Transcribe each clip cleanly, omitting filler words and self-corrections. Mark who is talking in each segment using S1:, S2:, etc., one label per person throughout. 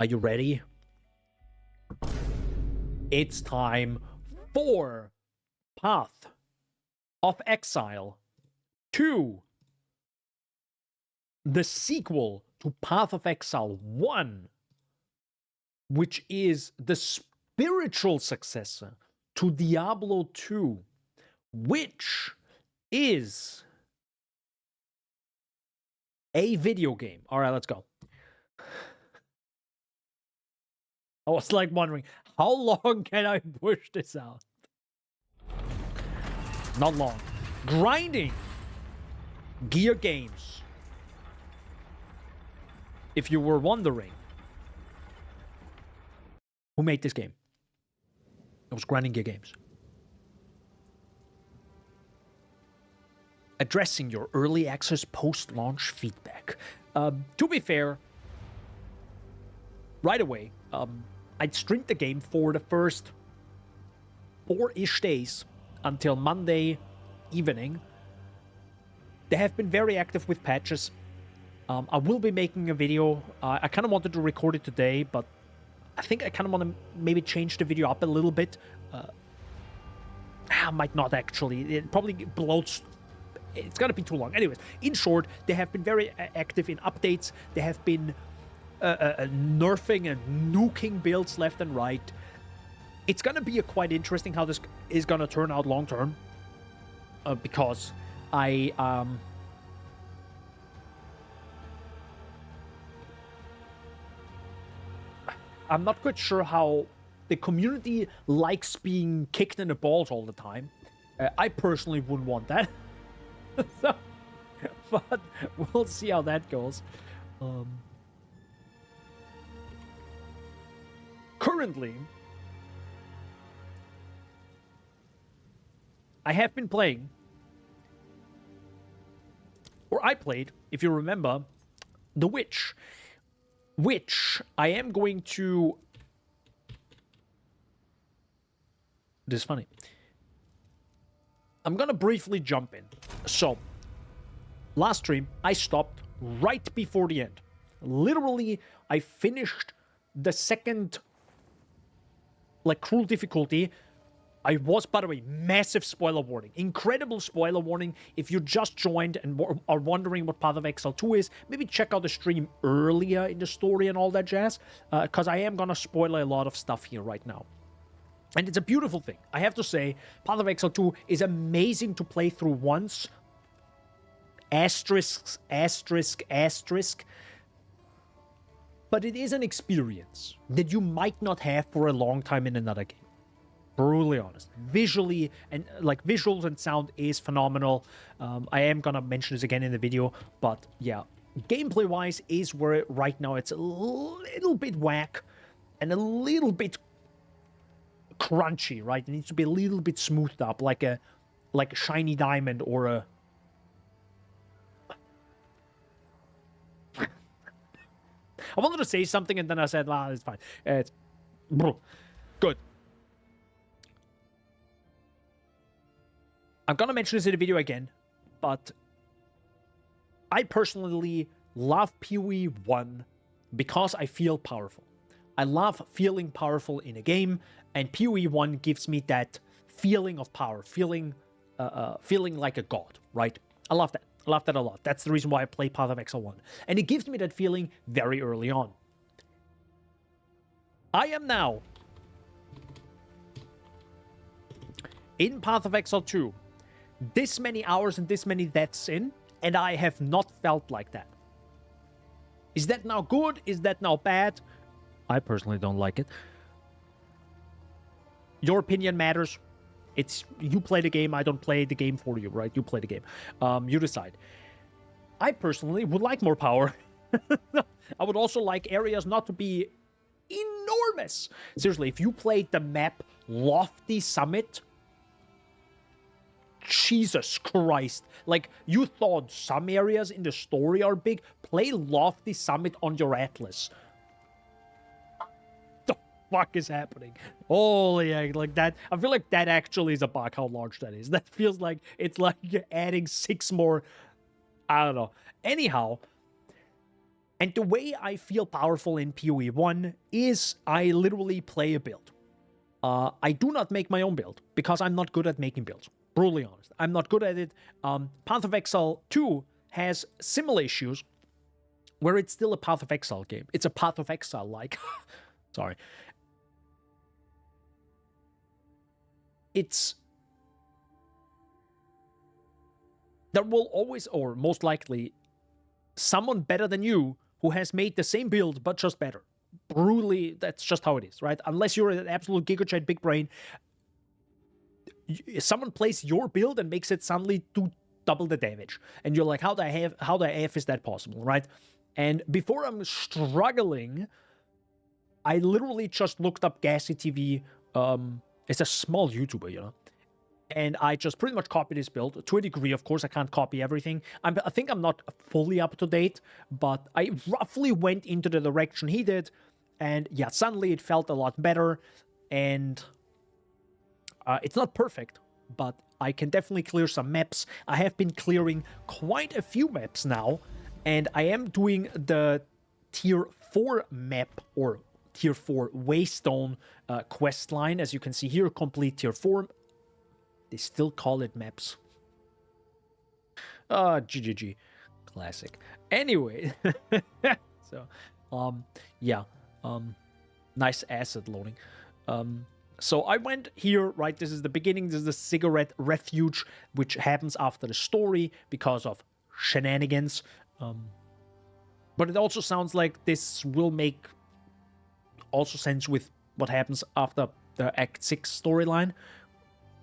S1: Are you ready? It's time for Path of Exile 2. The sequel to Path of Exile 1, which is the spiritual successor to Diablo 2, which is a video game. All right, let's go. I was like wondering, how long can I push this out? Not long. Grinding Gear Games. If you were wondering, who made this game? It was Grinding Gear Games. Addressing your early access post-launch feedback. To be fair, right away, I'd streamed the game for the first 4-ish days until Monday evening. They have been very active with patches. I will be making a video. I kind of wanted to record it today, but I think I kind of want to maybe change the video up a little bit. I might not actually. It probably bloats. It's going to be too long. Anyways, in short, they have been very active in updates. They have been nerfing and nuking builds left and right. It's going to be quite interesting how this is going to turn out long term. Because I'm not quite sure how the community likes being kicked in the balls all the time. I personally wouldn't want that. So, but we'll see how that goes. Currently, I have been playing, or I played, if you remember, The Witch, which I am going to... This is funny. I'm gonna briefly jump in. So, last stream, I stopped right before the end. Literally, I finished the second, cruel difficulty. I was, by the way, massive spoiler warning. Incredible spoiler warning. If you just joined and are wondering what Path of Exile 2 is, maybe check out the stream earlier in the story and all that jazz, because I am gonna spoil a lot of stuff here right now. And it's a beautiful thing. I have to say, Path of Exile 2 is amazing to play through once. Asterisk. But it is an experience that you might not have for a long time in another game. Brutally honest. Visually, and visuals and sound is phenomenal. I am gonna mention this again in the video, but yeah. Gameplay-wise is where right now it's a little bit whack and a little bit crunchy, right? It needs to be a little bit smoothed up, like a shiny diamond or a... I wanted to say something and then I said, it's fine. It's good. I'm gonna mention this in the video again, but I personally love PoE 1 because I feel powerful. I love feeling powerful in a game, and PoE 1 gives me that feeling of power, feeling like a god, right? I love that. I love that a lot. That's the reason why I play Path of Exile 1. And it gives me that feeling very early on. I am now in Path of Exile 2, this many hours and this many deaths in, and I have not felt like that. Is that now good? Is that now bad? I personally don't like it. Your opinion matters. It's you play the game, I don't play the game for you, right? You play the game. You decide. I personally would like more power. I would also like areas not to be enormous. Seriously, if you played the map Lofty Summit, Jesus Christ. You thought some areas in the story are big? Play Lofty Summit on your Atlas. Fuck is happening? Holy egg, that. I feel like that actually is a bug, how large that is. That feels like it's like you're adding 6 more. I don't know. Anyhow, And the way I feel powerful in PoE 1 is I literally play a build. I do not make my own build because I'm not good at making builds. Brutally honest. I'm not good at it. Path of Exile 2 has similar issues where it's still a Path of Exile game. It's a Path of Exile like. Sorry. There will always, or most likely, someone better than you who has made the same build but just better. Brutally, that's just how it is, right? Unless you're an absolute gigajet big brain, someone plays your build and makes it suddenly do double the damage, and you're like, how the F is that possible, right? And before I'm struggling, I literally just looked up Gassy TV. It's a small YouTuber, you know. And I just pretty much copied his build to a degree. Of course, I can't copy everything. I think I'm not fully up to date, but I roughly went into the direction he did. And yeah, suddenly it felt a lot better. And it's not perfect, but I can definitely clear some maps. I have been clearing quite a few maps now. And I am doing the tier 4 map, or tier 4 Waystone quest line. As you can see here, complete tier 4. They still call it maps. GGG. Classic. Anyway. So, yeah. Nice asset loading. So I went here, right? This is the beginning. This is the cigarette refuge, which happens after the story because of shenanigans. But it also sounds like this will make also sense with what happens after the Act 6 storyline.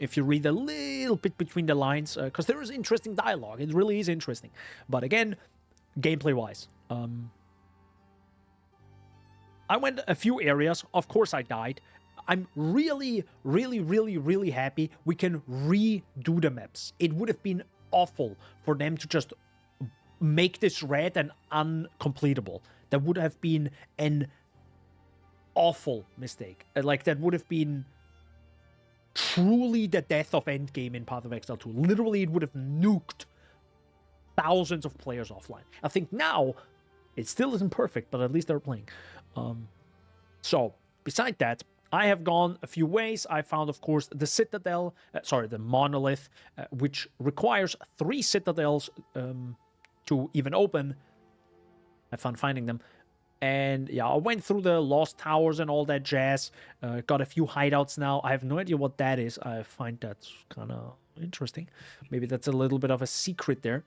S1: If you read a little bit between the lines, because there is interesting dialogue. It really is interesting. But again, gameplay-wise, I went a few areas. Of course, I died. I'm really, really, really, really happy we can redo the maps. It would have been awful for them to just make this red and uncompletable. That would have been an awful mistake. Like, that would have been truly the death of Endgame in Path of Exile 2. Literally, it would have nuked thousands of players offline. I think now, it still isn't perfect, but at least they're playing. So, beside that, I have gone a few ways. I found, of course, the Citadel, the Monolith, which requires 3 Citadels to even open. I found finding them. And yeah, I went through the Lost Towers and all that jazz. Got a few hideouts now. I have no idea what that is. I find that kind of interesting. Maybe that's a little bit of a secret there.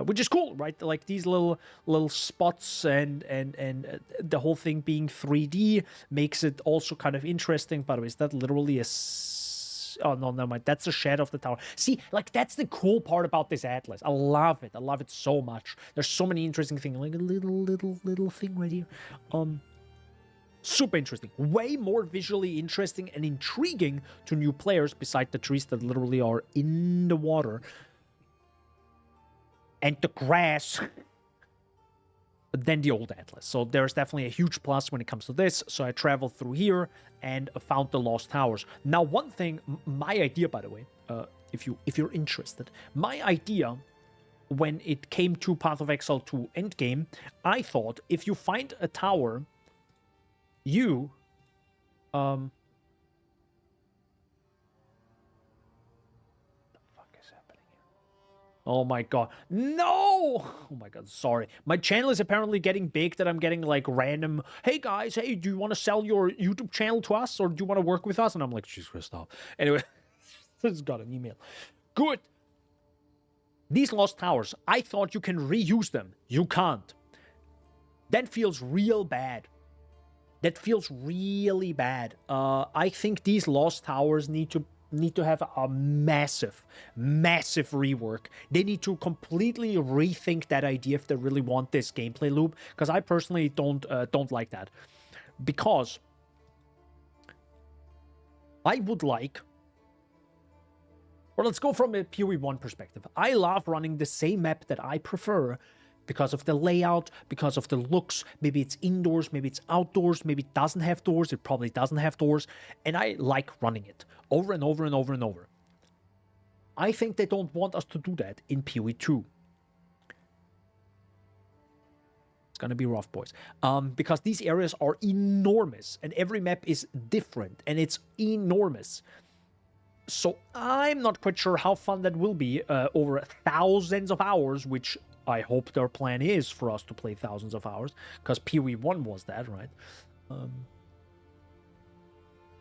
S1: Which is cool, right? Like these little spots and the whole thing being 3D makes it also kind of interesting. By the way, is that literally a... Oh, no, never mind. That's the shadow of the tower. See, like, that's the cool part about this atlas. I love it. I love it so much. There's so many interesting things. Like a little thing right here. Super interesting. Way more visually interesting and intriguing to new players, beside the trees that literally are in the water. And the grass... than the old atlas. So there's definitely a huge plus when it comes to this. So I traveled through here and found the Lost Towers. Now, one thing, my idea, by the way, if you're interested, my idea when it came to Path of Exile 2 Endgame, I thought if you find a tower, you oh my god. No! Oh my god, sorry. My channel is apparently getting big that I'm getting like random, hey guys, hey, do you want to sell your YouTube channel to us? Or do you want to work with us? And I'm like, jeez, stop. Anyway, I just got an email. Good. These Lost Towers, I thought you can reuse them. You can't. That feels real bad. That feels really bad. I think these Lost Towers need to have a massive rework. They need to completely rethink that idea if they really want this gameplay loop, because I personally don't like that. Because I would like, or let's go from a PoE1 perspective. I love running the same map that I prefer because of the layout, because of the looks. Maybe it's indoors, maybe it's outdoors, maybe it doesn't have doors, it probably doesn't have doors, and I like running it over and over and over and over. I think they don't want us to do that in PoE 2. It's gonna be rough, boys. Because these areas are enormous, and every map is different, and it's enormous. So I'm not quite sure how fun that will be over thousands of hours, which I hope their plan is for us to play thousands of hours, because PoE1 was that, right?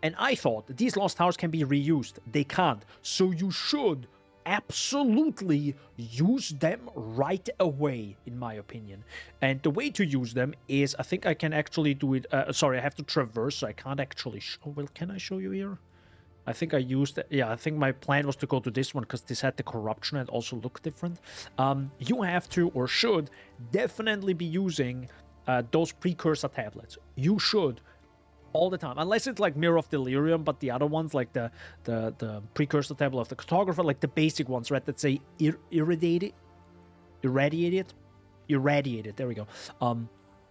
S1: And I thought that these lost towers can be reused. They can't. So you should absolutely use them right away, in my opinion. And the way to use them is, I think I can actually do it. Sorry, I have to traverse, so I can't actually well, can I show you here? I think I used it. Yeah, I think my plan was to go to this one because this had the corruption and also looked different. You have to, or should, definitely be using those precursor tablets. You should, all the time, unless it's like Mirror of Delirium, but the other ones, like the precursor tablet of the cartographer, like the basic ones, right, that say irradiated, there we go.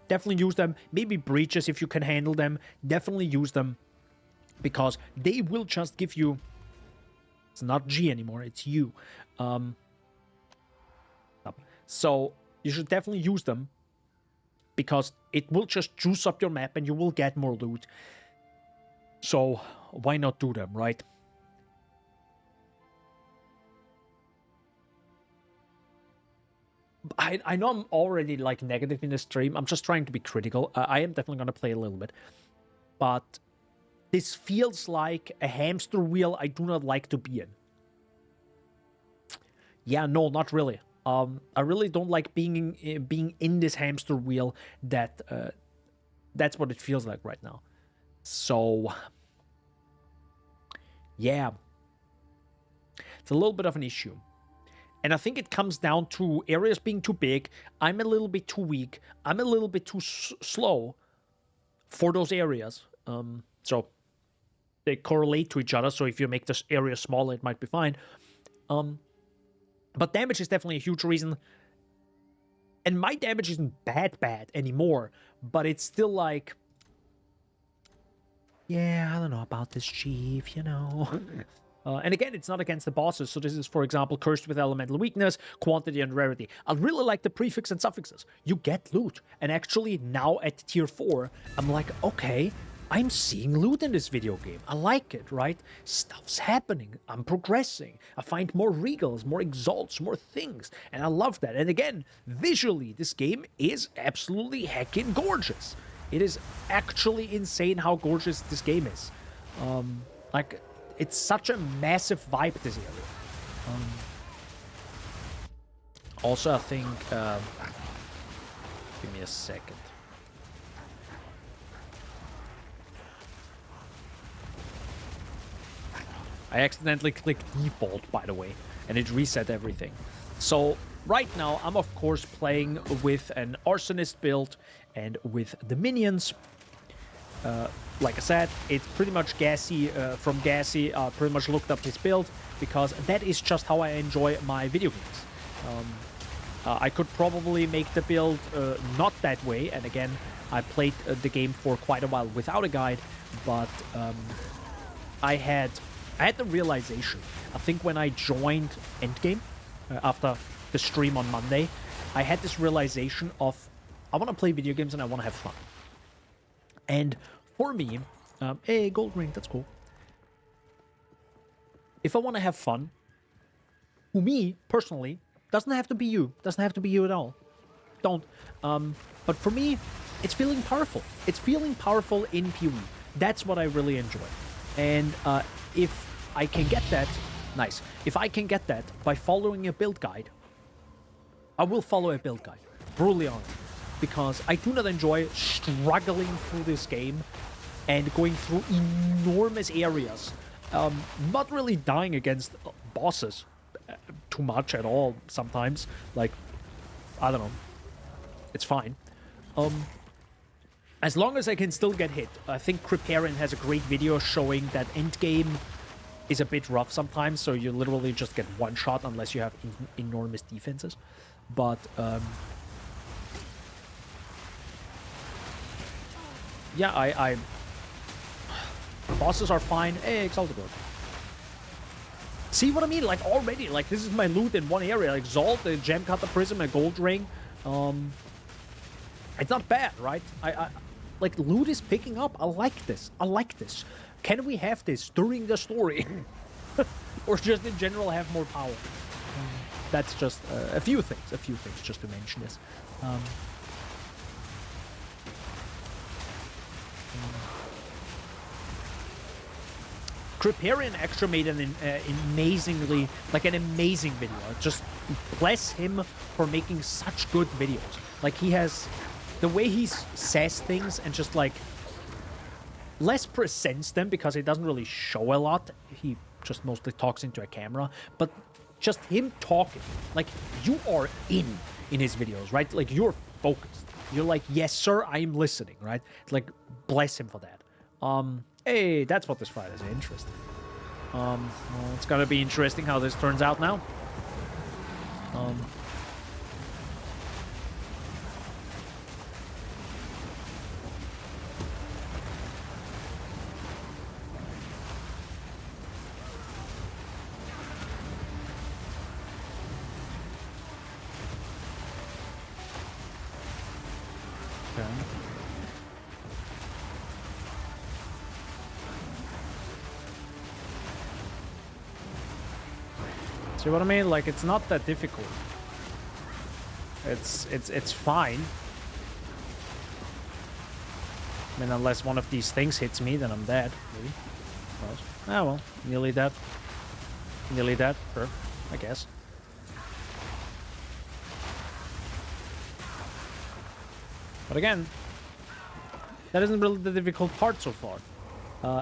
S1: Definitely use them. Maybe breaches if you can handle them. Definitely use them, because they will just give you, it's not G anymore, it's U. So you should definitely use them, because it will just juice up your map and you will get more loot. So why not do them, right? I know I'm already like negative in the stream. I'm just trying to be critical. I am definitely going to play a little bit. But this feels like a hamster wheel I do not like to be in. Yeah, no, not really. I really don't like being in this hamster wheel. That's what it feels like right now. So, yeah, it's a little bit of an issue. And I think it comes down to areas being too big. I'm a little bit too weak. I'm a little bit too slow for those areas. So they correlate to each other. So if you make this area smaller, it might be fine. But damage is definitely a huge reason. And my damage isn't bad anymore. But it's still like, yeah, I don't know about this, Chief, you know. And again, it's not against the bosses. So this is, for example, Cursed with Elemental Weakness, Quantity, and Rarity. I really like the prefix and suffixes. You get loot. And actually, now at tier 4, I'm like, okay, I'm seeing loot in this video game. I like it, right? Stuff's happening. I'm progressing. I find more regals, more exalts, more things. And I love that. And again, visually, this game is absolutely heckin' gorgeous. It is actually insane how gorgeous this game is. Like, it's such a massive vibe, this area. Also, I think... give me a second. I accidentally clicked default, by the way, and it reset everything. So right now, I'm of course playing with an Arsonist build and with the minions. Like I said, it's pretty much Gassy from Gassy. Pretty much looked up his build because that is just how I enjoy my video games. I could probably make the build not that way, and again, I played the game for quite a while without a guide, but I had the realization, I think when I joined Endgame, after the stream on Monday, I had this realization of, I want to play video games and I want to have fun. And for me, hey, gold ring, that's cool. If I want to have fun, to me, personally, doesn't have to be you. Doesn't have to be you at all. Don't. But for me, it's feeling powerful. It's feeling powerful in PoE. That's what I really enjoy. And if I can get that, nice. If I can get that by following a build guide, I will follow a build guide. Brutally honest. Because I do not enjoy struggling through this game and going through enormous areas. Not really dying against bosses too much at all sometimes. Like, I don't know. It's fine. As long as I can still get hit. I think Cripparian has a great video showing that endgame is a bit rough sometimes, so you literally just get one shot unless you have enormous defenses. But, yeah, bosses are fine. Hey, Exalted. See what I mean? Like, already, like, this is my loot in one area. Exalt, a Gem Cutter Prism, a Gold Ring. It's not bad, right? I like, loot is picking up. I like this. I like this. Can we have this during the story? Or just in general have more power? That's just a few things just to mention this. Kriparian actually made an amazing video. Just bless him for making such good videos. Like, he has the way he says things and just like less presents them, because he doesn't really show a lot. He just mostly talks into a camera, but just him talking, like, you are in his videos, right? Like, you're focused. You're like, yes sir, I'm listening, right? Like, bless him for that. Hey, that's what this fight is. Interesting. Well, it's gonna be interesting how this turns out now. Okay. See what I mean? Like, it's not that difficult. It's fine. I mean, unless one of these things hits me, then I'm dead. Maybe. Ah, well, nearly dead. Nearly dead. Sure, I guess. But again, that isn't really the difficult part so far.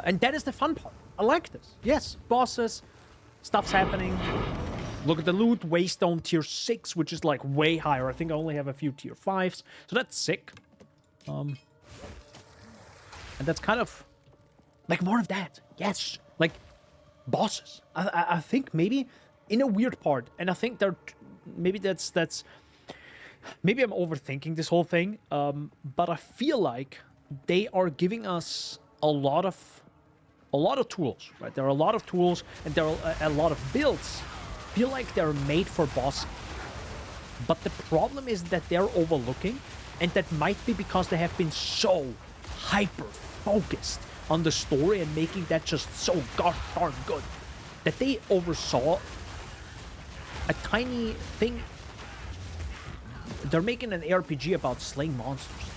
S1: And that is the fun part. I like this. Yes, bosses, stuff's happening. Look at the loot, Waystone tier 6, which is like way higher. I think I only have a few tier 5s, so that's sick. And that's kind of like more of that. Yes, like bosses. I think maybe in a weird part, and I think maybe that's maybe I'm overthinking this whole thing. But I feel like they are giving us a lot of tools, right? There are a lot of tools, and there are a lot of builds. Feel like they're made for bossing. But the problem is that they're overlooking, and that might be because they have been so hyper focused on the story and making that just so god darn good that they oversaw a tiny thing. They're making an RPG about slaying monsters.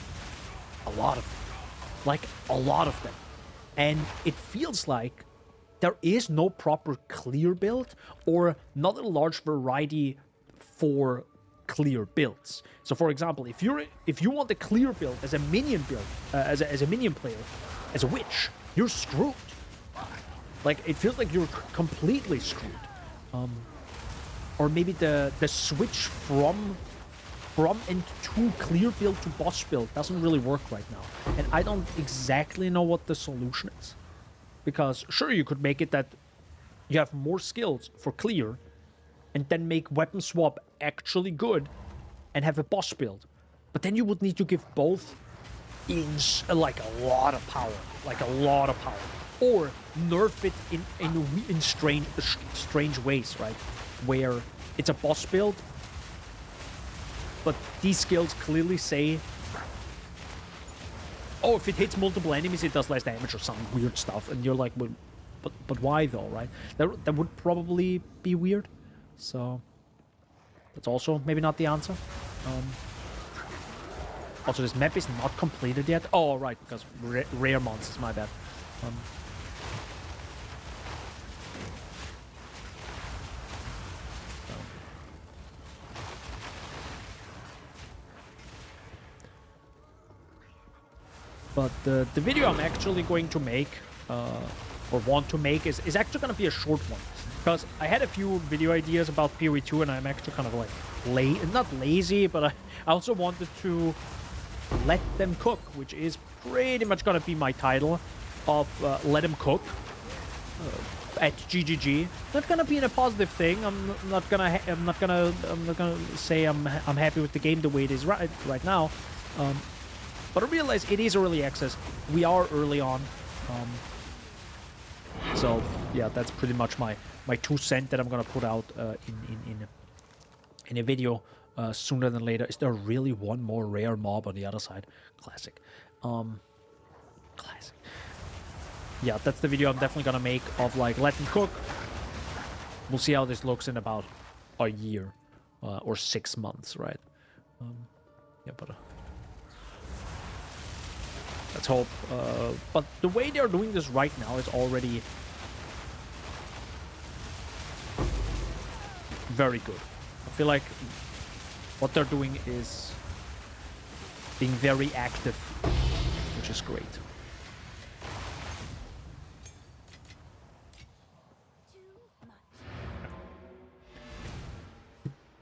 S1: A lot of them. Like, a lot of them. And it feels like there is no proper clear build, or not a large variety for clear builds. So, for example, if you want a clear build as a minion build, as a minion player, as a witch, you're screwed. Like, it feels like you're completely screwed. Or maybe the switch from and to clear build to boss build doesn't really work right now. And I don't exactly know what the solution is. Because sure, you could make it that you have more skills for clear, and then make weapon swap actually good and have a boss build. But then you would need to give both like a lot of power. Like a lot of power. Or nerf it in strange ways, right? Where it's a boss build, but these skills clearly say, oh, if it hits multiple enemies, it does less damage or some weird stuff. And you're like, well, but why though, right? That would probably be weird. So that's also maybe not the answer. Also, this map is not completed yet. Oh, right, because rare monsters, my bad. But the video I'm actually going to make, or want to make, is actually going to be a short one. Because I had a few video ideas about PoE 2, and I'm actually kind of like, not lazy, but I also wanted to let them cook, which is pretty much going to be my title of Let Them Cook at GGG. Not going to be in a positive thing. I'm not gonna say I'm happy with the game the way it is right now. But I realize it is early access. We are early on. So, yeah, that's pretty much my 2 cents that I'm going to put out in a video sooner than later. Is there really one more rare mob on the other side? Classic. Classic. Yeah, that's the video I'm definitely gonna make of like let them cook. We'll see how this looks in about a year or 6 months, right? Yeah, but let's hope. But the way they're doing this right now is already very good. I feel like what they're doing is being very active, which is great.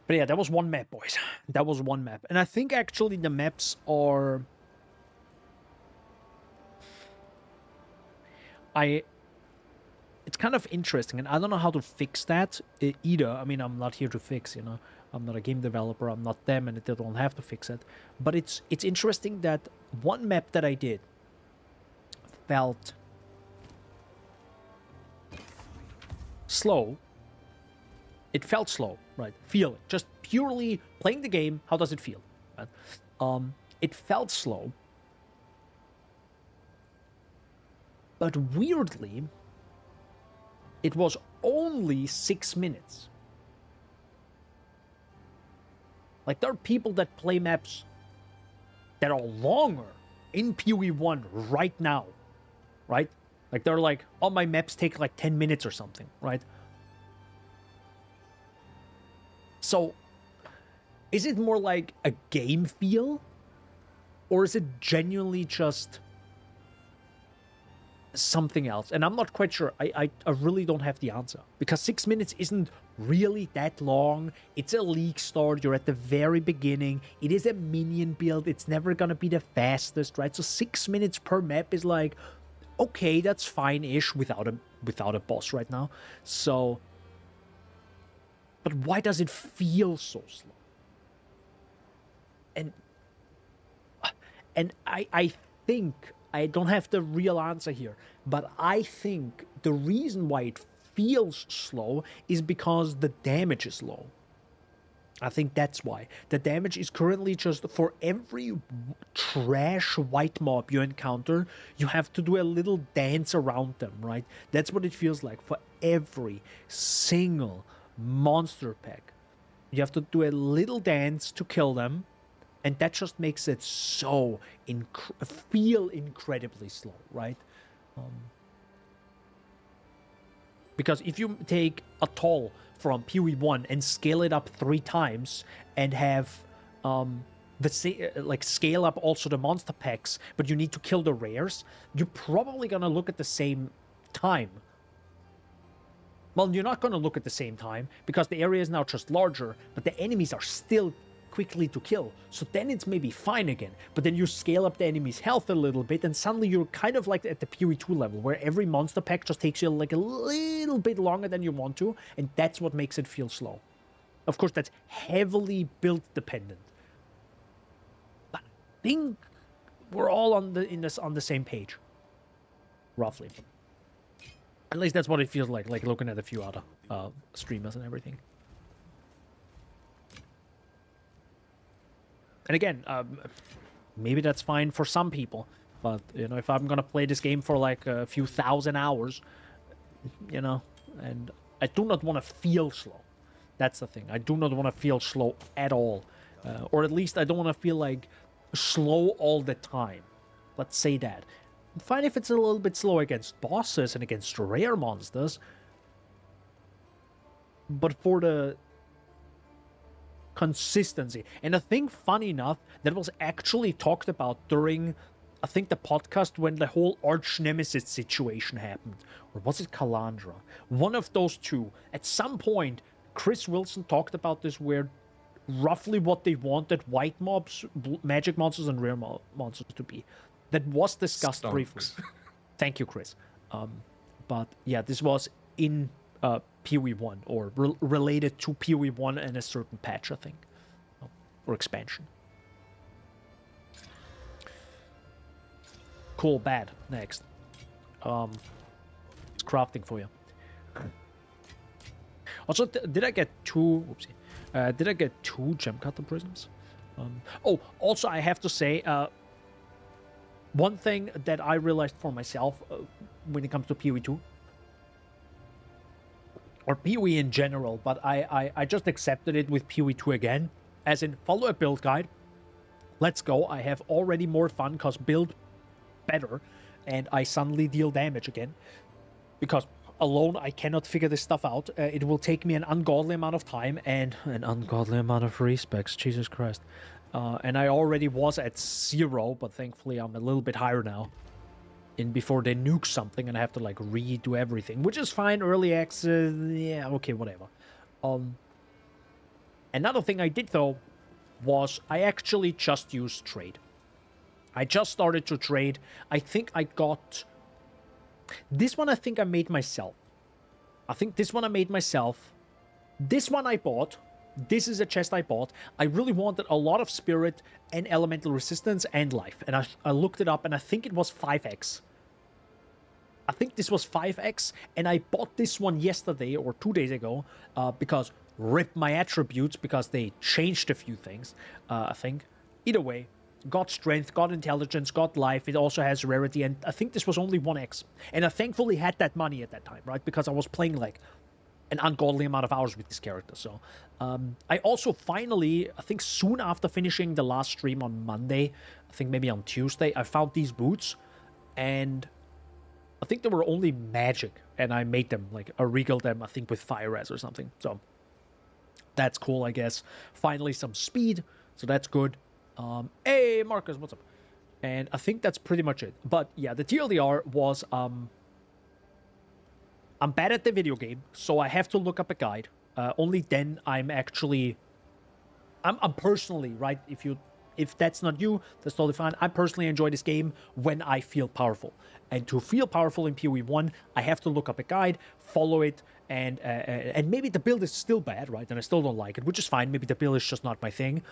S1: But yeah, that was one map, boys. That was one map. And I think actually the maps are... It's kind of interesting, and I don't know how to fix that either. I mean, I'm not here to fix, you know. I'm not a game developer, I'm not them, and they don't have to fix it. But it's interesting that one map that I did felt slow. It felt slow, right? Feel it. Just purely playing the game, how does it feel? Right? It felt slow. But weirdly, it was only 6 minutes. Like, there are people that play maps that are longer in PoE 1 right now, right? Like, they're like, oh, my maps take like 10 minutes or something, right? So, is it more like a game feel? Or is it genuinely just something else? And I'm not quite sure. I really don't have the answer. Because 6 minutes isn't really that long. It's a league start. You're at the very beginning. It is a minion build. It's never gonna be the fastest, right? So 6 minutes per map is like, okay, that's fine-ish without a boss right now. So... But why does it feel so slow? And I think, I don't have the real answer here, but I think the reason why it feels slow is because the damage is low. I think that's why. The damage is currently just for every trash white mob you encounter, you have to do a little dance around them, right? That's what it feels like for every single monster pack. You have to do a little dance to kill them, and that just makes it so feel incredibly slow, right? Because if you take a toll from PoE 1 and scale it up 3 times and have scale up also the monster packs, but you need to kill the rares, you're probably gonna look at the same time. Well, you're not going to look at the same time, because the area is now just larger, but the enemies are still quickly to kill. So then it's maybe fine again. But then you scale up the enemy's health a little bit, and suddenly you're kind of like at the PoE 2 level, where every monster pack just takes you like a little bit longer than you want to, and that's what makes it feel slow. Of course, that's heavily build dependent. But I think we're all on the same page, roughly. At least that's what it feels like looking at a few other streamers and everything. And again, maybe that's fine for some people, but, you know, if I'm gonna play this game for like a few thousand hours, you know, and I do not want to feel slow. That's the thing. I do not want to feel slow at all. Or at least I don't want to feel like slow all the time. Let's say that. Fine if it's a little bit slow against bosses and against rare monsters, but for the consistency. And I think, funny enough, that was actually talked about during, I think, the podcast when the whole arch nemesis situation happened. Or was it Calandra? One of those two. At some point, Chris Wilson talked about this, where roughly what they wanted white mobs, magic monsters, and rare monsters to be. That was discussed briefly. Thank you, Chris. But yeah, this was in PoE 1, or related to PoE 1 and a certain patch, I think. Or expansion. Cool, bad. Next. It's crafting for you. Also, did I get two... Oopsie. Did I get 2 gem cutter prisms? Oh, also I have to say, one thing that I realized for myself when it comes to PoE 2, or PoE in general, but I just accepted it with PoE 2 again, as in follow a build guide. Let's go. I have already more fun because build better, and I suddenly deal damage again. Because alone I cannot figure this stuff out. It will take me an ungodly amount of time and an ungodly amount of respects. Jesus Christ. And I already was at 0, but thankfully I'm a little bit higher now. In before they nuke something and I have to like redo everything, which is fine. Early access, yeah, okay, whatever. Another thing I did though was I actually just used trade. I just started to trade. I think I got this one. I think I made myself. This one I bought. This is a chest I bought. I really wanted a lot of spirit and elemental resistance and life. And I looked it up and I think it was 5x. I think this was 5x. And I bought this one yesterday or 2 days ago because rip my attributes because they changed a few things, I think. Either way, got strength, got intelligence, got life. It also has rarity. And I think this was only 1x. And I thankfully had that money at that time, right? Because I was playing like an ungodly amount of hours with this character. So I also finally, I think soon after finishing the last stream on Monday, I think maybe on Tuesday, I found these boots, and I think they were only magic, and I made them, like I regaled them, I think with fire res or something. So that's cool, I guess. Finally some speed, so that's good. Hey Marcus, what's up? And I think that's pretty much it. But yeah, the TLDR was I'm bad at the video game, so I have to look up a guide. Only then I'm actually... I'm personally, right? If that's not you, that's totally fine. I personally enjoy this game when I feel powerful. And to feel powerful in PoE 1, I have to look up a guide, follow it, and maybe the build is still bad, right? And I still don't like it, which is fine. Maybe the build is just not my thing.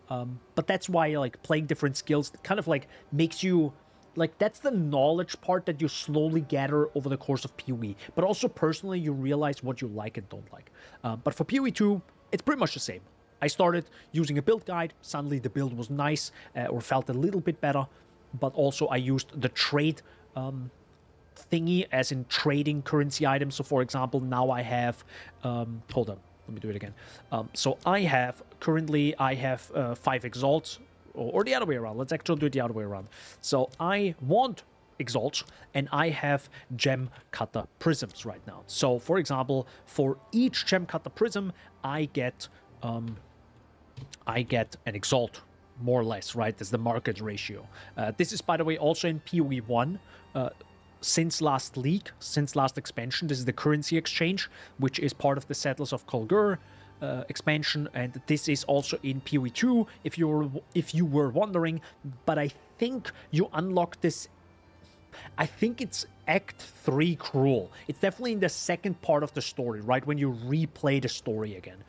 S1: But that's why, like, playing different skills kind of, like, makes you... Like, that's the knowledge part that you slowly gather over the course of PoE. But also, personally, you realize what you like and don't like. But for PoE 2, it's pretty much the same. I started using a build guide. Suddenly, the build was nice or felt a little bit better. But also, I used the trade thingy, as in trading currency items. So, for example, now I have... hold on. Let me do it again. So, currently, I have 5 exalts. Or the other way around. Let's actually do it the other way around. So I want exalts, and I have gem cutter prisms right now. So for example, for each gem cutter prism, I get an exalt, more or less, right? That's the market ratio. This is, by the way, also in PoE 1. Since last leak, since last expansion, this is the currency exchange, which is part of the Settlers of Kulgur expansion, and this is also in PoE 2, if you were wondering. But I think you unlock this, I think it's Act 3 Cruel. It's definitely in the second part of the story, right? When you replay the story again.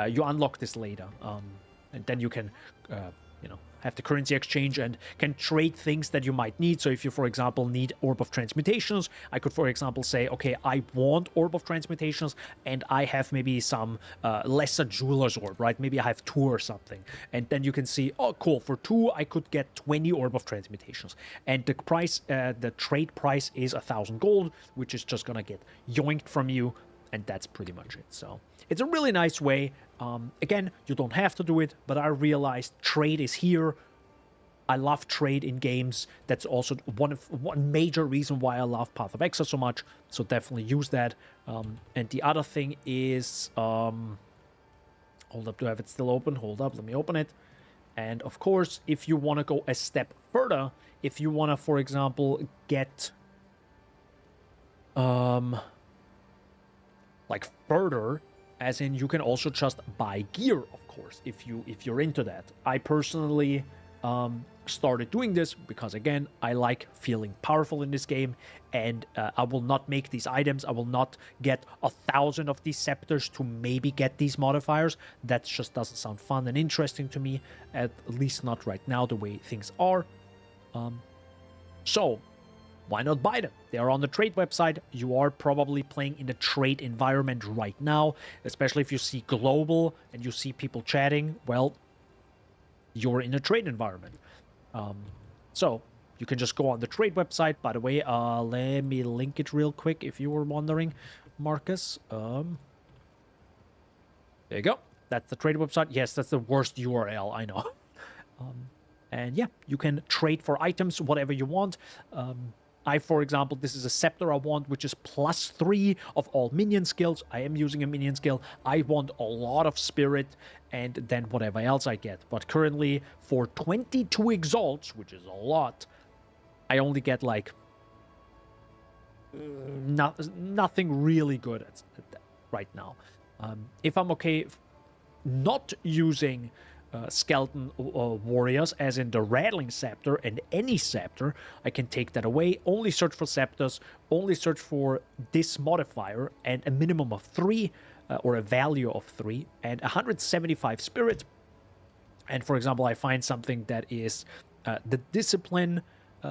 S1: You unlock this later, and then you can, have the currency exchange and can trade things that you might need. So if you, for example, need Orb of Transmutations, I could, for example, say, okay, I want Orb of Transmutations, and I have maybe some lesser Jeweler's Orb, right? Maybe I have 2 or something. And then you can see, oh, cool, for 2, I could get 20 Orb of Transmutations. And the price, the trade price is 1,000 gold, which is just gonna get yoinked from you. And that's pretty much it. So it's a really nice way. Again, you don't have to do it, but I realized trade is here. I love trade in games. That's also one major reason why I love Path of Exile so much. So definitely use that. And the other thing is, hold up, do I have it still open? Hold up, let me open it. And of course, if you want to go a step further, if you want to, for example, get like further, as in you can also just buy gear, of course, if you're into that. I personally started doing this because, again, I like feeling powerful in this game, and I will not make these items. I will not get 1,000 of these scepters to maybe get these modifiers. That just doesn't sound fun and interesting to me, at least not right now, the way things are. So why not buy them? They are on the trade website. You are probably playing in a trade environment right now, especially if you see global and you see people chatting. Well, you're in a trade environment. So you can just go on the trade website. By the way, let me link it real quick if you were wondering, Marcus. There you go. That's the trade website. Yes, that's the worst URL, I know. And yeah, you can trade for items, whatever you want. For example, this is a scepter I want, which is +3 of all minion skills. I am using a minion skill. I want a lot of spirit and then whatever else I get. But currently, for 22 exalts, which is a lot, I only get like nothing really good right now. If I'm okay not using skeleton warriors, as in the rattling scepter and any scepter, I can take that away. Only search for scepters, only search for this modifier, and a minimum of 3, or a value of 3, and 175 spirit. And for example, I find something that is the discipline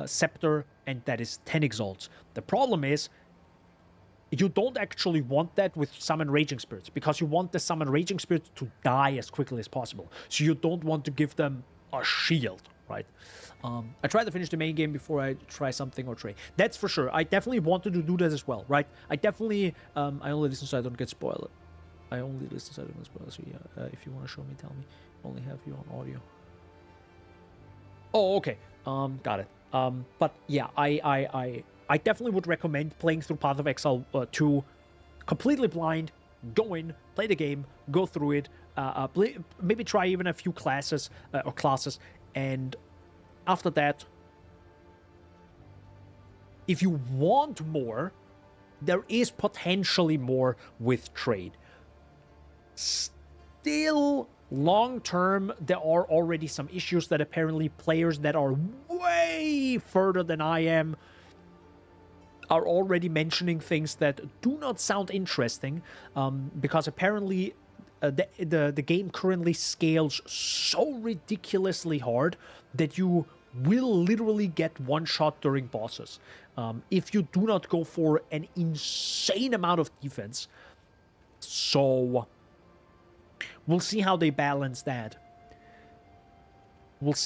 S1: scepter, and that is 10 exalts. The problem is, you don't actually want that with Summon Raging Spirits, because you want the Summon Raging Spirits to die as quickly as possible. So you don't want to give them a shield, right? I try to finish the main game before I try something or trade. That's for sure. I definitely wanted to do that as well, right? I definitely, I only listen so I don't get spoiled. I only listen so I don't get spoiled. So yeah, if you want to show me, tell me. Only have you on audio. Oh, okay. Got it. But yeah, I definitely would recommend playing through Path of Exile 2 completely blind. Go in, play the game, go through it, maybe try even a few classes, and after that, if you want more, there is potentially more with trade. Still, long term, there are already some issues that apparently players that are way further than I am are already mentioning, things that do not sound interesting, because apparently the game currently scales so ridiculously hard that you will literally get one shot during bosses. If you do not go for an insane amount of defense. So we'll see how they balance that. But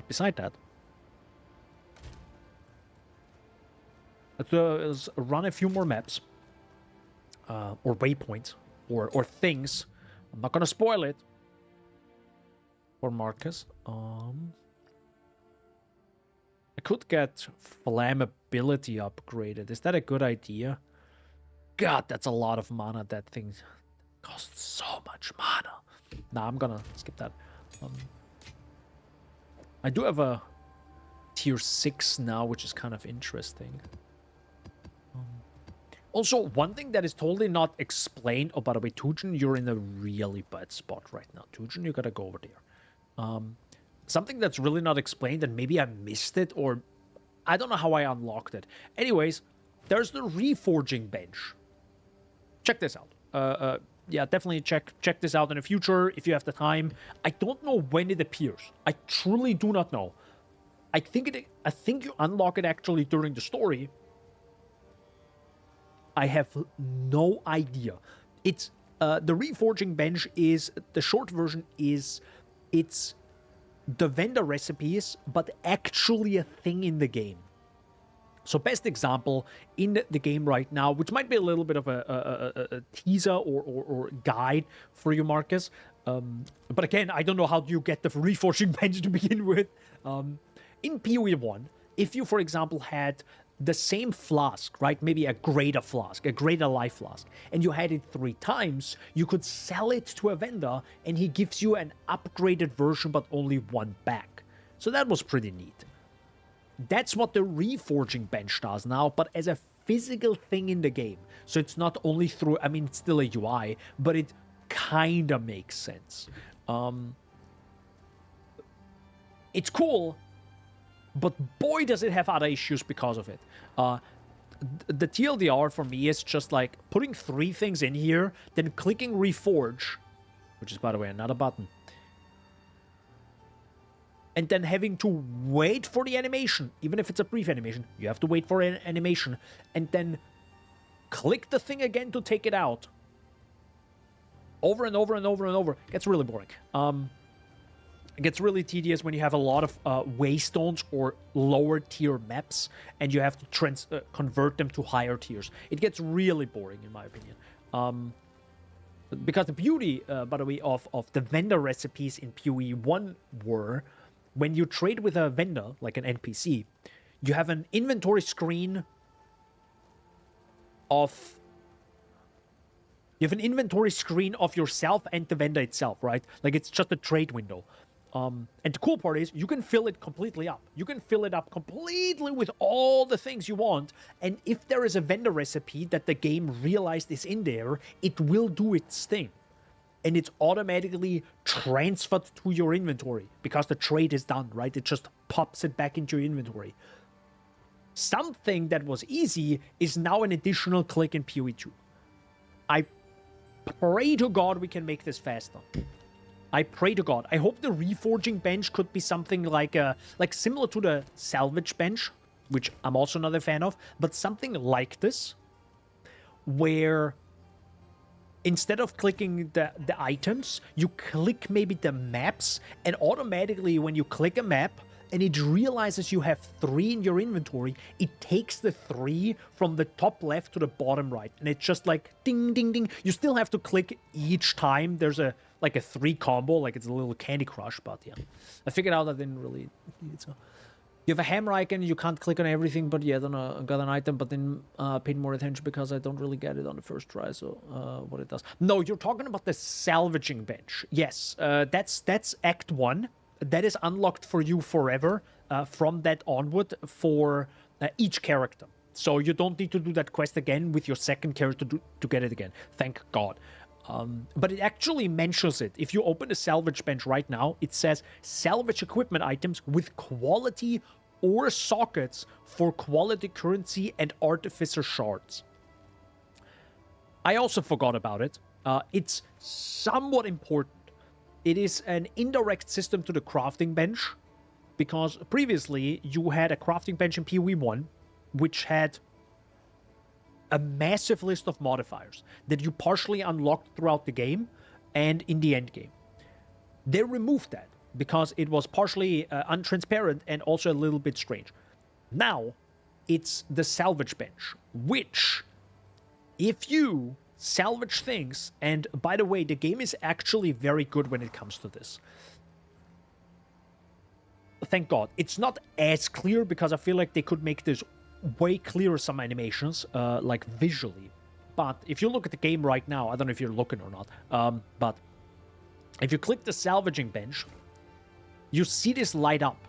S1: beside that, let's run a few more maps, or waypoints, or things. I'm not gonna spoil it for Marcus. I could get flammability upgraded. Is that a good idea? God, that's a lot of mana. That thing costs so much mana. Nah, I'm gonna skip that. I do have a tier 6 now, which is kind of interesting. Also, one thing that is totally not explained. Oh, by the way, Tujin, you're in a really bad spot right now. Tujin, you gotta go over there. Something that's really not explained, and maybe I missed it, or I don't know how I unlocked it. Anyways, there's the reforging bench. Check this out. Yeah, definitely check this out in the future if you have the time. I don't know when it appears. I truly do not know. I think you unlock it actually during the story. I have no idea. It's the reforging bench is, the short version is, it's the vendor recipes, but actually a thing in the game. So best example in the game right now, which might be a little bit of a teaser or guide for you, Marcus. But again, I don't know how you get the reforging bench to begin with. In PoE 1, if you, for example, had the same flask, right? Maybe a greater flask, a greater life flask, and you had it 3 times, you could sell it to a vendor and he gives you an upgraded version, but only 1 back. So that was pretty neat. That's what the reforging bench does now, but as a physical thing in the game. So it's not only through, I mean, it's still a UI, but it kind of makes sense. It's cool, but boy, does it have other issues because of it. The TLDR for me is just like putting 3 things in here, then clicking Reforge, which is, by the way, another button. and then having to wait for the animation, even if it's a brief animation, you have to wait for an animation, and then click the thing again to take it out. Over and over and over and over. It gets really boring. It gets really tedious when you have a lot of waystones or lower tier maps, and you have to convert them to higher tiers. It gets really boring, in my opinion. Because the beauty, by the way, of the vendor recipes in PoE 1 were, when you trade with a vendor, like an NPC, you have an inventory screen of... You have an inventory screen of yourself and the vendor itself, right? Like, it's just a trade window. And the cool part is, you can fill it completely up. You can fill it up completely with all the things you want, and if there is a vendor recipe that the game realized is in there, it will do its thing. And it's automatically transferred to your inventory, because the trade is done, right? It just pops it back into your inventory. Something that was easy is now an additional click in PoE 2. I pray to God we can make this faster. I pray to God. I hope the reforging bench could be something like similar to the salvage bench, which I'm also not a fan of, but something like this, where instead of clicking the items, you click maybe the maps, and automatically when you click a map and it realizes you have 3 in your inventory, it takes the 3 from the top left to the bottom right, and it's just like ding, ding, ding. You still have to click each time. There's a 3 combo, like it's a little Candy Crush, but yeah. I figured out I didn't really need it, so. You have a hammer icon, you can't click on everything, but yeah, then I got an item, but then paid more attention because I don't really get it on the first try, so what it does. No, you're talking about the salvaging bench. Yes, that's Act 1. That is unlocked for you forever from that onward for each character. So you don't need to do that quest again with your second character to get it again. Thank God. But it actually mentions it. If you open the salvage bench right now, it says salvage equipment items with quality or sockets for quality currency and artificer shards. I also forgot about it. It's somewhat important. It is an indirect system to the crafting bench, because previously you had a crafting bench in PoE 1, which had a massive list of modifiers that you partially unlocked throughout the game and in the end game. They removed that because it was partially untransparent and also a little bit strange. Now, it's the salvage bench, which, if you salvage things, and by the way, the game is actually very good when it comes to this. Thank God. It's not as clear, because I feel like they could make this way clearer, some animations, like visually. But if you look at the game right now, I don't know if you're looking or not, but if you click the salvaging bench, you see this light up.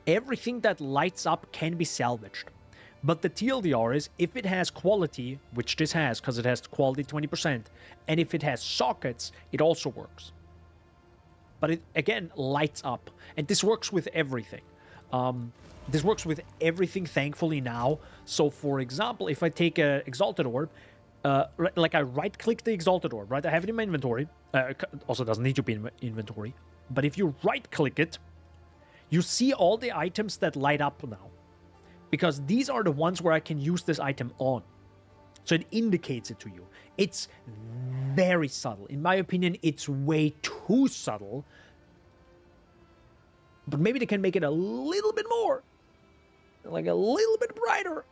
S1: Everything that lights up can be salvaged. But the TLDR is, if it has quality, which this has, because it has quality 20%, and if it has sockets, it also works. But it, again, lights up. And this works with everything. This works with everything, thankfully, now. So, for example, if I take an Exalted Orb, like I right-click the Exalted Orb, right? I have it in my inventory. Also, doesn't need to be in my inventory. But if you right-click it, you see all the items that light up now. Because these are the ones where I can use this item on. So it indicates it to you. It's very subtle. In my opinion, it's way too subtle. But maybe they can make it a little bit more. Like a little bit brighter.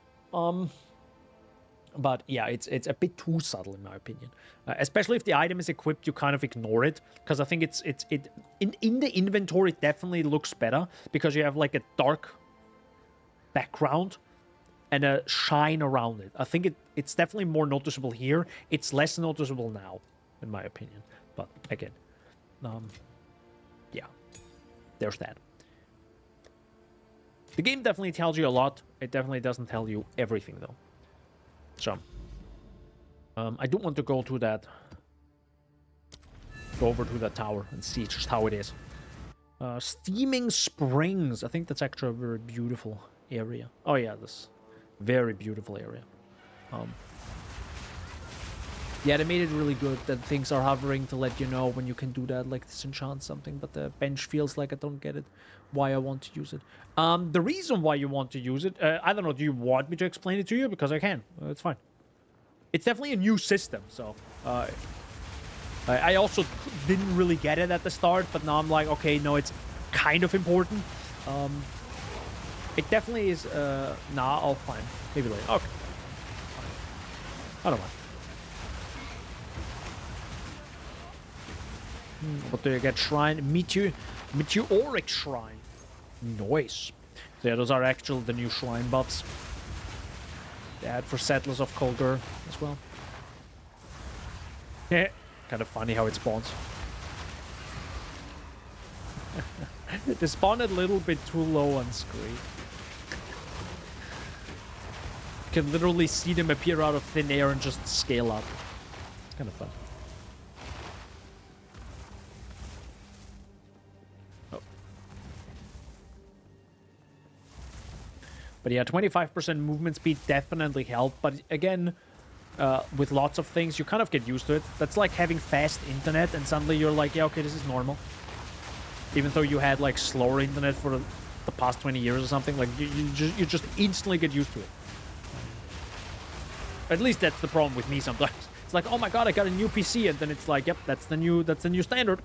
S1: But yeah, it's a bit too subtle in my opinion. Especially if the item is equipped, you kind of ignore it. Because I think in the inventory, it definitely looks better. Because you have like a dark background and a shine around it. I think it's definitely more noticeable here. It's less noticeable now, in my opinion. But again, yeah, there's that. The game definitely tells you a lot. It definitely doesn't tell you everything, though. So, I do want to go to that. Go over to that tower and see just how it is. Steaming Springs. I think that's actually a very beautiful area. Oh yeah, this very beautiful area. Yeah, they made it really good that things are hovering to let you know when you can do that, like disenchant something, but the bench feels like I don't get it, why I want to use it. The reason why you want to use it, I don't know, do you want me to explain it to you? Because I can, it's fine. It's definitely a new system, so I also didn't really get it at the start, but now I'm like, okay, no, it's kind of important. It definitely is, nah, I'll fine. Maybe later, okay. I don't mind. What do you get? Shrine? Meteoric Shrine. Nice. So yeah, those are actual, the new shrine buffs. They add for Settlers of Kolgur as well. Yeah. Kind of funny how it spawns. They spawn a little bit too low on screen. You can literally see them appear out of thin air and just scale up. It's kind of fun. But yeah, 25% movement speed definitely helped. But again, with lots of things, you kind of get used to it. That's like having fast internet and suddenly you're like, yeah, okay, this is normal. Even though you had like slower internet for the past 20 years or something, like you just instantly get used to it. At least that's the problem with me sometimes. It's like, oh my god, I got a new PC, and then it's like, yep, that's the new standard.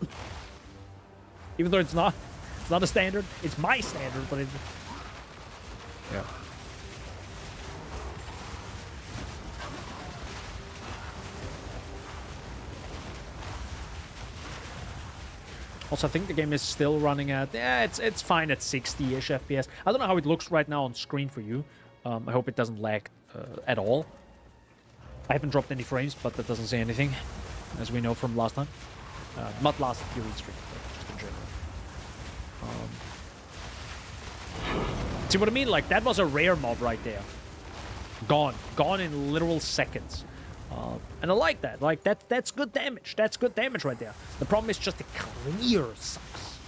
S1: Even though it's not a standard, it's my standard, but it. Yeah. Also, I think the game is still running at, yeah, it's fine at 60-ish FPS. I don't know how it looks right now on screen for you. I hope it doesn't lag at all. I haven't dropped any frames, but that doesn't say anything, as we know from last time. Not last Fury stream, but just in general. See what I mean? Like, that was a rare mob right there. Gone in literal seconds. And I like that. Like, that's good damage. That's good damage right there. The problem is just the clear sucks.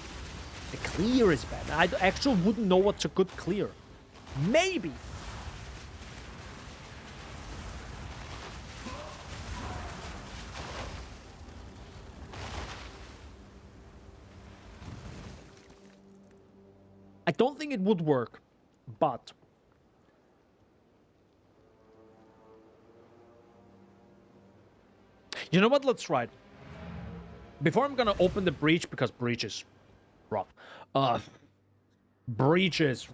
S1: The clear is bad. I actually wouldn't know what's a good clear. Maybe. I don't think it would work, but you know what? Let's try it. Before I'm gonna open the breach, because breach is rough. Breach is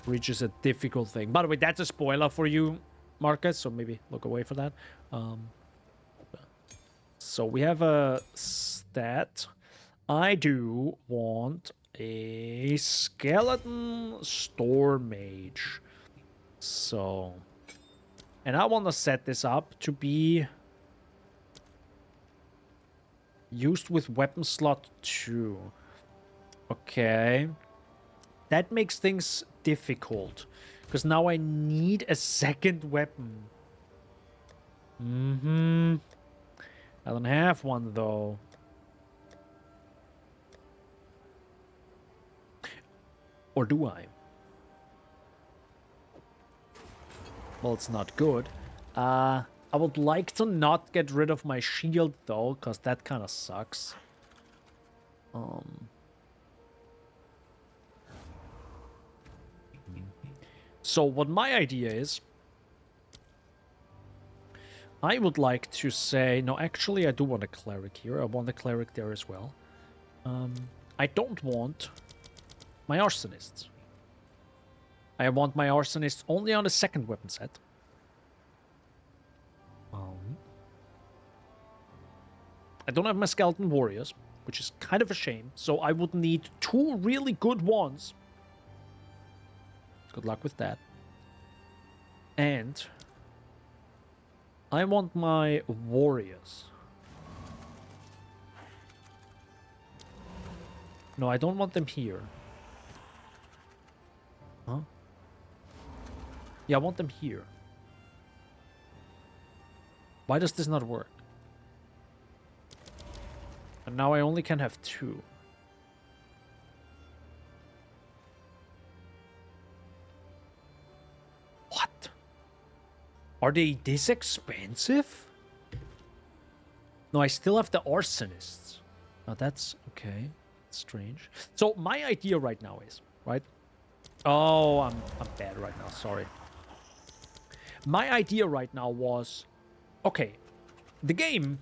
S1: breach is a difficult thing. By the way, that's a spoiler for you, Marcus, so maybe look away for that. So we have a stat. I do want a skeleton storm mage. So, and I want to set this up to be used with weapon slot 2. Okay. That makes things difficult, because now I need a second weapon. I don't have one, though. Or do I? Well, it's not good. I would like to not get rid of my shield, though, because that kind of sucks. So what my idea is, I would like to say, no, actually I do want a cleric here. I want a cleric there as well. I don't want my arsonists. I want my arsonists only on the second weapon set. I don't have my skeleton warriors, which is kind of a shame. So I would need 2 really good ones. Good luck with that. And I want my warriors. No, I don't want them here. Huh? Yeah, I want them here. Why does this not work? And now I only can have 2. What? Are they this expensive? No, I still have the arsonists. Oh, that's okay. Strange. So my idea right now is, right? Oh, I'm bad right now. Sorry. My idea right now was, okay, the game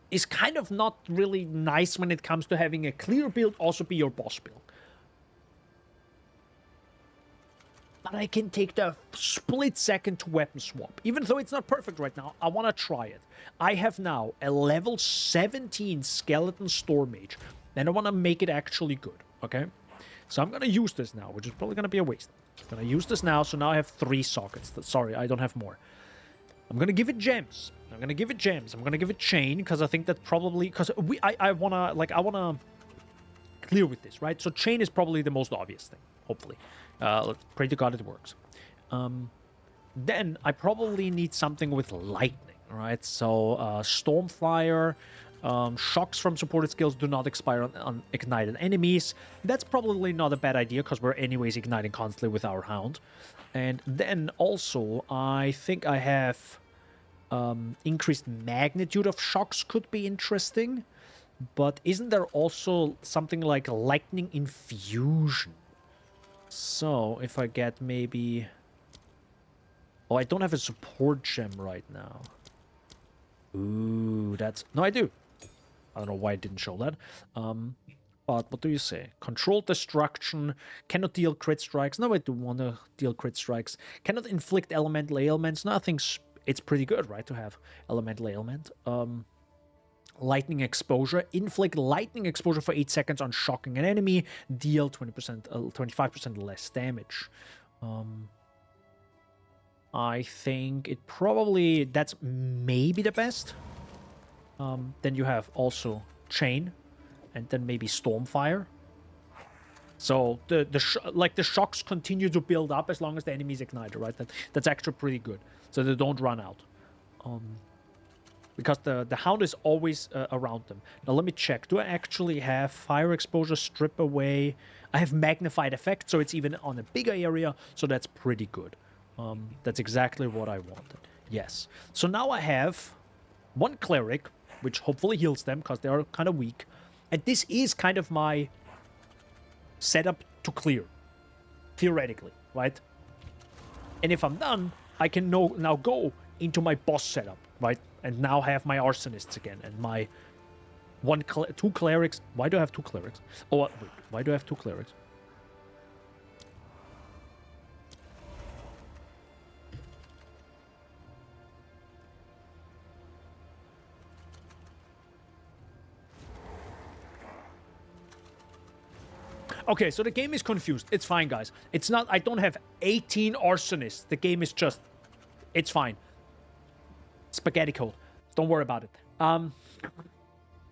S1: is kind of not really nice when it comes to having a clear build also be your boss build. But I can take the split second to weapon swap. Even though it's not perfect right now, I want to try it. I have now a level 17 skeleton storm mage. And I want to make it actually good, okay? So I'm going to use this now, which is probably going to be a waste. I'm going to use this now, so now I have 3 sockets. Sorry, I don't have more. I'm going to give it gems. I'm going to give it gems. I'm going to give it chain, because I think that probably... Because I want to, like, I want to clear with this, right? So chain is probably the most obvious thing, hopefully. Let's pray to God it works. Then I probably need something with lightning, right? So Stormfire, shocks from supported skills do not expire on ignited enemies. That's probably not a bad idea because we're anyways igniting constantly with our Hound. And then also I think I have increased magnitude of shocks could be interesting. But isn't there also something like lightning infusion? So, if I get maybe... Oh, I don't have a support gem right now. Ooh, that's... No, I do. I don't know why it didn't show that. But what do you say? Controlled destruction. Cannot deal crit strikes. No, I do want to deal crit strikes. Cannot inflict elemental ailments. No, I think it's pretty good, right, to have elemental ailment. Lightning exposure. Inflict lightning exposure for 8 seconds on shocking an enemy. Deal 25% less damage. I think it probably... That's maybe the best. Then you have also chain. And then maybe Stormfire. So the shocks continue to build up as long as the enemy is ignited, right? That's actually pretty good. So they don't run out. Because the Hound is always around them. Now let me check. Do I actually have fire exposure, strip away? I have magnified effect, so it's even on a bigger area. So that's pretty good. That's exactly what I wanted. Yes. So now I have 1 cleric, which hopefully heals them because they are kind of weak. And this is kind of my setup to clear. Theoretically, right? And if I'm done, I can now go into my boss setup, right? And now have my arsonists again and my 2 clerics. Why do I have 2 clerics? Oh, wait, why do I have 2 clerics? Okay, so the game is confused. It's fine, guys. It's not... I don't have 18 arsonists. The game is just... It's fine. Spaghetti code. Don't worry about it.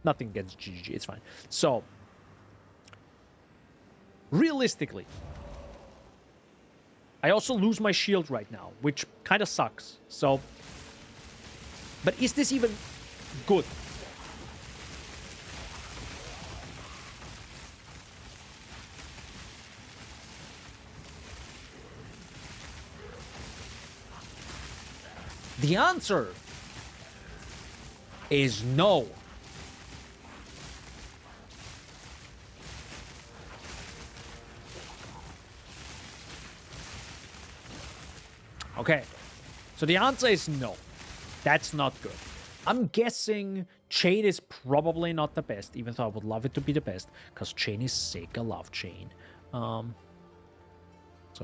S1: Nothing against GG. It's fine. So, realistically, I also lose my shield right now, which kind of sucks. So, but is this even good? The answer is no. Okay, so the answer is no. That's not good. I'm guessing chain is probably not the best, even though I would love it to be the best, because chain is sick. I love chain. So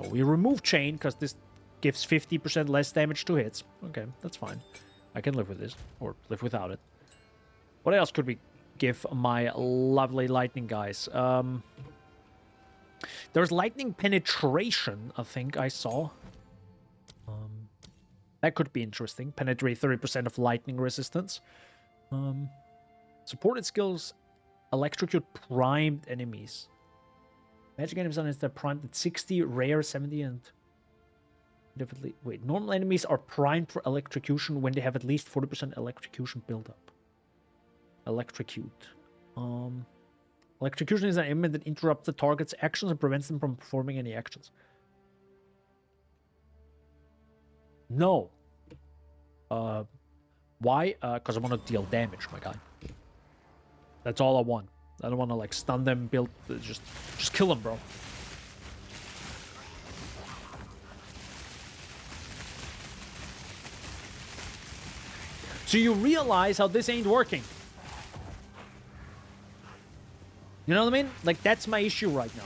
S1: we remove chain, because this gives 50% less damage to hits. Okay, that's fine. I can live with this, or live without it. What else could we give my lovely lightning guys? There's lightning penetration, I think I saw. That could be interesting. Penetrate 30% of lightning resistance. Supported skills, electrocute primed enemies. Magic enemies on they're primed at 60, rare 70, and definitely... Wait, normal enemies are primed for electrocution when they have at least 40% electrocution buildup. Electrocute. Electrocution is an element that interrupts the target's actions and prevents them from performing any actions. No. Why? Because I want to deal damage, my guy. That's all I want. I don't want to like stun them, build, just kill them, bro. So you realize how this ain't working. You know what I mean? Like, that's my issue right now.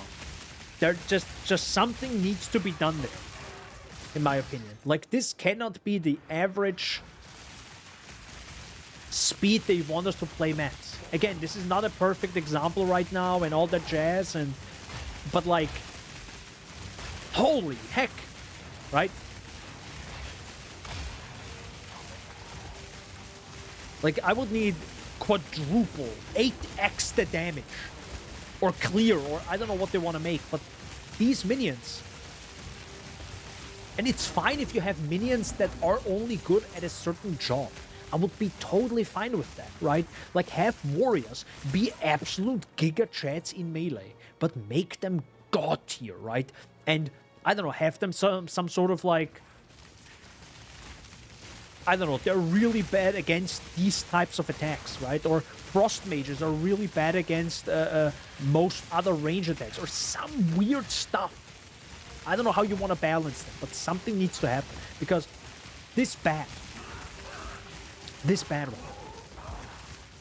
S1: There just something needs to be done there, in my opinion. Like, this cannot be the average speed they want us to play maps. Again, this is not a perfect example right now and all that jazz, but like, holy heck, right? Like, I would need quadruple, 8x the damage, or clear, or I don't know what they want to make, but these minions. And it's fine if you have minions that are only good at a certain job. I would be totally fine with that, right? Like, have warriors be absolute giga chats in melee, but make them god tier, right? And, I don't know, have them some sort of like, I don't know, they're really bad against these types of attacks, right? Or frost mages are really bad against most other range attacks, or some weird stuff. I don't know how you want to balance them, but something needs to happen, because this bad one.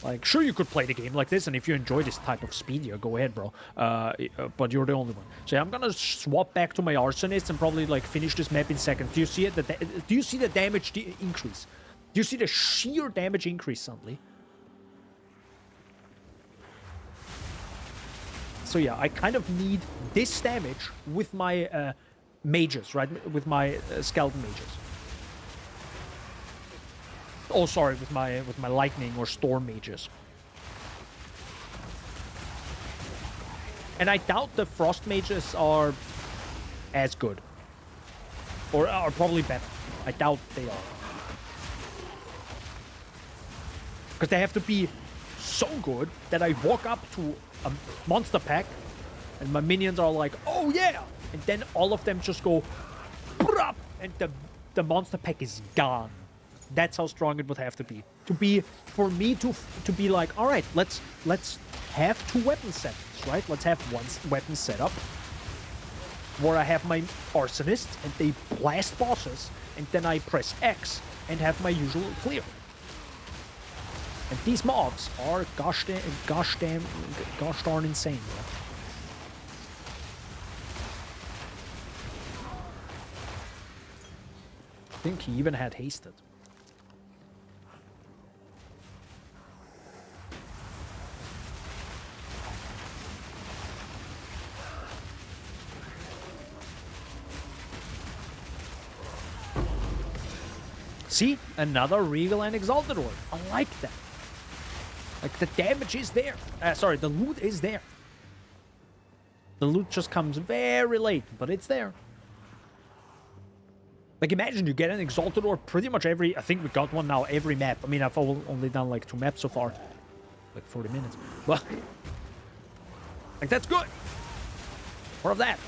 S1: Like, sure, you could play the game like this, and if you enjoy this type of speed, yeah, go ahead, bro. But you're the only one. So yeah, I'm gonna swap back to my arsonist and probably like finish this map in seconds. Do you see it? Do you see the damage increase? Do you see the sheer damage increase suddenly? So yeah, I kind of need this damage with my mages, right? With my skeleton mages. Oh, sorry, with my lightning or storm mages. And I doubt the frost mages are as good. Or are probably better. I doubt they are. Because they have to be so good that I walk up to a monster pack and my minions are like, oh yeah! And then all of them just go, brup, and the monster pack is gone. That's how strong it would have to be. For me to be like, all right, let's have 2 weapon setups, right? Let's have one weapon setup where I have my arsonist and they blast bosses, and then I press X and have my usual clear. And these mobs are gosh darn insane, bro. I think he even had hasted. See? Another Reroll and Exalted Orb. I like that. Like, the damage is there. Sorry, the loot is there. The loot just comes very late, but it's there. Like, imagine you get an Exalted Orb pretty much every... I think we got one now every map. I mean, I've only done, like, 2 maps so far. Like, 40 minutes. But... like, that's good. More of that.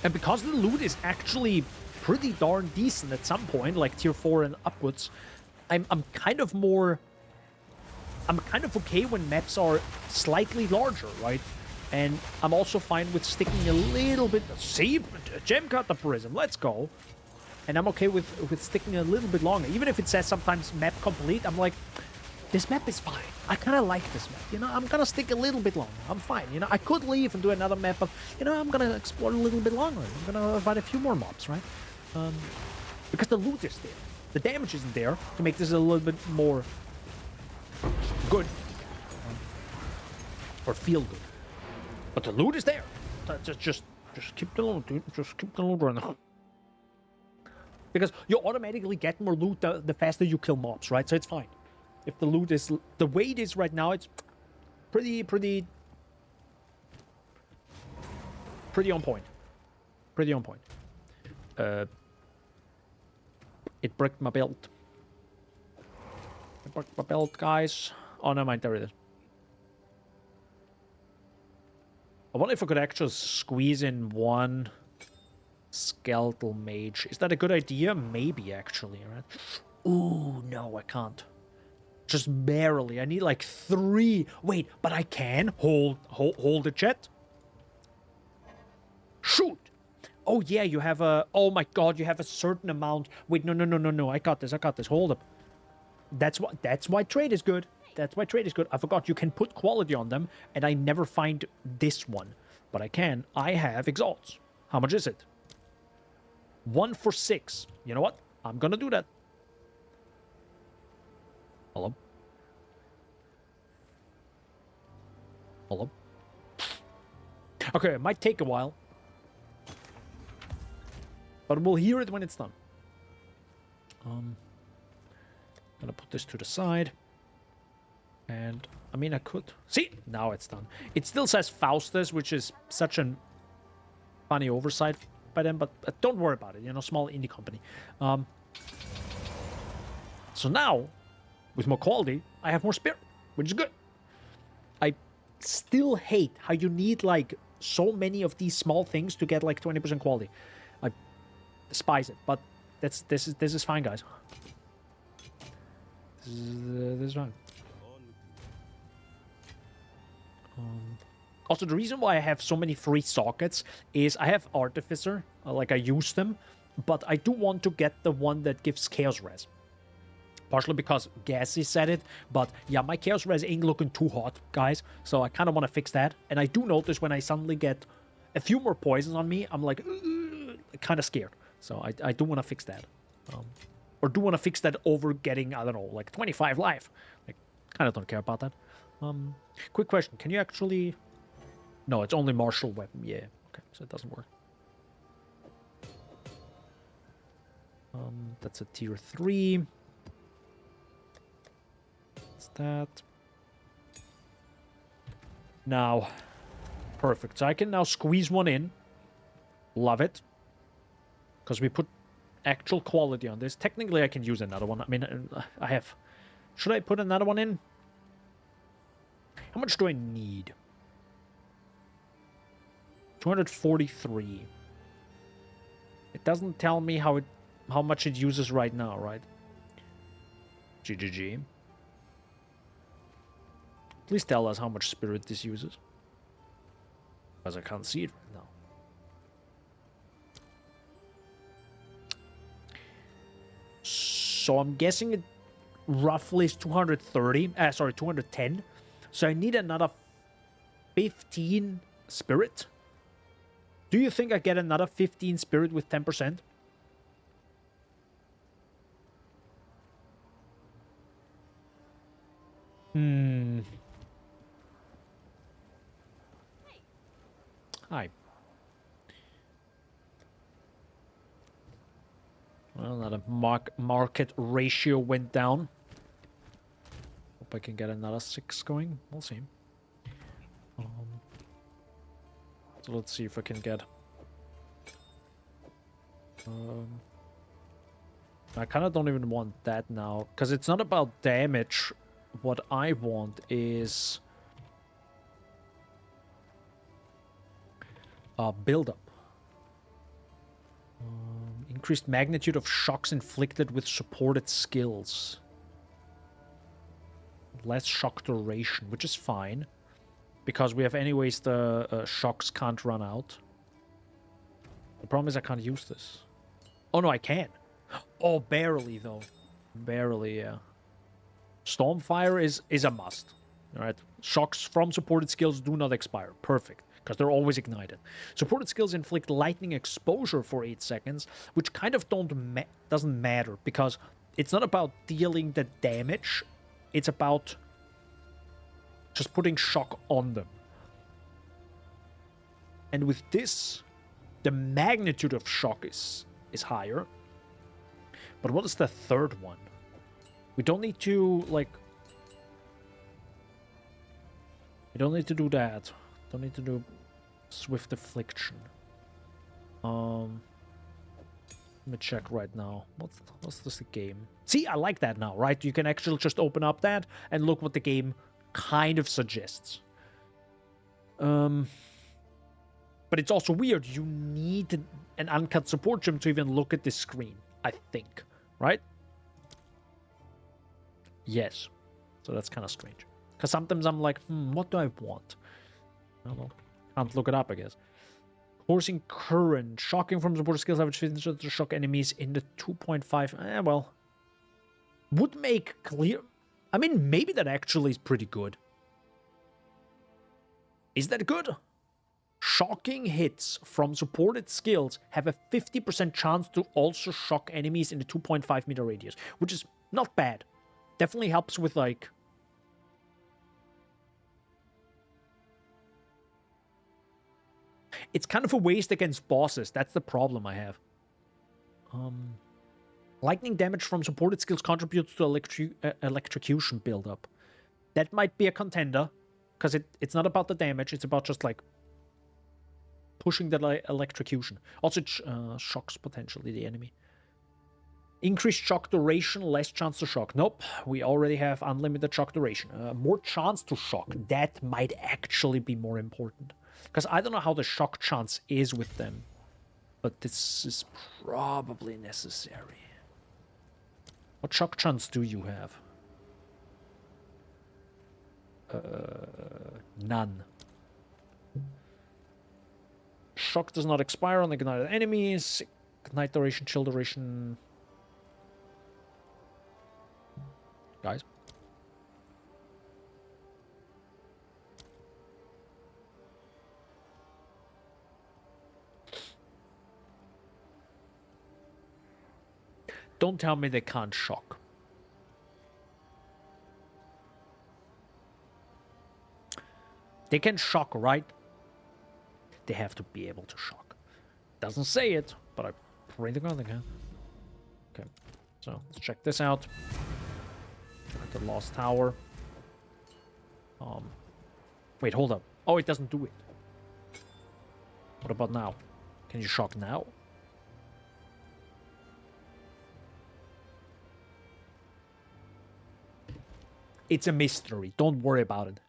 S1: And because the loot is actually pretty darn decent at some point, like tier 4 and upwards, I'm kind of okay when maps are slightly larger, right? And I'm also fine with sticking a little bit... See? Gem Cutter Prism, let's go. And I'm okay with sticking a little bit longer. Even if it says sometimes map complete, I'm like, this map is fine. I kind of like this map. You know, I'm going to stick a little bit longer. I'm fine. You know, I could leave and do another map, but, you know, I'm going to explore a little bit longer. I'm going to find a few more mobs, right? Because the loot is there. The damage isn't there to make this a little bit more good. Or feel good. But the loot is there. Just keep the loot, dude. Just keep the loot running. Because you automatically get more loot the faster you kill mobs, right? So it's fine. If the loot is... the way it is right now, it's pretty on point. Pretty on point. It bricked my belt. It bricked my belt, guys. Oh, never mind. There it is. I wonder if I could actually squeeze in one skeletal mage. Is that a good idea? Maybe, actually, right? Ooh, no, I can't. Just barely. I need like 3. Wait, but I can hold the chat. Shoot. Oh yeah, you have a. Oh my god, you have a certain amount. Wait, no. I got this. Hold up. That's why trade is good. That's why trade is good. I forgot you can put quality on them, and I never find this one, but I can. I have exalts. How much is it? 1 for 6. You know what? I'm gonna do that. Hello. Okay, it might take a while, but we'll hear it when it's done. Gonna put this to the side. And, I mean, I could... See? Now it's done. It still says Faustus, which is such a funny oversight by them, but don't worry about it. You know, small indie company. So now, with more quality, I have more spirit, which is good. I still hate how you need, like, so many of these small things to get, like, 20% quality. I despise it, but this is fine, guys. This is fine. Also, the reason why I have so many free sockets is I have Artificer, like I use them, but I do want to get the one that gives Chaos Res. Partially because Gassy said it, but yeah, my Chaos Res ain't looking too hot, guys, so I kind of want to fix that. And I do notice when I suddenly get a few more poisons on me, I'm like, kind of scared. So I do want to fix that. Or do want to fix that over getting, I don't know, like 25 life. Like, kind of don't care about that. Quick question. Can you actually... No, it's only martial weapon. Yeah, okay, so it doesn't work. That's a tier 3. What's that? Now, perfect. So I can now squeeze one in. Love it. Because we put actual quality on this. Technically, I can use another one. I mean, I have... Should I put another one in? How much do I need? 243. It doesn't tell me how much it uses right now, right? GGG. Please tell us how much spirit this uses. Because I can't see it right now. So I'm guessing it roughly is 230. Sorry, 210. So I need another 15 spirit. Do you think I get another 15 spirit with 10%? Hi. Well, another market ratio went down. Hope I can get another 6 going. We'll see. So let's see if I can get... I kind of don't even want that now, because it's not about damage. What I want is... build-up. Increased magnitude of shocks inflicted with supported skills. Less shock duration, which is fine. Because we have anyways the shocks can't run out. The problem is I can't use this. Oh no, I can. Oh, barely though. Barely, yeah. Stormfire is a must. Alright. Shocks from supported skills do not expire. Perfect. Because they're always ignited. Supported skills inflict lightning exposure for 8 seconds, which kind of doesn't matter, because it's not about dealing the damage, it's about just putting shock on them. And with this, the magnitude of shock is higher. But what is the third one? We don't need to, like... We don't need to do that. Don't need to do Swift Affliction. Let me check right now. What's this game? See, I like that now, right? You can actually just open up that and look what the game kind of suggests. But it's also weird. You need an uncut support gem to even look at this screen, I think. Right? Yes. So that's kind of strange. Because sometimes I'm like, what do I want? Oh, well, can't look it up, I guess. Coursing current. Shocking from support skills average fitness to shock enemies in the 2.5. Well. Would make clear... I mean, maybe that actually is pretty good. Is that good? Shocking hits from supported skills have a 50% chance to also shock enemies in the 2.5 meter radius, which is not bad. Definitely helps with, like... It's kind of a waste against bosses. That's the problem I have. Lightning damage from supported skills contributes to electrocution buildup. That might be a contender, because it's not about the damage, it's about just, like, pushing the electrocution. Also, it shocks potentially the enemy. Increased shock duration, less chance to shock. Nope, we already have unlimited shock duration. More chance to shock. That might actually be more important. Because I don't know how the shock chance is with them. But this is probably necessary. What shock chance do you have? None. Shock does not expire on ignited enemies. Ignite duration, chill duration. Guys. Don't tell me they can't shock. They can shock, right? They have to be able to shock. Doesn't say it, but I pray to God they can. Okay, so let's check this out. At the Lost Tower. Wait, hold up. Oh, it doesn't do it. What about now? Can you shock now? It's a mystery. Don't worry about it.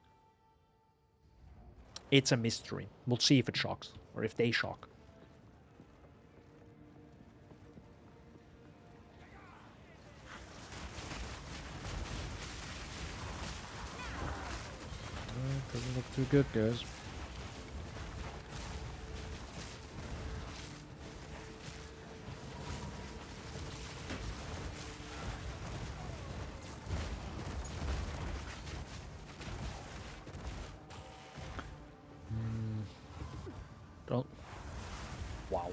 S1: It's a mystery. We'll see if it shocks. Or if they shock. Doesn't look too good, guys. Don't. Wow.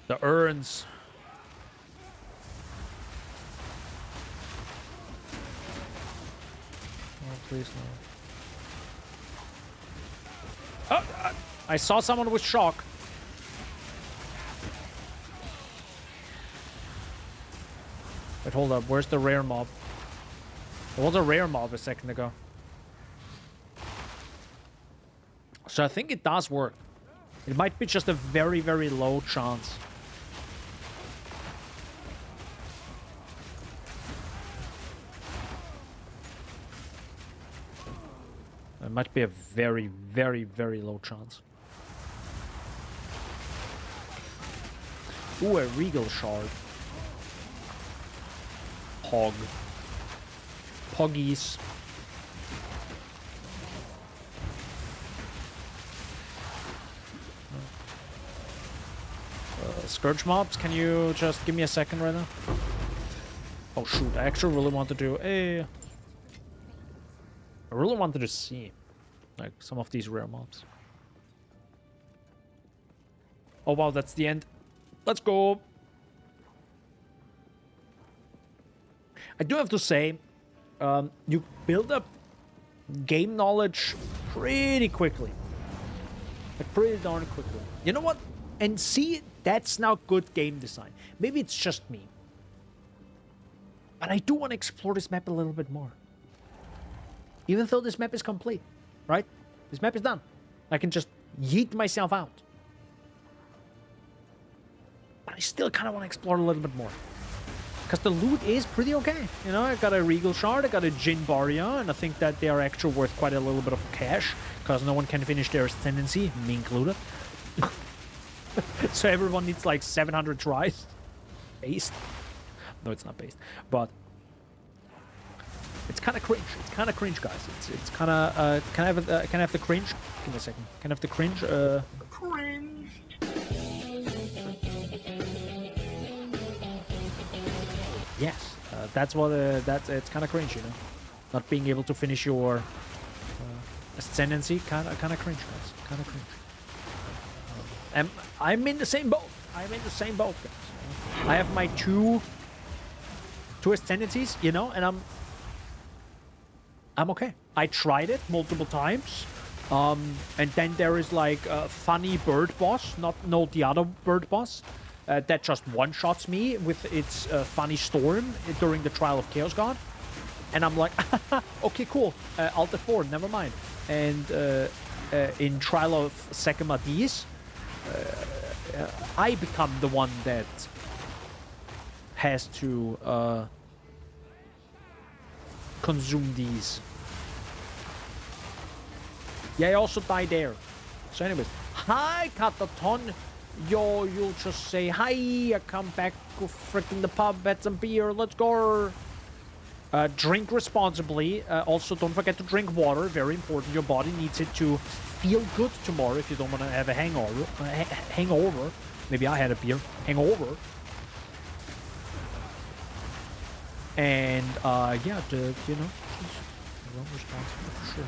S1: The urns. Oh, please no. Oh, I saw someone with shock. Wait, hold up. Where's the rare mob? There was a rare mob a second ago. So I think it does work. It might be just a very, very low chance. It might be a very, very, very low chance. Ooh, a Regal Shard. Pog. Poggies. Scourge mobs, can you just give me a second right now? Oh shoot, I actually really wanted to I really wanted to see like some of these rare mobs. Oh wow, that's the end. Let's go. I do have to say, you build up game knowledge pretty quickly. Like pretty darn quickly. You know what? And see, that's now good game design. Maybe it's just me. But I do want to explore this map a little bit more. Even though this map is complete, right? This map is done. I can just yeet myself out. But I still kind of want to explore a little bit more. Because the loot is pretty okay. You know, I got a Regal Shard, I got a Jin Barya, and I think that they are actually worth quite a little bit of cash, because no one can finish their Ascendancy, me included. So everyone needs like 700 tries. Based. No, it's not based. But it's kind of cringe. It's kind of cringe, guys. It's kind of... can I have the cringe? Give me a second. Can I have the cringe?
S2: Cringe.
S1: Yes, that's what. It's kind of cringe, you know, not being able to finish your Ascendancy. Kind of cringe, guys. Kind of cringe. And I'm in the same boat. I'm in the same boat, guys. I have my two Ascendancies, you know, and I'm okay. I tried it multiple times. And then there is like a funny bird boss, no the other bird boss, that just one-shots me with its funny storm during the Trial of Chaos God. And I'm like, okay, cool, Alt F4, never mind. And in Trial of Sekima D's, I become the one that has to consume these. Yeah, I also died there. So anyways, hi, Kataton. Yo, you'll just say, hi, I come back, go freaking the pub, get some beer, let's go. Drink responsibly. Also, don't forget to drink water, very important. Your body needs it to feel good tomorrow if you don't want to have a hangover. Maybe I had a beer. Hangover. And, yeah, you know, just responsible for sure.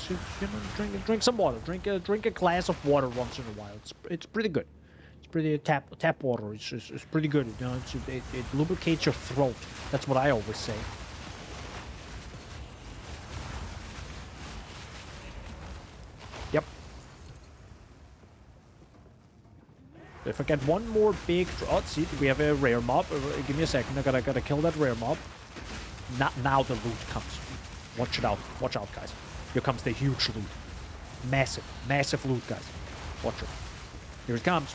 S1: You know, drink some water. Drink a glass of water once in a while. It's pretty good. It's pretty tap water. It's pretty good. You know, it lubricates your throat. That's what I always say. Yep. If I get one more big, oh, see, we have a rare mob. Give me a second. I gotta kill that rare mob. Now the loot comes. Watch it out. Watch out, guys. Here comes the huge loot. Massive loot, guys. Watch it. Here it comes.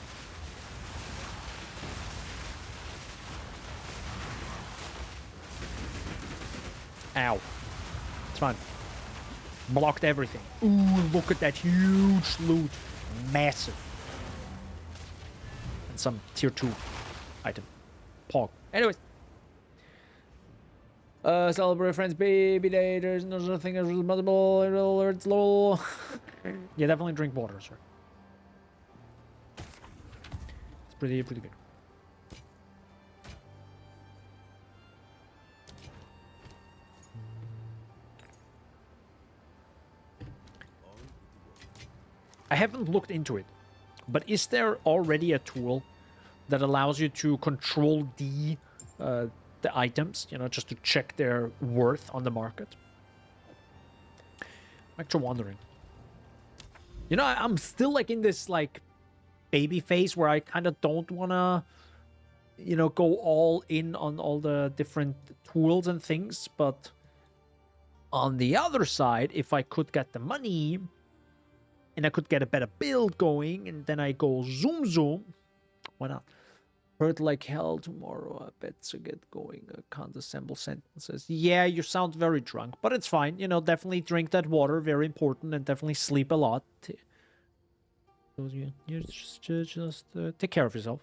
S1: Ow. It's fine. Blocked everything. Ooh, look at that huge loot. Massive. And some tier 2 item. Pog. Anyways. Celebrate friends' baby day. There's no such thing as multiple alerts. Lol. Yeah, definitely drink water, sir. It's pretty good. I haven't looked into it, but is there already a tool that allows you to control the items, you know, just to check their worth on the market? I'm actually wondering. You know, I'm still like in this like baby phase where I kind of don't want to, you know, go all in on all the different tools and things. But on the other side, if I could get the money and I could get a better build going and then I go zoom, why not? Hurt like hell tomorrow. I bet to get going. I can't assemble sentences. Yeah, you sound very drunk, but it's fine. You know, definitely drink that water. Very important, and definitely sleep a lot. So you just take care of yourself.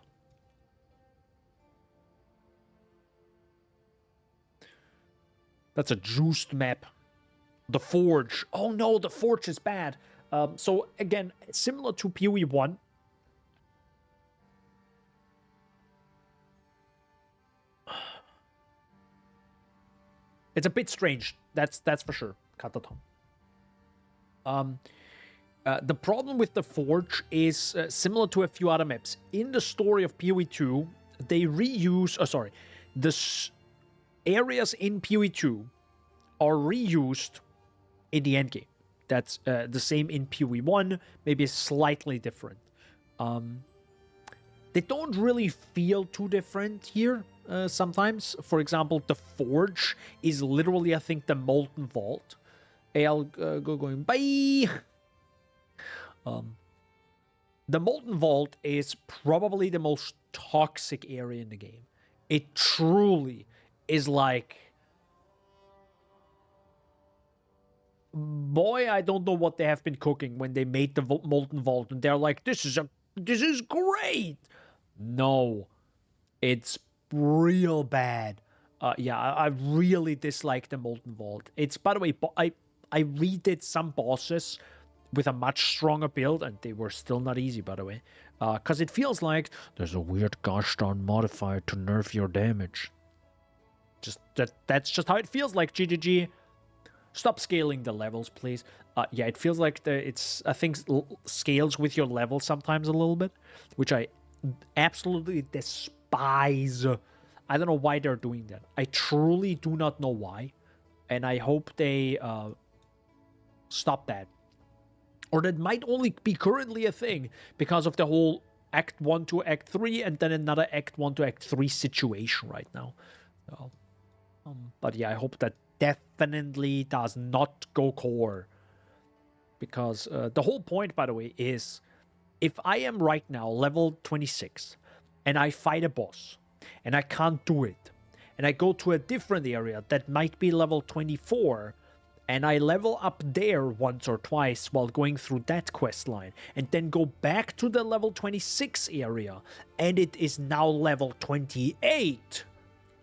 S1: That's a juiced map. The Forge. Oh no, the Forge is bad. So again, similar to PoE 1. It's a bit strange. That's for sure. Kataton. The problem with the Forge is similar to a few other maps. In the story of PoE 2, they reuse. The areas in PoE 2 are reused in the endgame. That's the same in PoE 1, maybe slightly different. They don't really feel too different here. Sometimes, for example, the Forge is literally, I think, the Molten Vault. I'll go going bye. The Molten Vault is probably the most toxic area in the game. It truly is like, boy, I don't know what they have been cooking when they made the Molten Vault, and they're like, this is great. No, it's real bad. Yeah, I really dislike the Molten Vault. It's, by the way, I redid some bosses with a much stronger build, and they were still not easy, by the way. Because it feels like there's a weird gosh darn modifier to nerf your damage. That's just how it feels like, GGG. Stop scaling the levels, please. Yeah, it feels like I think scales with your level sometimes a little bit, which I absolutely despise. I don't know why they're doing that. I truly do not know why, and I hope they stop that. Or that might only be currently a thing because of the whole Act 1 to Act 3 and then another Act 1 to Act 3 situation right now. So, but yeah, I hope that definitely does not go core. Because the whole point, by the way, is if I am right now level 26 and I fight a boss and I can't do it, and I go to a different area that might be level 24, and I level up there once or twice while going through that quest line, and then go back to the level 26 area, and it is now level 28,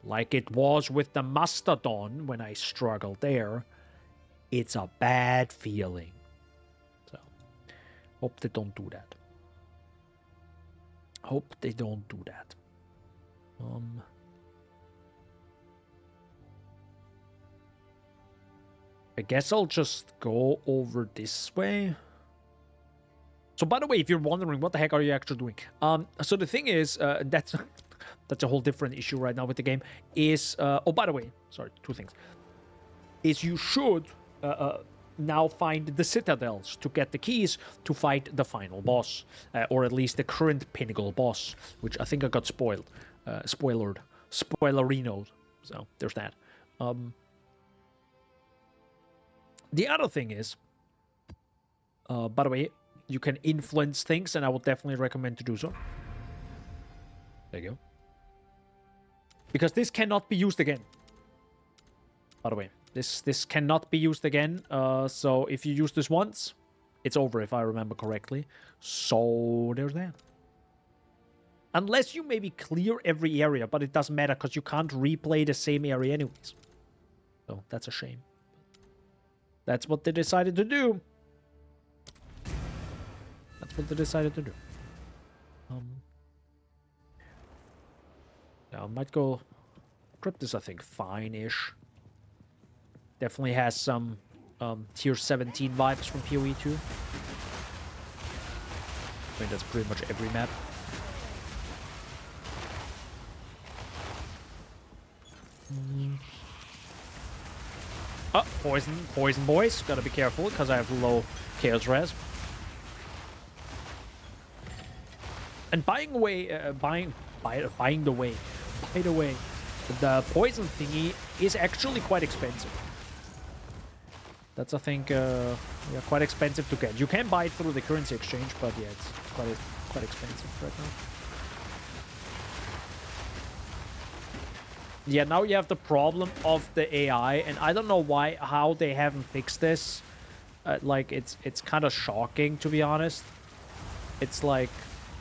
S1: like it was with the Mastodon when I struggled there, it's a bad feeling. So, hope they don't do that. Hope they don't do that. I guess I'll just go over this way. So, by the way, if you're wondering what the heck are you actually doing, so the thing is, that's a whole different issue right now with the game. Is oh, by the way, sorry, two things. Is you should now find the citadels to get the keys to fight the final boss, or at least the current pinnacle boss, which I think I got spoilered, spoilerinoed. So there's that. The other thing is, by the way, you can influence things, and I would definitely recommend to do so. There you go. Because this cannot be used again. By the way, this cannot be used again. So if you use this once, it's over, if I remember correctly. So there's that. Unless you maybe clear every area, but it doesn't matter because you can't replay the same area anyways. So that's a shame. That's what they decided to do. That's what they decided to do. Yeah, I might go... Crypt is, I think, fine-ish. Definitely has some tier 17 vibes from PoE 2. I mean, that's pretty much every map. Oh, poison boys. Gotta be careful because I have low chaos res. And by the way, the poison thingy is actually quite expensive. That's, I think, yeah, quite expensive to get. You can buy it through the currency exchange, but yeah, it's quite expensive right now. Yeah, now you have the problem of the AI, and I don't know how they haven't fixed this. Like, it's kind of shocking, to be honest. It's like,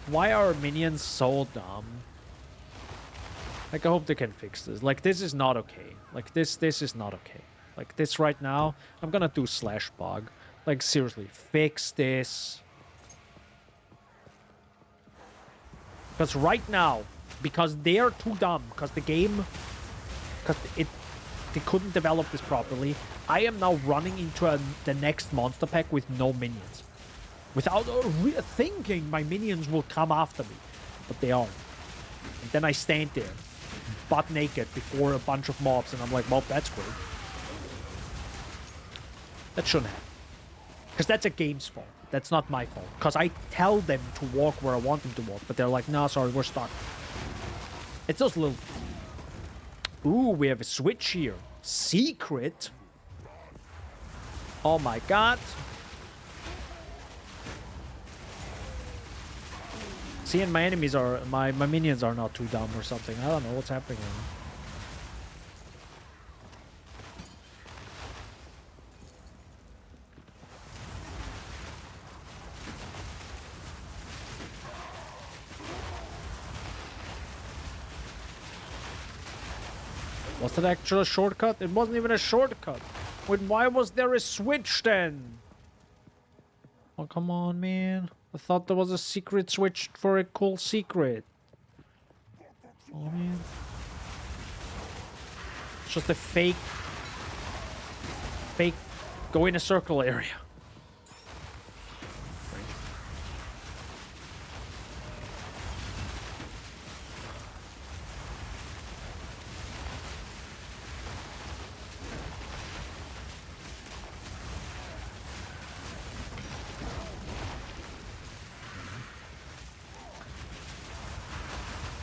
S1: why are minions so dumb? Like, I hope they can fix this. Like, this is not okay. Like, this is not okay. Like, this right now, I'm gonna do slash bug. Like, seriously, fix this. Because right now, because they're too dumb, because the game... Because they couldn't develop this properly, I am now running into the next monster pack with no minions. Without thinking my minions will come after me. But they aren't. And then I stand there, butt naked, before a bunch of mobs, and I'm like, well, that's great. That shouldn't happen. Because that's a game's fault. That's not my fault. Because I tell them to walk where I want them to walk, but they're like, nah, sorry, we're stuck. It's those little... Ooh, we have a switch here. Secret? Oh my god. seeing my enemies are... My minions are not too dumb or something. I don't know what's happening here. Was that actually a shortcut? It wasn't even a shortcut. Why was there a switch then? Oh, come on, man. I thought there was a secret switch for a cool secret. Oh, man. It's just a fake go in a circle area.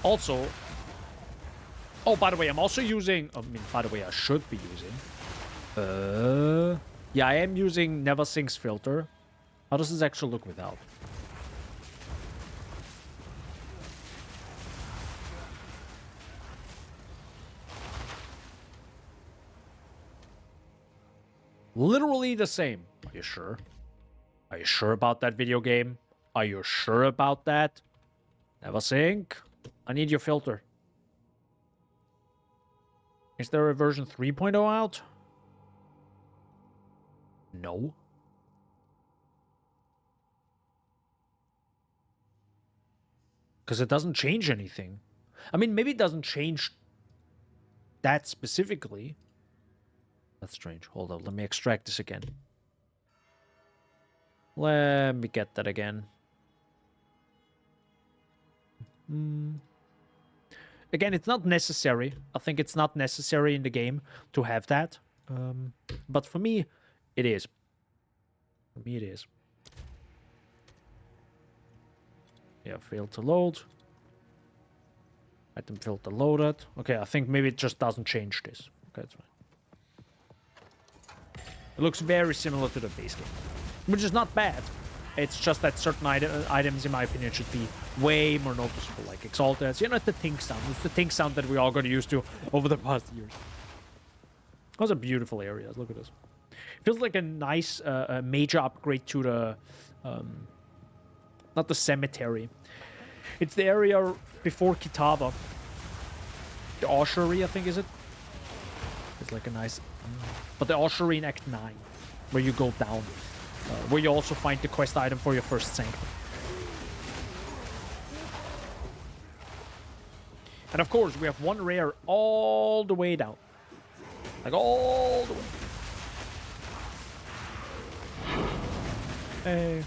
S1: Also, oh, by the way, I'm also using, I mean, by the way, I should be using, yeah, I am using Never Sinks filter. How does this actually look without? Literally the same. Are you sure? Are you sure about that video game? Are you sure about that? Never Sink? I need your filter. Is there a version 3.0 out? No. Because it doesn't change anything. I mean, maybe it doesn't change that specifically. That's strange. Hold on, let me extract this again. Let me get that again. Again, it's not necessary. I think it's not necessary in the game to have that. But for me, it is. For me, it is. Yeah, failed to load. Item failed to load it. Okay, I think maybe it just doesn't change this. Okay, that's fine. It looks very similar to the base game, which is not bad. It's just that certain items, in my opinion, should be way more noticeable, like Exalted. You know, it's the tink sound. It's the tink sound that we all got used to over the past years. Those are beautiful areas. Look at this. It feels like a nice major upgrade to the... not the cemetery. It's the area before Kitava. The ossuary, I think, is it? It's like a nice... but the ossuary in Act 9, where you go down. Where you also find the quest item for your first sanctum. And of course, we have one rare all the way down. Like all the way. Hey.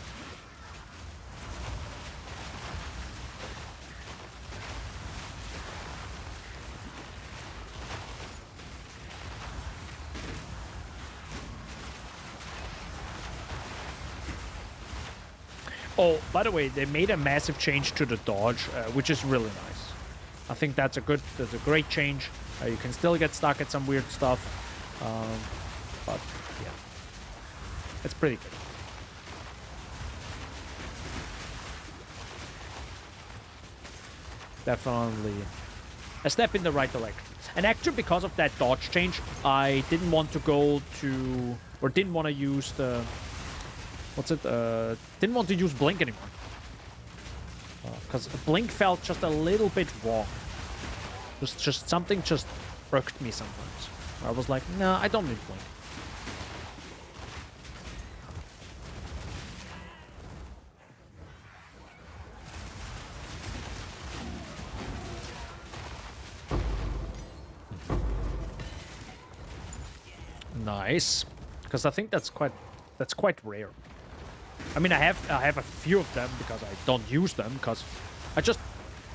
S1: Oh, by the way, they made a massive change to the dodge, which is really nice. I think that's a great change. You can still get stuck at some weird stuff, but yeah, it's pretty good. Definitely a step in the right direction. And actually, because of that dodge change, I didn't want to go to, or didn't want to use the... What's it? Didn't want to use Blink anymore. Because Blink felt just a little bit wrong. Just something just irked me sometimes. I was like, nah, I don't need Blink. Nice. Because I think that's quite rare. I mean, I have a few of them because I don't use them because I just...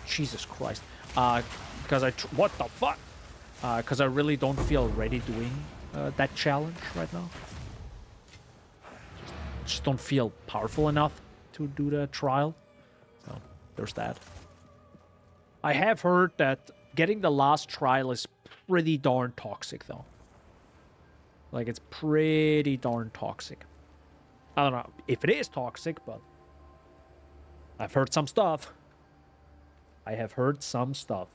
S1: Jesus Christ. Because what the fuck? Because I really don't feel ready doing that challenge right now. Just don't feel powerful enough to do the trial. So, there's that. I have heard that getting the last trial is pretty darn toxic, though. Like, it's pretty darn toxic. I don't know if it is toxic, but I've heard some stuff. I have heard some stuff.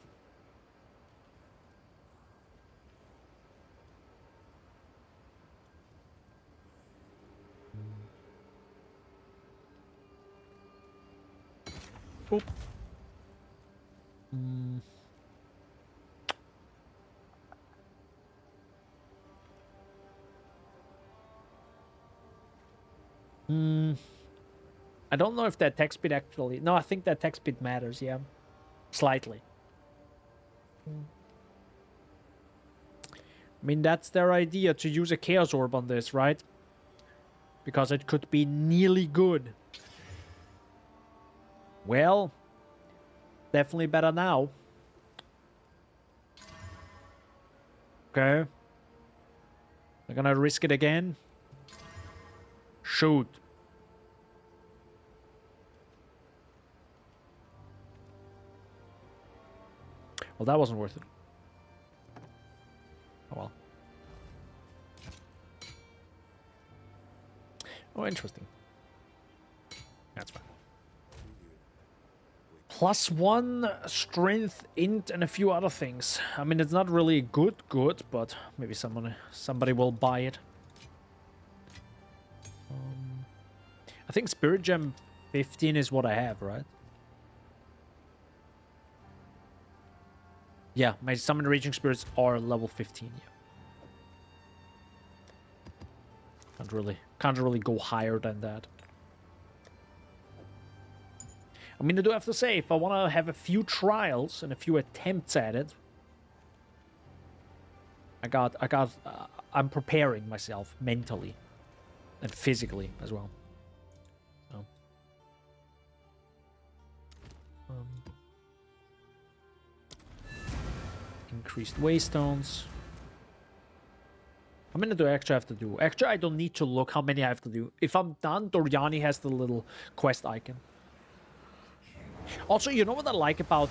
S1: Oop. I don't know if that attack speed actually... No, I think that attack speed matters, yeah. Slightly. I mean, that's their idea, to use a Chaos Orb on this, right? Because it could be nearly good. Well, definitely better now. Okay. They're gonna risk it again. Shoot. Well, that wasn't worth it. Oh well. Oh, interesting. That's fine. +1 strength, int, and a few other things. I mean, it's not really good, but maybe somebody will buy it. I think Spirit Gem 15 is what I have, right? Yeah, my summon raging spirits are level 15. Yeah. Can't really go higher than that. I mean, I do have to say, if I want to have a few trials and a few attempts at it, I'm preparing myself mentally and physically as well. So, increased waystones. How many do I actually have to do? Actually, I don't need to look how many I have to do. If I'm done, Doriani has the little quest icon. Also, you know what I like about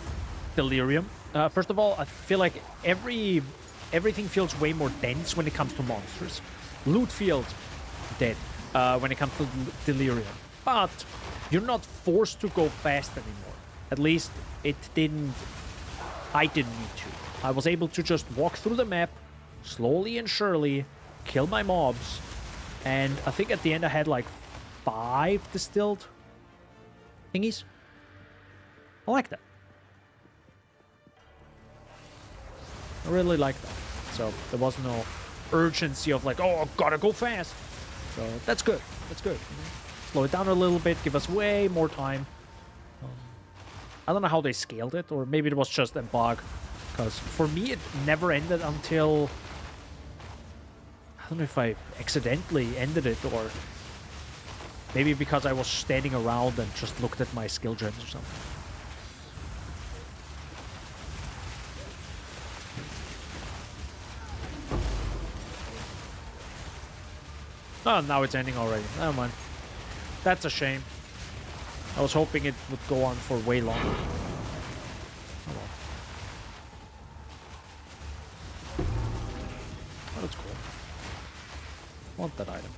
S1: Delirium? First of all, I feel like everything feels way more dense when it comes to monsters. Loot feels dead when it comes to Delirium. But you're not forced to go fast anymore. At least it didn't... I didn't need to. I was able to just walk through the map, slowly and surely, kill my mobs. And I think at the end I had like 5 distilled thingies. I like that. I really like that. So there was no urgency of like, oh, gotta go fast. So that's good. That's good. Slow it down a little bit, give us way more time. I don't know how they scaled it, or maybe it was just a bug. Because for me, it never ended until... I don't know if I accidentally ended it, or maybe because I was standing around and just looked at my skill gems or something. Oh, now it's ending already. Never mind. That's a shame. I was hoping it would go on for way longer. Oh well. Oh, that's cool. Want that item.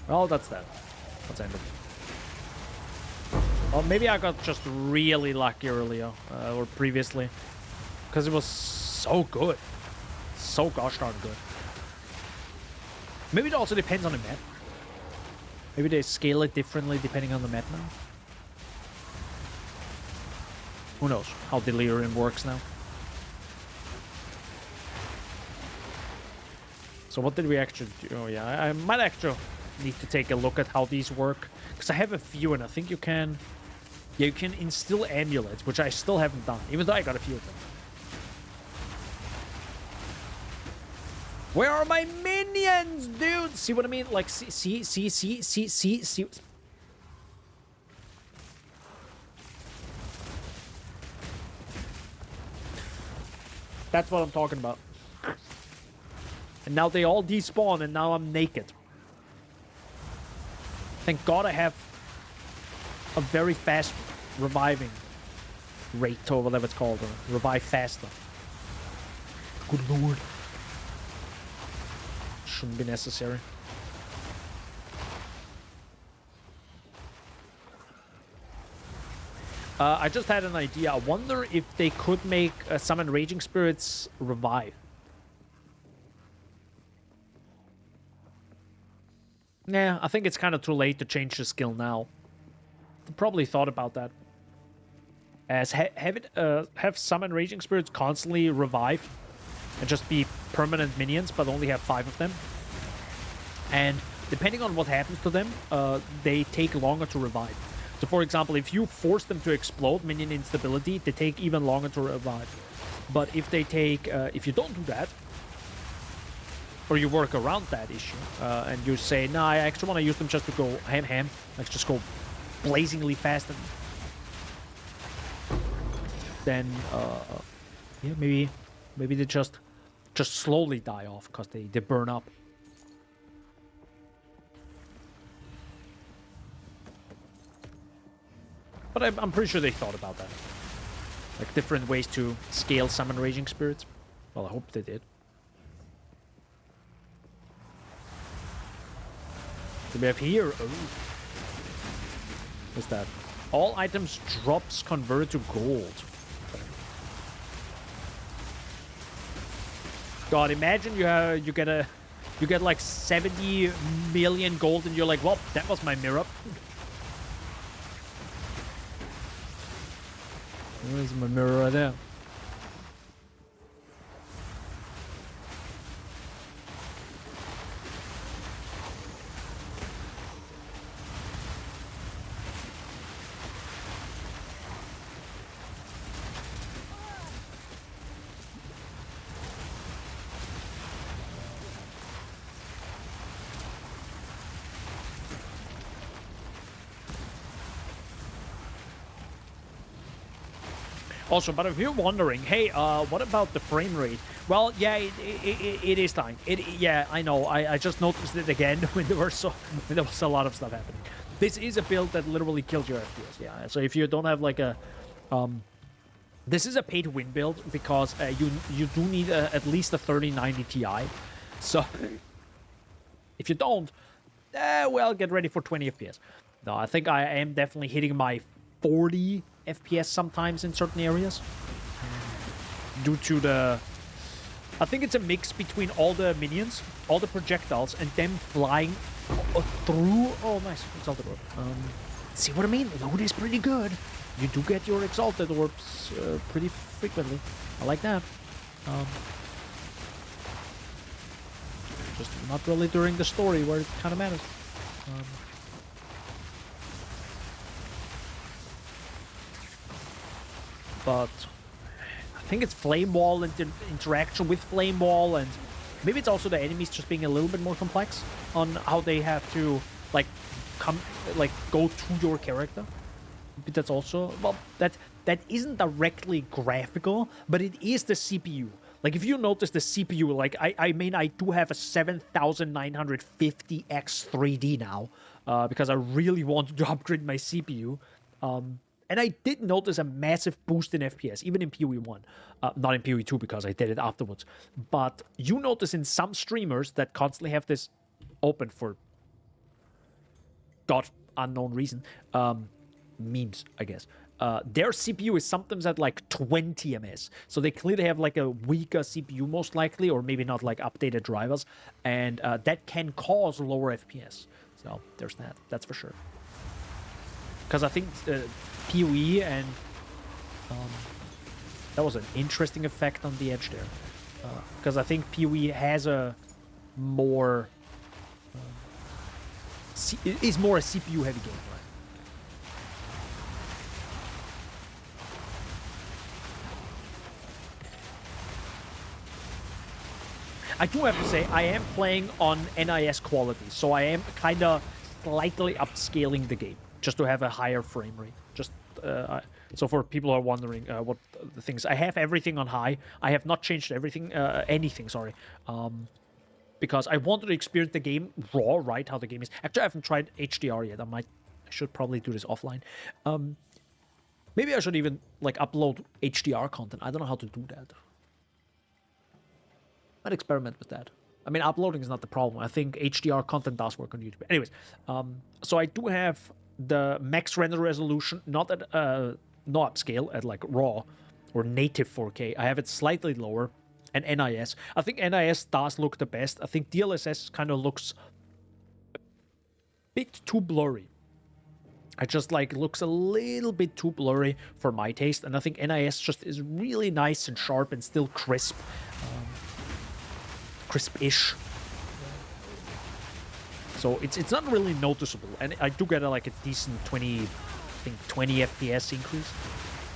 S1: Well, that's that. Let's end it. Well, maybe I got just really lucky earlier, or previously. Because it was so good. So gosh darn good. Maybe it also depends on the map. Maybe they scale it differently depending on the map now. Who knows how Delirium works now. So what did we actually do? Oh yeah, I might actually need to take a look at how these work. Because I have a few and I think you can... Yeah, you can instill amulets, which I still haven't done. Even though I got a few of them. Where are my minions, dude? See what I mean? Like, see. That's what I'm talking about. And now they all despawn, and now I'm naked. Thank God I have a very fast reviving rate, or whatever it's called, or revive faster. Good lord. Shouldn't be necessary. I just had an idea. I wonder if they could make summon Raging Spirits revive. Nah, I think it's kind of too late to change the skill now. I probably thought about that. As have summon Raging Spirits constantly revive and just be permanent minions, but only have 5 of them. And depending on what happens to them, they take longer to revive. So, for example, if you force them to explode minion instability, they take even longer to revive. But if they take, if you don't do that, or you work around that issue, and you say, "No, I actually want to use them just to go ham, like just go blazingly fast," and then, yeah, maybe they just slowly die off because they burn up. But I'm pretty sure they thought about that. Like different ways to scale summon Raging Spirits. Well, I hope they did. So we have here... Oh. What's that? All items drops converted to gold. God, imagine you get like 70 million gold and you're like, well, that was my mirror. Where's my mirror right there? Also, but if you're wondering, hey, what about the frame rate? Well, yeah, it is dying. Yeah, I know. I just noticed it again when there was a lot of stuff happening. This is a build that literally killed your FPS. Yeah, so if you don't have like a, this is a pay-to-win build because you do need at least a 3090 Ti. So if you don't, well, get ready for 20 FPS. No, I think I am definitely hitting my 40 FPS sometimes in certain areas due to the... I think it's a mix between all the minions, all the projectiles, and them flying through... Oh, nice. Exalted Orb. See what I mean? Loot is pretty good. You do get your Exalted Orbs pretty frequently. I like that. Just not really during the story where it kind of matters. But I think it's Flame Wall and the interaction with Flame Wall, and maybe it's also the enemies just being a little bit more complex on how they have to go to your character. But that's also, well, that isn't directly graphical, but it is the CPU. Like if you notice the CPU, like I mean I do have a 7950X 3D now because I really wanted to upgrade my CPU. And I did notice a massive boost in FPS, even in PoE 1. Not in PoE 2 because I did it afterwards. But you notice in some streamers that constantly have this open for God unknown reason, memes, I guess. Their CPU is sometimes at like 20 ms. So they clearly have like a weaker CPU most likely, or maybe not like updated drivers. And that can cause lower FPS. So there's that, that's for sure. Because I think PoE and that was an interesting effect on the edge there. Because I think PoE has a more is more a CPU heavy game, right? I do have to say I am playing on NIS quality, so I am kind of slightly upscaling the game just to have a higher frame rate. Just so for people who are wondering what the things, I have everything on high. I have not changed anything, sorry, because I wanted to experience the game raw, right? How the game is. Actually, I haven't tried HDR yet. I should probably do this offline. Maybe I should even like upload HDR content. I don't know how to do that. I'd experiment with that. I mean, uploading is not the problem. I think HDR content does work on YouTube. Anyways, so I do have the max render resolution, not at not upscale, at like raw or native 4K. I have it slightly lower. And NIS. I think NIS does look the best. I think DLSS kind of looks a bit too blurry. I just like looks a little bit too blurry for my taste, and I think NIS just is really nice and sharp and still crisp, crisp-ish. So it's not really noticeable, and I do get a decent 20 FPS increase.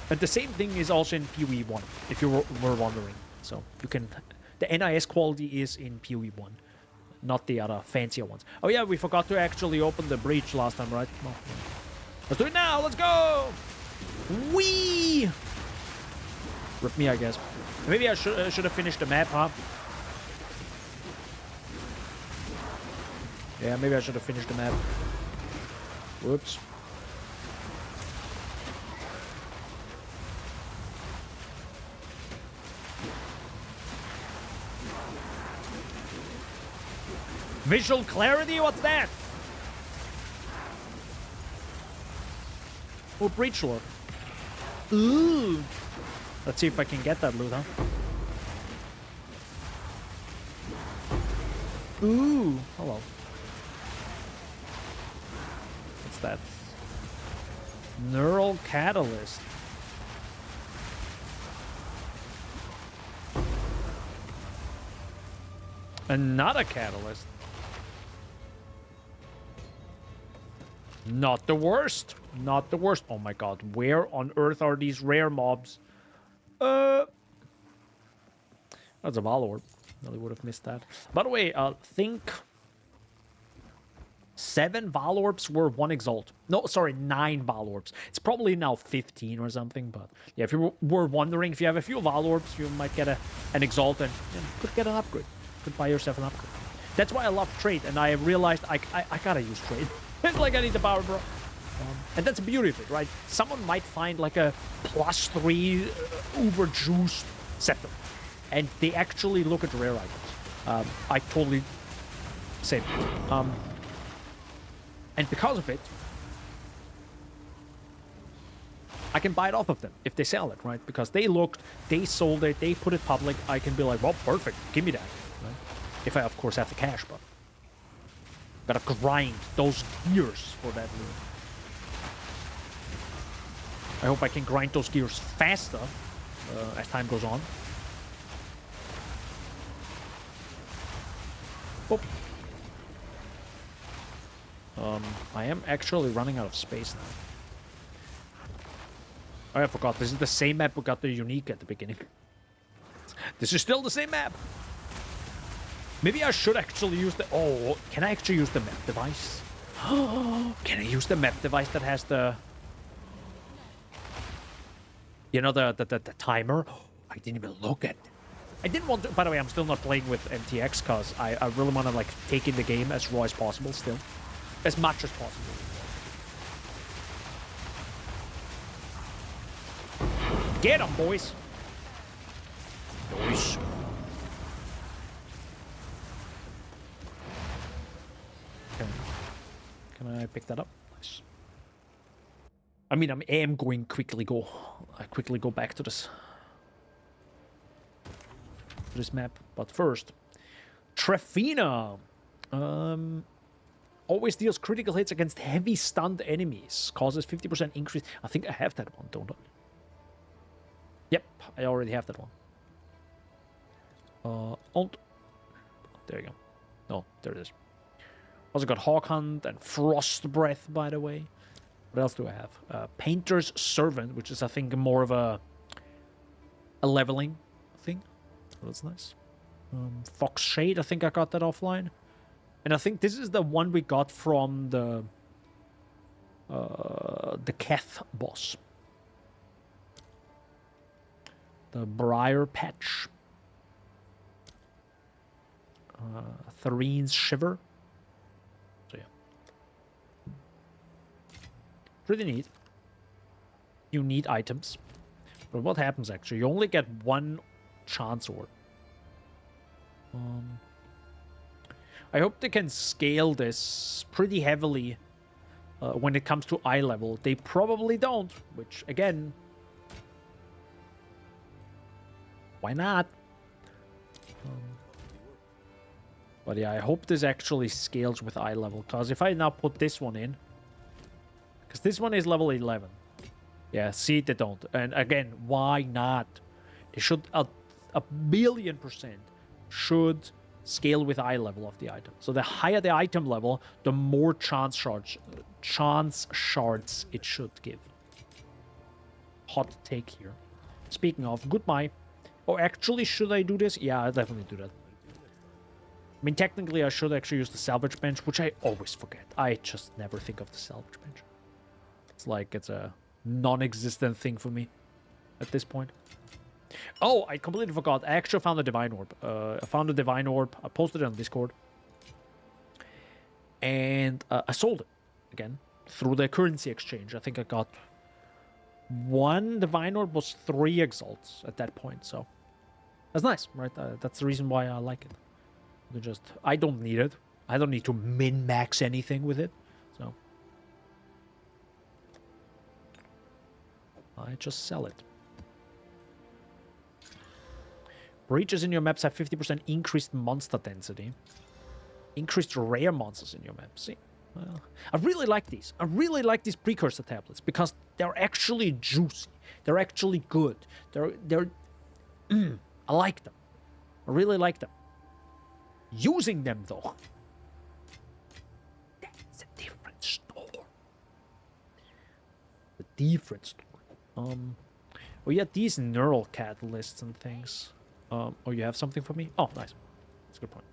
S1: And the same thing is also in PoE 1, if you were wondering. So you can, the NIS quality is in PoE 1, not the other fancier ones. Oh yeah, we forgot to actually open the breach last time, right? No. Let's do it now. Let's go. Whee! Rip me, I guess. Maybe I should have finished the map, huh? Yeah, maybe I should have finished the map. Whoops. Visual clarity? What's that? Oh, breach lord. Ooh. Let's see if I can get that loot, huh? Ooh. Hello. What's that? Neural catalyst. Another catalyst. Not the worst. Not the worst. Oh my god. Where on earth are these rare mobs? That's a Valor. Really would have missed that. By the way, think 7 Valorbs were 1 Exalt. No, sorry, 9 Valorbs. It's probably now 15 or something, but yeah, if you were wondering, if you have a few Valorbs, you might get an Exalt and could get an upgrade. Could buy yourself an upgrade. That's why I love trade, and I realized I gotta use trade. It's like I need the power, bro. And that's the beauty of it, right? Someone might find like a +3 uber juiced scepter, and they actually look at rare items. I totally same. And because of it, I can buy it off of them if they sell it, right? Because they looked, they sold it, they put it public. I can be like, well, perfect, give me that, right? If I of course have the cash, but gotta grind those gears for that loot. I hope I can grind those gears faster as time goes on. Oh. I am actually running out of space now. Oh, I forgot. This is the same map we got the unique at the beginning. This is still the same map. Maybe I should actually use the... Oh, can I actually use the map device? Can I use the map device that has the... You know, the timer? I didn't even look at it. I didn't want to... By the way, I'm still not playing with MTX because I really want to, like, take in the game as raw as possible still. As much as possible. Get 'em, boys! Nice. Okay. Can I pick that up? Nice. I mean, I am going quickly go. I quickly go back to this map. But first, Trefina. Always deals critical hits against heavy stunned enemies. Causes 50% increase. I think I have that one, don't I? Yep, I already have that one. There you go. No, there it is. Also got Hawk Hunt and Frost Breath, by the way. What else do I have? Painter's Servant, which is, I think, more of a leveling thing. So that's nice. Fox Shade, I think I got that offline. And I think this is the one we got from the Keth boss. The Briar Patch. Tharine's Shiver. So yeah. Pretty neat. You need items. But what happens actually? You only get 1 chance orb. I hope they can scale this pretty heavily when it comes to eye level. They probably don't, which again, why not? But yeah, I hope this actually scales with eye level, because if I now put this one in, because this one is level 11. Yeah, see, they don't. And again, why not? They should, a billion% should scale with eye level of the item. So the higher the item level, the more chance shards it should give. Hot take here. Speaking of, goodbye. Oh, actually, should I do this? Yeah, I'll definitely do that. I mean, technically, I should actually use the salvage bench, which I always forget. I just never think of the salvage bench. It's like it's a non-existent thing for me at this point. Oh, I completely forgot. I actually found a divine orb. I found a divine orb. I posted it on Discord. And I sold it again through the currency exchange. I think I got one divine orb was 3 exalts at that point. So that's nice, right? That's the reason why I like it. I don't need it. I don't need to min-max anything with it. So I just sell it. Breaches in your maps have 50% increased monster density. Increased rare monsters in your map. See? Well, I really like these. I really like these precursor tablets because they're actually juicy. They're actually good. They're I like them. I really like them. Using them though, that's a different story. A different story. Oh yeah, these neural catalysts and things. Oh, you have something for me? Oh, nice. That's a good point.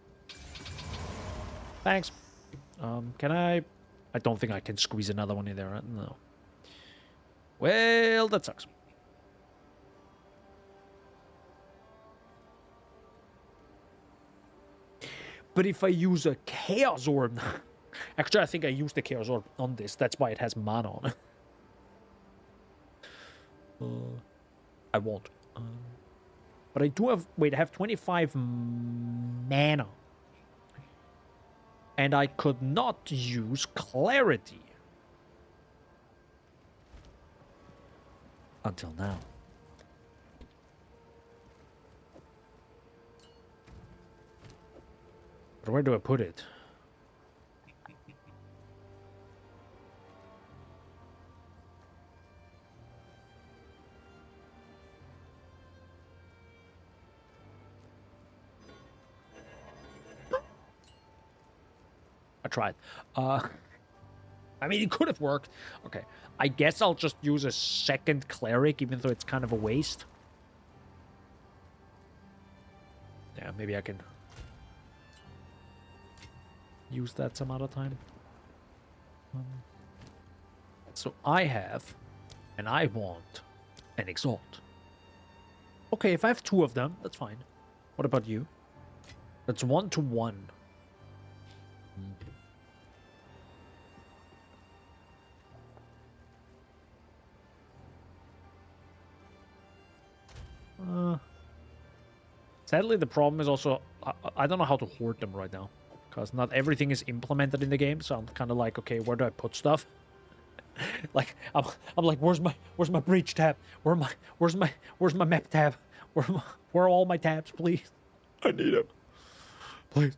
S1: Thanks. Can I don't think I can squeeze another one in there, right? No. Well, that sucks. But if I use a Chaos Orb... Actually, I think I used the Chaos Orb on this. That's why it has mana on it. I won't. But I do have... Wait, I have 25 mana. And I could not use Clarity. Until now. But where do I put it? I tried. I mean, it could have worked. Okay. I guess I'll just use a second cleric, even though it's kind of a waste. Yeah, maybe I can use that some other time. So I have, and I want, an Exalt. Okay, if I have 2 of them, that's fine. What about you? That's 1 to 1. Sadly, the problem is also, I don't know how to hoard them right now. Because not everything is implemented in the game, so I'm kind of like, okay, where do I put stuff? Like, I'm like, where's my breach tab? Where's my map tab? Where are all my tabs, please? I need them. Please.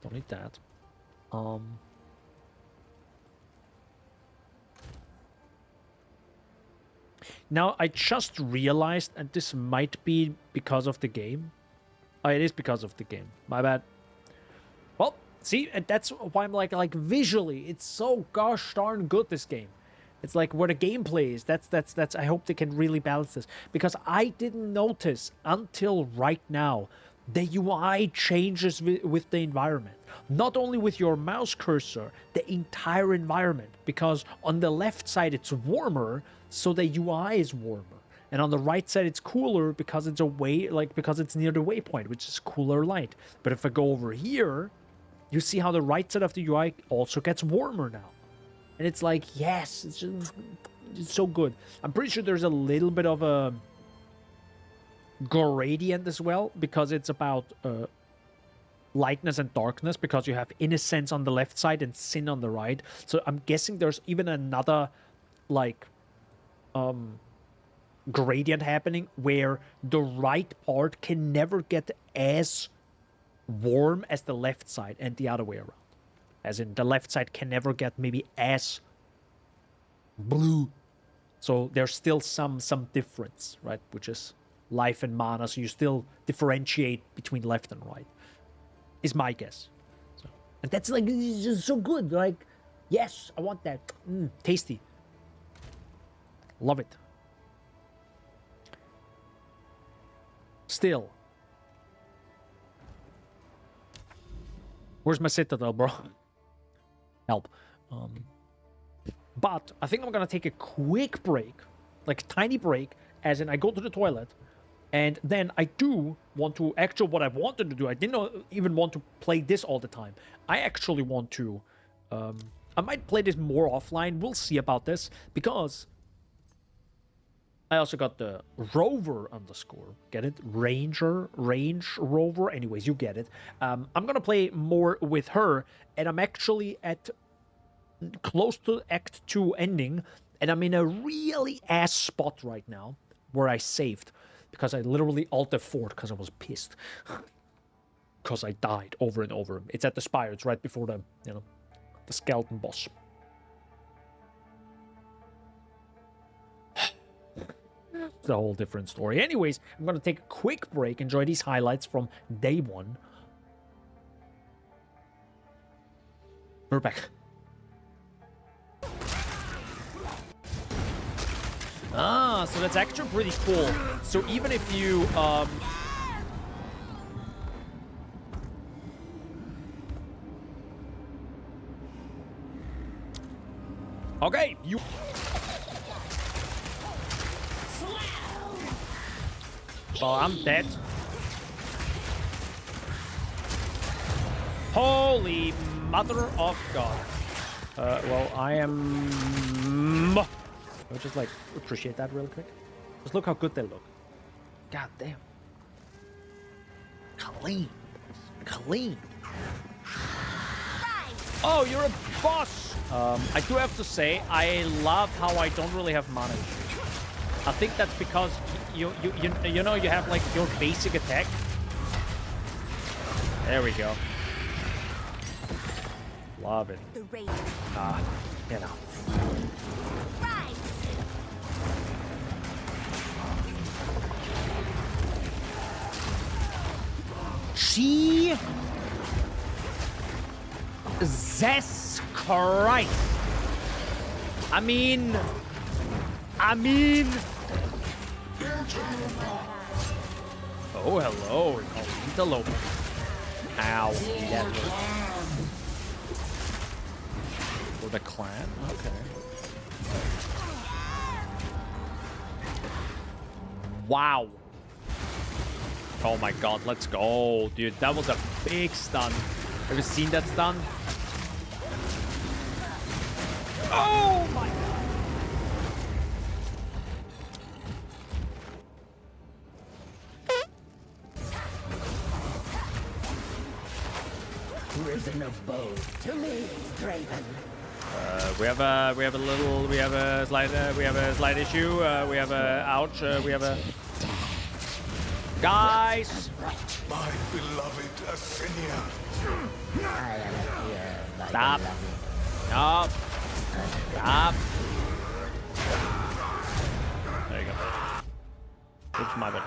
S1: Don't need that. Now, I just realized, and this might be because of the game. Oh, it is because of the game. My bad. Well, see, and that's why I'm like visually, it's so gosh darn good, this game. It's like where the gameplay is. That's. I hope they can really balance this, because I didn't notice until right now the UI changes with the environment. Not only with your mouse cursor, the entire environment. Because on the left side it's warmer, so the UI is warmer. And on the right side it's cooler because it's because it's near the waypoint, which is cooler light. But if I go over here, you see how the right side of the UI also gets warmer now. And it's like, yes, it's so good. I'm pretty sure there's a little bit of a gradient as well, because it's about lightness and darkness because you have innocence on the left side and sin on the right. So I'm guessing there's even another like gradient happening where the right part can never get as warm as the left side and the other way around. As in the left side can never get maybe as blue. So there's still some difference, right? Which is life and mana. So you still differentiate between left and right. Is my guess. So, and that's like just so good. Like, yes, I want that. Tasty. Love it. Still. Where's my citadel, bro? Help. But I think I'm gonna take a quick break, like a tiny break, as in I go to the toilet, and then I do want to, actually what I wanted to do, I didn't even want to play this all the time. I actually want to, I might play this more offline, we'll see about this, because I also got the Rover underscore, get it? Range Rover, anyways, you get it. I'm gonna play more with her, and I'm actually at close to Act 2 ending, and I'm in a really ass spot right now where I saved because I literally alt F4 because I was pissed because I died over and over. It's at the Spire. It's right before the the skeleton boss. It's a whole different story. Anyways, I'm gonna take a quick break, enjoy these highlights from day 1. We're back. Ah, so that's actually pretty cool. So even if you, okay, you... Well, I'm dead. Holy mother of God. Well, I am... I'll just like appreciate that real quick. Just look how good they look. God damn. Clean. Clean. Oh, you're a boss! I do have to say, I love how I don't really have mana issues. I think that's because you know you have like your basic attack. There we go. Love it. You know. Jesus Christ. I mean... Oh, hello. We're called Antelope. Ow. That hurt. For the clan? Okay. Wow. Oh my god, let's go. Dude, that was a big stun. Have you seen that stun? Oh my god.
S3: Risen of both to me, Draven.
S1: We have a slight issue. We have a ouch. We have a guys.
S2: My beloved Asinia.
S3: I am here, my
S1: Stop.
S3: beloved.
S1: Stop. Stop. There you go. Oops, my bad.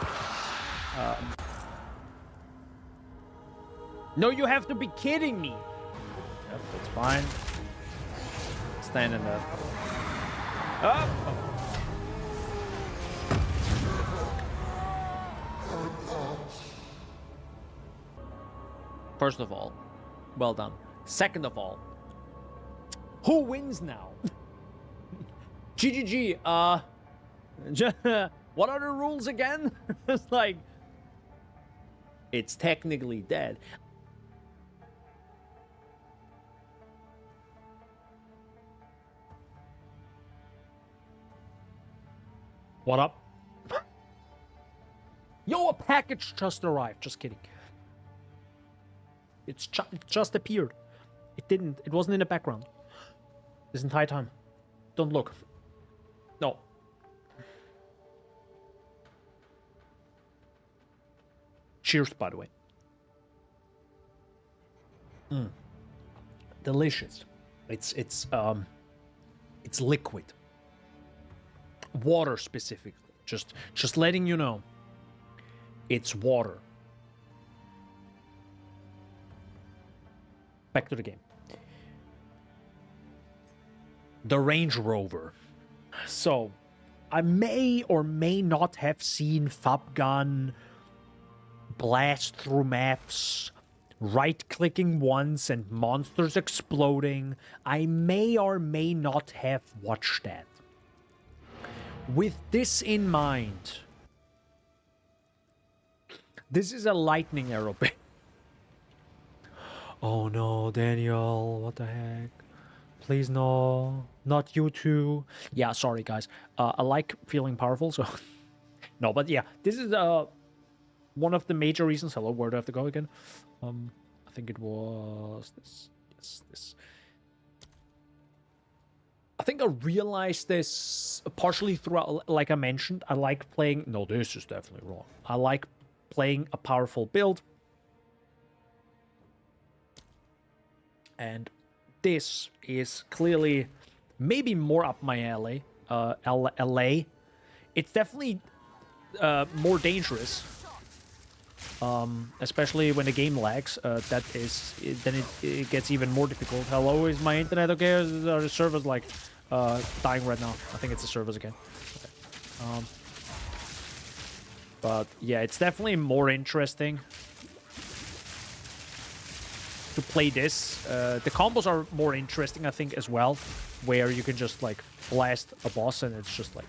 S1: No, you have to be kidding me. Yep, that's fine. Stand in there. Oh. First of all, well done. Second of all, who wins now? GGG, what are the rules again? It's like, it's technically dead. What up? Yo, a package just arrived. Just kidding. It just appeared. It didn't. It wasn't in the background this entire time. Don't look. No. Cheers, by the way. Delicious. It's liquid. Water specifically. Just letting you know. It's water. Back to the game. The Range Rover. So, I may or may not have seen Fabgun blast through maps, right-clicking once and monsters exploding. I may or may not have watched that. With this in mind, this is a lightning arrow. Oh no, Daniel, what the heck? Please no, not you too. Yeah, sorry guys. I like feeling powerful, so no, but yeah, this is one of the major reasons. Hello, where do I have to go again? I think it was this. Yes, this. I think I realized this partially throughout, like I mentioned, I like playing... No, this is definitely wrong. I like playing a powerful build. And this is clearly maybe more up my alley. LA. It's definitely more dangerous. Especially when the game lags. Then it gets even more difficult. Hello, is my internet okay? Or are the servers like dying right now? I think it's the servers again. Okay. But yeah, it's definitely more interesting to play this. The combos are more interesting, I think, as well, where you can just like blast a boss and it's just like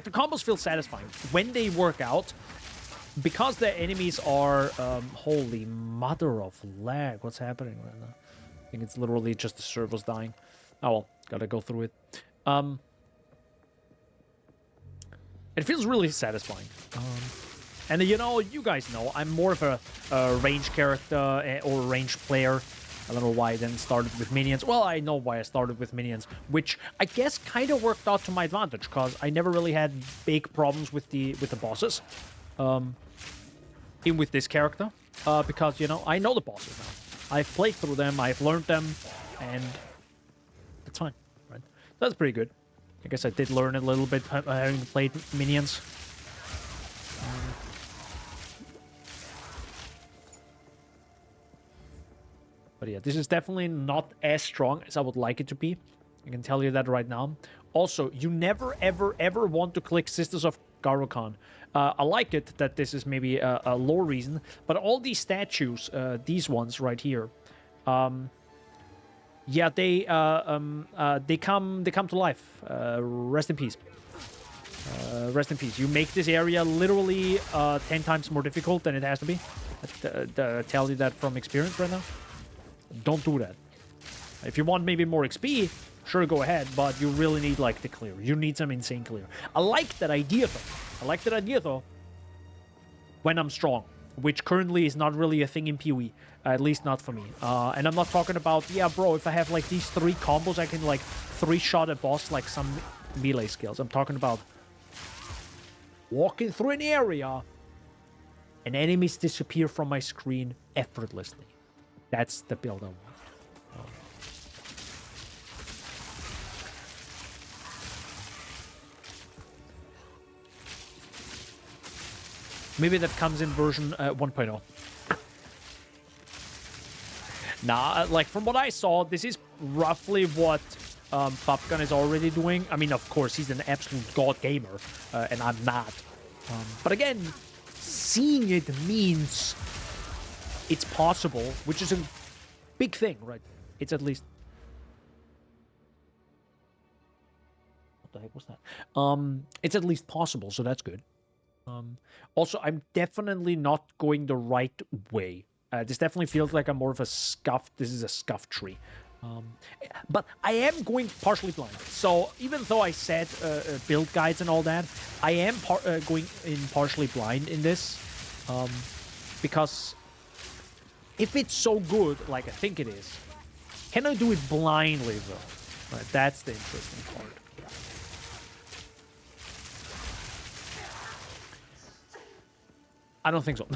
S1: the combos feel satisfying when they work out. Because the enemies are, holy mother of lag, what's happening right now? I think it's literally just the servers dying. Oh well, gotta go through it. It feels really satisfying. And you know, you guys know, I'm more of a range character or range player. I don't know why I then started with minions. Well, I know why I started with minions, which I guess kind of worked out to my advantage, because I never really had big problems with the bosses. In with this character, because, you know, I know the bosses now. I've played through them, I've learned them, and it's fine, right? That's pretty good. I guess I did learn a little bit having played minions. But yeah, this is definitely not as strong as I would like it to be. I can tell you that right now. Also, you never, ever, ever want to click Sisters of Garokan. I like it that this is maybe a lore reason, but all these statues, these ones right here, yeah, they come to life. Rest in peace. Rest in peace. You make this area literally 10 times more difficult than it has to be. I tell you that from experience right now. Don't do that. If you want maybe more XP, sure, go ahead, but you really need, like, the clear. You need some insane clear. I like that idea, though. When I'm strong, which currently is not really a thing in PoE, at least not for me. And I'm not talking about, yeah, bro, if I have, like, these 3 combos, I can, like, 3-shot a boss, like, some melee skills. I'm talking about walking through an area and enemies disappear from my screen effortlessly. That's the build I want. Maybe that comes in version 1.0. Nah, like, from what I saw, this is roughly what Fabgun is already doing. I mean, of course, he's an absolute god gamer, and I'm not. But again, seeing it means it's possible, which is a big thing, right? It's at least... What the heck was that? It's at least possible, so that's good. Also, I'm definitely not going the right way. This definitely feels like I'm more of a scuff. This is a scuff tree. But I am going partially blind. So even though I said build guides and all that, I am going in partially blind in this. Because if it's so good, like I think it is, can I do it blindly, though? Right, that's the interesting part. I don't think so,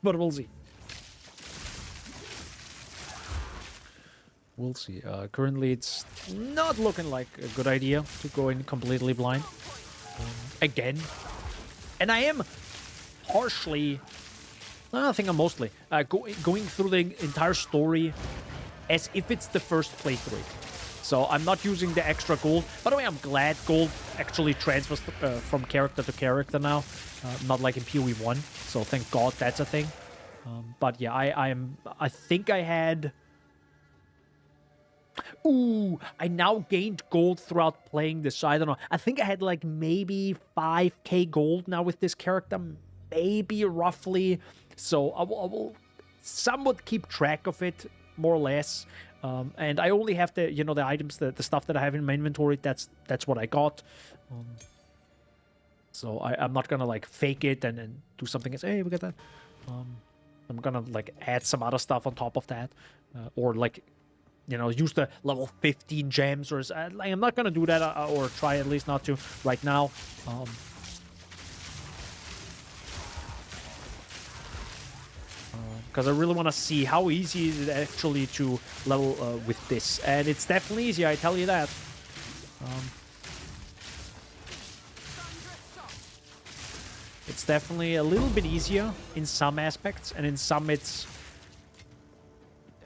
S1: but we'll see. We'll see. Currently, it's not looking like a good idea to go in completely blind. Again. And I am partially... I think I'm mostly going through the entire story as if it's the first playthrough. So I'm not using the extra gold. By the way, I'm glad gold actually transfers from character to character now. Not like in PoE 1. So thank God that's a thing. But yeah, I think I had... Ooh, I now gained gold throughout playing this. So I don't know. I think I had like maybe 5k gold now with this character. Maybe roughly. So I will somewhat keep track of it, more or less. And I only have the, the items, the stuff that I have in my inventory. That's what I got. So I'm not gonna like fake it and do something and say, hey, we got that. I'm gonna like add some other stuff on top of that, or like, use the level 15 gems, or I'm not gonna do that, or try at least not to right now. Because I really want to see how easy is it actually to level with this, and it's definitely easy, I tell you that. It's definitely a little bit easier in some aspects, and in some it's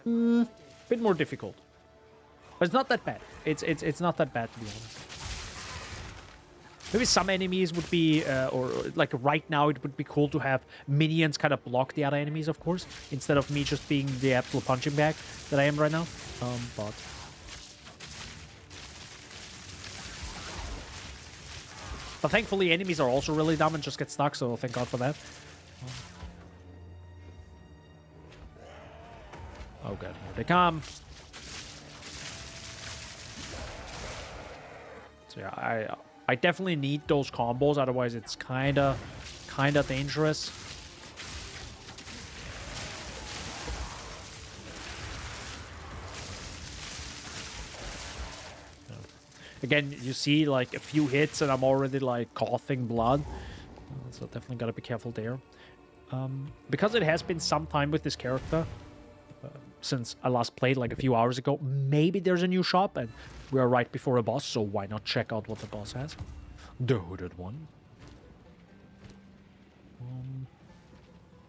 S1: a bit more difficult. But it's not that bad. It's not that bad, to be honest. Maybe some enemies would be, or like right now, it would be cool to have minions kind of block the other enemies, of course, instead of me just being the absolute punching bag that I am right now. But thankfully, enemies are also really dumb and just get stuck, so thank God for that. Oh god, here they come. So yeah, I definitely need those combos, otherwise it's kinda dangerous. Again, you see like a few hits and I'm already like coughing blood. So definitely gotta be careful there. Because it has been some time with this character, since I last played like a few hours ago, maybe there's a new shop and we are right before a boss, so why not check out what the boss has? The hooded one.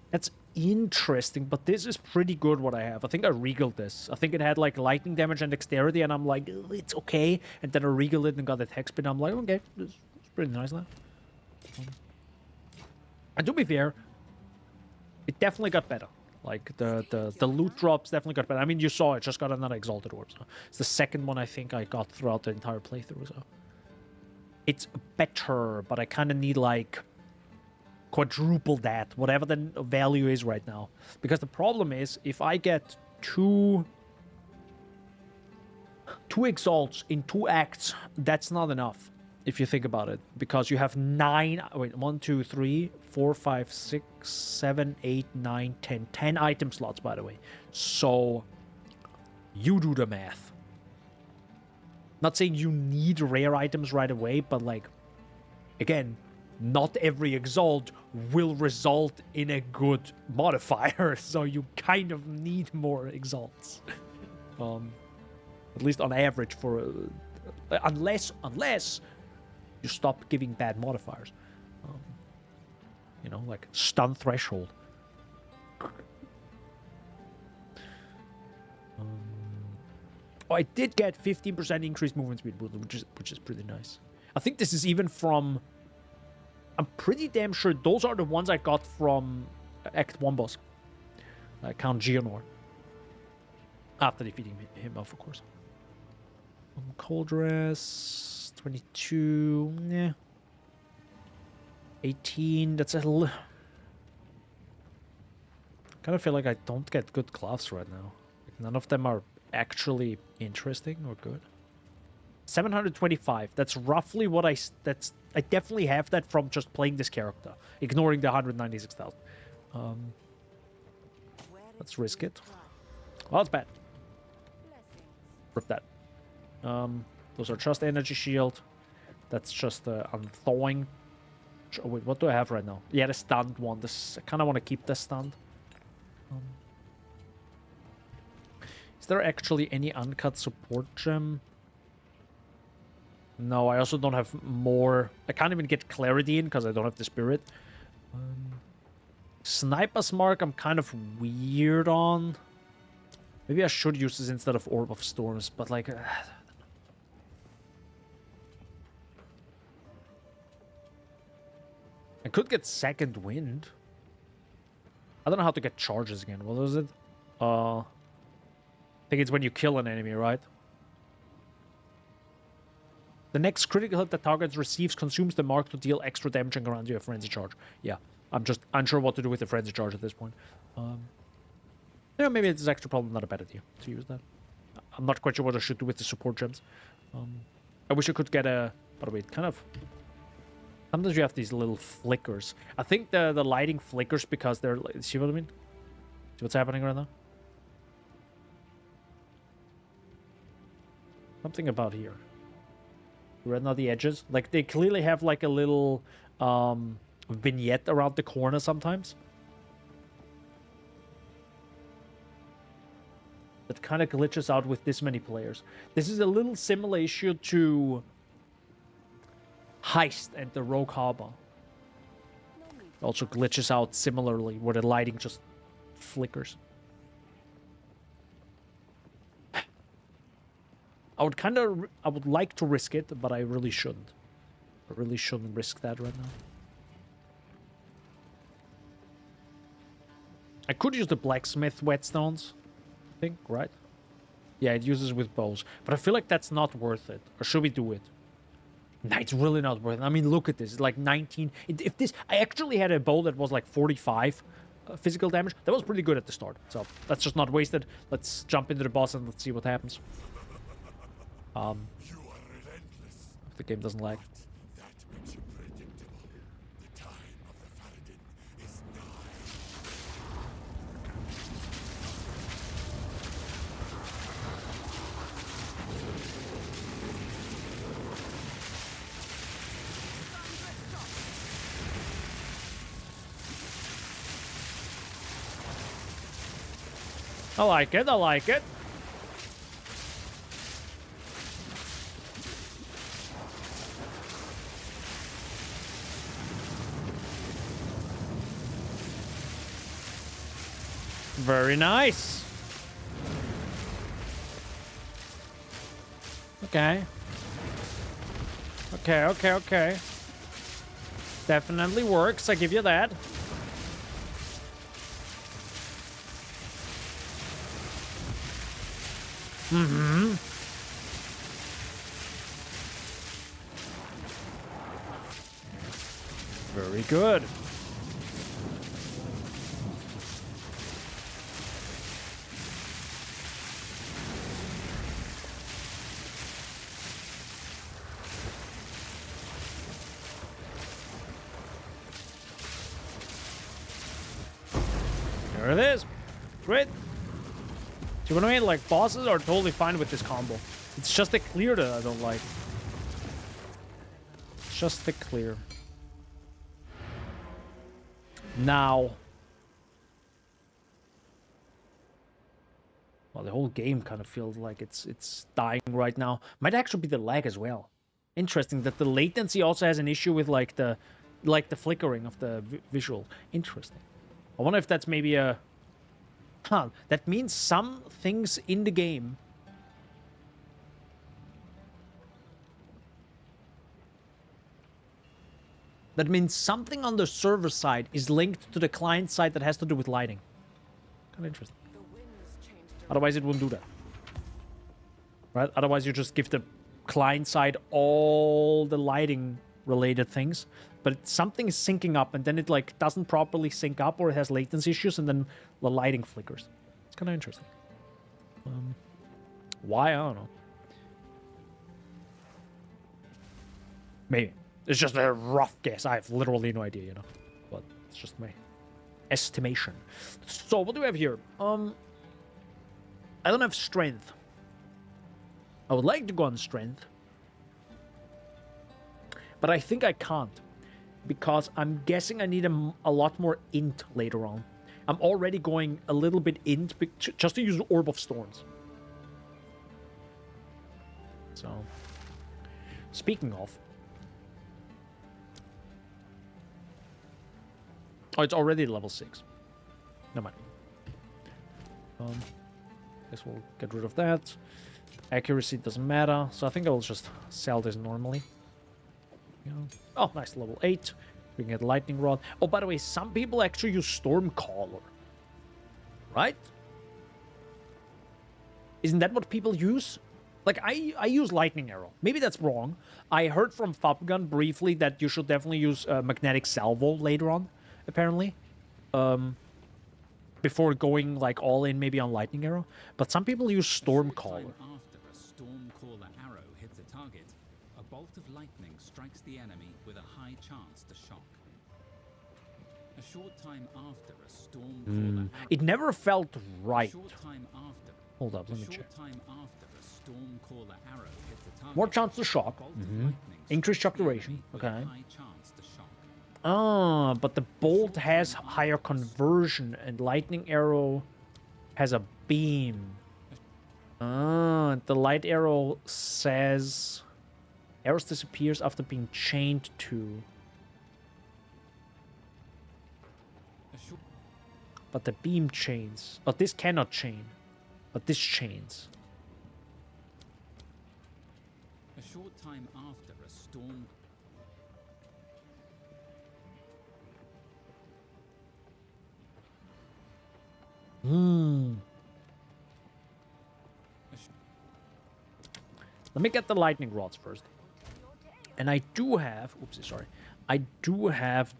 S1: That's interesting, but this is pretty good what I have. I think I regaled this. I think it had like lightning damage and dexterity, and I'm like, it's okay. And then I regaled it and got the tech spin. I'm like, okay, it's pretty nice now. And to be fair, it definitely got better. Like the loot drops definitely got better. I mean, you saw it, just got another exalted orb. So it's the second one I think I got throughout the entire playthrough. So it's better, but I kind of need like quadruple that, whatever the value is right now. Because the problem is, if I get two exalts in 2 acts, that's not enough. If you think about it, because you have 9, wait, 1, 2, 3, 4, 5, 6, 7, 8, 9, 10 item slots, by the way. So you do the math. Not saying you need rare items right away, but like, again, not every exalt will result in a good modifier, so you kind of need more exalts. At least on average for unless you stop giving bad modifiers. Like stun threshold. Oh, I did get 15% increased movement speed, which is pretty nice. I think this is even from... I'm pretty damn sure those are the ones I got from Act 1 boss. Count Geonor. After defeating him, of course. Cold dress... 22... Yeah. 18... That's a little... kind of feel like I don't get good gloves right now. Like, none of them are actually interesting or good. 725. That's roughly what I definitely have that from just playing this character, ignoring the 196,000. Let's risk it. Oh, that's bad. Rip that. Those are just energy shield. That's just unthawing. Oh, wait, what do I have right now? Yeah, the stunned one. This I kind of want to keep the stunned. Is there actually any uncut support gem? No, I also don't have more. I can't even get clarity in because I don't have the spirit. Sniper's Mark, I'm kind of weird on. Maybe I should use this instead of Orb of Storms, but like... I could get Second Wind. I don't know how to get charges again. What was it? I think it's when you kill an enemy, right? The next critical hit the target receives consumes the mark to deal extra damage and grant you a frenzy charge. Yeah, I'm just unsure what to do with the frenzy charge at this point. Yeah, maybe it's actually probably not a bad idea to use that. I'm not quite sure what I should do with the support gems. I wish I could get a... By the way, it kind of... Sometimes you have these little flickers. I think the lighting flickers because they're... See what I mean? See what's happening right now? Something about here. Right now the edges. Like, they clearly have like a little vignette around the corner sometimes. That kind of glitches out with this many players. This is a little similar issue to Heist and the Rogue Harbor. Also glitches out similarly, where the lighting just flickers. I would like to risk it, but I really shouldn't. I really shouldn't risk that right now. I could use the blacksmith whetstones, I think, right? Yeah, it uses with bows, but I feel like that's not worth it. Or should we do it? No, it's really not worth it. I mean, look at this. It's like 19. If this, I actually had a bow that was like 45 physical damage. That was pretty good at the start. So that's just not wasted. Let's jump into the boss and let's see what happens.
S2: You are relentless.
S1: If the game doesn't lag.
S2: That makes you predictable. The time of the Faradin is nigh.
S1: I like it. I like it. Very nice. Okay. Okay. Definitely works, I give you that. Mm-hmm. Very good. There it is. Great. See what I mean? Like, bosses are totally fine with this combo. It's just the clear that I don't like. It's just the clear. Now. Well, the whole game kind of feels like it's dying right now. Might actually be the lag as well. Interesting that the latency also has an issue with like the flickering of the visual. Interesting. I wonder if that's maybe a... Huh, that means some things in the game... That means something on the server side is linked to the client side that has to do with lighting. Kind of interesting. Otherwise, it wouldn't do that. Right? Otherwise, you just give the client side all the lighting related things. But something is syncing up, and then it like doesn't properly sync up, or it has latency issues, and then the lighting flickers. It's kind of interesting. Why? I don't know. Maybe. It's just a rough guess. I have literally no idea, you know. But it's just me. estimation. So what do we have here? I don't have strength. I would like to go on strength, but I think I can't because I'm guessing I need a lot more int later on. I'm already going a little bit int just to use Orb of Storms. So, speaking of, oh, it's already level 6. Never mind. Guess we'll get rid of that. Accuracy doesn't matter, so I think I'll just sell this normally. You know. Oh, nice, level 8. We can get Lightning Rod. Oh, by the way, some people actually use Stormcaller. Right? Isn't that what people use? Like, I use Lightning Arrow. Maybe that's wrong. I heard from Fabgun briefly that you should definitely use Magnetic Salvo later on, apparently. Before going, like, all in maybe on Lightning Arrow. But some people use Stormcaller.
S4: After a Stormcaller arrow hits a target, a bolt of lightning strikes the enemy with a high chance to shock. A short time after a Stormcaller arrow...
S1: It never felt right.
S4: A short time after...
S1: Hold up, let me check.
S4: A short time after a Stormcaller arrow hits a target,
S1: More chance to shock.
S4: a bolt of lightning
S1: Increased shock
S4: strikes the enemy
S1: duration.
S4: with a
S1: Okay.
S4: high chance to shock.
S1: Ah, but the bolt has higher conversion and lightning arrow has a beam. Ah, the light arrow says arrows disappears after being chained to. But the beam chains. Oh, this cannot chain. But this chains.
S4: A short time after a storm...
S1: Let me get the lightning rods first. And I do have... Oopsie, sorry. I do have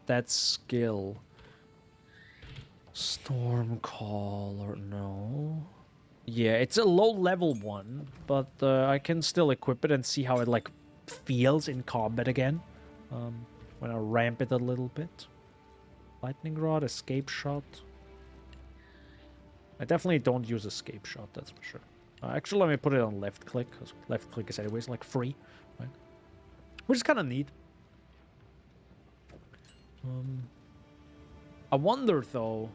S1: that skill. Stormcaller, no. Yeah, it's a low level one, but I can still equip it and see how it, like, feels in combat again. When I ramp it a little bit. Lightning rod, escape shot. I definitely don't use escape shot, that's for sure. Actually, let me put it on left click, because left click is anyways, like, free. Right? Which is kind of neat. I wonder, though...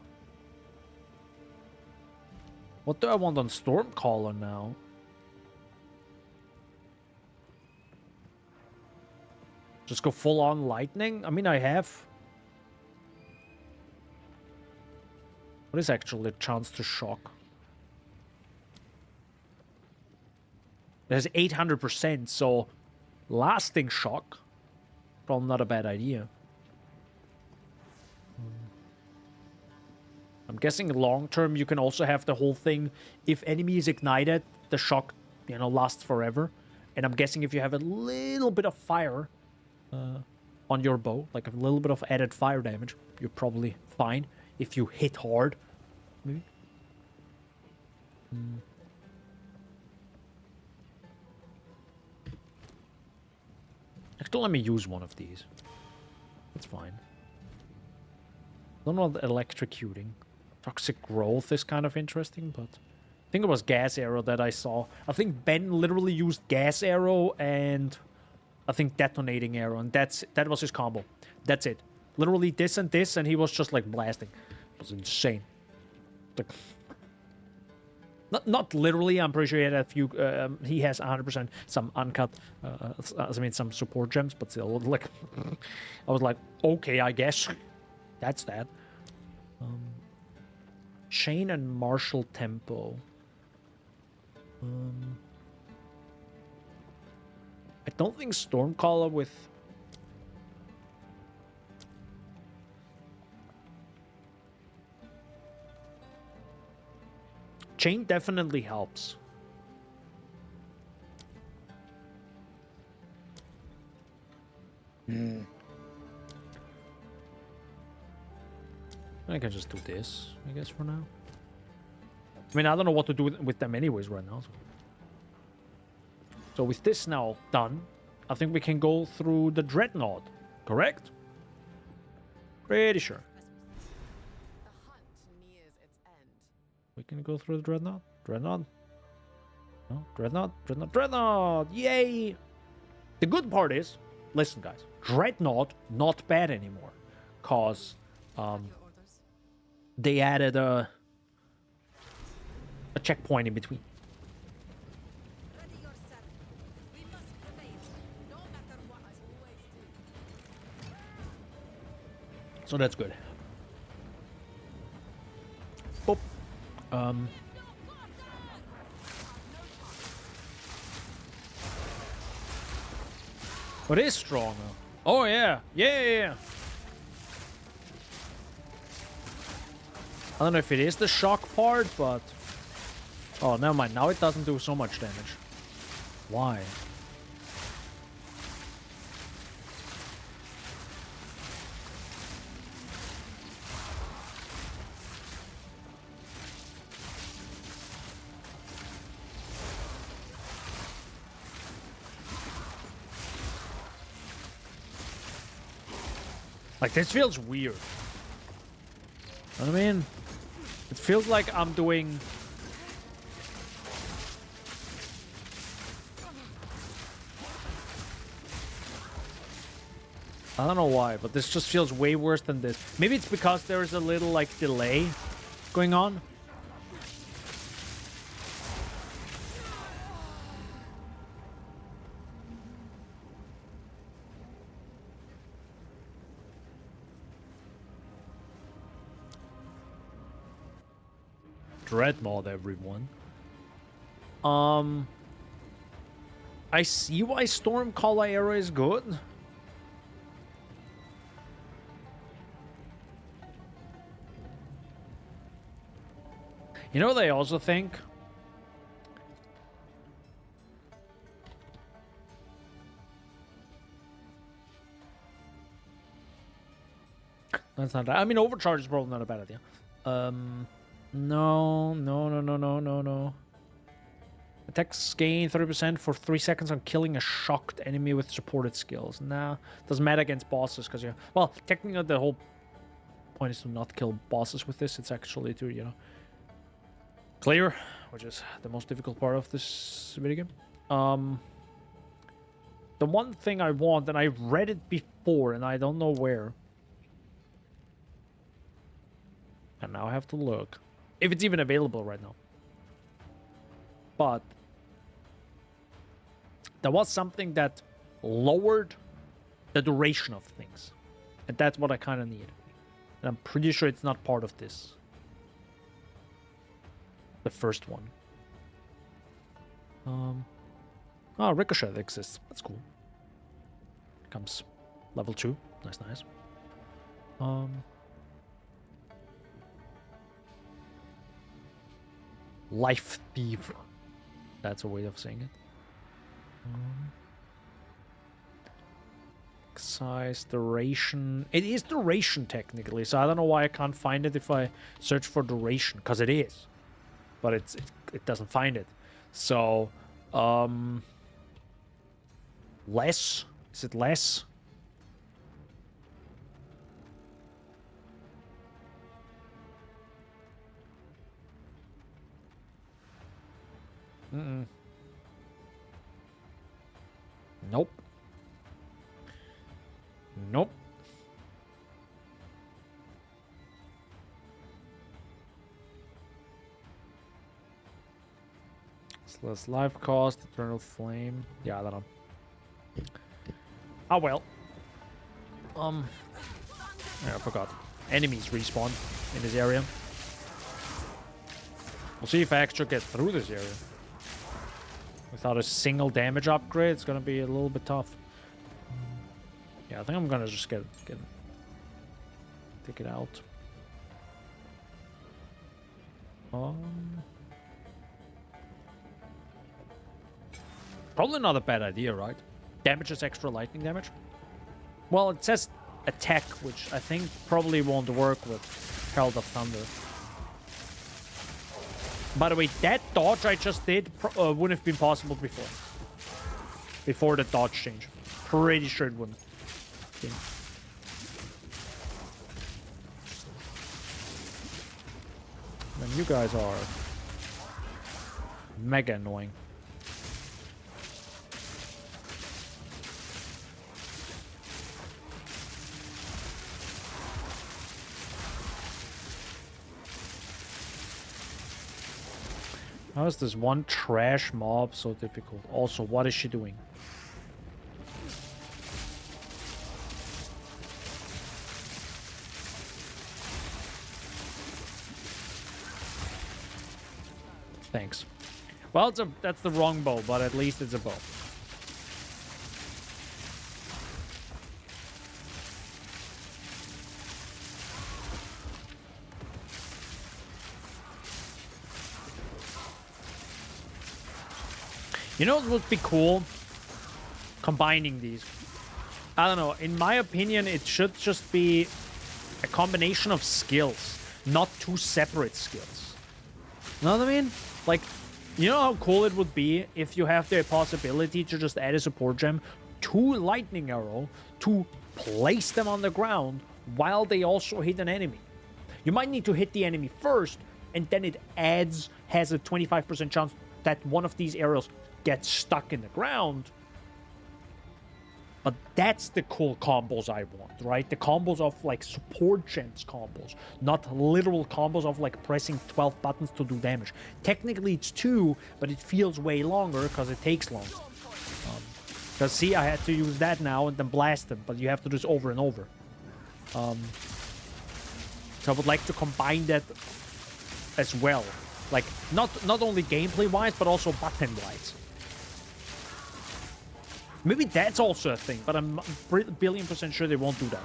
S1: What do I want on Stormcaller now? Just go full on lightning? I mean, I have... What is actually a chance to shock? There's 800%, so lasting shock, probably not a bad idea. I'm guessing long term you can also have the whole thing. If enemy is ignited, the shock, you know, lasts forever. And I'm guessing if you have a little bit of fire on your bow, like a little bit of added fire damage, you're probably fine. If you hit hard, maybe. Actually, let me use one of these. That's fine. Don't know what electrocuting. Toxic growth is kind of interesting, but I think it was gas arrow that I saw. I think Ben literally used gas arrow and I think detonating arrow, and that was his combo. That's it. Literally this and this, and he was just like blasting. It was insane. Like, not literally. I'm pretty sure he had a few. He has 100% some uncut. I mean, some support gems, but still, like, I was like, okay, I guess that's that. Chain and martial tempo. I don't think Stormcaller with... Chain definitely helps. I can just do this, I guess, for now. I mean, I don't know what to do with them anyways right now. So with this now done, I think we can go through the Dreadnought, correct? Pretty sure. We can go through the Dreadnought. Dreadnought. No, Dreadnought. Dreadnought. Dreadnought. Yay! The good part is, listen, guys. Dreadnought not bad anymore, cause they added a checkpoint in between.
S5: Ready yourself. We must prevail, no matter what.
S1: So that's good. Boop. But it is strong though. Oh yeah. Yeah. I don't know if it is the shock part, but oh, never mind. Now it doesn't do so much damage. Why? Like, this feels weird. You know what I mean? It feels like I'm doing... I don't know why, but this just feels way worse than this. Maybe it's because there is a little, like, delay going on. Dread mod, everyone. I see why Stormcaller Arrow is good. You know what I also think? That's not. I mean, overcharge is probably not a bad idea. No. Attacks gain 30% for 3 seconds on killing a shocked enemy with supported skills. Nah, doesn't matter against bosses because you. Well, technically, the whole point is to not kill bosses with this. It's actually to, you know, clear, which is the most difficult part of this video game. The one thing I want, and I read it before, and I don't know where. And now I have to look. If it's even available right now. But there was something that lowered the duration of things. And that's what I kind of need. And I'm pretty sure it's not part of this. The first one. Oh, Ricochet exists. That's cool. Comes level 2. Nice. Life Thief. That's a way of saying it. Size, duration. It is duration technically, so I don't know why I can't find it if I search for duration, because it is. But it doesn't find it. So, less? Is it less? Nope. It's less life cost, eternal flame. Yeah, I don't know. Oh well. Yeah, I forgot. Enemies respawn in this area. We'll see if I actually get through this area. Without a single damage upgrade, it's gonna be a little bit tough. Yeah, I think I'm gonna just take it out. Probably not a bad idea, right? Damages extra lightning damage. Well, it says attack, which I think probably won't work with Herald of Thunder. By the way, that dodge I just did wouldn't have been possible before. Before the dodge change. Pretty sure it wouldn't. Man, you guys are mega annoying. How is this one trash mob so difficult? Also, what is she doing? Thanks. Well, that's the wrong bow, but at least it's a bow. You know what would be cool? Combining these. I don't know. In my opinion, it should just be a combination of skills, not two separate skills. You know what I mean? Like, you know how cool it would be if you have the possibility to just add a support gem to lightning arrow to place them on the ground while they also hit an enemy. You might need to hit the enemy first, and then it has a 25% chance that one of these arrows gets stuck in the ground. But that's the cool combos I want, right? The combos of like support gems combos, not literal combos of like pressing 12 buttons to do damage. Technically it's 2, but it feels way longer because it takes longer. Because see, I had to use that now and then blast them, but you have to do this over and over. So I would like to combine that as well. Like, not only gameplay-wise, but also button-wise. Maybe that's also a thing, but I'm a billion% sure they won't do that.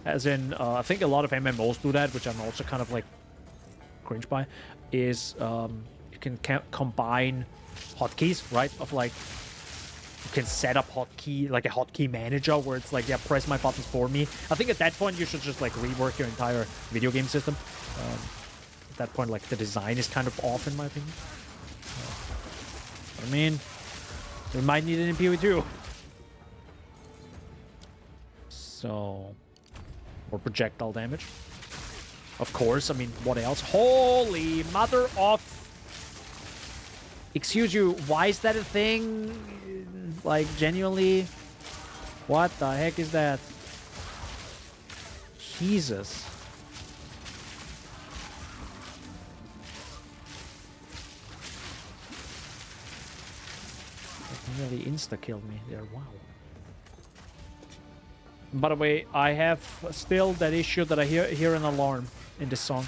S1: As in, I think a lot of MMOs do that, which I'm also kind of like cringe by, is you can combine hotkeys, right? Of like, you can set up hotkey, like a hotkey manager where it's like, yeah, press my buttons for me. I think at that point you should just like rework your entire video game system. At that point, like the design is kind of off in my opinion. I mean, we might need it in PoE2. So, more projectile damage. Of course, I mean, what else? Holy mother of... Excuse you, why is that a thing? Like, genuinely? What the heck is that? Jesus. That nearly insta-killed me there, wow. By the way, I have still that issue that I hear an alarm in this song.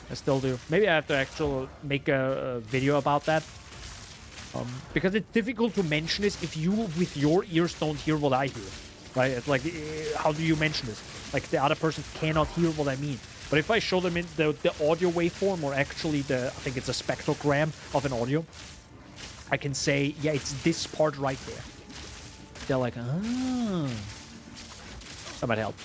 S1: I still do. Maybe I have to actually make a video about that. Because it's difficult to mention this if you, with your ears, don't hear what I hear. Right? It's like, how do you mention this? Like, the other person cannot hear what I mean. But if I show them in the audio waveform, or actually I think it's a spectrogram of an audio, I can say, yeah, it's this part right there. They're like, ah. That might help.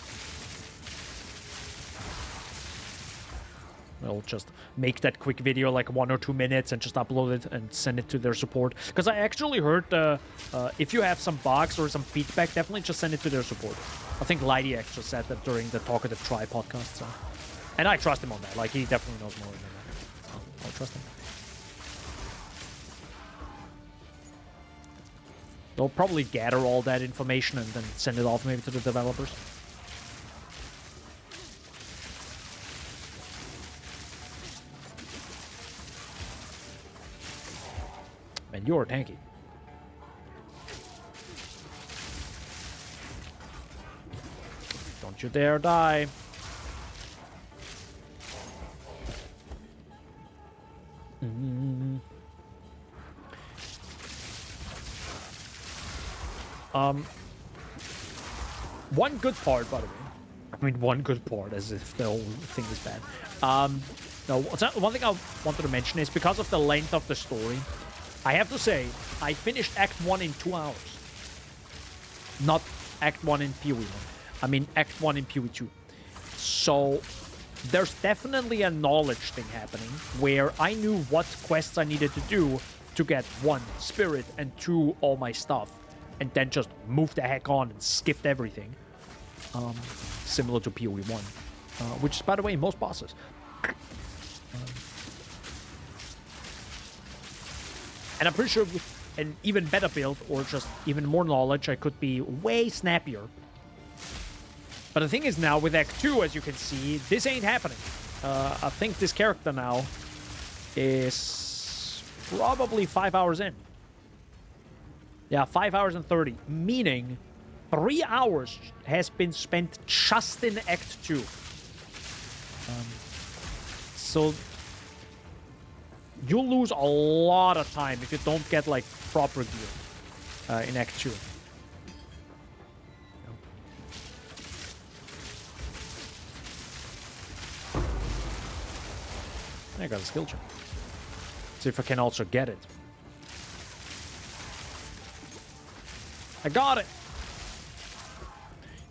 S1: I'll just make that quick video like 1 or 2 minutes and just upload it and send it to their support. Because I actually heard if you have some bugs or some feedback, definitely just send it to their support. I think Lighty actually said that during the Talk of the Try podcast. So. And I trust him on that. Like, he definitely knows more than that. So I'll trust him. They'll probably gather all that information and then send it off maybe to the developers. Man, you're tanky. Don't you dare die. One good part, by the way. I mean, one good part, as if the whole thing is bad. No, one thing I wanted to mention is because of the length of the story, I have to say, I finished Act 1 in 2 hours. Not Act 1 in PoE 1. I mean, Act 1 in PoE 2. So, there's definitely a knowledge thing happening where I knew what quests I needed to do to get 1, Spirit, and 2, all my stuff. And then just moved the heck on and skipped everything. Similar to PoE 1. Which is, by the way, most bosses. And I'm pretty sure with an even better build, or just even more knowledge, I could be way snappier. But the thing is now, with Act 2, as you can see, this ain't happening. I think this character now is probably 5 hours in. Yeah, 5 hours and 30. Meaning, 3 hours has been spent just in Act 2. So, you'll lose a lot of time if you don't get, like, proper gear in Act 2. I got a skill check. See if I can also get it. I got it!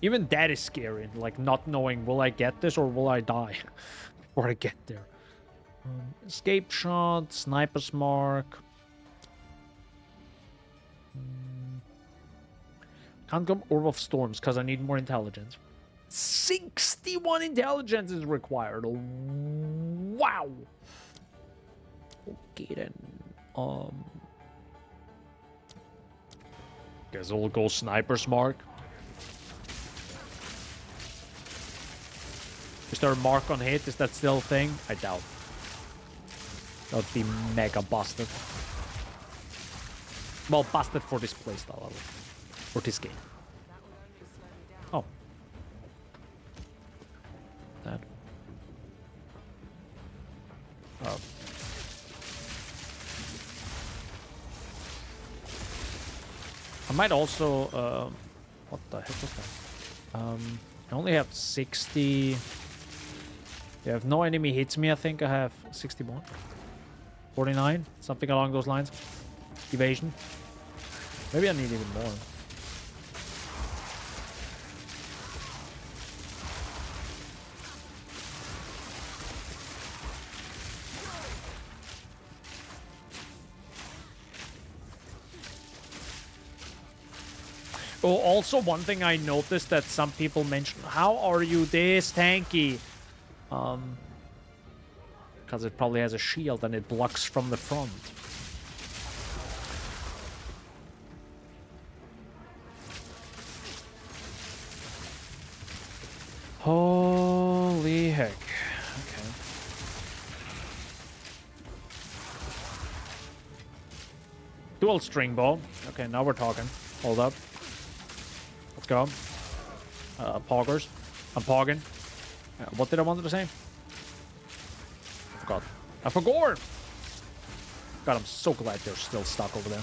S1: Even that is scary, like not knowing, will I get this or will I die before I get there? Escape shot, sniper's mark. Can't go Orb of Storms because I need more intelligence. 61 intelligence is required. Wow. Okay then. Guess we'll go sniper's mark. Is there a mark on hit? Is that still a thing? I doubt. That would be mega busted. Well, busted for this playstyle, for this game. Oh. That. Oh. I might also, what the heck was that? I only have 60. Yeah, if no enemy hits me, I think I have 61. 49, something along those lines. Evasion. Maybe I need even more. Oh, also one thing I noticed that some people mentioned, how are you this tanky? Because it probably has a shield and it blocks from the front. Holy heck. Okay. Dual string bow. Okay, now we're talking. Hold up. Let's go. Poggers. I'm pogging. What did I want to say? I forgot. I forgot! God, I'm so glad they're still stuck over there.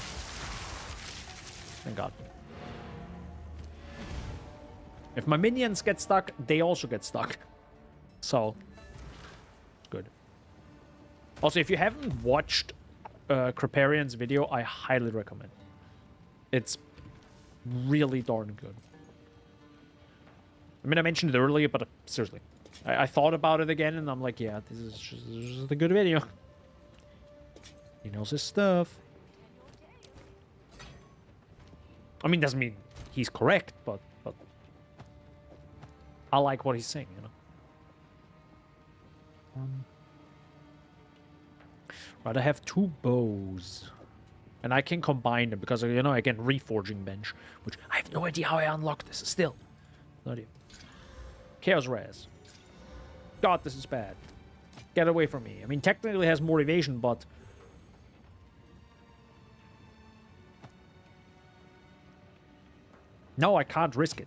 S1: Thank God. If my minions get stuck, they also get stuck. So, good. Also, if you haven't watched Kriparian's video, I highly recommend. It's really darn good. I mean, I mentioned it earlier, but seriously. I thought about it again, and I'm like, yeah, this is just a good video. He knows his stuff. I mean, doesn't mean he's correct, but I like what he's saying, you know. Right, I have 2 bows. And I can combine them because, you know, again, reforging bench, which I have no idea how I unlock this still. No idea. Chaos Res. God, this is bad. Get away from me. I mean, technically it has more evasion, but... No, I can't risk it.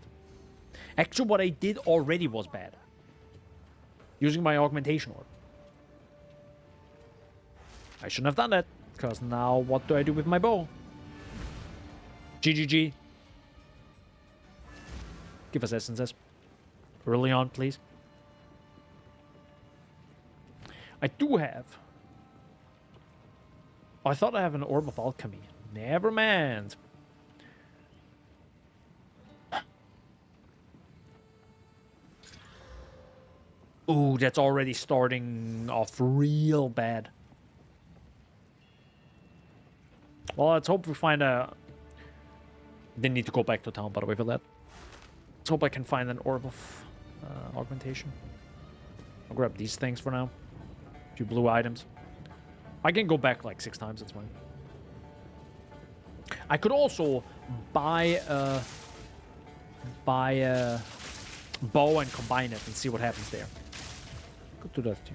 S1: Actually, what I did already was bad. Using my augmentation orb. I shouldn't have done that. Because now, what do I do with my bow? GGG. Give us essences. Early on, please. I do have... Oh, I thought I have an Orb of Alchemy. Never mind. Ooh, that's already starting off real bad. Well, let's hope we find a... Didn't need to go back to town, by the way, for that. Let's hope I can find an Orb of Augmentation. I'll grab these things for now. Few blue items. I can go back like 6 times, it's fine. I could also buy a bow and combine it and see what happens there. Could do that too.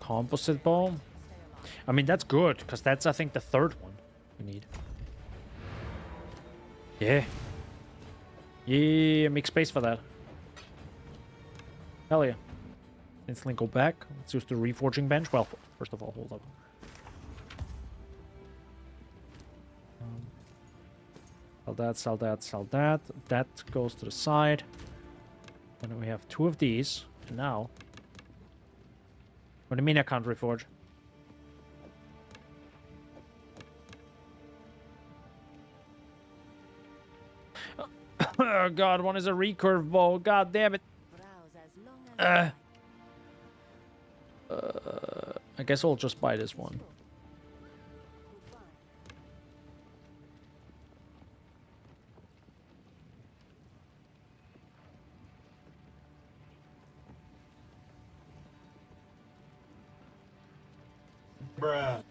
S1: Composite bow. I mean, that's good, because that's, I think, the 3rd one we need. Yeah. Yeah, make space for that. Hell yeah. Instantly go back. Let's use the reforging bench. Well, first of all, hold up. Sell that, sell that, sell that. That goes to the side. And then we have 2 of these. And now... What do you mean I can't reforge? Oh god, one is a recurve bow. God damn it. I guess I'll just buy this one.
S2: Bruh.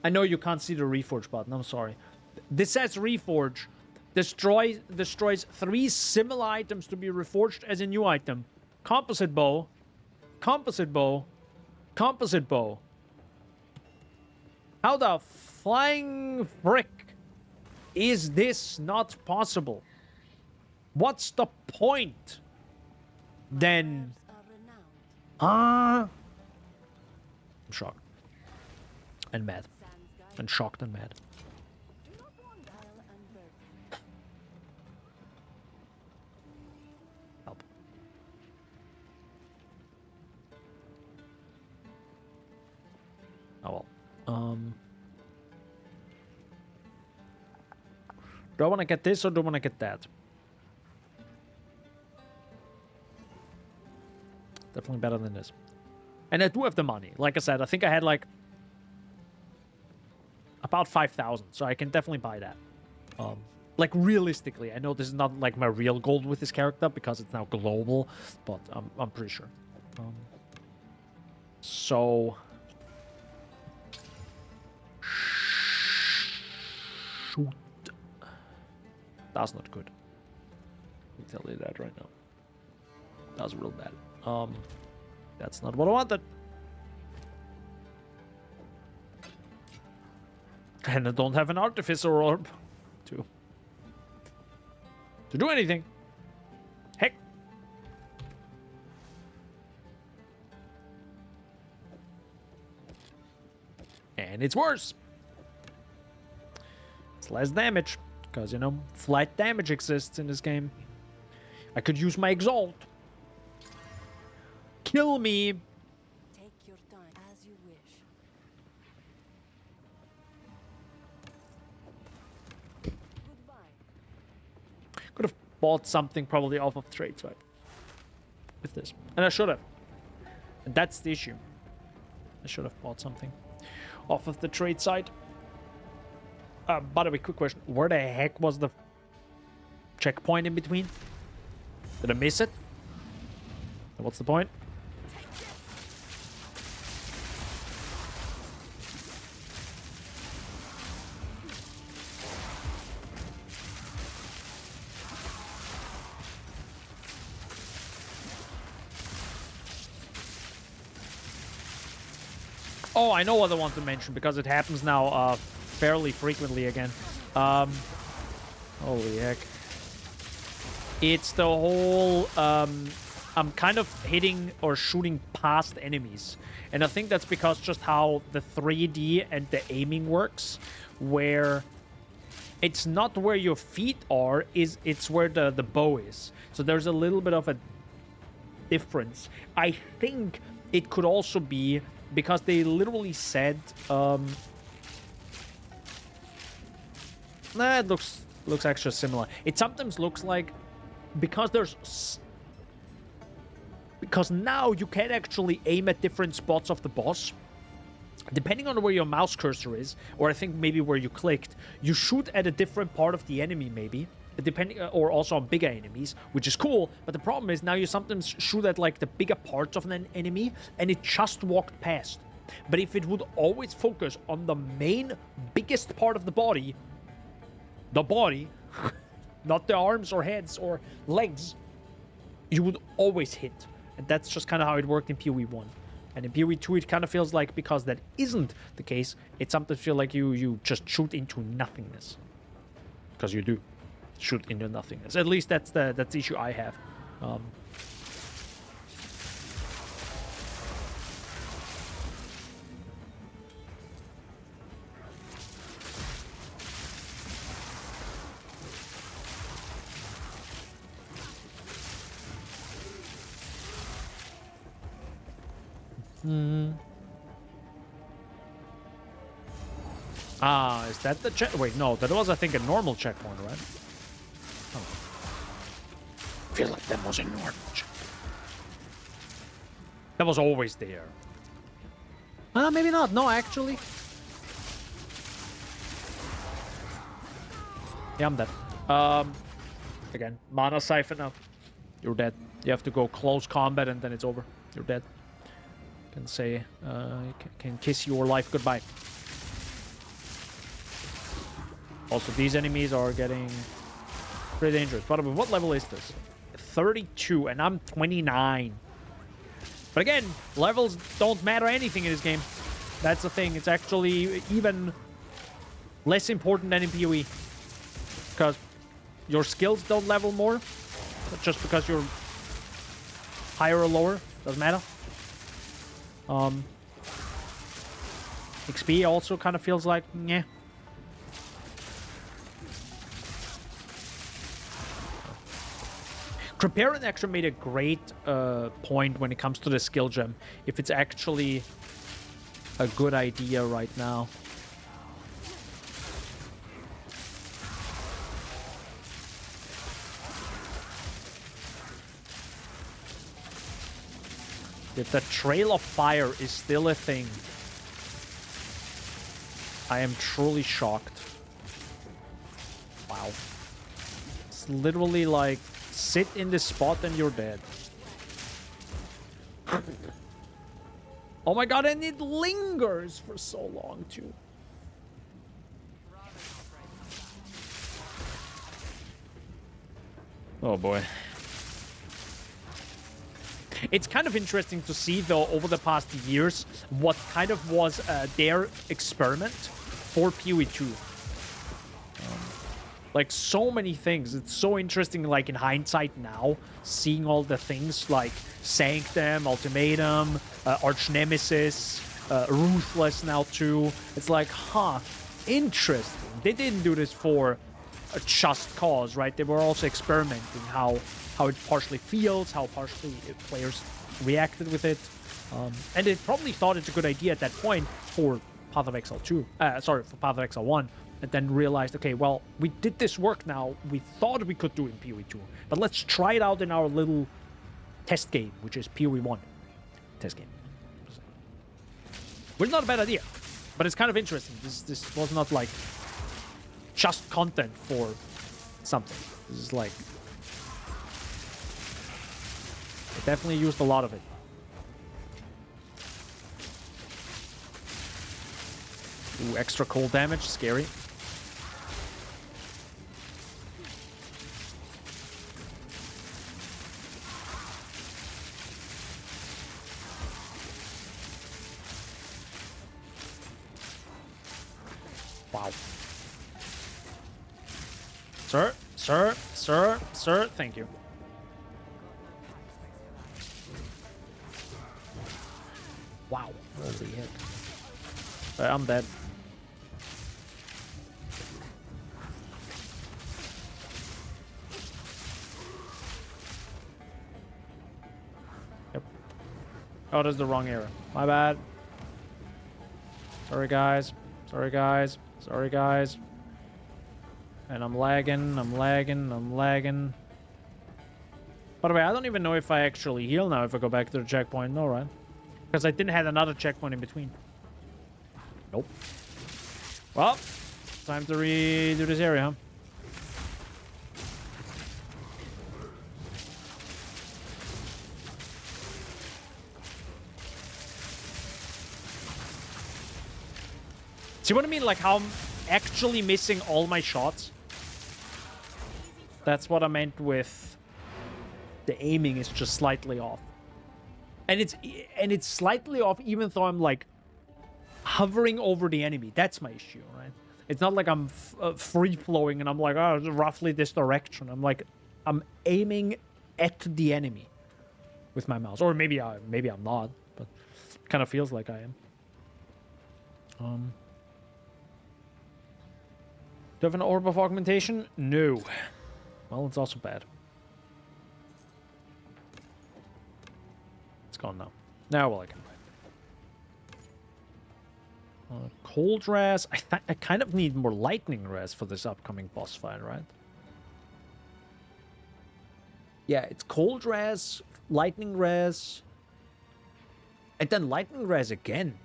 S1: I know you can't see the reforge button. I'm sorry. This says reforge. Destroys 3 similar items to be reforged as a new item. Composite bow. Composite bow. Composite bow. How the flying frick is this not possible? What's the point? Then... I'm shocked. And mad. And shocked and mad. Help. Oh well. Do I want to get this or do I want to get that? Definitely better than this. And I do have the money. Like I said, I think I had like about 5,000, so I can definitely buy that. Like realistically, I know this is not like my real goal with this character because it's now global, but I'm pretty sure. So shoot, that's not good. Let me tell you that right now. That's real bad. That's not what I wanted. And I don't have an artificer orb to do anything. Heck. And it's worse. It's less damage. Because, you know, flight damage exists in this game. I could use my Exalt. Kill me.
S5: Take your time as you wish. Goodbye.
S1: Could have bought something probably off of trade side with this. And I should have. And that's the issue. I should have bought something off of the trade side. By the way, quick question. Where the heck was the checkpoint in between? Did I miss it? What's the point? Oh, I know what I want to mention because it happens now fairly frequently again. Holy heck. It's the whole, I'm kind of hitting or shooting past enemies. And I think that's because just how the 3D and the aiming works, where it's not where your feet are, it's where the bow is. So there's a little bit of a difference. I think it could also be because they literally said, nah, it looks actually similar. It sometimes looks like, because there's because now you can actually aim at different spots of the boss. Depending on where your mouse cursor is, or I think maybe where you clicked, you shoot at a different part of the enemy, maybe. Depending, or also on bigger enemies, which is cool. But the problem is now you sometimes shoot at like the bigger parts of an enemy, and it just walked past. But if it would always focus on the main, biggest part of the body, not the arms or heads or legs, you would always hit. And that's just kind of how it worked in PoE 1. And in PoE 2, it kind of feels like, because that isn't the case, it sometimes feels like you just shoot into nothingness. Because you do shoot into nothingness. At least that's the issue I have. Is that the check? Wait, no, that was, I think, a normal checkpoint, right? Oh. I feel like that was a normal checkpoint. That was always there. Maybe not. No, actually. Yeah, I'm dead. Again, mana siphon now. You're dead. You have to go close combat and then it's over. You're dead. Can say, can kiss your life goodbye. Also, these enemies are getting pretty dangerous. By the way, what level is this? 32, and I'm 29. But again, levels don't matter anything in this game. That's the thing. It's actually even less important than in PoE. Because your skills don't level more. Just because you're higher or lower. Doesn't matter. XP also kind of feels like, yeah. Preparing actually made a great point when it comes to the skill gem. If it's actually a good idea right now. If the Trail of Fire is still a thing, I am truly shocked. Wow. It's literally like, sit in this spot and you're dead. Oh my god, and it lingers for so long too. Oh boy. It's kind of interesting to see, though, over the past years, what kind of was their experiment for PoE 2. Like, so many things. It's so interesting, like, in hindsight now, seeing all the things like Sanctum, Ultimatum, Arch Nemesis, Ruthless now too. It's like, huh, interesting. They didn't do this for a just cause, right? They were also experimenting how it partially feels, how partially players reacted with it. And they probably thought it's a good idea at that point for Path of Exile 2. For Path of Exile 1. And then realized, okay, well, we did this work now. We thought we could do it in PoE 2. But let's try it out in our little test game, which is PoE 1. Test game. Which is not a bad idea. But it's kind of interesting. This was not like just content for something. This is like... I definitely used a lot of it. Ooh, extra cold damage. Scary. Wow. Sir, thank you. Wow. Holy heck. I'm dead. Yep. Oh, that's the wrong era. My bad. Sorry, guys. Sorry, guys. Sorry, guys. And I'm lagging. By the way, I don't even know if I actually heal now if I go back to the checkpoint. No, right? Because I didn't have another checkpoint in between. Nope. Well, time to redo this area, huh? See what I mean? Like how I'm actually missing all my shots? That's what I meant with the aiming is just slightly off. And it's slightly off even though I'm like hovering over the enemy. That's my issue, right? It's not like I'm free-flowing and I'm like, oh, roughly this direction. I'm like, I'm aiming at the enemy with my mouse. Or maybe I'm not, but it kind of feels like I am. Do you have an orb of augmentation? No. Well, it's also bad. It's gone now. Now, well, I can ride. Cold res. I kind of need more lightning res for this upcoming boss fight, right? Yeah, it's cold res, lightning res, and then lightning res again.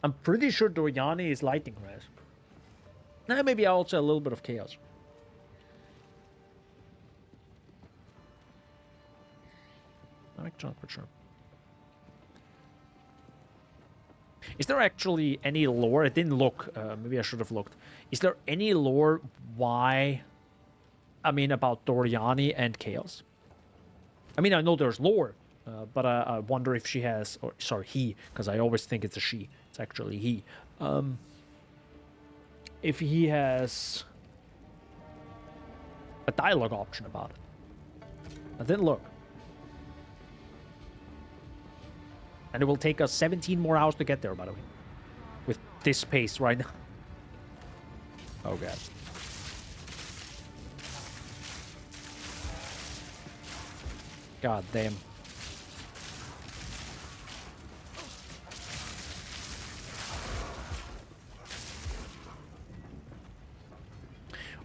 S1: I'm pretty sure Doriani is lightning res. Now maybe also a little bit of chaos. Dynamic junk for sure. Is there actually any lore? I didn't look. Maybe I should have looked. Is there any lore why? I mean, about Doriani and chaos. I mean, I know there's lore, but I wonder if she has, or sorry, he, because I always think it's a she. It's actually he. If he has a dialogue option about it. I didn't look. And it will take us 17 more hours to get there, by the way. With this pace right now. Oh, God. God damn.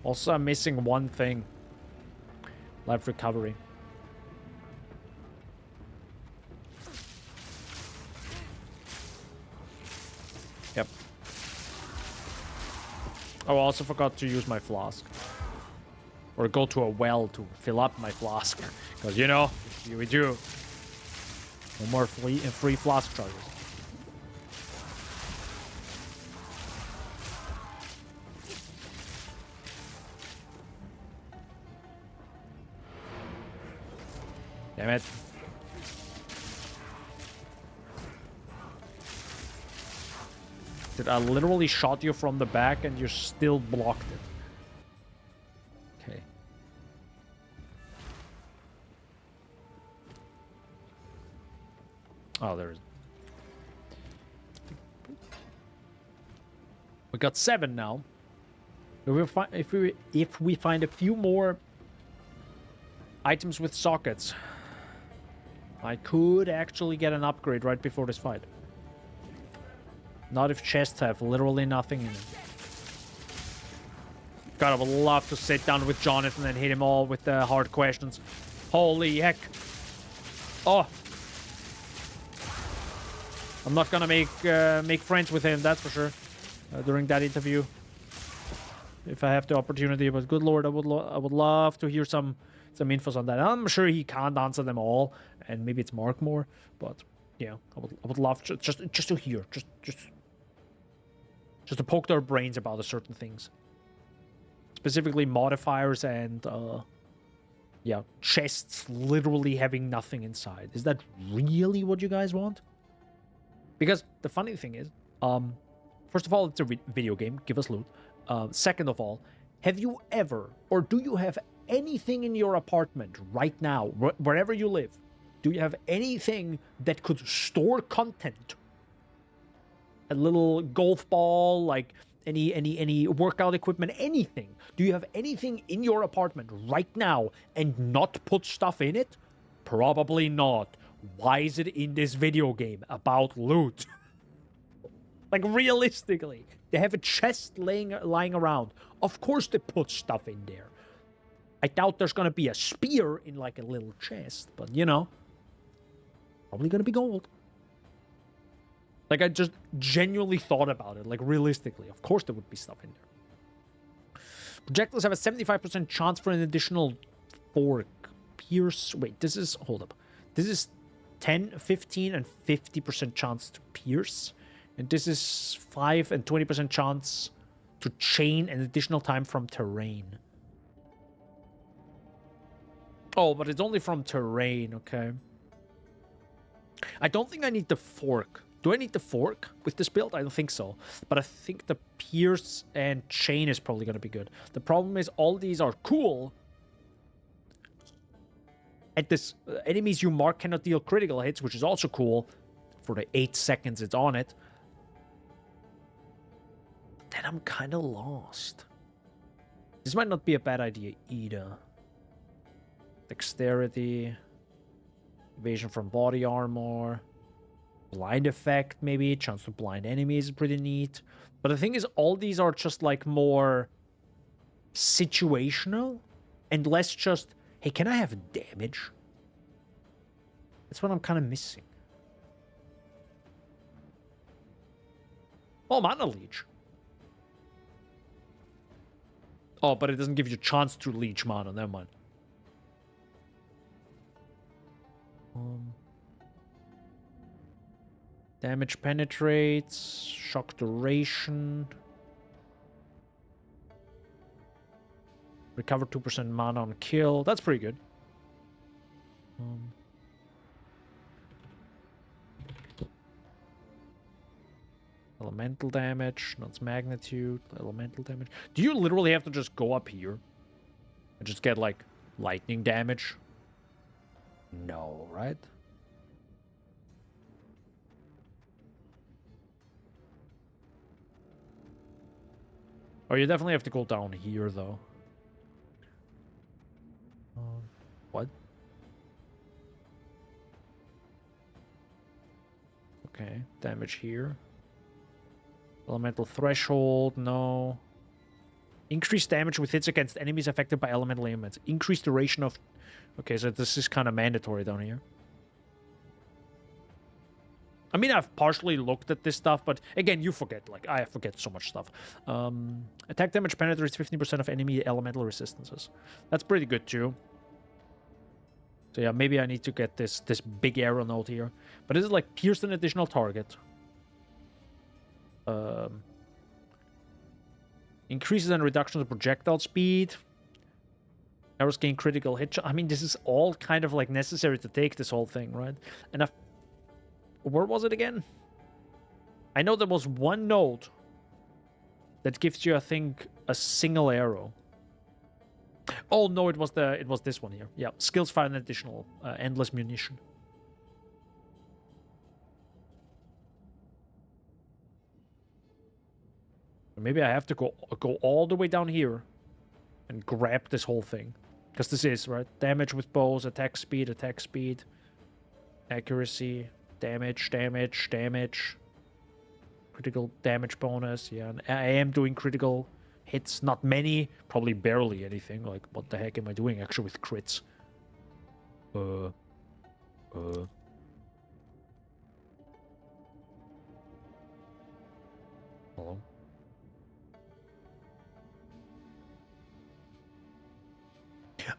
S1: Also, I'm missing one thing. Life recovery. Yep. Oh, I also forgot to use my flask. Or go to a well to fill up my flask. Because, you know, we do. No more free flask charges. Damn it. Dude, I literally shot you from the back and you still blocked it. Okay. Oh, there's... We got 7 now. If we find a few more items with sockets, I could actually get an upgrade right before this fight. Not if chests have literally nothing in it. God, I would love to sit down with Jonathan and hit him all with the hard questions. Holy heck. Oh. I'm not gonna make friends with him, that's for sure. During that interview. If I have the opportunity, but good lord, I would love to hear some infos on that. I'm sure he can't answer them all, and maybe it's Mark more, but yeah, I would love just to hear, just to poke their brains about certain things, specifically modifiers and yeah, chests literally having nothing inside. Is that really what you guys want? Because the funny thing is, first of all, it's a video game. Give us loot. Second of all, have you ever, or do you have anything in your apartment right now, wherever you live, do you have anything that could store content? A little golf ball, like any workout equipment, anything. Do you have anything in your apartment right now and not put stuff in it? Probably not. Why is it in this video game about loot? Like, realistically, they have a chest lying around. Of course they put stuff in there. I doubt there's gonna be a spear in, like, a little chest. But, you know. Probably gonna be gold. Like, I just genuinely thought about it. Like, realistically. Of course there would be stuff in there. Projectiles have a 75% chance for an additional fork. Pierce. Wait, this is... Hold up. This is 10, 15, and 50% chance to pierce. And this is 5 and 20% chance to chain an additional time from terrain. Oh, but it's only from terrain, okay. I don't think I need the fork. Do I need the fork with this build? I don't think so. But I think the pierce and chain is probably going to be good. The problem is all these are cool. And this enemies you mark cannot deal critical hits, which is also cool. For the 8 seconds it's on it. Then I'm kind of lost. This might not be a bad idea either. Dexterity. Evasion from body armor. Blind effect, maybe. Chance to blind enemies is pretty neat. But the thing is, all these are just, like, more situational. And less just, hey, can I have damage? That's what I'm kind of missing. Oh, Mana Leech. Oh, but it doesn't give you a chance to leech mana. Never mind. Damage penetrates. Shock duration. Recover 2% mana on kill. That's pretty good. Elemental damage. Not magnitude. Elemental damage. Do you literally have to just go up here? And just get, like, lightning damage? No, right? Oh, you definitely have to go down here, though. What? Okay, damage here. Elemental threshold, no. Increased damage with hits against enemies affected by elemental ailments. Increased duration of... Okay, so this is kind of mandatory down here. I mean, I've partially looked at this stuff, but again, you forget. Like, I forget so much stuff. Attack damage penetrates 15% of enemy elemental resistances. That's pretty good, too. So yeah, maybe I need to get this big arrow node here. But this is like pierce an additional target. Increases and reductions of projectile speed. Arrows gain critical hit. I mean, this is all kind of like necessary to take this whole thing, right? And where was it again? I know there was one node that gives you, I think, a single arrow. Oh no, it was this one here. Yeah, skills fire an additional endless munition. Maybe I have to go all the way down here and grab this whole thing. Because this is, right? Damage with bows, attack speed, accuracy, damage. Critical damage bonus, yeah. And I am doing critical hits, not many, probably barely anything. Like, what the heck am I doing actually with crits? Hello?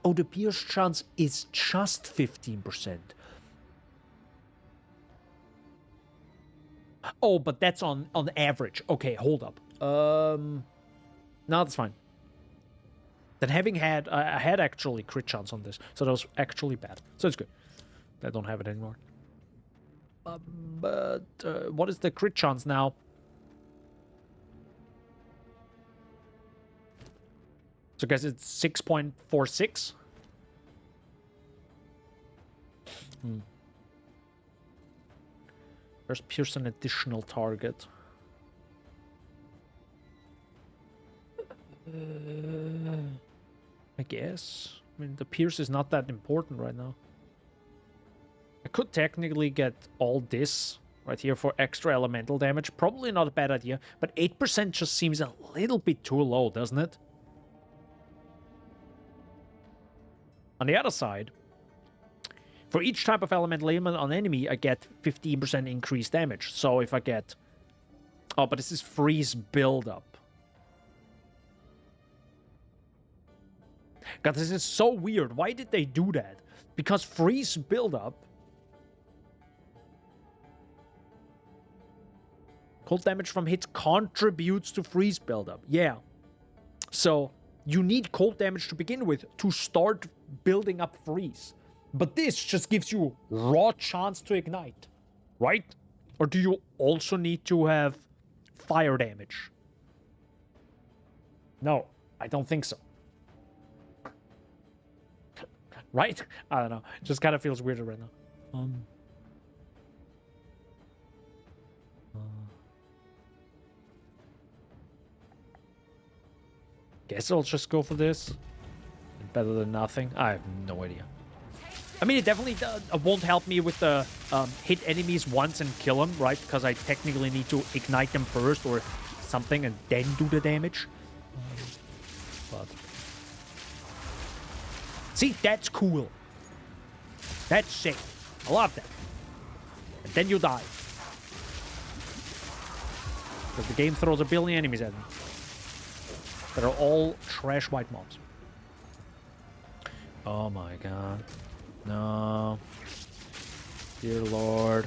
S1: Oh, the pierce chance is just 15%. Oh, but that's on average. Okay, hold up. No, that's fine. Then having had... I had actually crit chance on this, so that was actually bad. So it's good. I don't have it anymore. But what is the crit chance now? So I guess it's 6.46. There's pierce an additional target. I guess. I mean, the pierce is not that important right now. I could technically get all this right here for extra elemental damage. Probably not a bad idea, but 8% just seems a little bit too low, doesn't it? On the other side, for each type of elemental ailment on enemy, I get 15% increased damage. So if I get... Oh, but this is freeze buildup. God, this is so weird. Why did they do that? Because freeze buildup... Cold damage from hits contributes to freeze buildup. Yeah. So you need cold damage to begin with to start building up freeze. But this just gives you raw chance to ignite, right? Or do you also need to have fire damage? No, I don't think so. Right? I don't know. It just kind of feels weird right now. Guess I'll just go for this. Better than nothing. I have no idea. I mean, it definitely won't help me with the hit enemies once and kill them, right? Because I technically need to ignite them first or something and then do the damage. But see, that's cool. That's sick. I love that. And then you die. Because the game throws a billion enemies at me. That are all trash white mobs. Oh my god. No. Dear Lord.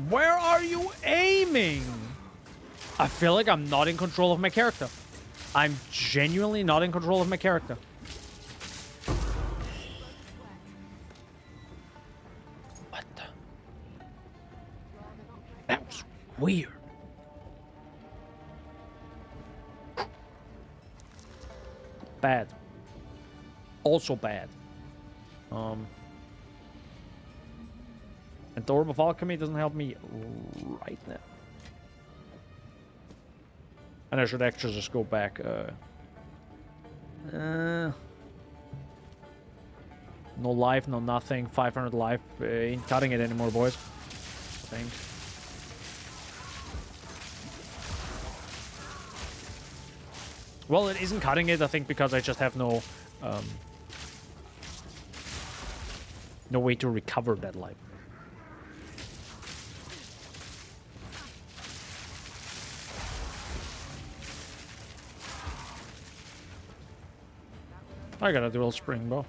S1: Where are you aiming? I feel like I'm not in control of my character. I'm genuinely not in control of my character. What the? That was weird. Bad. Also bad. And the Orb of Alchemy doesn't help me right now. And I should actually just go back. No life, no nothing. 500 life. Ain't cutting it anymore, boys. Thanks. Well, it isn't cutting it, I think, because I just have no way to recover that life. I got a dual spring bow.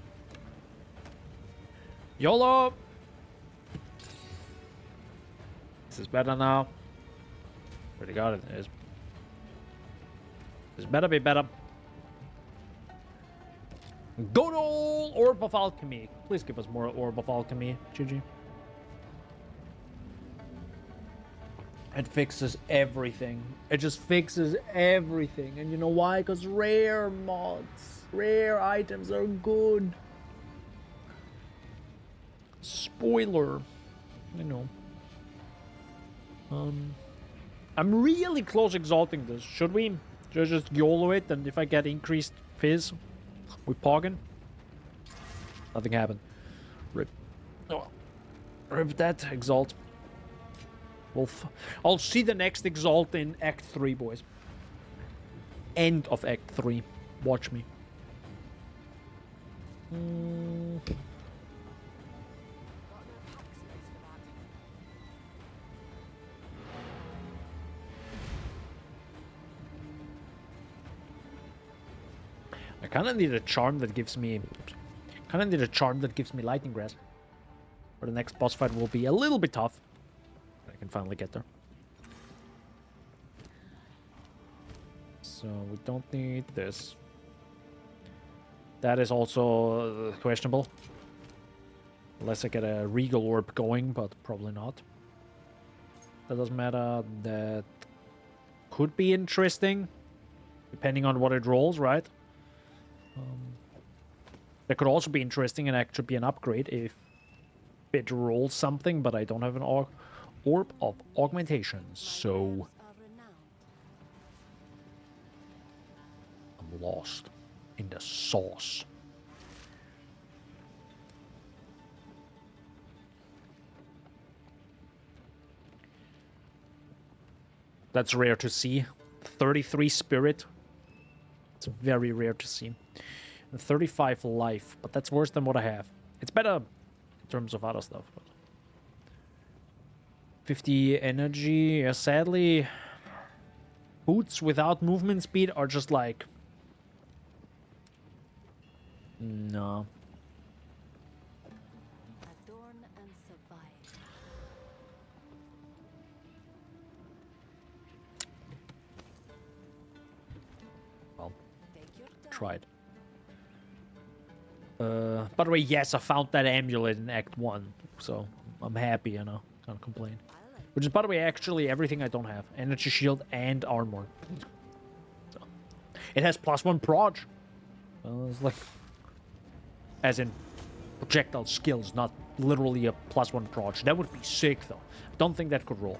S1: YOLO! This is better now. Already got it. This better be better. Good old Orb of Alchemy. Please give us more Orb of Alchemy. GG. It fixes everything. It just fixes everything. And you know why? Because rare mods. Rare items are good. Spoiler. I know. I'm really close exalting this. Should we? Should I just YOLO it, and if I get increased fizz, we poggin? Nothing happened. Rip. Oh. Rip that. Exalt. I'll see the next exalt in Act 3, boys. End of Act 3. Watch me. I kind of need a charm that gives me... lightning grasp. Or the next boss fight will be a little bit tough. I can finally get there. So we don't need this. That is also questionable. Unless I get a Regal Orb going, but probably not. That doesn't matter. That could be interesting. Depending on what it rolls, right? That could also be interesting and actually be an upgrade if bit roll something, but I don't have an orb of augmentation, so
S5: Are renowned.
S1: I'm lost in the sauce. That's rare to see. 33 spirit. It's very rare to see. And 35 life, but that's worse than what I have. It's better in terms of other stuff. But 50 energy. Yeah, sadly, boots without movement speed are just like... No.
S5: Adorn and survive.
S1: Well,
S5: Take your time.
S1: tried. By the way, yes, I found that amulet in Act 1, so I'm happy, you know. Can't complain.
S5: I like
S1: Which is, by the way, actually everything I don't have. Energy shield and armor. So, it has +1 proj. It's like... As in, projectile skills, not literally a +1 proj. That would be sick, though. I don't think that could roll.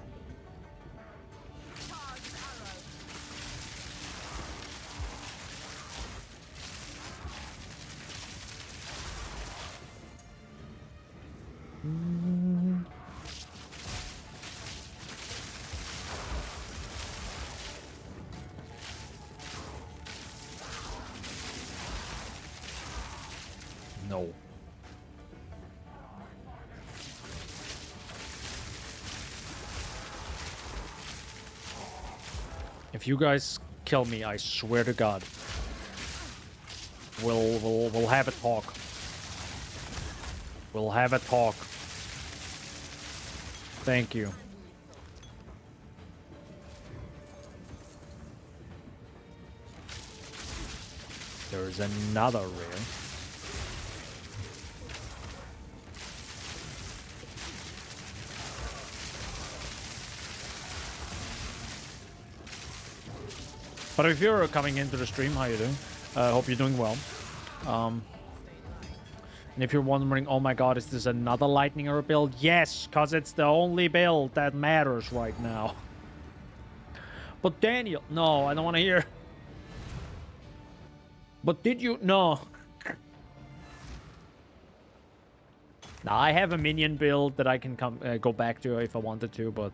S1: No. If you guys kill me, I swear to God, we'll have a talk. We'll have a talk. Thank you. There's another rare. But if you're coming into the stream, how you doing? Hope you're doing well. And if you're wondering, oh my god, is this another lightning arrow build? Yes, because it's the only build that matters right now. But Daniel, no, I don't want to hear. But did you? No. Now, I have a minion build that I can go back to if I wanted to, but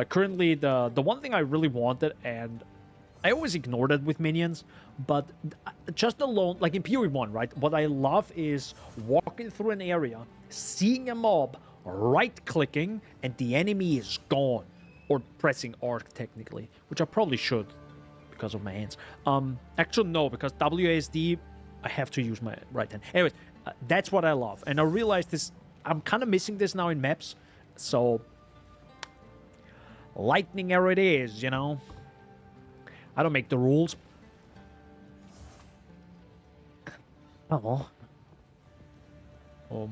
S1: currently the one thing I really wanted, and I always ignored it with minions, but just alone, like in PoE 1, right? What I love is walking through an area, seeing a mob, right-clicking, and the enemy is gone. Or pressing arc, technically, which I probably should because of my hands. Actually, no, because WASD, I have to use my right hand. Anyways, that's what I love. And I realized this, I'm kind of missing this now in maps. So, lightning arrow it is, you know? I don't make the rules. Oh. Okay,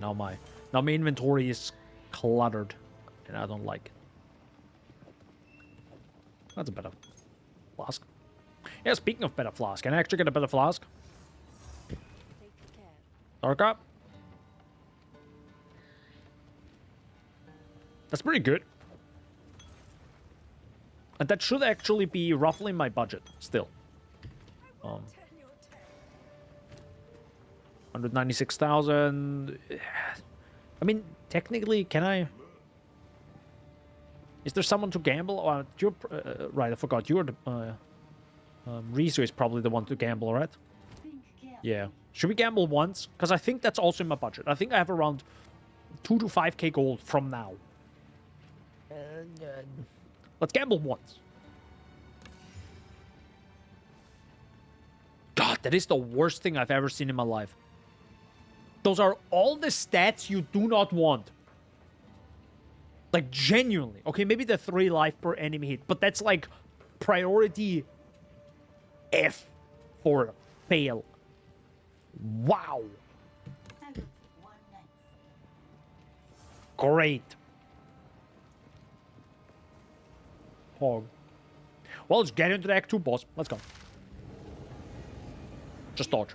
S1: now my inventory is cluttered, and I don't like it. That's a better flask. Yeah, speaking of better flask, can I actually get a better flask?
S5: take care.
S1: Dark up. That's pretty good. And that should actually be roughly my budget, still. 196,000. I mean, technically, can I... Is there someone to gamble? You're, right, I forgot. You're the... Rizu is probably the one to gamble, right? Yeah. Should we gamble once? Because I think that's also in my budget. I think I have around 2 to 5k gold from now. Let's gamble once. God, that is the worst thing I've ever seen in my life. Those are all the stats you do not want. Like, genuinely. Okay, maybe the 3 life per enemy hit, but that's like priority F for fail. Wow. Great. Hog. Well, let's get into the Act 2 boss. Let's go. Just dodge.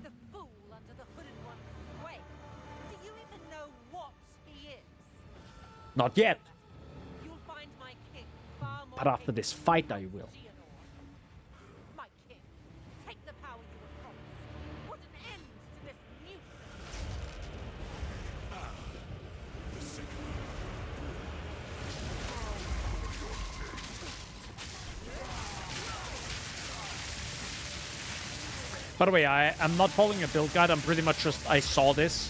S5: The fool under the hooded one's way. Do you even know what he is?
S1: Not yet.
S5: You'll find my king far more
S1: But after this fight, I will.
S5: capable than Geonor. My king, take the power you were promised. Put an end to this nuisance.
S2: The second.
S1: By the way, I'm not following a build guide. I'm pretty much just, I saw this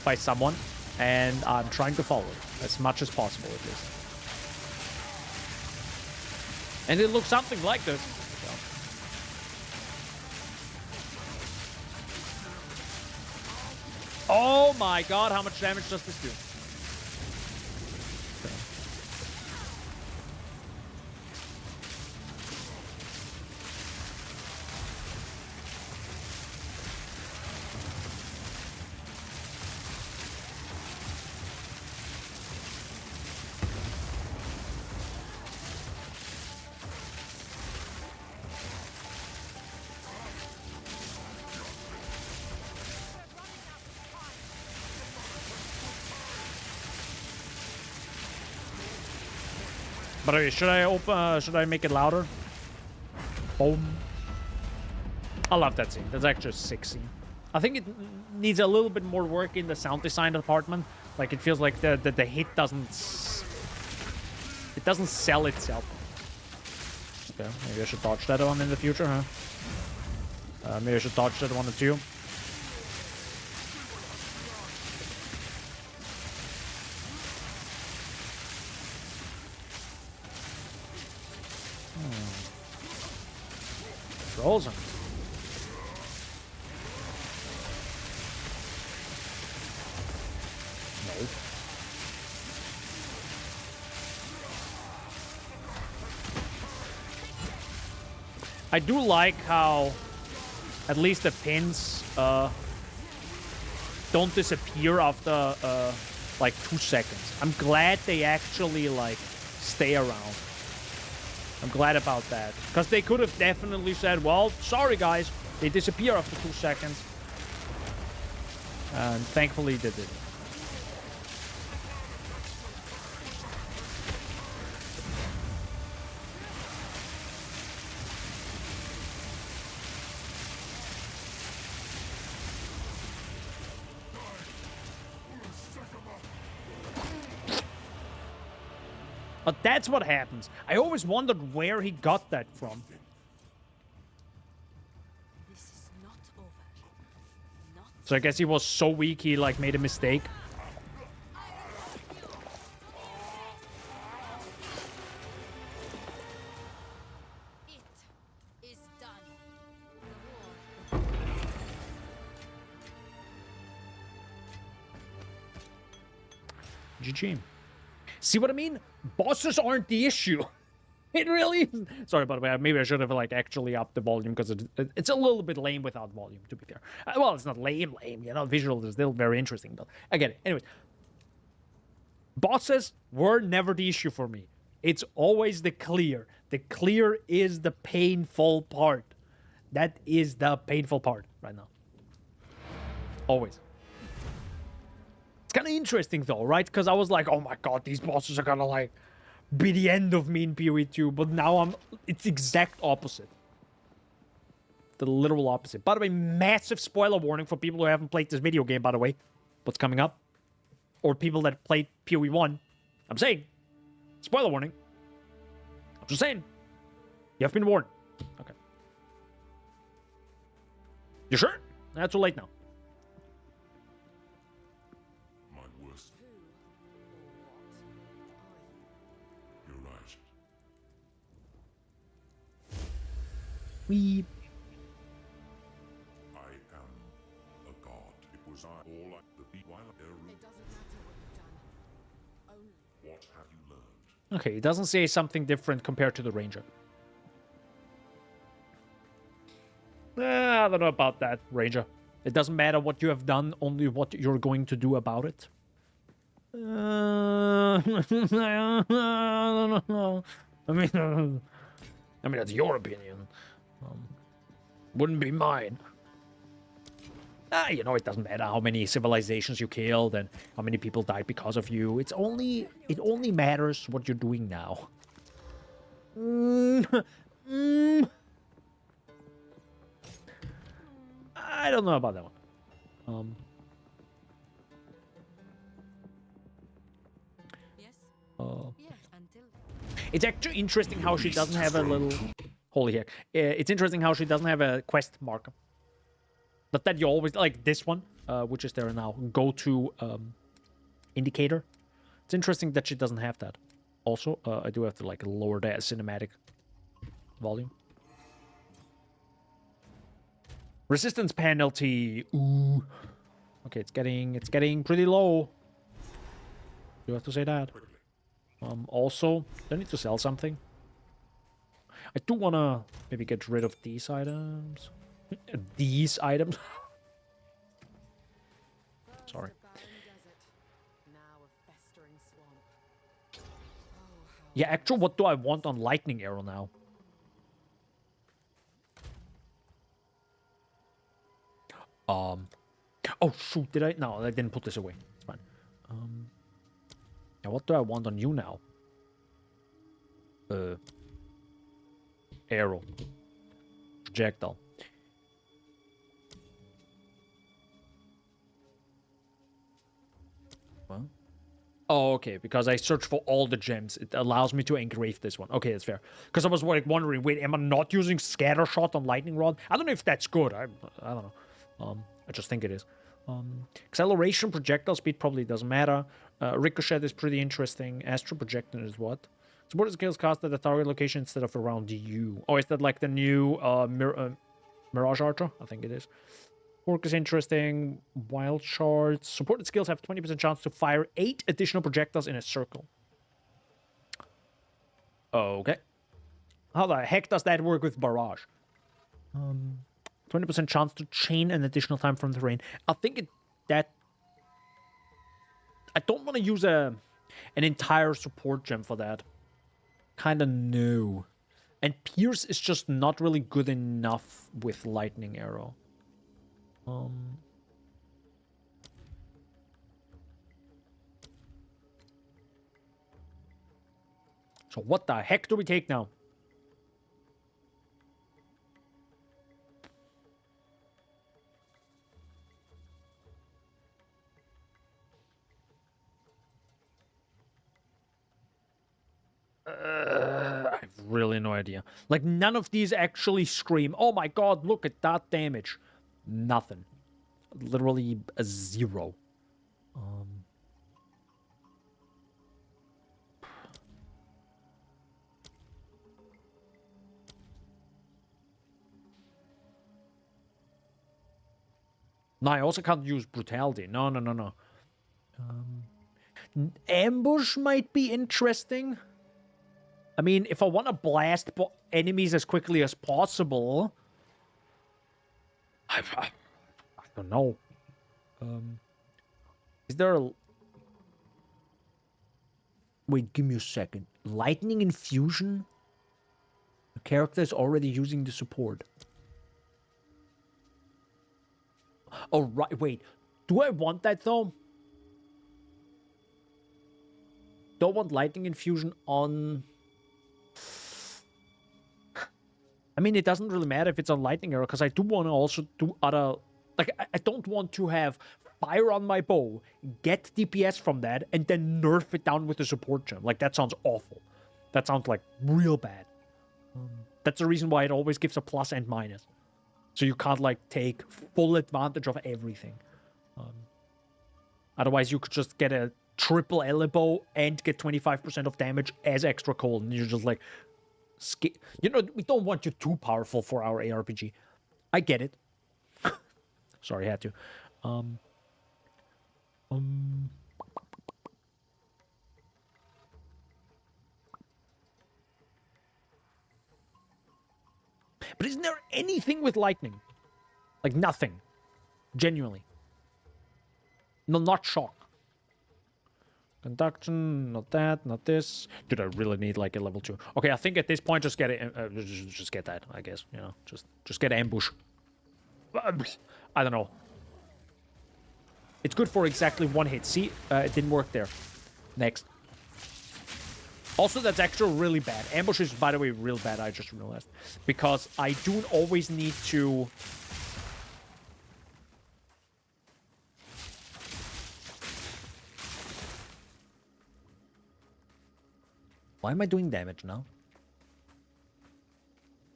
S1: by someone, and I'm trying to follow it as much as possible, at least. And it looks something like this. So. Oh my god, how much damage does this do? By the way, should I make it louder? Boom. I love that scene. That's actually a sick scene. I think it needs a little bit more work in the sound design department. Like, it feels like the hit doesn't sell itself. Okay, maybe I should dodge that one in the future, huh? Maybe I should dodge that one too. Frozen. No. I do like how at least the pins don't disappear after like 2 seconds. I'm glad they actually like stay around. I'm glad about that. Because they could have definitely said, well, sorry guys, they disappear after 2 seconds. And thankfully they did. But that's what happens. I always wondered where he got that from.
S5: This is not over. Not
S1: So I guess he was so weak he like made a mistake.
S5: it is done. The war.
S1: GG. See what I mean? Bosses aren't the issue. It really is. Sorry, by the way, maybe I should have like actually upped the volume because it's a little bit lame without volume, to be fair. Well, it's not lame, you know, visual is still very interesting, but I get it. Anyways, bosses were never the issue for me. It's always the clear. The clear is the painful part. That is the painful part right now. Always. It's kind of interesting though, right? Because I was like, oh my god, these bosses are gonna like be the end of me in PoE 2, but now it's exact opposite. The literal opposite. By the way, massive spoiler warning for people who haven't played this video game, by the way. What's coming up? Or people that played PoE 1. I'm saying, spoiler warning. I'm just saying. You have been warned. Okay. You sure? Not too late now.
S2: My worst.
S5: Who or what
S2: You're right.
S1: We.
S2: I am a god. It was I all like the beat while
S5: are you? It doesn't matter what you've done. Only
S2: What have you learned?
S1: Okay, it doesn't say something different compared to the Ranger. I don't know about that, Ranger. It doesn't matter what you have done, only what you're going to do about it. I don't know. I mean, that's your opinion. Wouldn't be mine. You know, it doesn't matter how many civilizations you killed and how many people died because of you. It only matters what you're doing now. I don't know about that one.
S5: Yes?
S1: Oh.
S5: Yes, until...
S1: It's actually interesting how she doesn't have a little... Holy heck. It's interesting how she doesn't have a quest marker. But that you always... Like this one, which is there now. Go to indicator. It's interesting that she doesn't have that. Also, I do have to like lower that cinematic volume. Resistance penalty. Ooh. Okay, it's getting pretty low. You have to say that. Also, I need to sell something. I do want to maybe get rid of these items. These items. Sorry. Yeah, actually, what do I want on lightning arrow now? Oh shoot, did I? No, I didn't put this away. It's fine. Yeah, what do I want on you now? Arrow. Projectile. Well. Oh, okay, because I searched for all the gems. It allows me to engrave this one. Okay, that's fair. Because I was like wondering, wait, am I not using scatter shot on lightning rod? I don't know if that's good. I don't know. I just think it is. Acceleration, projectile speed probably doesn't matter. Ricochet is pretty interesting. Astral projectile is what? Supported skills cast at the target location instead of around you. Oh, is that like the new Mirage Archer? I think it is. Work is interesting. Wild shards. Supported skills have 20% chance to fire 8 additional projectiles in a circle. Okay. How the heck does that work with barrage? 20% chance to chain an additional time from terrain. I think that I don't want to use an entire support gem for that. Kinda no. And Pierce is just not really good enough with Lightning Arrow. So what the heck do we take now? I have really no idea. Like, none of these actually scream, oh my god, look at that damage. Nothing. Literally a 0. No, I also can't use brutality. No. Ambush might be interesting. I mean, if I want to blast enemies as quickly as possible... I don't know. Is there a... Wait, give me a second. Lightning Infusion? The character is already using the support. Oh, right. Wait. Do I want that, though? Don't want Lightning Infusion on... I mean, it doesn't really matter if it's on Lightning Arrow, because I do want to also do other... Like, I don't want to have fire on my bow, get DPS from that, and then nerf it down with the support gem. Like, that sounds awful. That sounds, like, real bad. That's the reason why it always gives a plus and minus. So you can't, like, take full advantage of everything. Otherwise, you could just get a triple elbow and get 25% of damage as extra cold, and you're just like... You know, we don't want you too powerful for our ARPG. I get it. Sorry, I had to. But isn't there anything with lightning? Like nothing. Genuinely. No, not shock. Conduction, not that, not this. Dude, I really need like a level 2. Okay, I think at this point just get it. Just get that, I guess. You know, just get ambush. I don't know. It's good for exactly 1 hit. See, it didn't work there. Next. Also, that's actually really bad. Ambush is, by the way, real bad, I just realized. Because I don't always need to... Why am I doing damage now?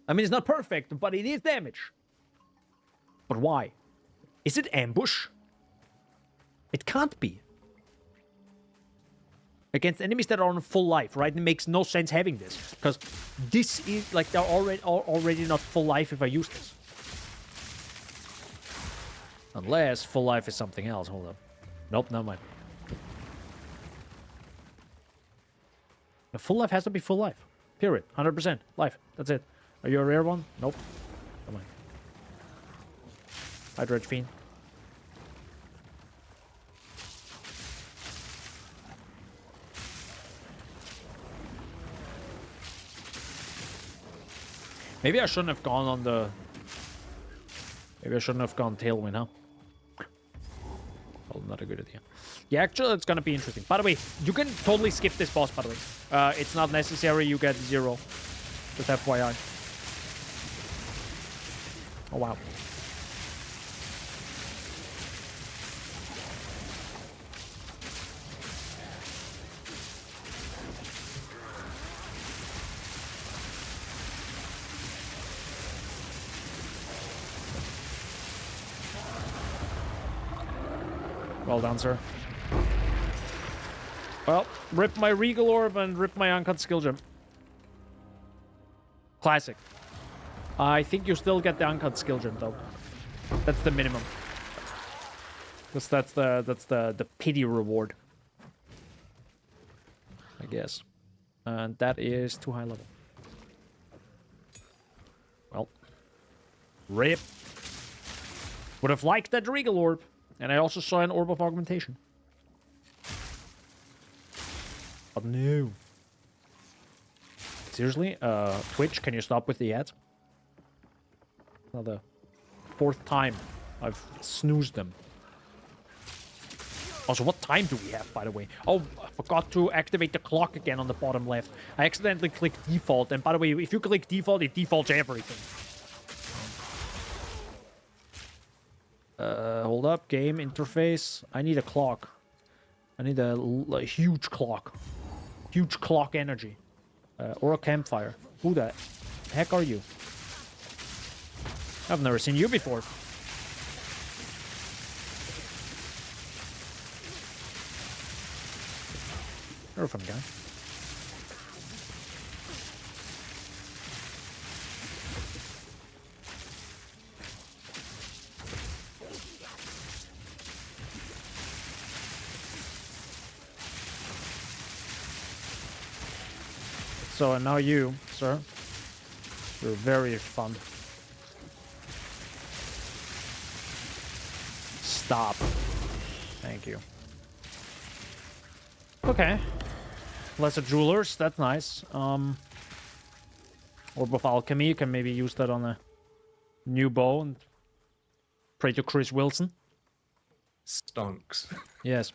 S1: I mean, it's not perfect, but it is damage. But why? Is it ambush? It can't be. Against enemies that are on full life, right? It makes no sense having this. Because this is, like, they're already not full life if I use this. Unless full life is something else. Hold up. Nope, never mind. The full life has to be full life. Period. 100% life. That's it. Are you a rare one? Nope. Come on. Hydrate Fiend. Maybe I shouldn't have gone on the... Maybe I shouldn't have gone Tailwind, huh? Well, not a good idea. Yeah, actually, it's gonna be interesting. By the way, you can totally skip this boss, by the way. It's not necessary, you get 0. Just FYI. Oh, wow. Well done, sir. Well, rip my Regal Orb and rip my Uncut Skill Gem. Classic. I think you still get the Uncut Skill Gem, though. That's the minimum. Because that's the pity reward. I guess. And that is too high level. Well. Rip. Would have liked that Regal Orb. And I also saw an Orb of Augmentation. But no. Seriously? Twitch, can you stop with the ads? Now the 4th time I've snoozed them. Also, what time do we have, by the way? Oh, I forgot to activate the clock again on the bottom left. I accidentally clicked default. And by the way, if you click default, it defaults everything. Hold up. Game interface. I need a clock. I need a huge clock. Huge clock energy. Or a campfire. Who the heck are you? I've never seen you before. You're a fun guy. So, and now you, sir. You're very fun. Stop. Thank you. Okay. Lesser Jewelers, that's nice. Orb of Alchemy, you can maybe use that on a new bow and pray to Chris Wilson.
S6: Stonks.
S1: Yes.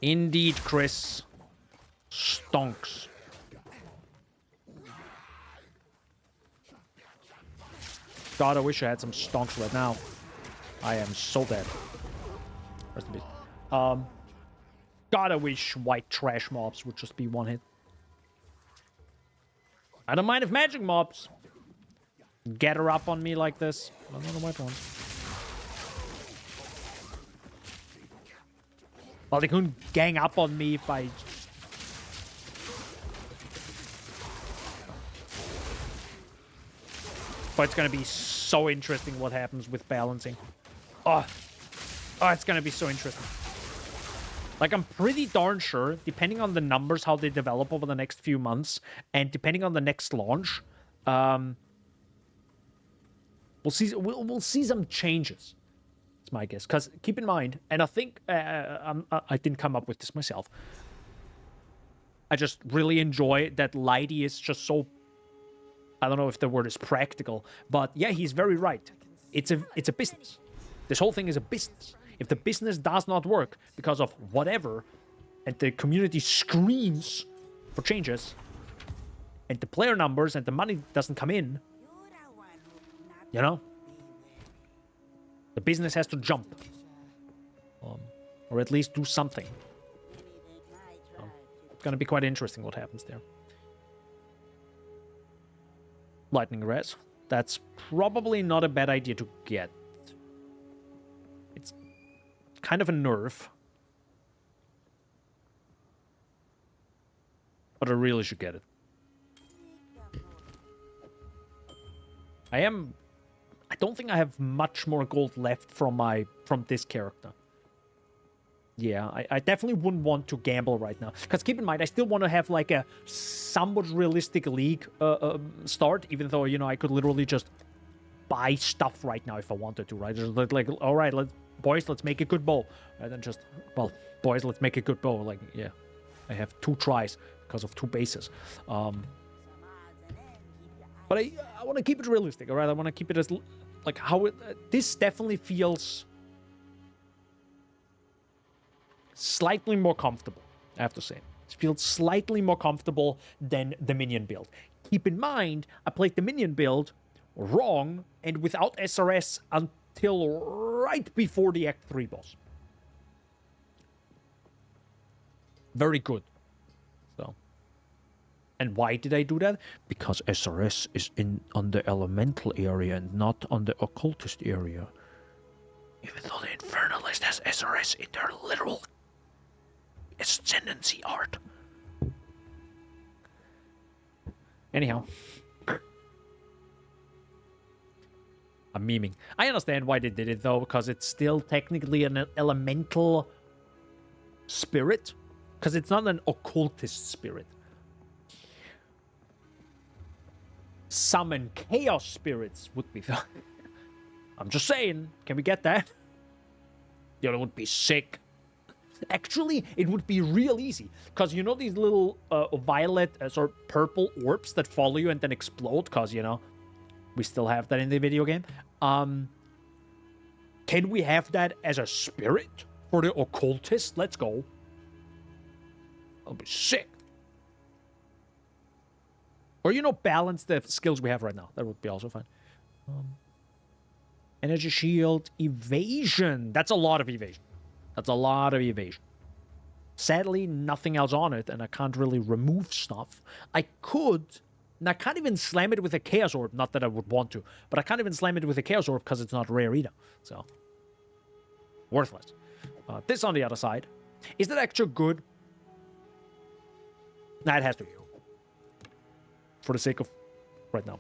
S1: Indeed, Chris. Stonks. God, I wish I had some stonks right now. I am so dead. Rest in peace. God, I wish white trash mobs would just be 1 hit. I don't mind if magic mobs get her up on me like this. But not the white ones. Well, they couldn't gang up on me if I... But it's gonna be so interesting what happens with balancing. Oh, it's gonna be so interesting. Like, I'm pretty darn sure, depending on the numbers, how they develop over the next few months, and depending on the next launch, we'll see some changes. my guess. Because keep in mind, and I think I didn't come up with this myself. I just really enjoy that Lighty is just so... I don't know if the word is practical, but yeah, he's very right. It's a business. This whole thing is a business. If the business does not work because of whatever, and the community screams for changes, and the player numbers and the money doesn't come in, you know, the business has to jump. Or at least do something. So, it's gonna be quite interesting what happens there. Lightning res. That's probably not a bad idea to get. It's kind of a nerf. But I really should get it. I don't think I have much more gold left from this character. Yeah, I definitely wouldn't want to gamble right now. Because keep in mind, I still want to have like a somewhat realistic league start, even though, you know, I could literally just buy stuff right now if I wanted to, right? Just like, all right, boys, let's make a good bow. And then just, well, boys, let's make a good bow. Like, yeah, I have 2 tries because of 2 bases. But I want to keep it realistic, all right? I want to keep it as, like, how it... this definitely feels... slightly more comfortable, I have to say. It feels slightly more comfortable than the minion build. Keep in mind, I played the minion build wrong and without SRS until right before the Act 3 boss. Very good. So. And why did I do that? Because SRS is on the elemental area and not on the occultist area. Even though the Infernalist has SRS in their literal ascendancy art. Anyhow. I'm memeing. I understand why they did it though, because it's still technically an elemental spirit. Because it's not an occultist spirit. Summon chaos spirits would be fun. I'm just saying, can we get that? Yeah, it would be sick. Actually, it would be real easy. Because you know these little violet, sort of purple orbs that follow you and then explode? Because, you know, we still have that in the video game. Can we have that as a spirit for the occultist? Let's go. That'll be sick. Or, you know, balance the skills we have right now. That would be also fine. Energy shield, evasion. That's a lot of evasion. That's a lot of evasion. Sadly, nothing else on it, and I can't really remove stuff. I could, and I can't even slam it with a Chaos Orb. Not that I would want to, but I can't even slam it with a Chaos Orb because it's not rare either. So, worthless. This on the other side. Is that actually good? Nah, it has to be. For the sake of right now.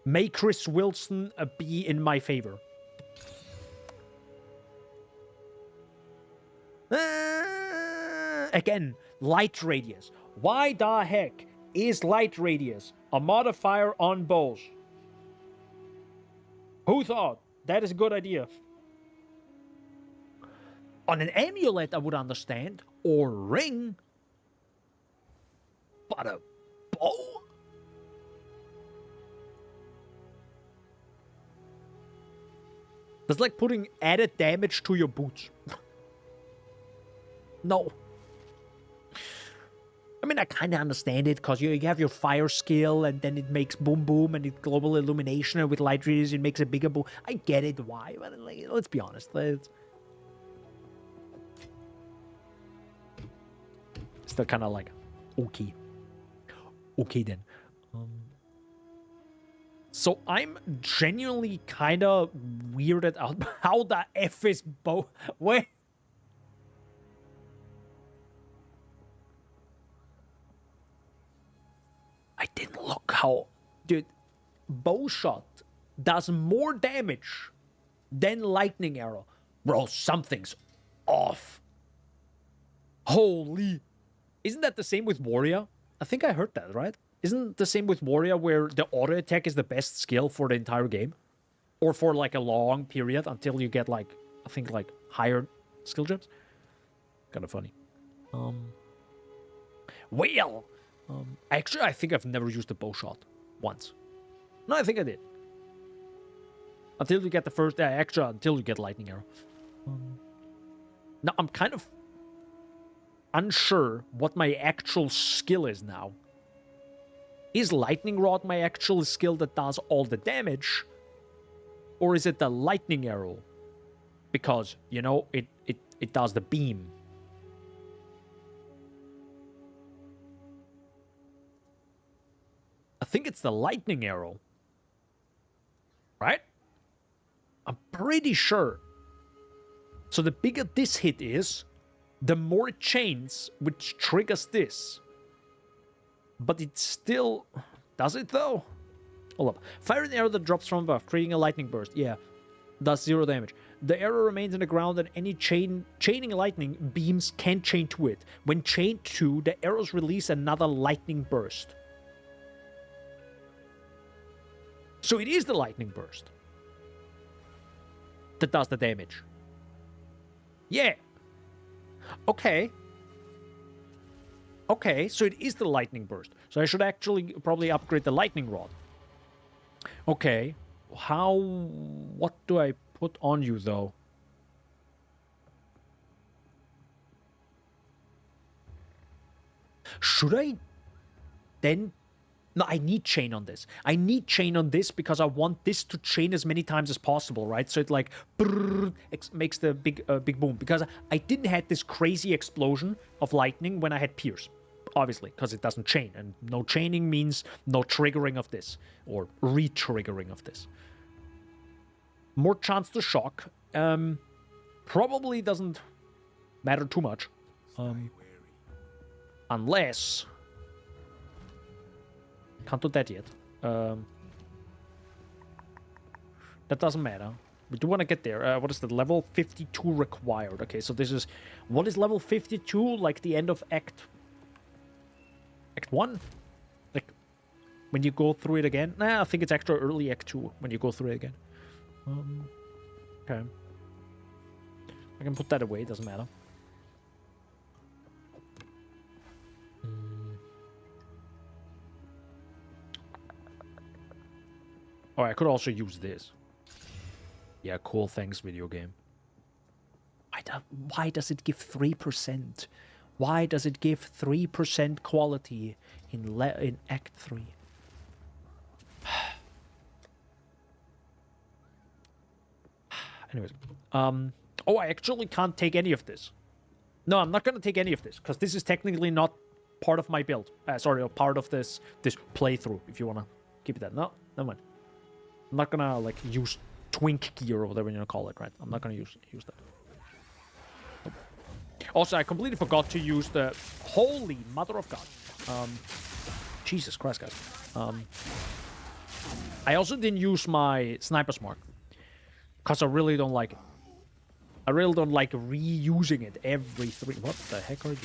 S1: May Chris Wilson be in my favor. Again, light radius. Why the heck is light radius a modifier on bows? Who thought that is a good idea? On an amulet, I would understand, or ring, but a bow? That's like putting added damage to your boots. No. I mean, I kind of understand it, because you have your fire skill, and then it makes boom boom, and it global illumination, and with light radius, it makes a bigger boom. I get it, why? But like, let's be honest. Still kind of like, okay. Okay, then. So I'm genuinely kind of weirded out how the F is bow. Wait. I didn't look how... Dude, bow shot does more damage than lightning arrow. Bro, something's off. Holy... Isn't that the same with warrior? I think I heard that, right? Isn't it the same with warrior, where the auto attack is the best skill for the entire game? or for like a long period until you get like, I think like higher skill gems. Kind of funny. Well, actually, I think I've never used a bow shot once. No, I think I did. Until you get the first, actually, until you get lightning arrow. Now I'm kind of unsure what my actual skill is now. Is lightning rod my actual skill that does all the damage, or is it the lightning arrow? Because you know it does the beam. I think it's the lightning arrow. Right? I'm pretty sure. So the bigger this hit is, the more it chains, which triggers this. But it still... Does it though? Hold up. Fire an arrow that drops from above, creating a lightning burst. Yeah. Does 0 damage. The arrow remains in the ground and any chaining lightning beams can't chain to it. When chained to, the arrows release another lightning burst. So it is the lightning burst that does the damage. Yeah. Okay. Okay, so it is the lightning burst. So I should actually probably upgrade the lightning rod. Okay. What do I put on you, though? Should I then... No, I need chain on this. I need chain on this because I want this to chain as many times as possible, right? So it like makes the big boom. Because I didn't have this crazy explosion of lightning when I had Pierce, obviously, because it doesn't chain, and no chaining means no triggering of this or re-triggering of this. More chance to shock. Probably doesn't matter too much, unless. Can't do that yet. That doesn't matter. We do want to get there. What is the level 52 required? Okay, so this is... What is level 52? Like the end of Act 1? Like, when you go through it again? Nah, I think it's actually early Act 2 when you go through it again. Okay. I can put that away, doesn't matter. Oh, I could also use this. Yeah, cool. Thanks, video game. Why does it give 3%? Why does it give 3% quality in Act 3? Anyways. Oh, I actually can't take any of this. No, I'm not going to take any of this, because this is technically not part of my build. Sorry, part of this playthrough, if you want to keep it that. No, never mind. I'm not gonna like use twink gear or whatever you wanna call it, right? I'm not gonna use that. Nope. Also, I completely forgot to use the holy mother of God. Jesus Christ, guys. I also didn't use my sniper's mark because I really don't like it. I really don't like reusing it every 3. What the heck are you?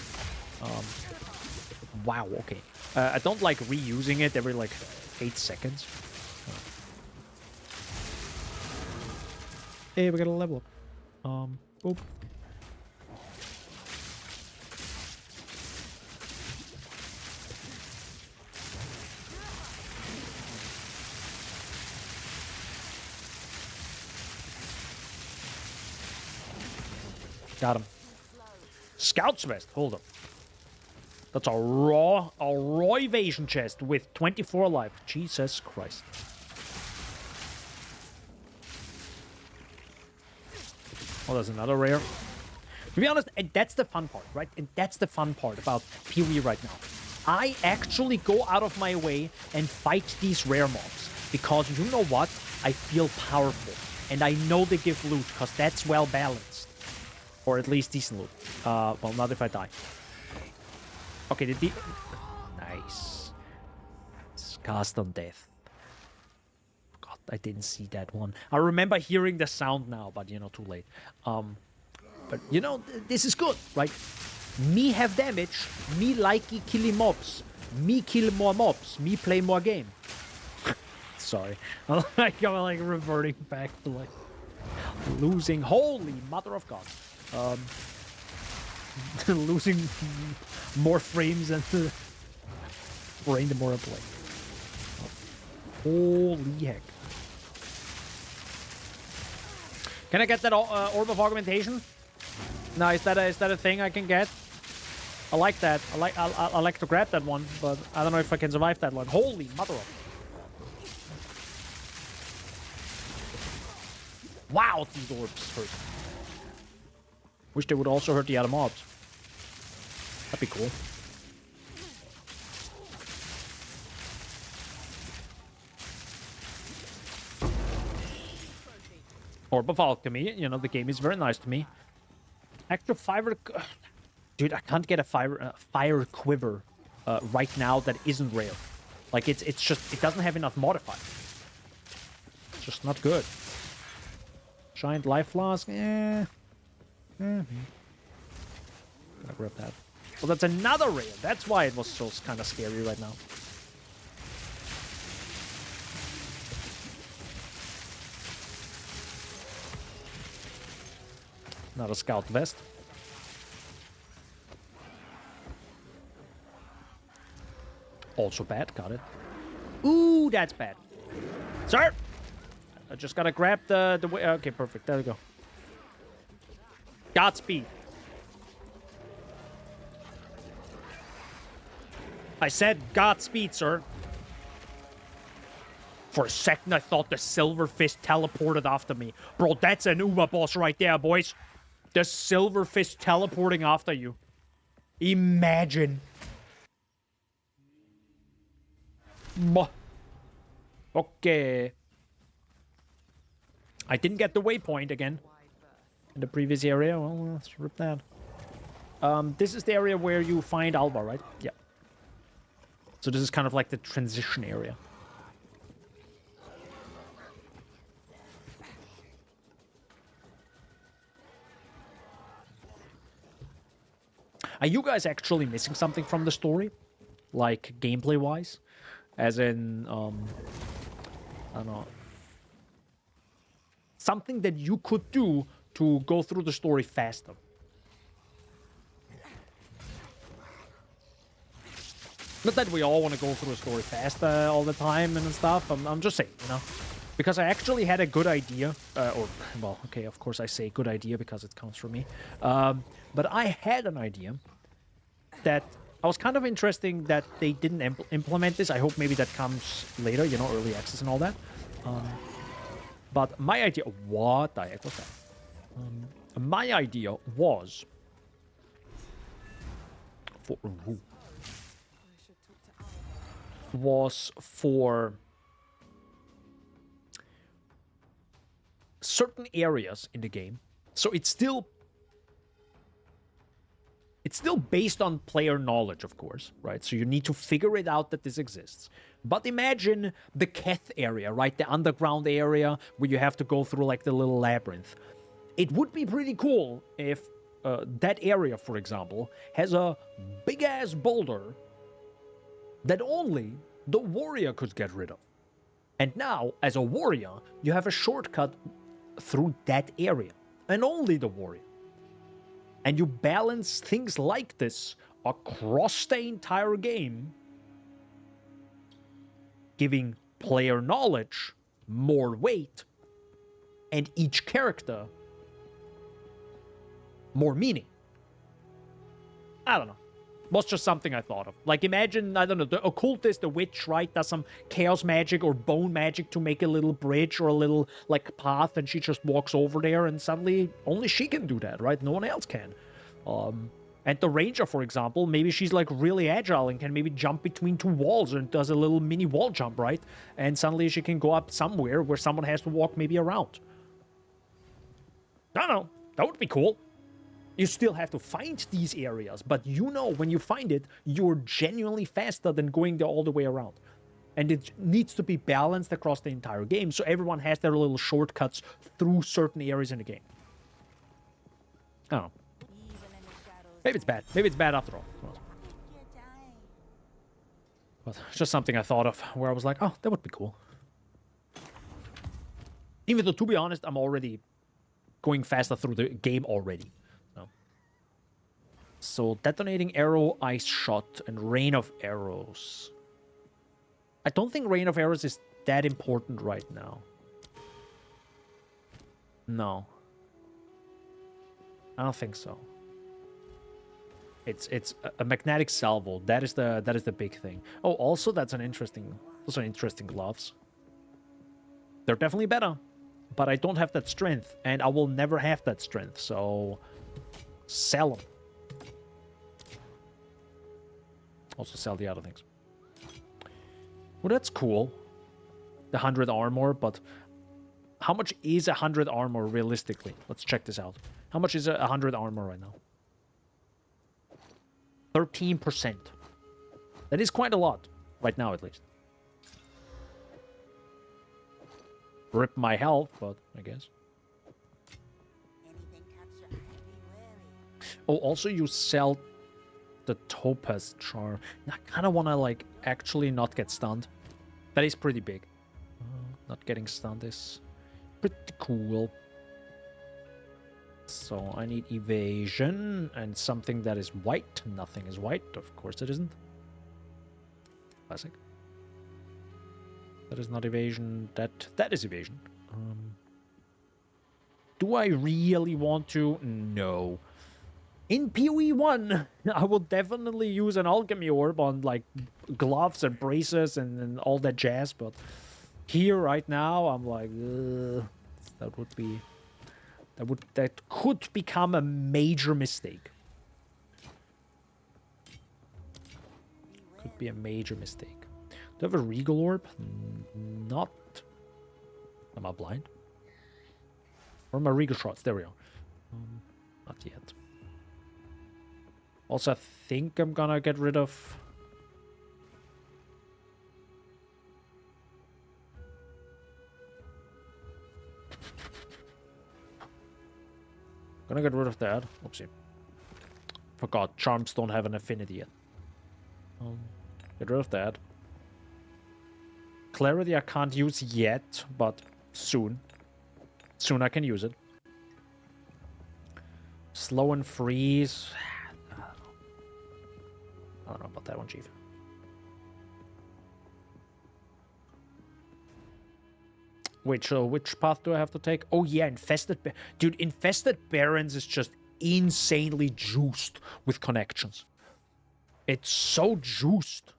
S1: Wow. Okay. I don't like reusing it every like 8 seconds. Hey, we got a level up. Boop. Got him. Scout's vest. Hold up. That's a raw evasion chest with 24 life. Jesus Christ. Oh, there's another rare. To be honest, and that's the fun part, right? And that's the fun part about PoE right now. I actually go out of my way and fight these rare mobs. Because you know what? I feel powerful. And I know they give loot, because that's well balanced. Or at least decent loot. Well, not if I die. Okay, nice. Cast on death. God, I didn't see that one. I remember hearing the sound now, but, you know, too late. But, you know, this is good, right? Me have damage. Me likey killing mobs. Me kill more mobs. Me play more game. Sorry. I'm like reverting back to like losing. Holy mother of God. Losing more frames than the brain the more I play. Holy heck. Can I get that orb of augmentation? No, is that a thing I can get? I like that. I like to grab that one, but I don't know if I can survive that one. Holy mother of... Wow, these orbs hurt. Wish they would also hurt the other mobs. That'd be cool. Orb of Alchemy, you know, the game is very nice to me. Extra fire... Dude, I can't get a fire quiver right now that isn't rare. Like, it's just... It doesn't have enough modifiers. It's just not good. Giant life flask, eh. Gotta grab that. Well, that's another rare. That's why it was so kind of scary right now. Not a scout vest. Also bad, got it. Ooh, that's bad. Sir! I just gotta grab the way. Okay, perfect. There we go. Godspeed. I said Godspeed, sir. For a second, I thought the Silver Fist teleported after me. Bro, that's an Uma boss right there, boys. The Silver Fist teleporting after you. Imagine. Okay. I didn't get the waypoint again. In the previous area. Well, let's rip that. This is the area where you find Alba, right? Yeah. So this is kind of like the transition area. Are you guys actually missing something from the story? Like, gameplay-wise? As in, I don't know. Something that you could do to go through the story faster. Not that we all want to go through a story faster all the time and stuff. I'm just saying, you know. Because I actually had a good idea. Well, okay, of course I say good idea because it comes from me. But I had an idea that I was kind of interesting that they didn't implement this. I hope maybe that comes later, you know, early access and all that. But my idea... What the heck was that? My idea was... for certain areas in the game. So it's still based on player knowledge, of course, right? So you need to figure it out that this exists. But imagine the Keth area, right? The underground area where you have to go through like the little labyrinth. It would be pretty cool if that area, for example, has a big-ass boulder that only the warrior could get rid of. And now, as a warrior, you have a shortcut through that area. And only the warrior. And you balance things like this across the entire game, giving player knowledge more weight, and each character more meaning. I don't know. Was just something I thought of. Like, imagine, I don't know, the occultist, the witch, right, does some chaos magic or bone magic to make a little bridge or a little, like, path, and she just walks over there, and suddenly only she can do that, right? No one else can. And the ranger, for example, maybe she's, like, really agile and can maybe jump between two walls and does a little mini wall jump, right? And suddenly she can go up somewhere where someone has to walk maybe around. I don't know. That would be cool. You still have to find these areas, but you know when you find it, you're genuinely faster than going there all the way around. And it needs to be balanced across the entire game, so everyone has their little shortcuts through certain areas in the game. I don't know. Maybe it's bad. Maybe it's bad after all. But it's just something I thought of where I was like, oh, that would be cool. Even though, to be honest, I'm already going faster through the game already. So detonating arrow, ice shot, and rain of arrows. I don't think rain of arrows is that important right now. No. I don't think so. It's a magnetic salvo. That is the big thing. Oh, also those are interesting gloves. They're definitely better, but I don't have that strength, and I will never have that strength. So sell them. Also sell the other things. Well, that's cool. The 100 armor, but how much is 100 armor realistically? Let's check this out. How much is 100 armor right now? 13%. That is quite a lot. Right now, at least. Rip my health, but I guess. Oh, also you sell the topaz charm. I kind of want to, like, actually not get stunned. That is pretty big. Not getting stunned is pretty cool. So I need evasion and something that is white. Nothing is white. Of course it isn't. Classic. That is not evasion. That is evasion. Do I really want to? No. In PoE 1, I will definitely use an alchemy orb on, like, gloves and braces and all that jazz, but here right now I'm like, that could become a major mistake. Could be a major mistake. Do I have a regal orb? Not. Am I blind? Or my regal shots? There we are. Not yet. Also, I think I'm gonna get rid of... Gonna get rid of that. Oopsie. Forgot, charms don't have an affinity yet. Get rid of that. Clarity I can't use yet, but soon. Soon I can use it. Slow and freeze. I don't know about that one, Chief. Wait, so which path do I have to take? Oh yeah, Infested... Dude, Infested Barrens is just insanely juiced with connections. It's so juiced.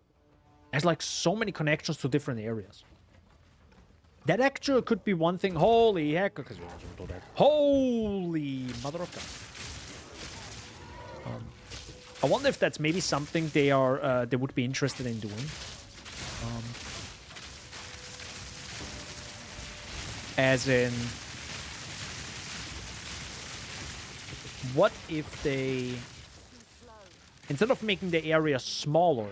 S1: It has, like, so many connections to different areas. That actually could be one thing. Holy heck. Holy mother of God. I wonder if that's maybe something they would be interested in doing. As in, what if they, instead of making the area smaller,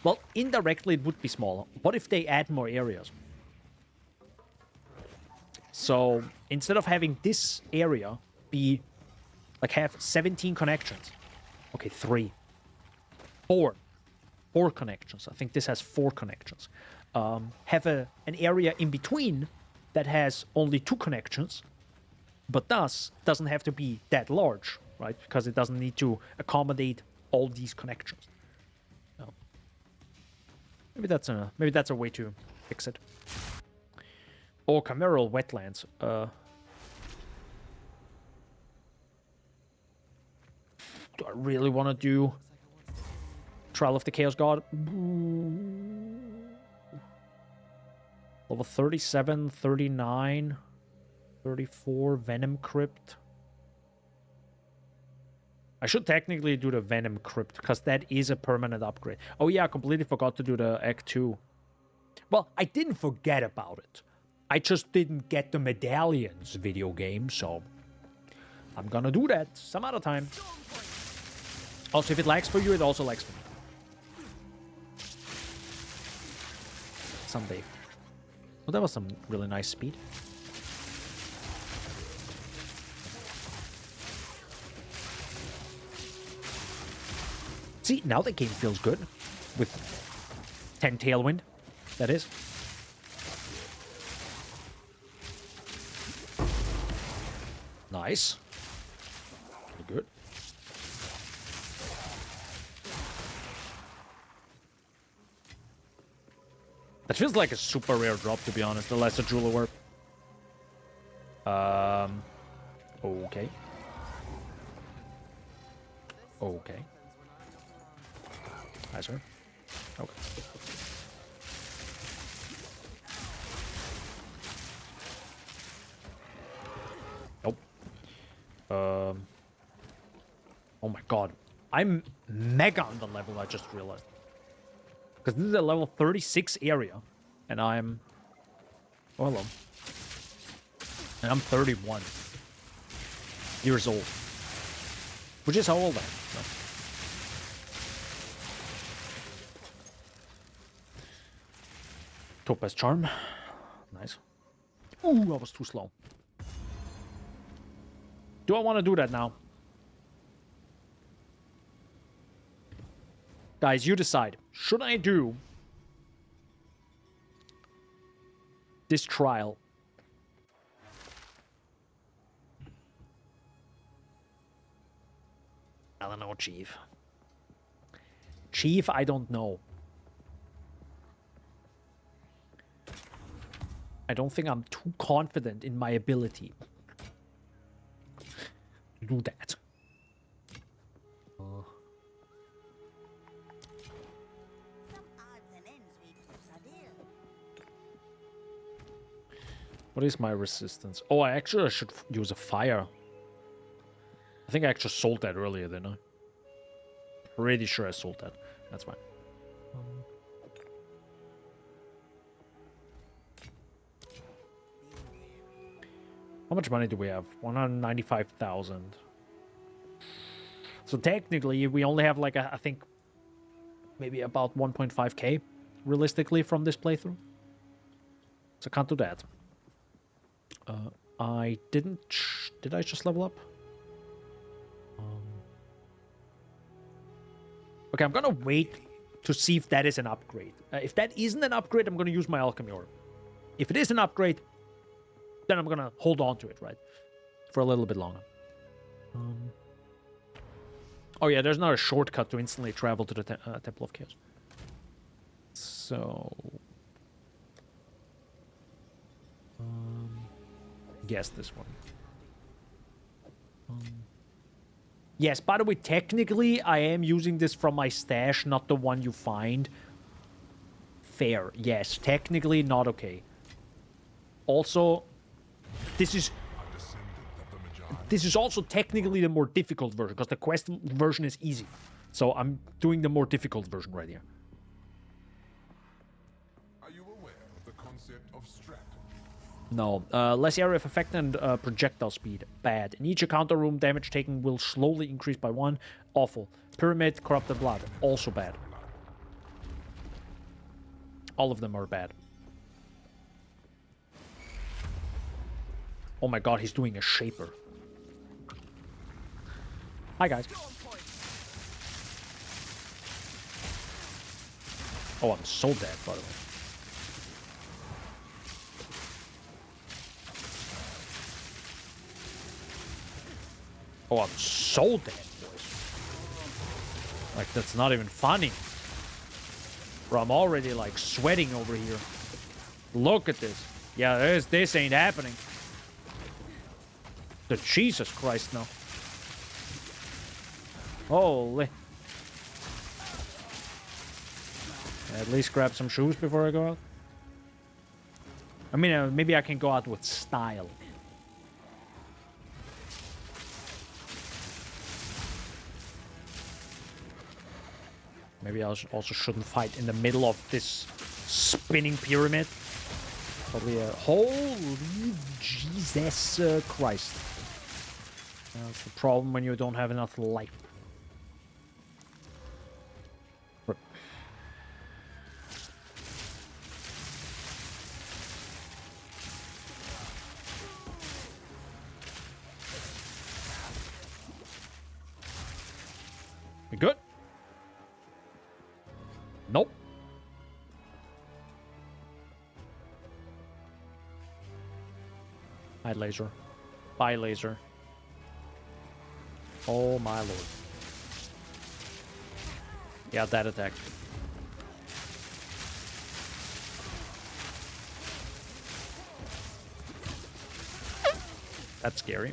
S1: well, indirectly it would be smaller. What if they add more areas? So instead of having this area be, like, have 17 connections. Okay, 3. 4. 4 connections. I think this has 4 connections. Have an area in between that has only 2 connections, but thus doesn't have to be that large, right? Because it doesn't need to accommodate all these connections. No. Maybe that's a way to fix it. Or chimeral wetlands. Do I really want to do Trial of the Chaos God? Level 37, 39, 34, Venom Crypt. I should technically do the Venom Crypt, because that is a permanent upgrade. Oh yeah, I completely forgot to do the Act 2. Well, I didn't forget about it. I just didn't get the medallions video game, so I'm gonna do that some other time. Also, if it lags for you, it also lags for me. Someday. Well, that was some really nice speed. See, now the game feels good. With 10 Tailwind, that is. Nice. Good. That feels like a super rare drop, to be honest, the Lesser Jeweler Warp. Okay. Okay. Hi, sir. Okay. Nope. Oh my god. I'm mega on the level, I just realized. Because this is a level 36 area. And I'm... Oh, hello. And I'm 31 years old. Which is how old I am. So. Topaz Charm. Nice. Ooh, I was too slow. Do I want to do that now? Guys, you decide. Should I do this trial? I don't know, Chief. Chief, I don't know. I don't think I'm too confident in my ability to do that. What is my resistance? Oh, I actually should use a fire. I think I actually sold that earlier, didn't I? Pretty sure I sold that. That's fine. How much money do we have? 195,000. So technically, we only have like, I think, maybe about 1.5k realistically from this playthrough. So can't do that. I didn't... Did I just level up? Okay, I'm gonna wait to see if that is an upgrade. If that isn't an upgrade, I'm gonna use my alchemy orb. If it is an upgrade, then I'm gonna hold on to it, right? For a little bit longer. Oh yeah, there's not a shortcut to instantly travel to the Temple of Chaos. So... Yes, this one. Yes, by the way, technically, I am using this from my stash, not the one you find. Fair. Yes, technically not okay. Also, this is also technically the more difficult version, because the quest version is easy. So I'm doing the more difficult version right here.
S2: Are you aware of the concept of strat?
S1: No. Less area of effect and projectile speed. Bad. In each encounter room, damage taken will slowly increase by 1. Awful. Pyramid, corrupted blood. Also bad. All of them are bad. Oh my god, he's doing a shaper. Hi, guys. Oh, I'm so dead, by the way. Oh, I'm so dead, boys. Like, that's not even funny. Bro, I'm already, like, sweating over here. Look at this. Yeah, this ain't happening. The Jesus Christ, no. Holy. At least grab some shoes before I go out. I mean, maybe I can go out with style. Maybe I also shouldn't fight in the middle of this spinning pyramid. Probably a... Holy Jesus Christ. That's the problem when you don't have enough life. We good? Nope. Hi, laser. Bye, laser. Oh my lord. Yeah, that attack. That's scary.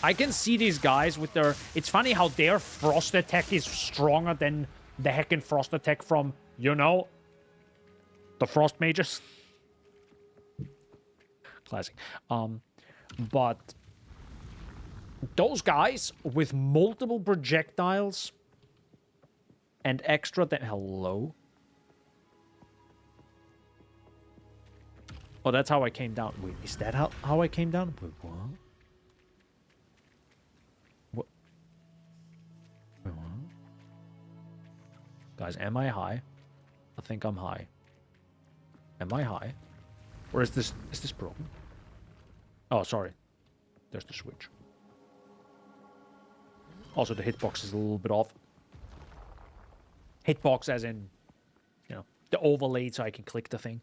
S1: I can see these guys with their... It's funny how their frost attack is stronger than the heckin' frost attack from, you know, the frost mages. Classic. But those guys with multiple projectiles and extra... Hello? Oh, that's how I came down. Wait, is that how I came down? Wait, what? What? Wait, what? Guys, am I high? I think I'm high. Am I high? Or is this broken? Oh, sorry. There's the switch. Also, the hitbox is a little bit off. Hitbox as in, you know, the overlay so I can click the thing.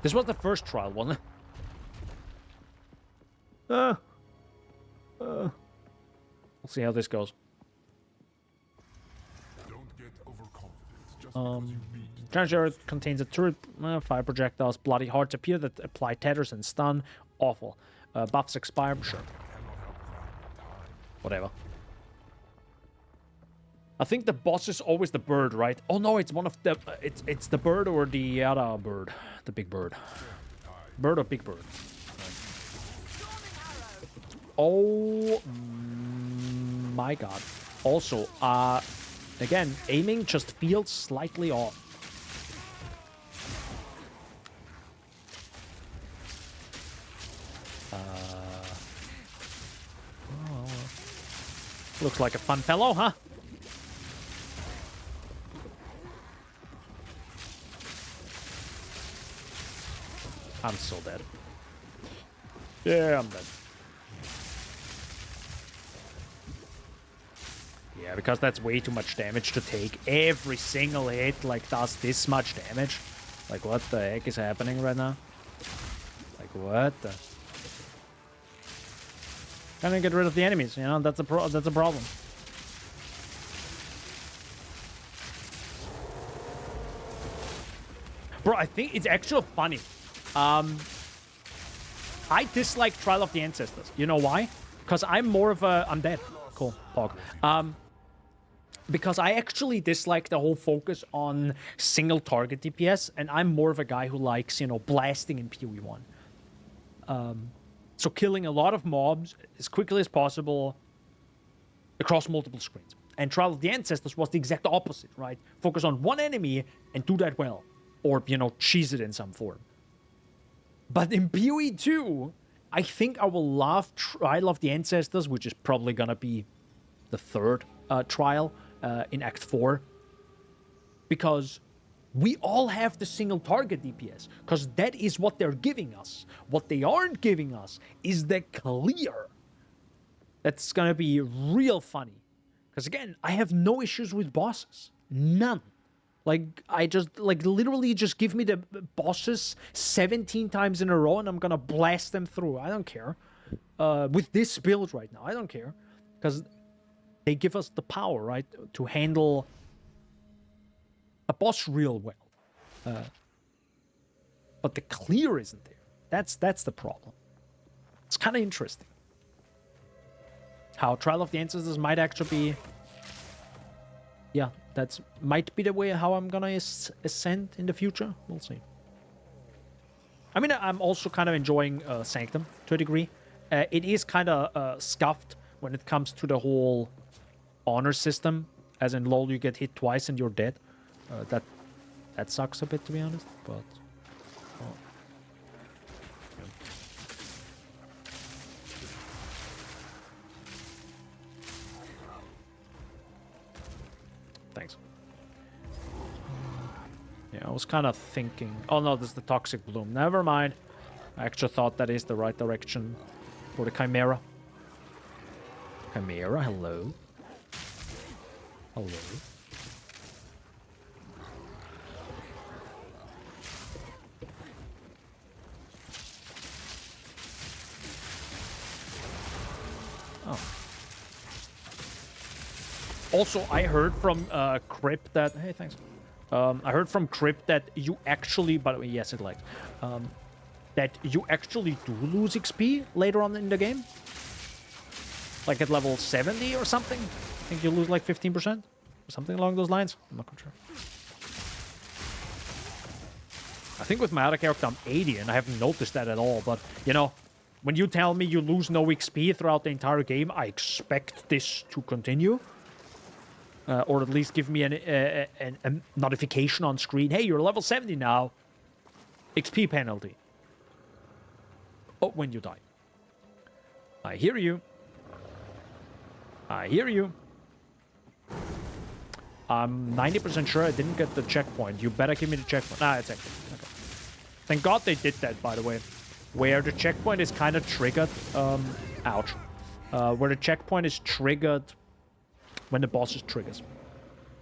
S1: This was the first trial, wasn't it? We'll see how this goes.
S2: Don't get overconfident just because you beat.
S1: Transfer contains a turret, fire projectiles, bloody hearts appear that apply tethers and stun. Awful. Buffs expire, sure. Whatever. I think the boss is always the bird, right? Oh no, it's one of the... It's the bird or the other bird. The big bird. Bird or big bird? Oh my god. Also, again, aiming just feels slightly off. Looks like a fun fellow, huh? I'm so dead. Yeah, I'm dead. Yeah, because that's way too much damage to take. Every single hit, like, does this much damage. Like, what the heck is happening right now? Like, what the... Gotta get rid of the enemies, you know? That's a problem. Bro, I think it's actually funny. I dislike Trial of the Ancestors. You know why? Because I'm more of a... I'm dead. Cool. Pog. Because I actually dislike the whole focus on single target DPS, and I'm more of a guy who likes, you know, blasting in PoE1. So killing a lot of mobs as quickly as possible across multiple screens. And Trial of the Ancestors was the exact opposite, right? Focus on one enemy and do that well. Or, you know, cheese it in some form. But in PoE 2, I think I will love Trial of the Ancestors, which is probably gonna be the third trial in Act 4. Because we all have the single target DPS. Because that is what they're giving us. What they aren't giving us is the clear. That's gonna be real funny. Because again, I have no issues with bosses. None. Like, I just, like, literally just give me the bosses 17 times in a row and I'm gonna blast them through. I don't care. With this build right now, I don't care. Because they give us the power, right? To handle a boss real well. But the clear isn't there. That's the problem. It's kind of interesting. How Trial of the Ancestors might actually be... Yeah, that might be the way how I'm gonna ascend in the future. We'll see. I mean, I'm also kind of enjoying Sanctum to a degree. It is kind of scuffed when it comes to the whole honor system. As in, LoL, you get hit twice and you're dead. That sucks a bit, to be honest. But oh. Yeah. Thanks. Yeah, I was kind of thinking... Oh no, this is the Toxic Bloom. Never mind. I actually thought that is the right direction for the Chimera. Chimera, hello. Hello. Also, I heard from Crypt that... Hey, thanks. I heard from Crypt that you actually... By the way, yes, it lags. That you actually do lose XP later on in the game. Like at level 70 or something. I think you lose like 15%. Or something along those lines. I'm not quite sure. I think with my other character I'm 80 and I haven't noticed that at all. But, you know, when you tell me you lose no XP throughout the entire game, I expect this to continue. Or at least give me a notification on screen. Hey, you're level 70 now. XP penalty. Oh, when you die. I hear you. I hear you. I'm 90% sure I didn't get the checkpoint. You better give me the checkpoint. Ah, it's active. Okay. Thank God they did that, by the way. Where the checkpoint is kind of triggered. Ouch. Where the checkpoint is triggered when the boss is triggers.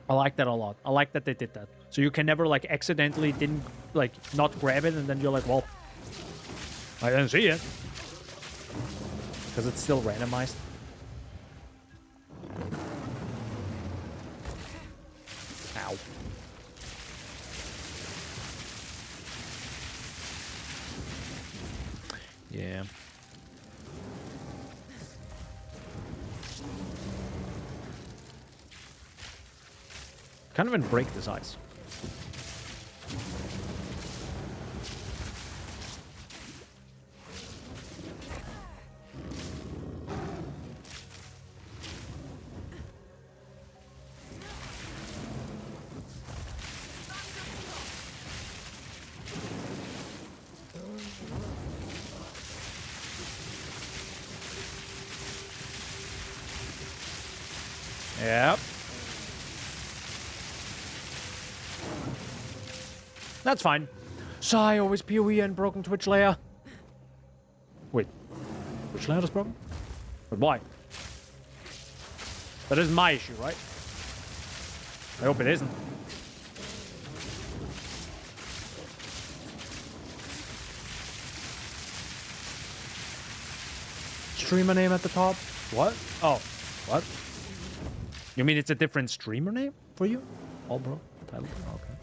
S1: I like that a lot. I like that they did that. So you can never, like, accidentally didn't, like, not grab it, and then you're like, well, I didn't see it. Because it's still randomized. Ow. Yeah. Can't even break this ice. Yep. That's fine. Sigh, always PoE and broken Twitch layer. Wait. Twitch layer is broken? But why? That isn't my issue, right? I hope it isn't. Streamer name at the top? What? Oh, what? You mean it's a different streamer name for you? Oh, bro. Tyler? Okay.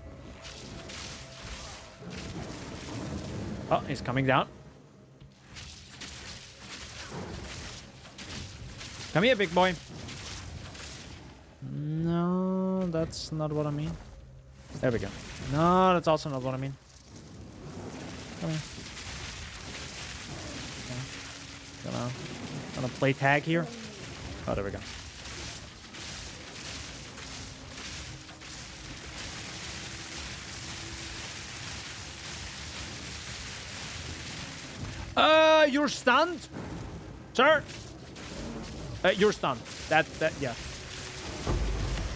S1: Oh, he's coming down. Come here, big boy. No, that's not what I mean. There we go. No, that's also not what I mean. Come here. Okay. Gonna play tag here. Oh, there we go. You're stunned, sir. You're stunned. Yeah.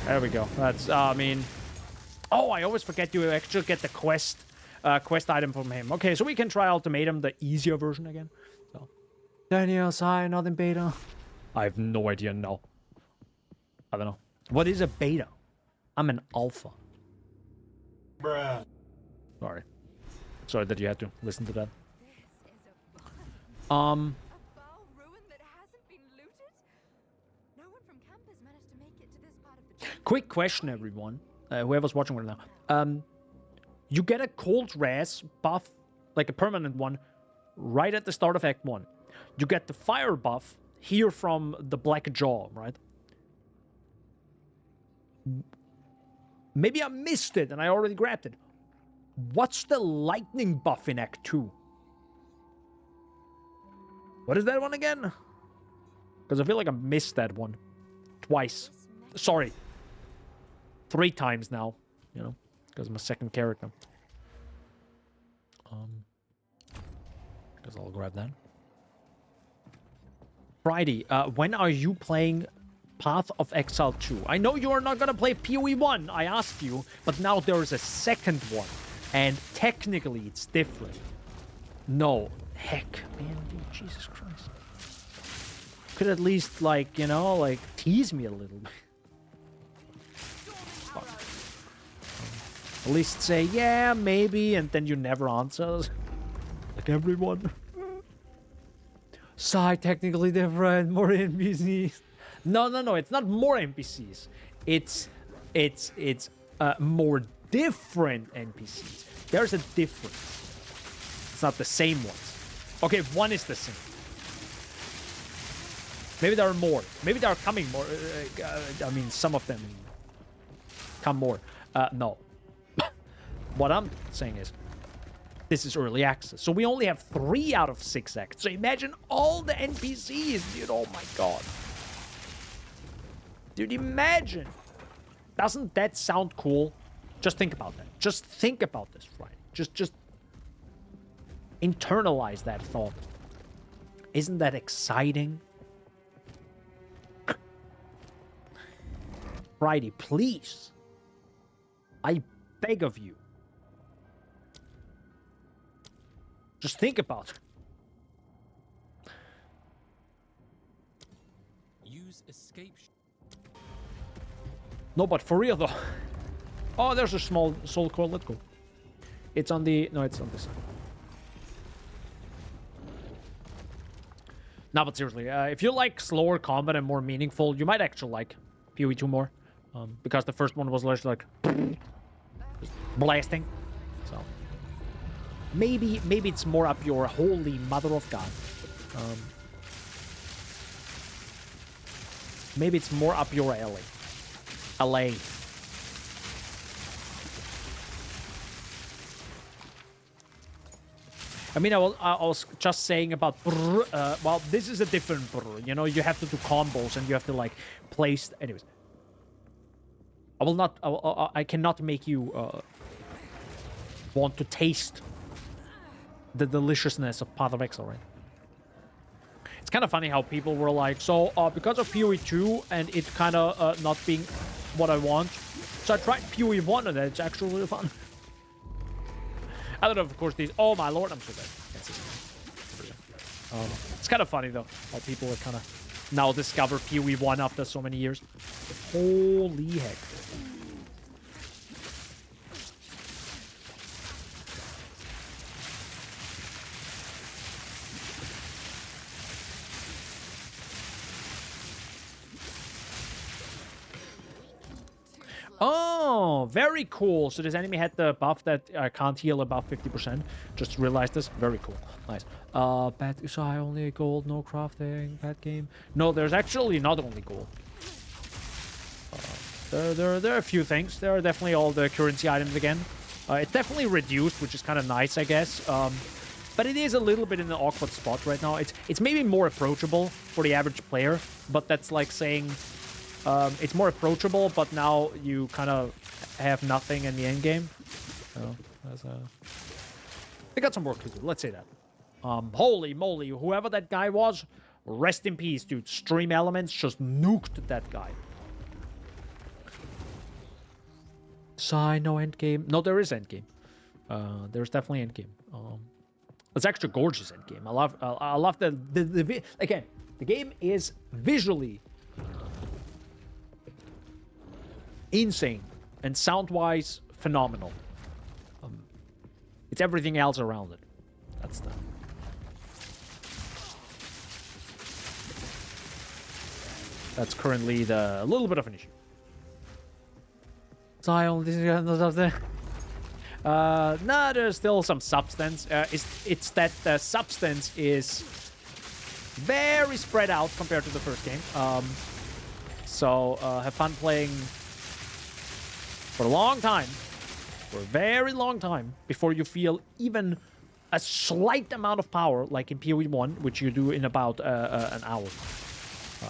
S1: There we go. That's. I mean. Oh, I always forget you actually get the quest item from him. Okay, so we can try Ultimatum, the easier version again. So, Daniel, hi, not in beta. I have no idea. No. I don't know. What is a beta? I'm an alpha.
S6: Bruh.
S1: Sorry that you had to listen to that.
S5: A bow ruin that hasn't been looted? No one from camp has managed to make it to this part of the
S1: Quick question, everyone. Whoever's watching right now. You get a cold res buff, like a permanent one, right at the start of Act 1. You get the fire buff here from the Black Jaw, right? Maybe I missed it and I already grabbed it. What's the lightning buff in Act 2? What is that one again? Because I feel like I missed that one. Twice. Sorry. 3 times now. You know, because I'm a second character. Guess I'll grab that. Friday, when are you playing Path of Exile 2? I know you are not gonna play PoE 1, I asked you, but now there is a second one. And technically it's different. No. Heck, man, dude, Jesus Christ. Could at least, like, you know, like, tease me a little bit. At least say, yeah, maybe, and then you never answer. Like everyone. Sigh, technically different, more NPCs. No, it's not more NPCs. it's more different NPCs. There's a difference. It's not the same ones. Okay, one is the same. Maybe there are more. Maybe there are coming more. I mean, some of them come more. No. What I'm saying is, this is early access. So we only have 3 out of 6 acts. So imagine all the NPCs, dude. Oh my god. Dude, imagine. Doesn't that sound cool? Just think about that. Just think about this, right? Just internalize that thought. Isn't that exciting? Friday, please. I beg of you. Just think about it.
S4: Use escape.
S1: No, but for real though. Oh, there's a small soul core. Let's go. It's on the... No, it's on this side. No, but seriously, if you like slower combat and more meaningful, you might actually like PoE 2 more. Because the first one was literally like... just blasting. So... Maybe it's more up your holy mother of God. Maybe it's more up your alley. LA. I mean, I was just saying about well, this is a different you know, you have to do combos and you have to like place. Anyways, I will not. I cannot make you want to taste the deliciousness of Path of Exile, right? It's kind of funny how people were like, so because of PoE 2 and it kind of not being what I want, so I tried PoE 1 and it's actually really fun. I don't know, of course, these... Oh, my lord, I'm so bad. It's kind of funny, though, how people are kind of now discover PoE 1 after so many years. Holy heck. Oh, very cool. So this enemy had the buff that I can't heal above 50%. Just realized this. Very cool. Nice. Bad. So I only gold, no crafting. Bad game. No, there's actually not only gold. There are a few things. There are definitely all the currency items again. It's definitely reduced, which is kind of nice, I guess. But it is a little bit in an awkward spot right now. It's maybe more approachable for the average player, but that's like saying... it's more approachable, but now you kind of have nothing in the end game. So, they got some work to do. Let's say that. Holy moly, whoever that guy was, rest in peace, dude. Stream Elements just nuked that guy. Sigh, no end game. No, there is end game. There's definitely end game. It's actually a gorgeous end game. I love the again. The game is visually insane and sound-wise phenomenal. It's everything else around it. That's currently a little bit of an issue. Zion, this is something. Nah, there's still some substance. It's that the substance is very spread out compared to the first game. So have fun playing for a long time, for a very long time, before you feel even a slight amount of power, like in PoE 1, which you do in about an hour.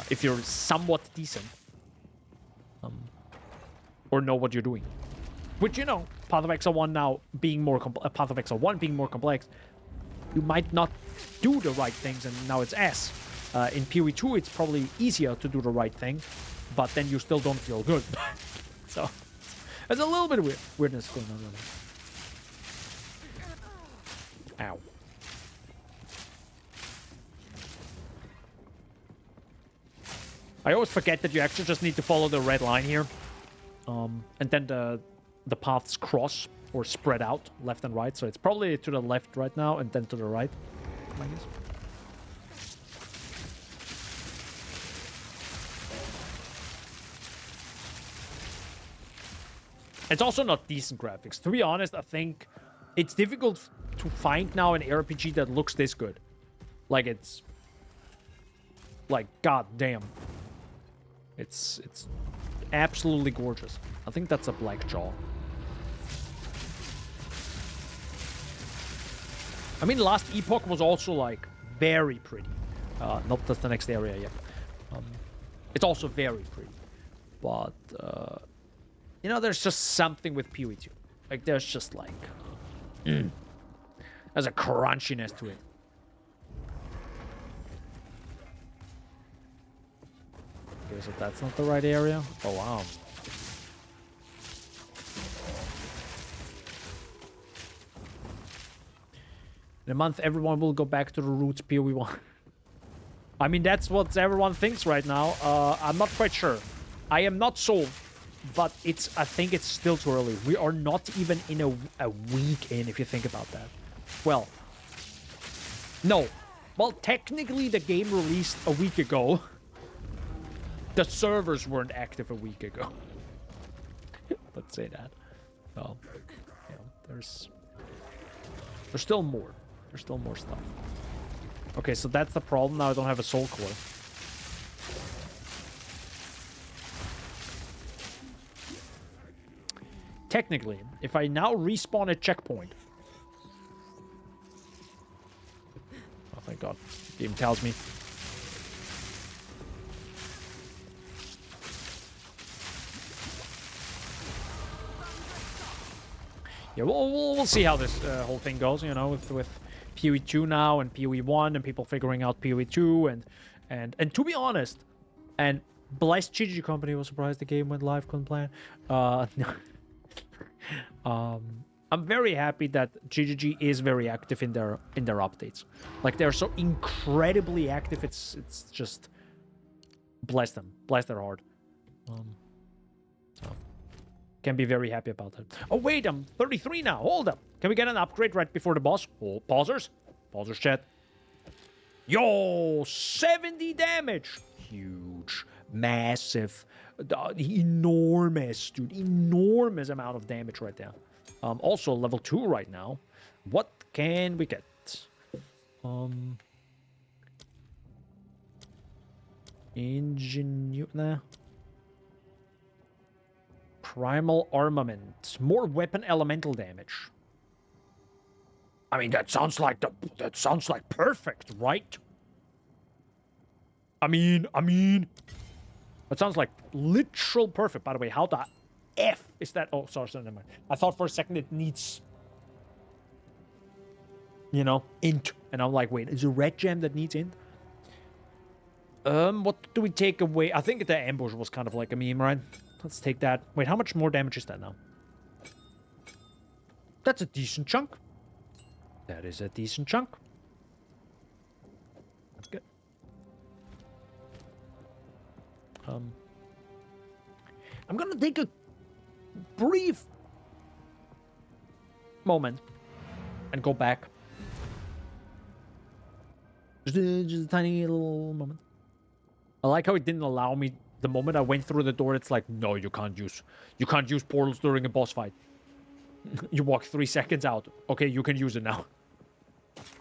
S1: If you're somewhat decent. Or know what you're doing. Which, you know, Path of Exile 1 now being more Path of Exile 1 being more complex, you might not do the right things, and now it's S. In PoE 2, it's probably easier to do the right thing, but then you still don't feel good. So... there's a little bit of weirdness going on right now. Ow. I always forget that you actually just need to follow the red line here. And then the paths cross or spread out left and right. So it's probably to the left right now and then to the right, I guess. It's also not decent graphics. To be honest, I think it's difficult to find now an RPG that looks this good. Like, it's... Like, god damn. It's absolutely gorgeous. I think that's a black jaw. I mean, Last Epoch was also, like, very pretty. Not that's the next area yet. It's also very pretty. But, you know, there's just something with PoE 2. Like, there's just, like... There's a crunchiness to it. Okay, so that's not the right area? Oh, wow. In a month, everyone will go back to the roots PoE 1. I mean, that's what everyone thinks right now. I'm not quite sure. I am not sold, but I think it's still too early. We are not even in a week in, if you think about that. Well, no. Well, technically, the game released a week ago. The servers weren't active a week ago. Let's say that. Well, yeah, there's still more. There's still more stuff. Okay, so that's the problem. Now I don't have a soul core. Technically, if I now respawn a checkpoint... Oh, thank God. The game tells me. Yeah, we'll see how this whole thing goes, you know, with PoE 2 now and PoE 1 and people figuring out PoE 2 and to be honest, and bless GG Company was surprised the game went live, couldn't plan. I'm very happy that GGG is very active in their updates. Like, they're so incredibly active. It's just bless them, bless their heart. So can be very happy about that. Oh wait, I'm 33 now. Hold up. Can we get an upgrade right before the boss? Oh, pausers, chat. Yo, 70 damage. Huge, massive, enormous, dude, enormous amount of damage right there. Also level 2 right now. What can we get? Nah. Primal armament. More weapon elemental damage. I mean, that sounds like perfect, right? I mean, that sounds like literal perfect. By the way, how the F is that? Oh, sorry, never mind. I thought for a second it needs, you know, int, and I'm like, wait, is it red gem that needs int? What do we take away? I think the ambush was kind of like a meme, right? Let's take that. Wait, how much more damage is that now? That's a decent chunk. That is a decent chunk. That's good. I'm gonna take a brief moment and go back. Just a tiny little moment. I like how it didn't allow me. The moment I went through the door, it's like, no, you can't use portals during a boss fight. You walk 3 seconds out. Okay, you can use it now. It's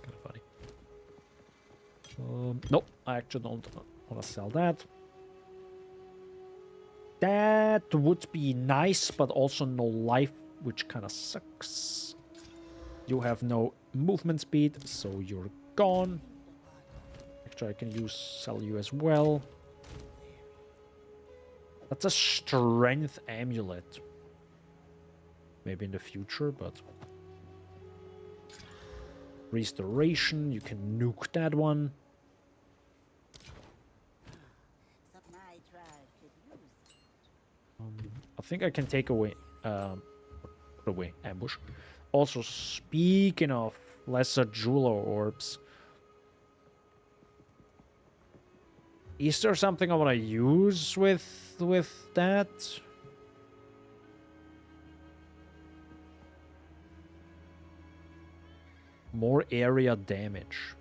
S1: kind of funny. Nope, I actually don't want to sell that. That would be nice, but also no life, which kind of sucks. You have no movement speed, so you're gone. I can sell you as well. That's a strength amulet. Maybe in the future, but... Restoration, you can nuke that one. I think I can take away... put away ambush. Also, speaking of lesser jeweler orbs... Is there something I want to use with that? More area damage.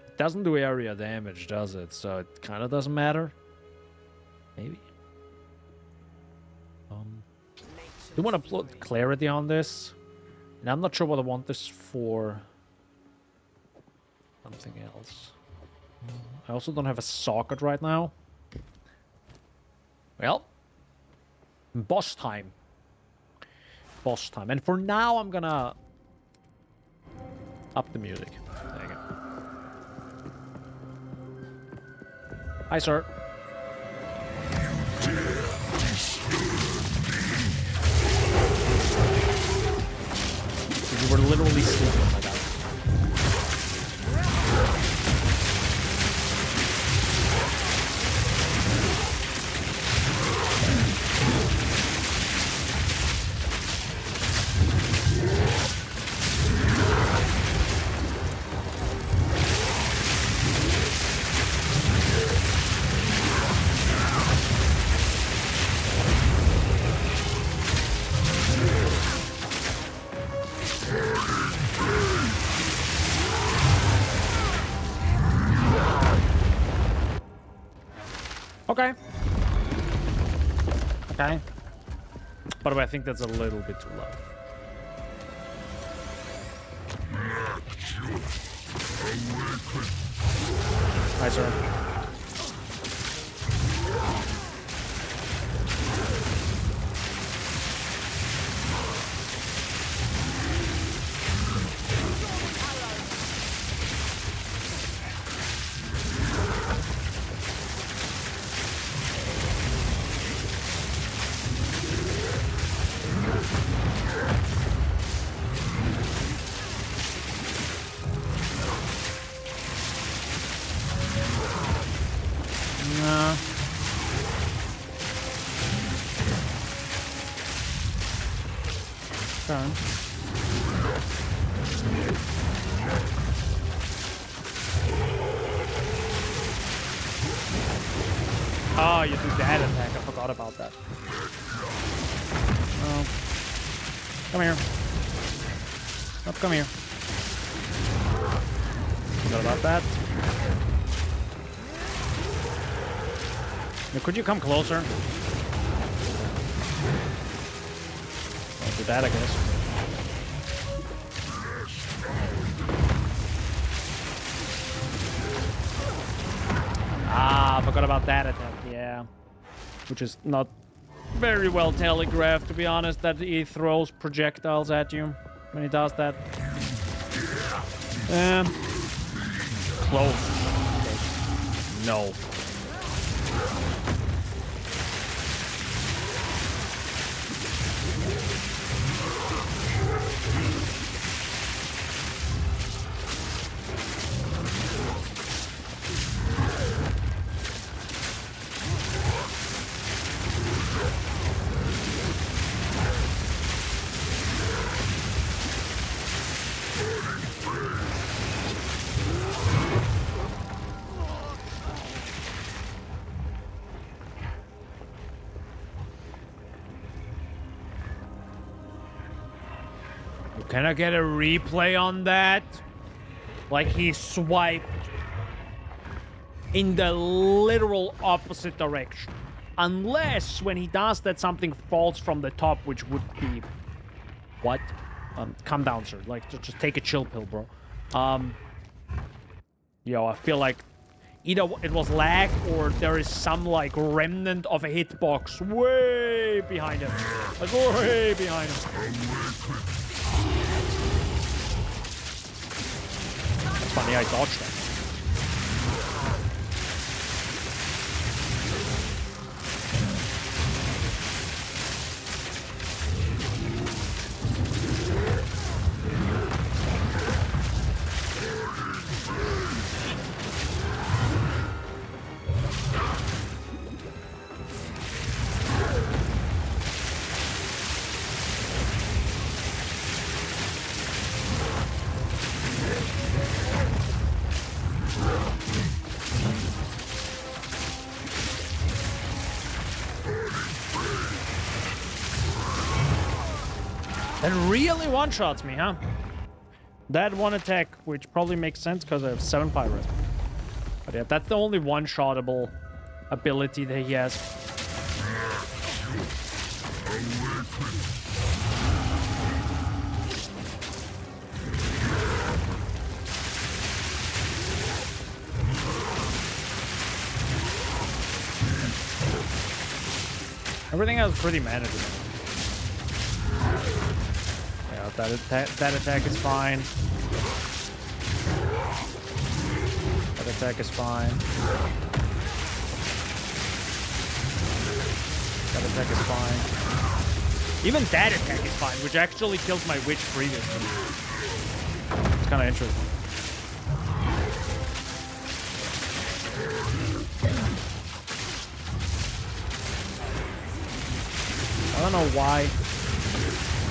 S1: It doesn't do area damage, does it? So it kind of doesn't matter. Maybe. Do want to put clarity on this, and I'm not sure what I want this for. Something else. I also don't have a socket right now. Well, boss time. Boss time. And for now, I'm gonna up the music. There you go. Hi, sir. You were literally sleeping, my guy. Okay. Okay. By the way, I think that's a little bit too low. Hi, sir. Nah. Okay. Oh, you do that attack. I forgot about that. Oh. Come here. Oh, come here. Forgot about that. Now, could you come closer? I'll do that, I guess. Ah, I forgot about that attack, yeah. Which is not very well telegraphed, to be honest, that he throws projectiles at you when he does that. Close. No. Can I get a replay on that? Like he swiped in the literal opposite direction. Unless when he does that something falls from the top, which would be... What? Calm down, sir. Like, just take a chill pill, bro. Yo, I feel like either it was lag or there is some, like, remnant of a hitbox way behind him. Like, way behind him. Funny, I dodged that. That really one-shots me, huh? That one attack, which probably makes sense because I have 7 Pyro. But yeah, that's the only one-shottable ability that he has. Everything else is pretty manageable. Yeah, that attack is fine. That attack is fine. That attack is fine. Even that attack is fine, which actually killed my witch previously. It's kind of interesting. I don't know why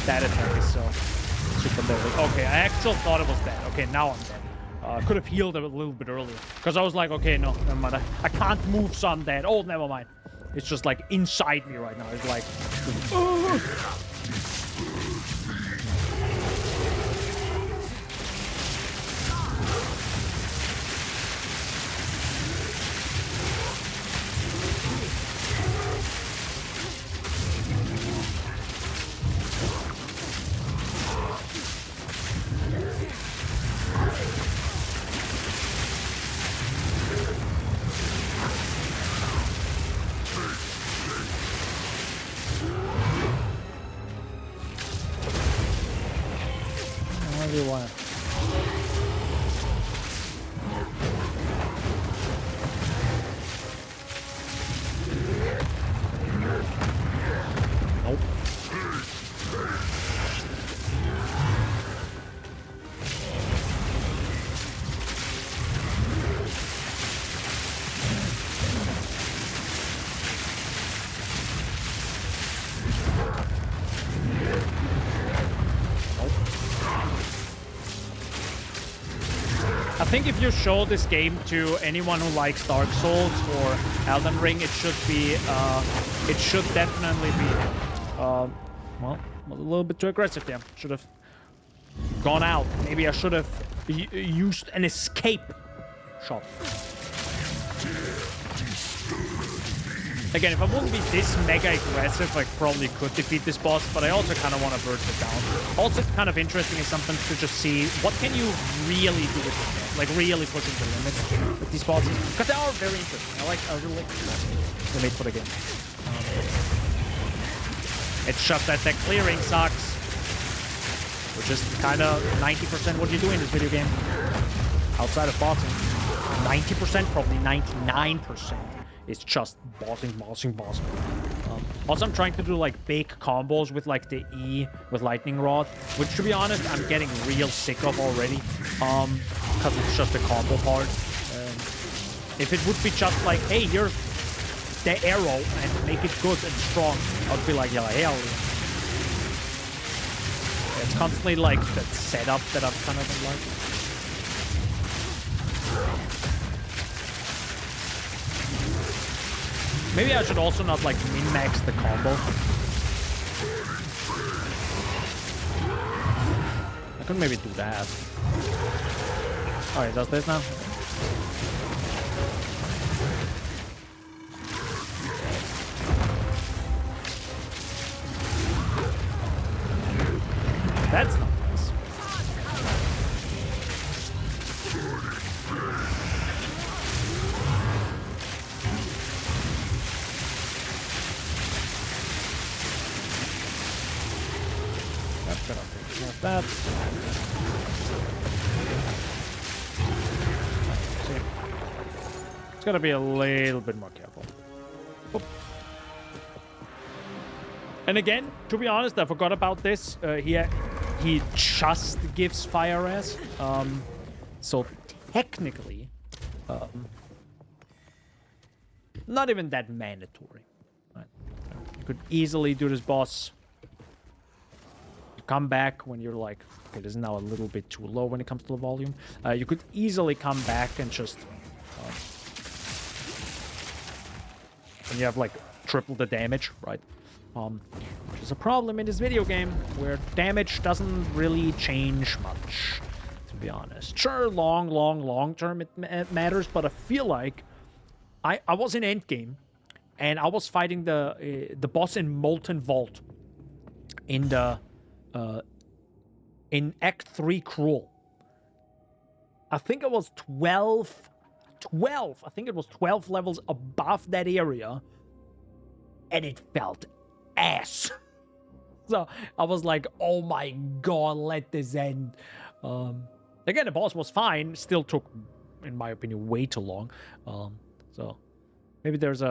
S1: that attack is so super deadly. Okay, I actually thought it was that. Okay, now I'm dead. Could have healed a little bit earlier. Because I was like, okay, no, never mind. I can't move, so I'm dead. Oh, never mind. It's just like inside me right now. It's like... What do you want? Nope. I think if you show this game to anyone who likes Dark Souls or Elden Ring, it should definitely be, well, a little bit too aggressive there. Should have gone out. Maybe I should have used an escape shot. Again, if I wouldn't be this mega aggressive, I probably could defeat this boss, but I also kind of want to burst it down. Also, it's kind of interesting is sometimes to just see what can you really do with this, like really pushing the limits with these bosses, because they are very interesting. I really like the made for the game. It's just that the clearing sucks, which is kind of 90% what you do in this video game. Outside of bossing, 90%, probably 99%. It's just bossing. Also, I'm trying to do like big combos with like the E with lightning rod, which to be honest, I'm getting real sick of already. Because it's just a combo part. If it would be just like, hey, here's the arrow and make it good and strong, I'd be like, yeah, hell yeah. It's constantly like that setup that I've kind of been like. Maybe I should also not like min-max the combo. I could maybe do that. Alright, does this now? That's not nice. That's gonna take care of that. See, it's gotta be a little bit more careful. Oop. And again, to be honest, I forgot about this. He just gives fire res. So technically, not even that mandatory. Right? You could easily do this boss. Come back when you're like, okay, this is now a little bit too low when it comes to the volume. You could easily come back and just, and you have like triple the damage, right? Which is a problem in this video game where damage doesn't really change much, to be honest. Sure, long term it matters, but I feel like I was in endgame and I was fighting the boss in Molten Vault in the in Act 3 Cruel. I think it was 12. I think it was 12 levels above that area, and it felt ass. So I was like, oh my god, let this end. Again, the boss was fine, still took, in my opinion, way too long. So maybe there's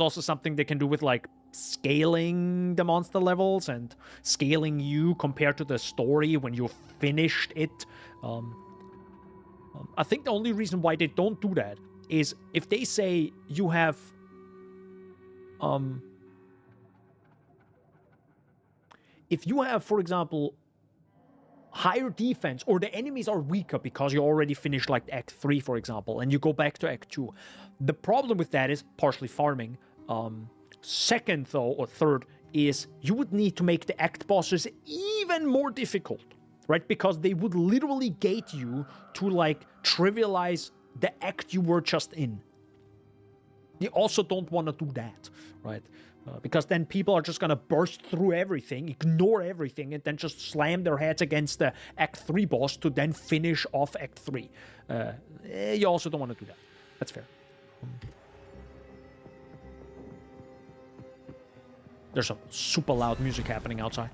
S1: also something they can do with like scaling the monster levels and scaling you compared to the story when you finished it. I think the only reason why they don't do that is if they say you have if you have, for example, higher defense, or the enemies are weaker because you already finished like Act 3, for example, and you go back to Act 2. The problem with that is partially farming. Second, though, or third, is you would need to make the Act bosses even more difficult, right? Because they would literally gate you to like trivialize the Act you were just in. You also don't want to do that, right? Because then people are just going to burst through everything, ignore everything, and then just slam their heads against the Act 3 boss to then finish off Act 3. You also don't want to do that. That's fair. There's some super loud music happening outside.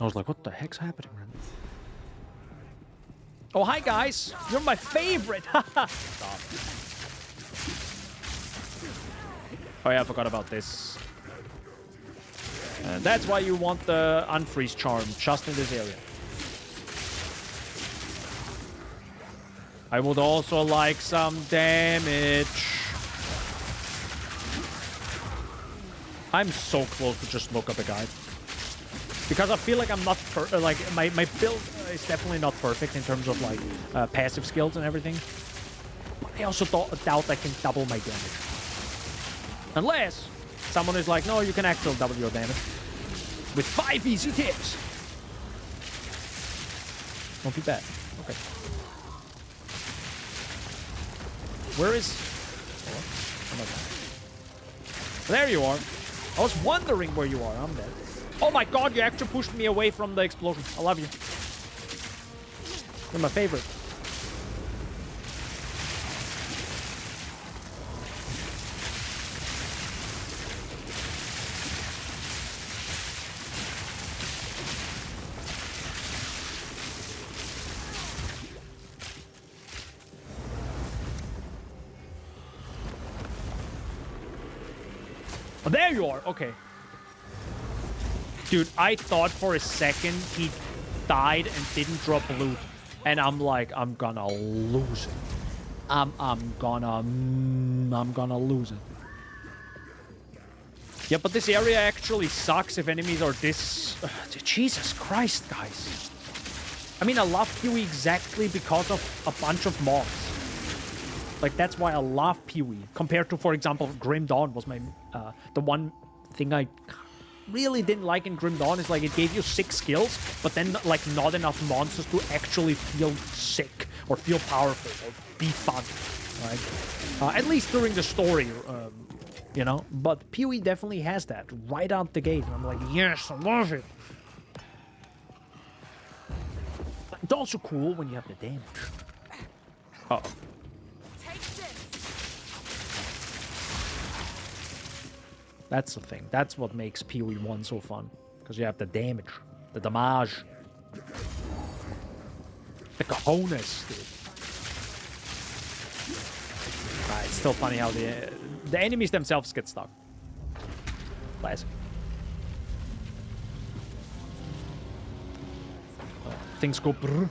S1: I was like, what the heck's happening, man? Oh, hi, guys. You're my favorite. Stop. Oh, yeah, I forgot about this. And that's why you want the unfreeze charm just in this area. I would also like some damage. I'm so close to just look up a guide. Because I feel like I'm not, like, my build is definitely not perfect in terms of, like, passive skills and everything. But I also doubt I can double my damage. Unless someone is like, no, you can actually double your damage. With 5 easy tips. Won't be bad. Okay. Where is... Oh, there you are. I was wondering where you are. I'm dead. Oh my god, you actually pushed me away from the explosion. I love you. You're my favorite. Oh, there you are. Okay. Dude, I thought for a second he died and didn't drop loot. And I'm like, I'm gonna lose it. I'm gonna lose it. Yeah, but this area actually sucks if enemies are this... Jesus Christ, guys. I mean, I love Pee-wee exactly because of a bunch of mobs. Like, that's why I love Pee-wee. Compared to, for example, Grim Dawn was my... the one thing I really didn't like in Grim Dawn is, like, it gave you 6 skills, but then, like, not enough monsters to actually feel sick or feel powerful or be fun, right? At least during the story, you know? But Pee-wee definitely has that right out the gate. And I'm like, yes, I love it. It's also cool when you have the damage. Uh-oh. That's the thing. That's what makes Pee-wee 1 so fun. Because you have the damage. The damage. The cojones, dude. It's still funny how the enemies themselves get stuck. Classic. Things go brr.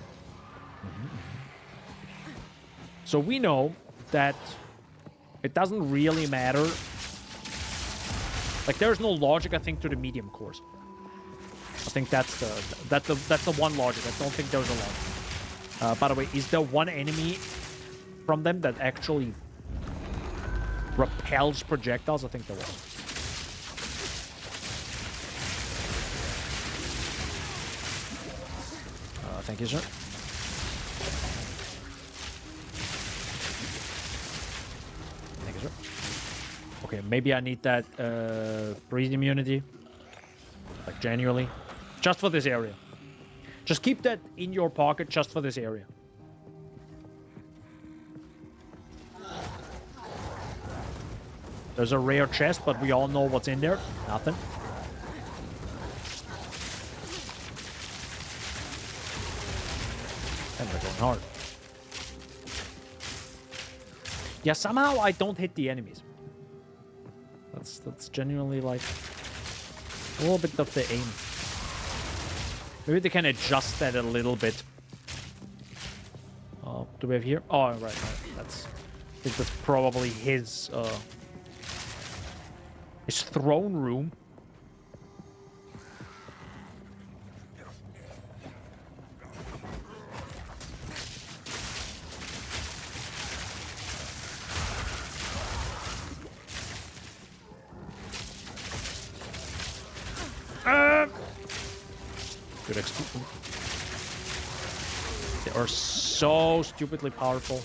S1: So we know that it doesn't really matter. Like, there's no logic, I think, to the medium cores. I think that's the one logic. I don't think there's a logic. By the way, is there one enemy from them that actually repels projectiles? I think there was. Thank you, sir. Thank you, sir. Okay, maybe I need that breeze immunity. Like, genuinely. Just for this area. Just keep that in your pocket just for this area. There's a rare chest, but we all know what's in there. Nothing. And they're going hard. Yeah, somehow I don't hit the enemies. That's genuinely like a little bit of the aim. Maybe they can adjust that a little bit. Oh, do we have here? Oh, right. That's, I think that's probably his throne room. Good XP. They are so stupidly powerful.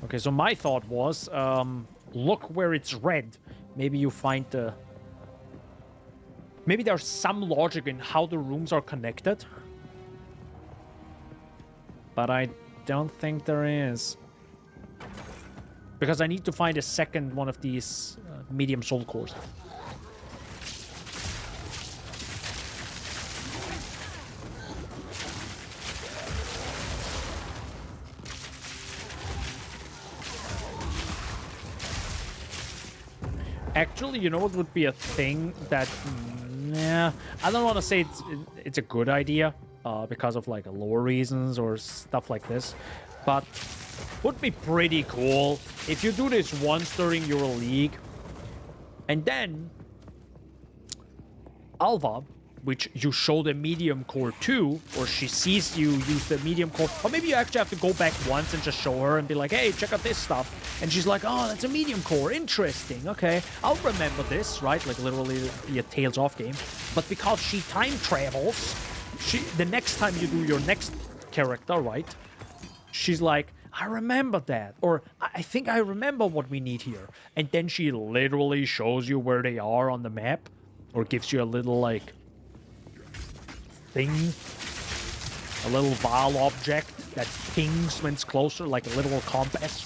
S1: Okay, so my thought was, look where it's red. Maybe you find the... Maybe there's some logic in how the rooms are connected. But I don't think there is. Because I need to find a second one of these medium soul cores. Actually, you know what would be a thing that... Nah, I don't want to say it's a good idea because of like lore reasons or stuff like this. But would be pretty cool if you do this once during your league. And then Alva, which you show the medium core to, or she sees you use the medium core, or maybe you actually have to go back once and just show her and be like, hey, check out this stuff. And she's like, oh, that's a medium core. Interesting. Okay, I'll remember this, right? Like literally be a Tales off game. But because she time travels, the next time you do your next character, right? She's like, I remember that. Or I think I remember what we need here. And then she literally shows you where they are on the map. Or gives you a little, like, thing. A little Val object that pings when it's closer, like a little compass.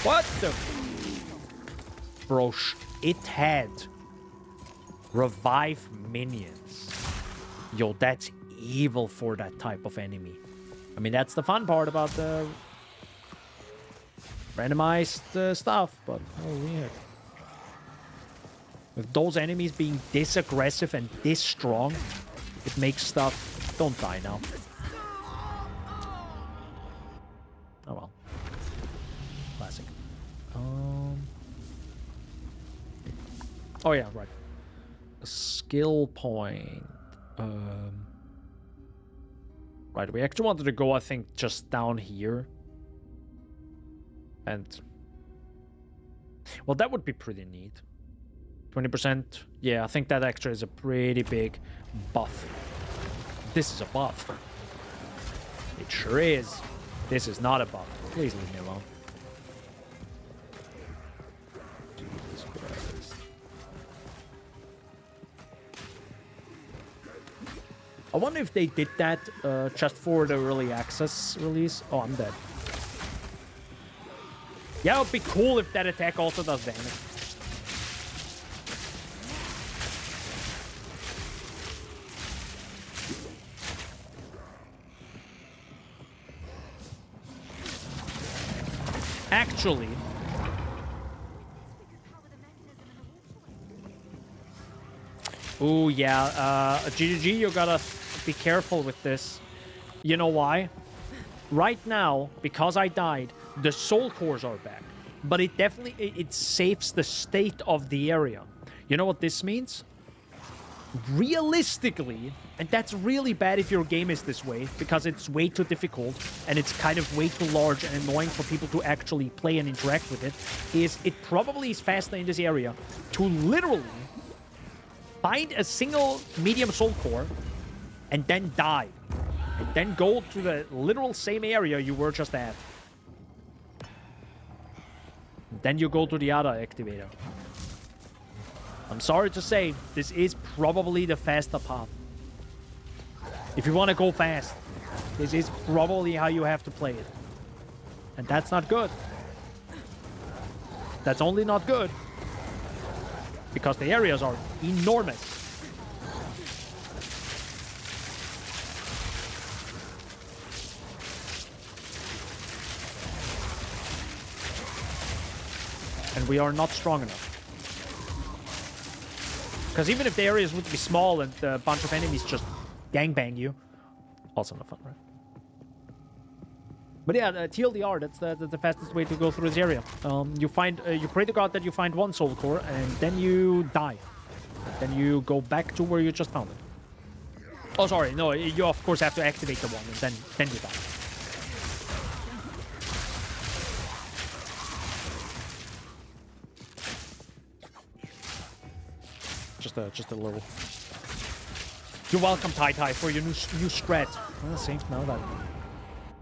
S1: What the... Bro, it had revive minions. Yo, that's evil for that type of enemy. I mean, that's the fun part about the randomized stuff, but oh, weird. With those enemies being this aggressive and this strong, it makes stuff... Don't die now. Oh well. Classic. Oh yeah, right. A skill point. Right, we actually wanted to go, I think, just down here. And... Well, that would be pretty neat. 20%. Yeah, I think that extra is a pretty big buff. This is a buff. It sure is. This is not a buff. Please leave me alone. Jesus Christ. I wonder if they did that just for the early access release. Oh, I'm dead. Yeah, it would be cool if that attack also does damage. Actually... Ooh, yeah, GGG, you gotta be careful with this. You know why? Right now, because I died, the soul cores are back. but it definitely it saves the state of the area. You know what this means? Realistically, and that's really bad if your game is this way, because it's way too difficult and it's kind of way too large and annoying for people to actually play and interact with it, is it probably is faster in this area to literally find a single medium soul core and then die. And then go to the literal same area you were just at. Then you go to the other activator. I'm sorry to say, this is probably the faster path. If you want to go fast, this is probably how you have to play it. And that's not good. That's only not good because the areas are enormous. And we are not strong enough. Because even if the areas would be small and a bunch of enemies just gangbang you, also not fun, right? But yeah, TLDR, that's the fastest way to go through this area. You pray to God that you find one soul core, and then you die. Then you go back to where you just found it. Oh, sorry, no, you of course have to activate the one, and then you die. Just a little. You're welcome, Tai, for your new strat. Well, see, now that.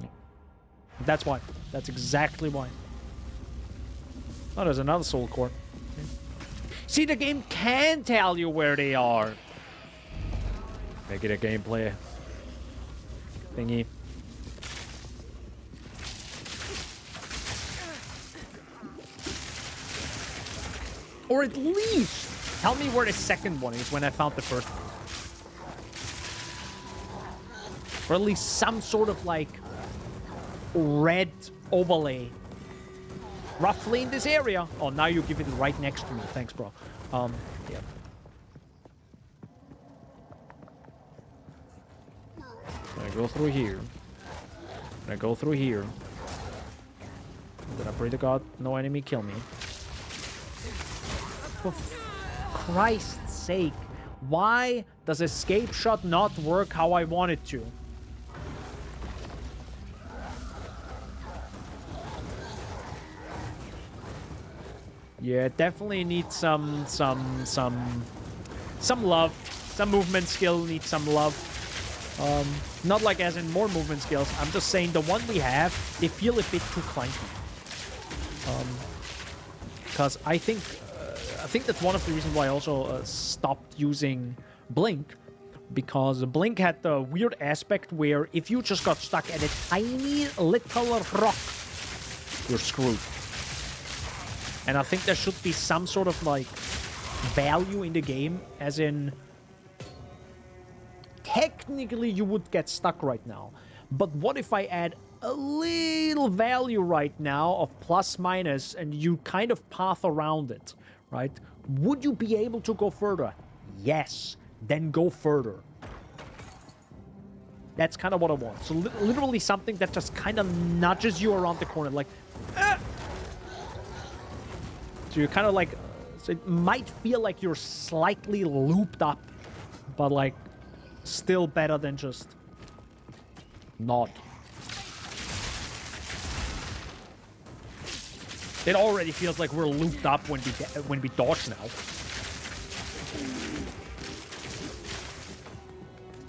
S1: Yeah. That's why. That's exactly why. Oh, there's another soul core. Okay. See, the game can tell you where they are. Make it a gameplay thingy. Or at least tell me where the second one is when I found the first one. Or at least some sort of, like, red overlay. Roughly in this area. Oh, now you give it right next to me. Thanks, bro. Yeah. I go through here. And I go through here. And then I pray to God, no enemy kill me. For Christ's sake, why does escape shot not work how I want it to? Yeah, definitely needs some love. Some movement skill needs some love. Not like as in more movement skills. I'm just saying the one we have, they feel a bit too clunky. Because I think that's one of the reasons why I also stopped using Blink. Because Blink had the weird aspect where if you just got stuck at a tiny little rock, you're screwed. And I think there should be some sort of, like, value in the game, as in, technically you would get stuck right now. But what if I add a little value right now of plus minus and you kind of path around it, right? Would you be able to go further? Yes. Then go further. That's kind of what I want. So literally something that just kind of nudges you around the corner, like, ah! So you're kind of like, so it might feel like you're slightly looped up, but like still better than just not. It already feels like we're looped up when we dodge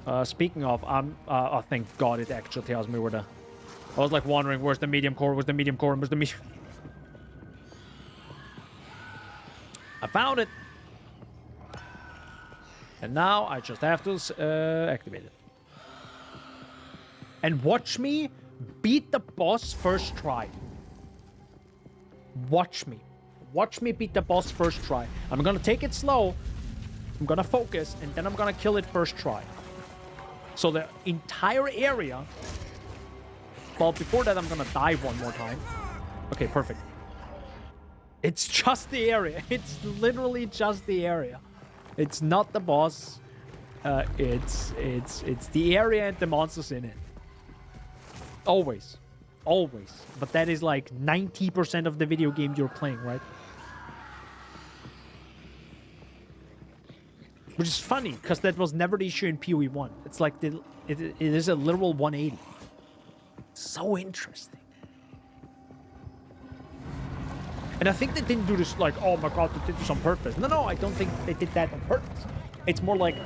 S1: now. Speaking of, oh, thank God it actually tells me where the. I was like wondering where's the medium core, where's the medium core, where's the medium. I found it. And now I just have to activate it. And watch me beat the boss first try. Watch me. Watch me beat the boss first try. I'm gonna take it slow. I'm gonna focus, and then I'm gonna kill it first try. So the entire area... Well, before that, I'm gonna dive one more time. Okay, perfect. It's just the area. It's literally just the area. It's not the boss. It's the area and the monsters in it. Always. always. But that is like 90% of the video game you're playing, right? Which is funny, because that was never the issue in PoE 1. It's like, it is a literal 180. So interesting. And I think they didn't do this like, oh my god, they did this on purpose. No, I don't think they did that on purpose. It's more like,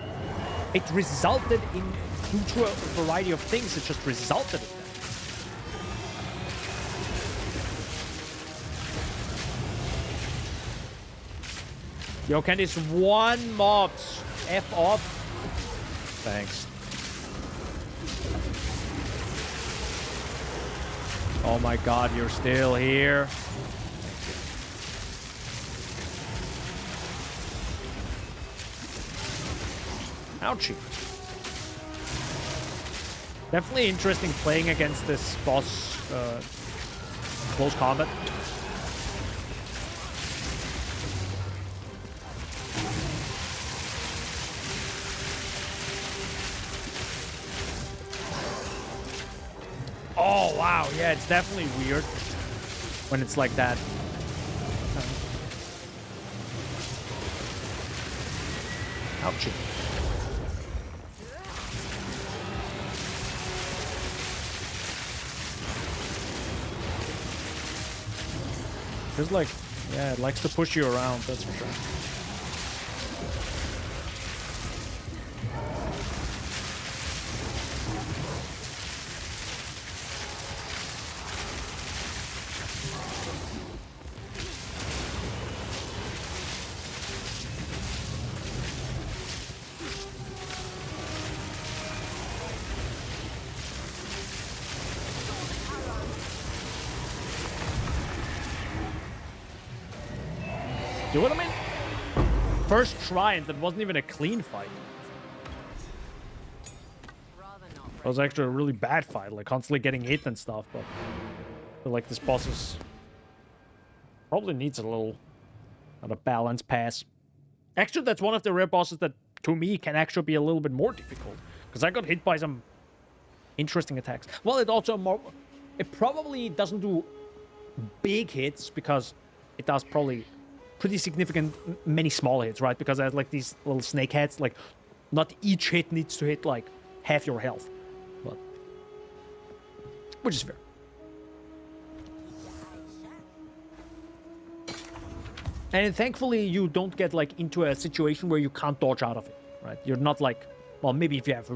S1: it resulted in, due to a variety of things, it just resulted in that. Yo, can this one mob F off? Thanks. Oh my god, you're still here. Ouchie. Definitely interesting playing against this boss close combat. Oh, wow. Yeah, it's definitely weird when it's like that. Ouchie. Just like, yeah, it likes to push you around, that's for sure. You know what I mean? First try, and that wasn't even a clean fight. It was actually a really bad fight, like constantly getting hit and stuff, but I feel like this boss is probably needs a little of a balance pass. Actually, that's one of the rare bosses that, to me, can actually be a little bit more difficult, because I got hit by some interesting attacks. Well, it probably doesn't do big hits, because it does probably pretty significant many small hits, right? Because I have like these little snake heads, like not each hit needs to hit like half your health, but which is fair. And thankfully you don't get like into a situation where you can't dodge out of it, right? You're not like, well, maybe if you have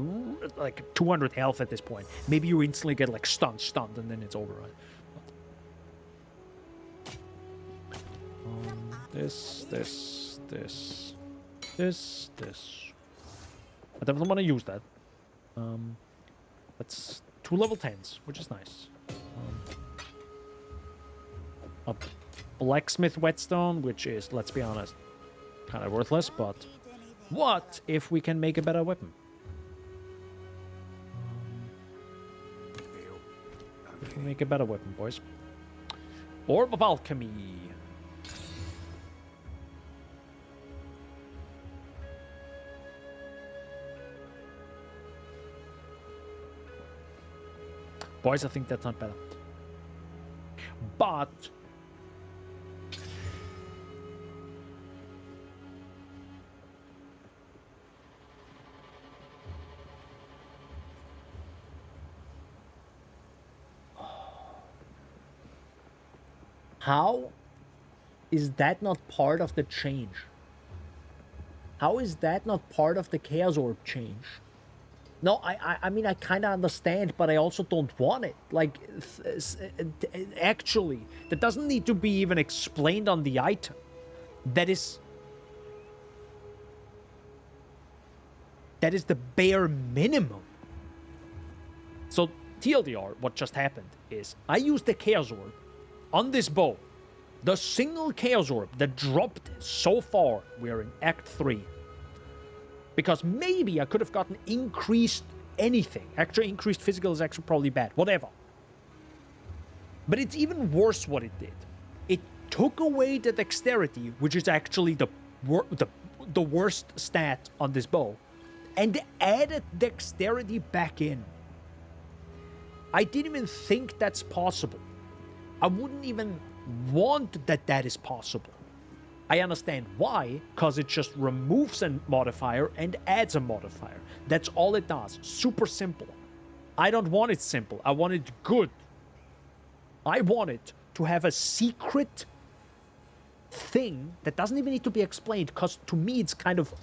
S1: like 200 health at this point, maybe you instantly get like stunned, and then it's over, right? This. I definitely want to use that. That's 2 level 10s, which is nice. A blacksmith whetstone, which is, let's be honest, kind of worthless, but what if we can make a better weapon? We can make a better weapon, boys. Orb of Alchemy. Boys, I think that's not better. But how is that not part of the change? How is that not part of the Chaos Orb change? No, I mean, I kind of understand, but I also don't want it. Like, actually, that doesn't need to be even explained on the item. That is the bare minimum. So, TLDR, what just happened is, I used the Chaos Orb on this bow. The single Chaos Orb that dropped so far, we're in Act 3. Because maybe I could have gotten increased anything. Actually, increased physical is actually probably bad. Whatever. But it's even worse what it did. It took away the dexterity, which is actually the worst stat on this bow, and added dexterity back in. I didn't even think that's possible. I wouldn't even want that that is possible. I understand why, because it just removes a modifier and adds a modifier. That's all it does. Super simple. I don't want it simple. I want it good. I want it to have a secret thing that doesn't even need to be explained, because to me it's kind of...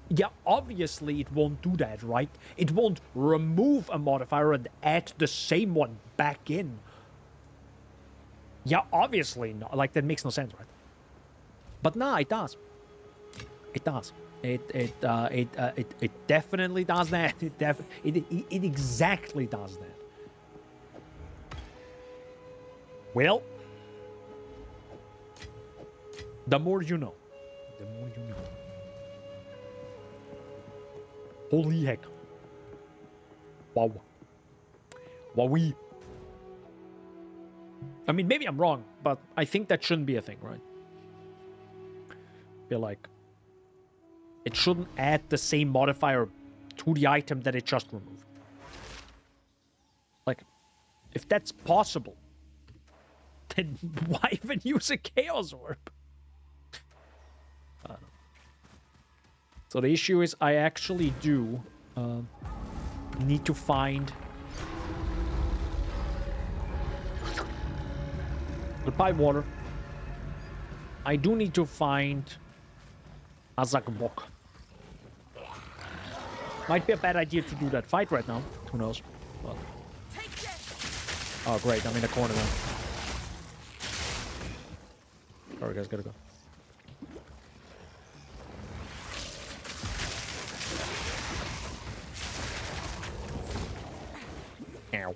S1: Yeah, obviously it won't do that, right? It won't remove a modifier and add the same one back in. Yeah, obviously not. Like, that makes no sense, right? But nah, it does. It does. It definitely does that. It exactly does that. Well, the more you know. The more you know. Holy heck. Wow. Wowee. I mean, maybe I'm wrong, but I think that shouldn't be a thing, right? Feel like it shouldn't add the same modifier to the item that it just removed. Like, if that's possible, then why even use a Chaos Orb? I don't know. So the issue is I actually do need to find... Goodbye, water. I do need to find Azakbok. Might be a bad idea to do that fight right now. Who knows? But... Oh, great. I'm in the corner now. Sorry, guys. Gotta go. Ow.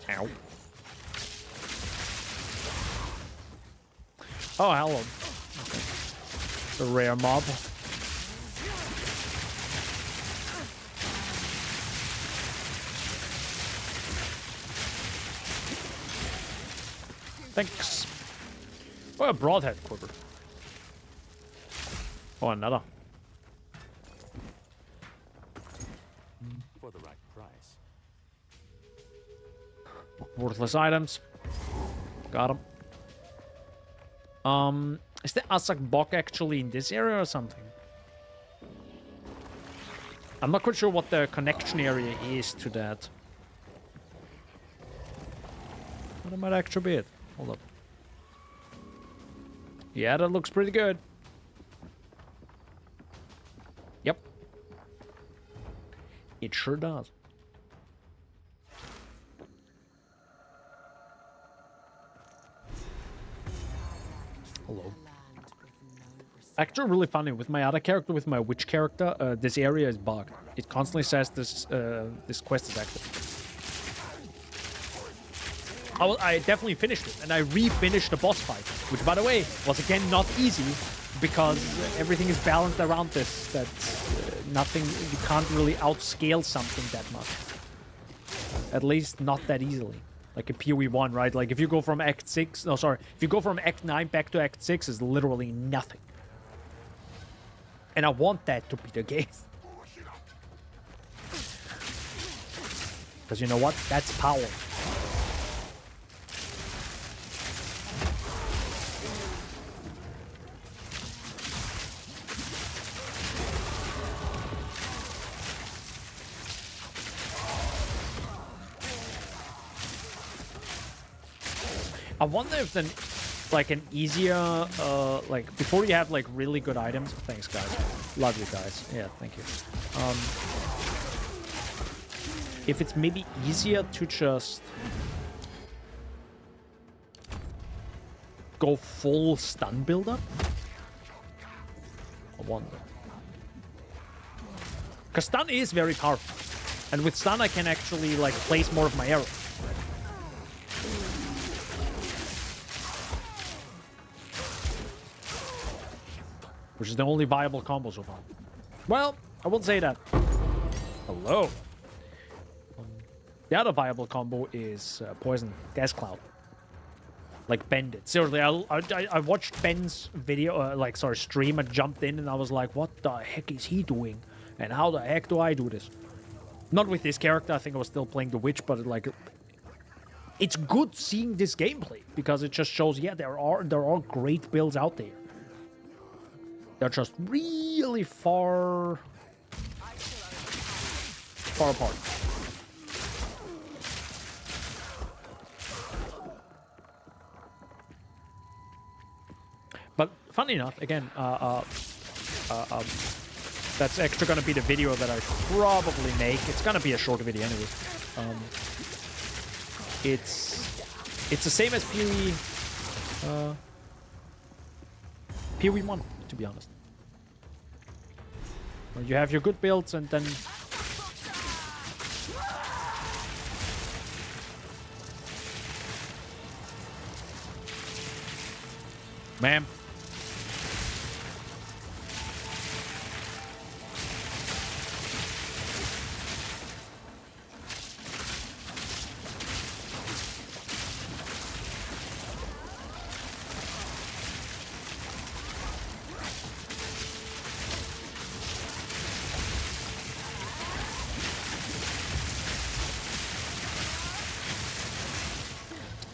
S1: Ow. Oh, hello. Okay. The rare mob. Thanks. Oh, a broadhead quiver. Oh, another.
S7: For the right price.
S1: Worthless items. Got him. Is the Azakbok actually in this area or something? I'm not quite sure what the connection area is to that. But it might actually be it. Hold up. Yeah, that looks pretty good. Yep. It sure does. Hello. Actually, really funny. With my other character, with my witch character, this area is bugged. It constantly says this quest is active. I definitely finished it, and I refinished the boss fight, which, by the way, was again not easy, because everything is balanced around this, that nothing, you can't really outscale something that much. At least not that easily. Like a PoE 1, right? Like if you go from Act 6, no, sorry, if you go from Act 9 back to Act 6, is literally nothing. And I want that to be the case. Because you know what? That's power. I wonder if then, like, an easier, like, before you have, like, really good items. Thanks, guys. Love you guys. Yeah, thank you. If it's maybe easier to just go full stun buildup. I wonder. Because stun is very powerful. And with stun, I can actually, like, place more of my arrows. Which is the only viable combo so far. Well, I won't say that. Hello. The other viable combo is Poison Gas Cloud. Like Ben did. Seriously, I watched Ben's video, stream. I jumped in and I was like, what the heck is he doing? And how the heck do I do this? Not with this character. I think I was still playing the witch, but like, it's good seeing this gameplay because it just shows, yeah, there are great builds out there. They're just really far apart. But funny enough, again, that's actually gonna be the video that I probably make. It's gonna be a short video anyway. It's the same as PoE 1, to be honest. Where you have your good builds and then ma'am.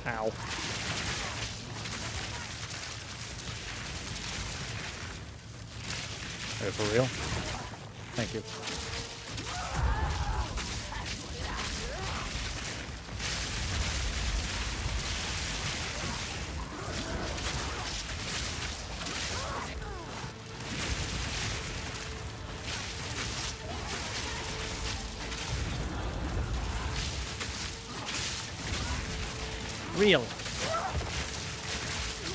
S1: Ow. Hey, for real? Thank you. Real.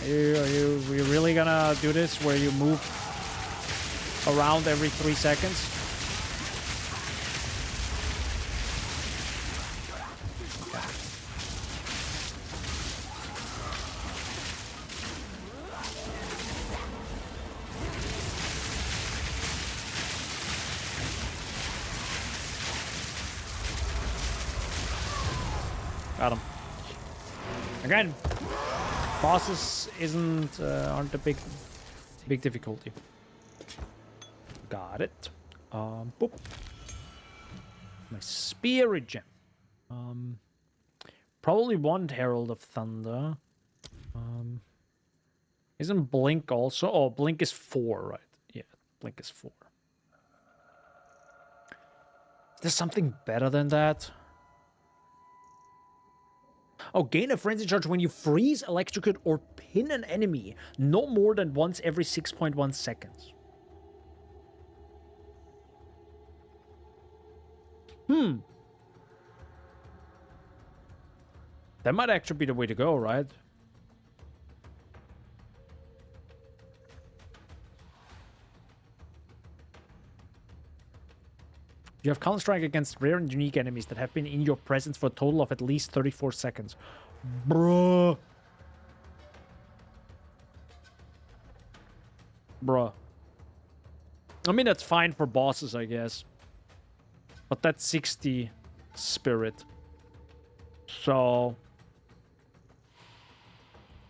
S1: Are you really gonna do this where you move around every 3 seconds? Got him. Again, bosses aren't a big difficulty. Got it. Boop. My spirit gem. Probably want Herald of Thunder. Isn't Blink also? Oh, Blink is 4, right? Yeah, Blink is 4. Is there something better than that? Oh, gain a frenzy charge when you freeze, electrocute, or pin an enemy no more than once every 6.1 seconds. That might actually be the way to go, right? You have Counter-Strike against rare and unique enemies that have been in your presence for a total of at least 34 seconds. Bruh. I mean, that's fine for bosses, I guess. But that's 60 spirit. So...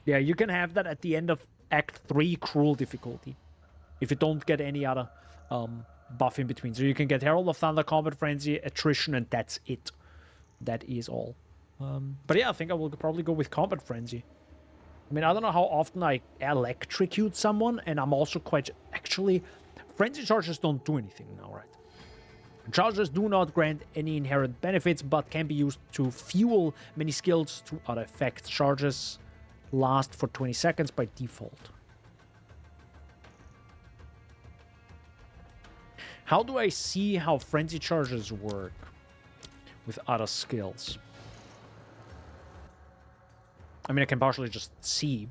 S1: yeah, you can have that at the end of Act 3 Cruel difficulty. If you don't get any other... buff in between. So you can get Herald of Thunder, Combat Frenzy, Attrition, and that's it. That is all. But yeah, I think I will probably go with Combat Frenzy. I mean, I don't know how often I electrocute someone, and I'm also quite... actually, Frenzy Charges don't do anything now, right? Charges do not grant any inherent benefits, but can be used to fuel many skills to other effects. Charges last for 20 seconds by default. How do I see how frenzy charges work with other skills? I mean, I can partially just see.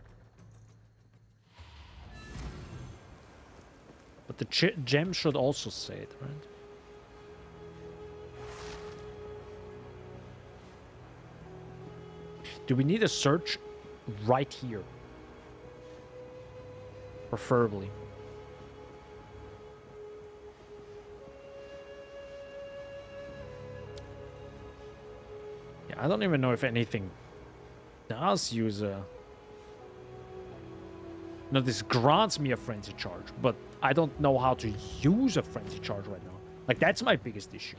S1: But the gem should also say it, right? Do we need a search right here? Preferably. I don't even know if anything does use a Now, this grants me a frenzy charge, but I don't know how to use a frenzy charge right now. Like, that's my biggest issue.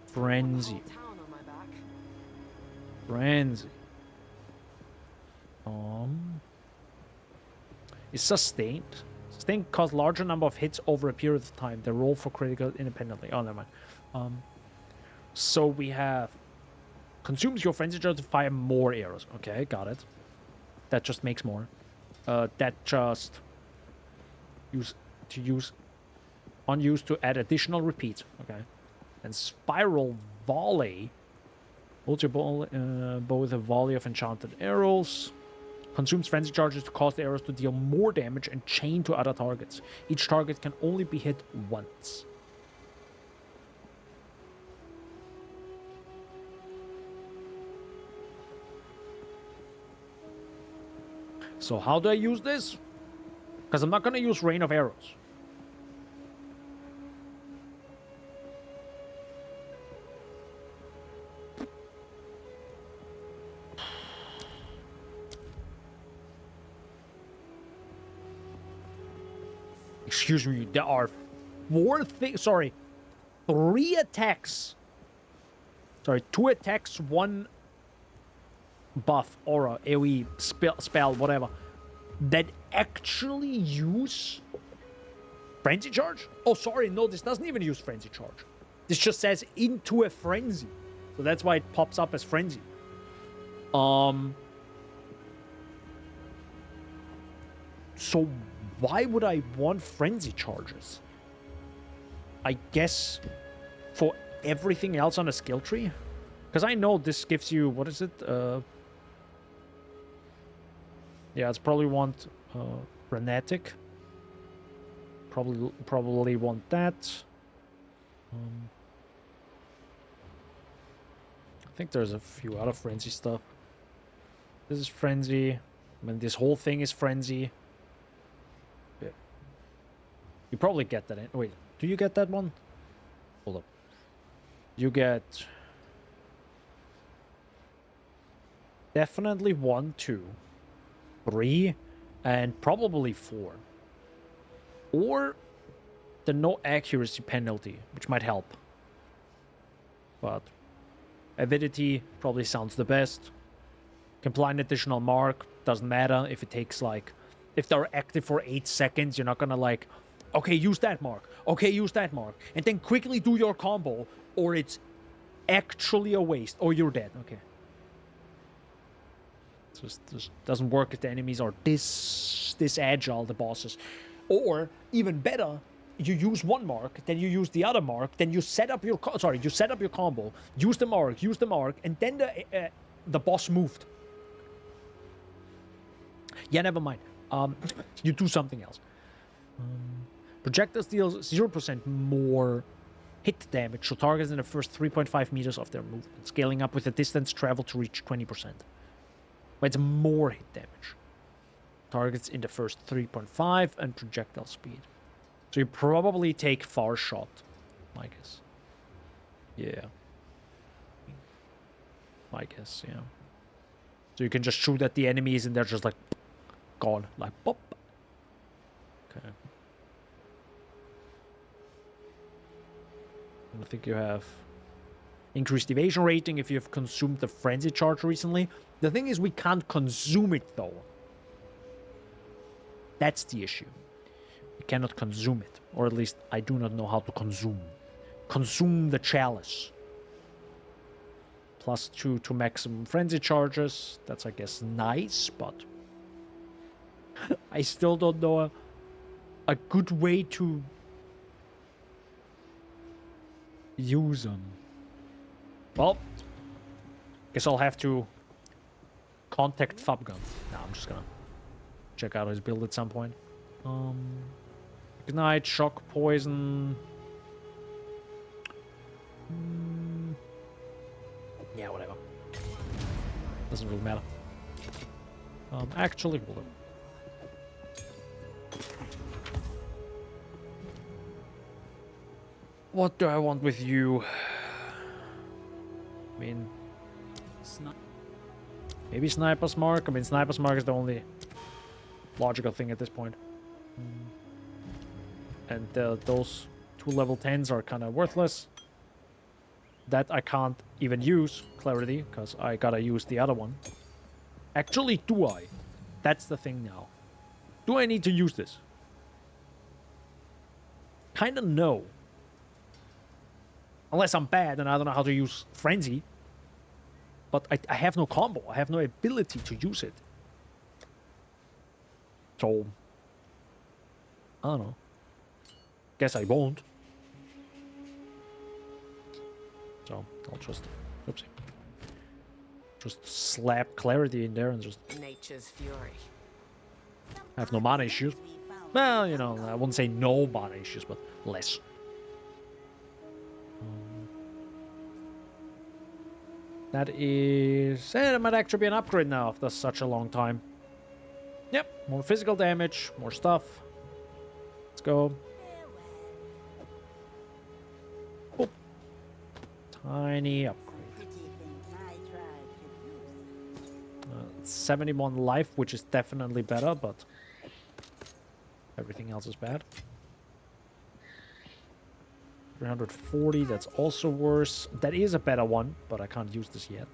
S1: Frenzy.
S5: Town on my back.
S1: Frenzy. Is sustained. Sustained cause larger number of hits over a period of time. They roll for critical independently. Oh, never mind. So we have consumes your frenzy charge to fire more arrows. Okay, got it. That just makes more. That just unused to add additional repeats. Okay. And spiral volley. Multiple both a volley of enchanted arrows. Consumes frenzy charges to cause the arrows to deal more damage and chain to other targets. Each target can only be hit once. So how do I use this? Because I'm not going to use Rain of Arrows. Excuse me, there are three attacks. Sorry, 2 attacks, 1 buff, aura, AoE, spell, whatever, that actually use Frenzy Charge? Oh, sorry, no, this doesn't even use Frenzy Charge. This just says into a frenzy. So that's why it pops up as frenzy. So why would I want frenzy charges? I guess for everything else on a skill tree? Because I know this gives you, what is it? Yeah, it's probably want frenetic. Probably want that. I think there's a few other frenzy stuff. This is frenzy. I mean, this whole thing is frenzy. Yeah. You probably get that in. Wait, do you get that one? Hold up. You get definitely 1, 2, 3, and probably 4. Or the no accuracy penalty, which might help. But avidity probably sounds the best. Can apply an additional mark. Doesn't matter if it takes like, if they're active for 8 seconds, you're not gonna like, okay, use that mark. Okay, use that mark. And then quickly do your combo, or it's actually a waste, or you're dead. Okay. Just doesn't work if the enemies are this agile, the bosses. Or even better, you use one mark, then you use the other mark, then you set up your you set up your combo, use the mark, and then the boss moved. Yeah, never mind. You do something else. Projectiles deals 0% more hit damage to targets in the first 3.5 meters of their movement, scaling up with the distance traveled to reach 20%. But it's more hit damage. Targets in the first 3.5 and projectile speed. So you probably take far shot, I guess. Yeah. I guess, yeah. So you can just shoot at the enemies and they're just like gone. Like pop. Okay. I think you have increased evasion rating if you've consumed the frenzy charge recently. The thing is, we can't consume it though. That's the issue. We cannot consume it. Or at least I do not know how to consume. Consume the chalice. +2 to maximum frenzy charges. That's, I guess, nice, but I still don't know a good way to use them. Well, guess I'll have to contact Fabgun. No, I'm just gonna check out his build at some point. Ignite, shock, poison. Yeah, whatever. Doesn't really matter. Actually, hold on. What do I want with you? I mean, maybe Sniper's Mark. I mean, Sniper's Mark is the only logical thing at this point. And those 2 level 10s are kind of worthless. That I can't even use, Clarity, because I gotta use the other one. Actually, do I? That's the thing now. Do I need to use this? Kinda no. Unless I'm bad and I don't know how to use Frenzy. But I have no combo. I have no ability to use it. So, I don't know. Guess I won't. So, I'll just... Oopsie. Just slap Clarity in there and just...
S5: Nature's fury.
S1: I have no mana issues. Well, you know, I wouldn't say no mana issues, but less. That is... that might actually be an upgrade now after such a long time. Yep, more physical damage, more stuff. Let's go. Boop. Tiny upgrade. 71 life, which is definitely better, but everything else is bad. 340, that's also worse. That is a better one, but I can't use this yet.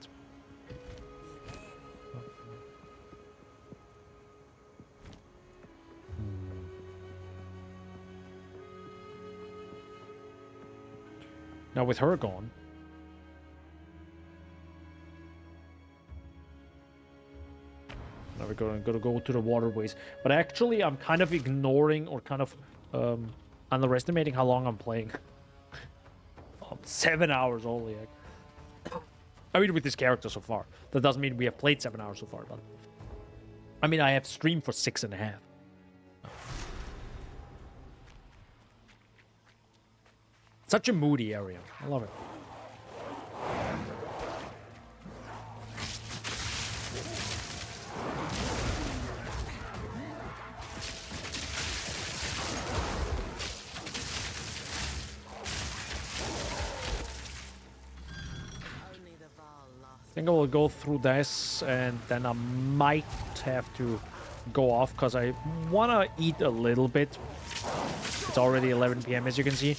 S1: Now with her gone, now we're gonna go to the waterways. But actually, I'm kind of ignoring or kind of underestimating how long I'm playing. 7 hours only. I mean, with this character so far. That doesn't mean we have played 7 hours so far, but... I mean, I have streamed for 6.5. Such a moody area. I love it. I think I will go through this and then I might have to go off because I want to eat a little bit. It's already 11 p.m. as you can see.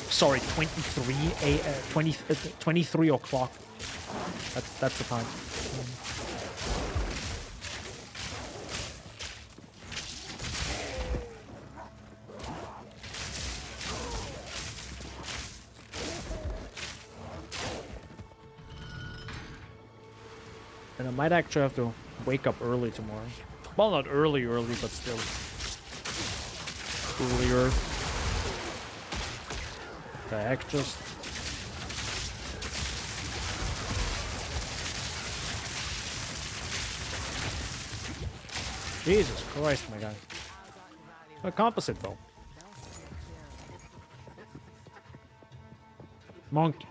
S1: Sorry, 23 o'clock. That's the time. And I might actually have to wake up early tomorrow. Well, not early, but still. Earlier. The heck, just... Jesus Christ, my guy. A composite bow. Monkey.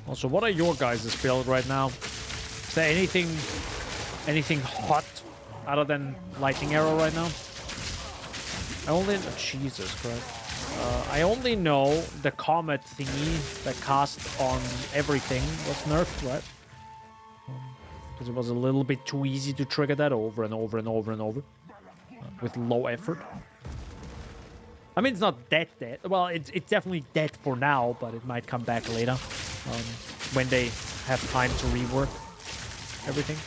S1: Also, what are your guys' build right now? Is there anything hot other than lightning arrow right now? I only... Jesus Christ. I only know the comet thingy that cast on everything was nerfed, right? Because it was a little bit too easy to trigger that over and over and over and over. With low effort. I mean, it's not dead. Well, it's definitely dead for now, but it might come back later. When they have time to rework everything.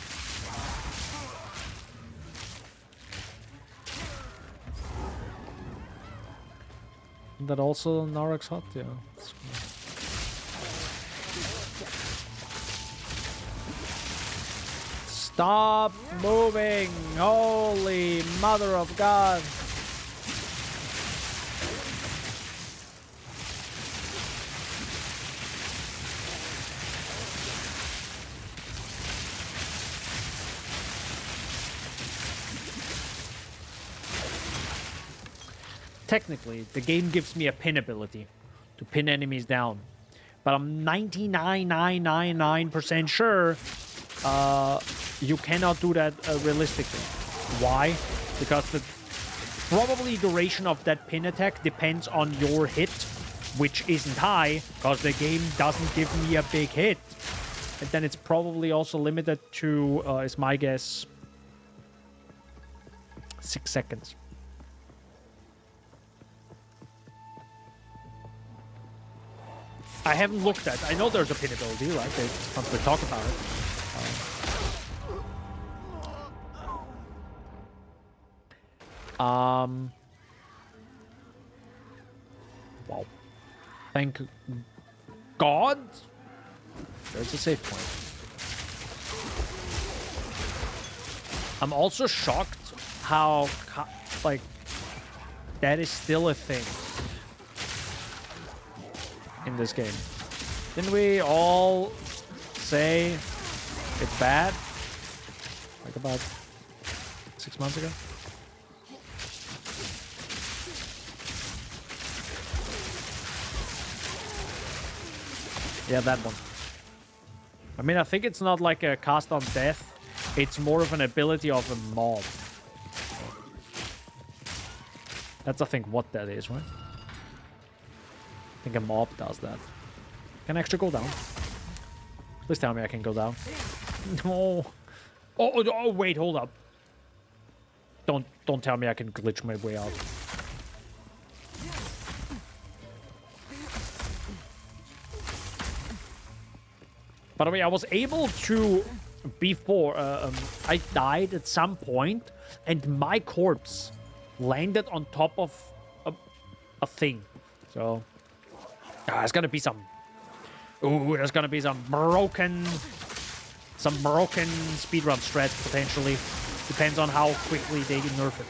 S1: Isn't that also Narak's hut? Yeah. Stop moving! Holy Mother of God! Technically, the game gives me a pin ability to pin enemies down. But I'm 99.999% sure you cannot do that realistically. Why? Because the probably duration of that pin attack depends on your hit, which isn't high, because the game doesn't give me a big hit. And then it's probably also limited to, is my guess, 6 seconds. I haven't looked at. I know there's a pin ability, right? They talk about it. Wow. Thank God. There's a save point. I'm also shocked how, like, that is still a thing in this game. Didn't we all say it's bad? Like about 6 months ago? Yeah, that one. I mean, I think it's not like a cast on death. It's more of an ability of a mob. That's, I think, what that is, right? I think a mob does that. Can I actually go down? Please tell me I can go down. No. Oh, wait, hold up. Don't tell me I can glitch my way out. By the way, I was able to, before, I died at some point, and my corpse landed on top of a thing. So, there's gonna be some... Ooh, there's gonna be some broken speedrun strats, potentially. Depends on how quickly they nerf it.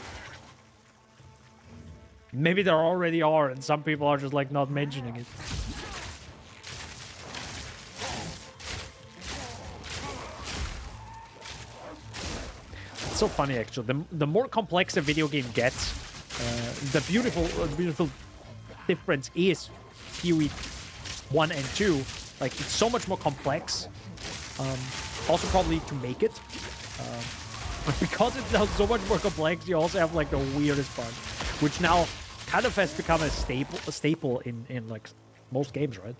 S1: Maybe there already are, and some people are just, like, not mentioning it. So funny, actually. The more complex a video game gets, the beautiful difference is PoE 1 and 2. Like, it's so much more complex. Also, probably to make it. But because it's now so much more complex, you also have, like, the weirdest part, which now kind of has become a staple in like most games, right?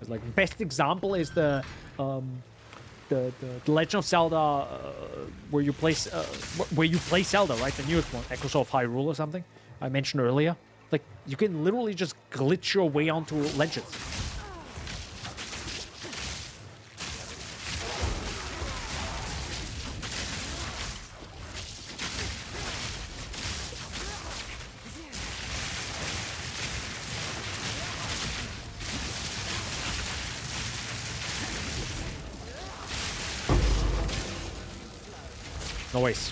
S1: It's like, best example is the Legend of Zelda, where you play Zelda, right? The newest one, Echoes of Hyrule or something I mentioned earlier. Like, you can literally just glitch your way onto legends. Noise.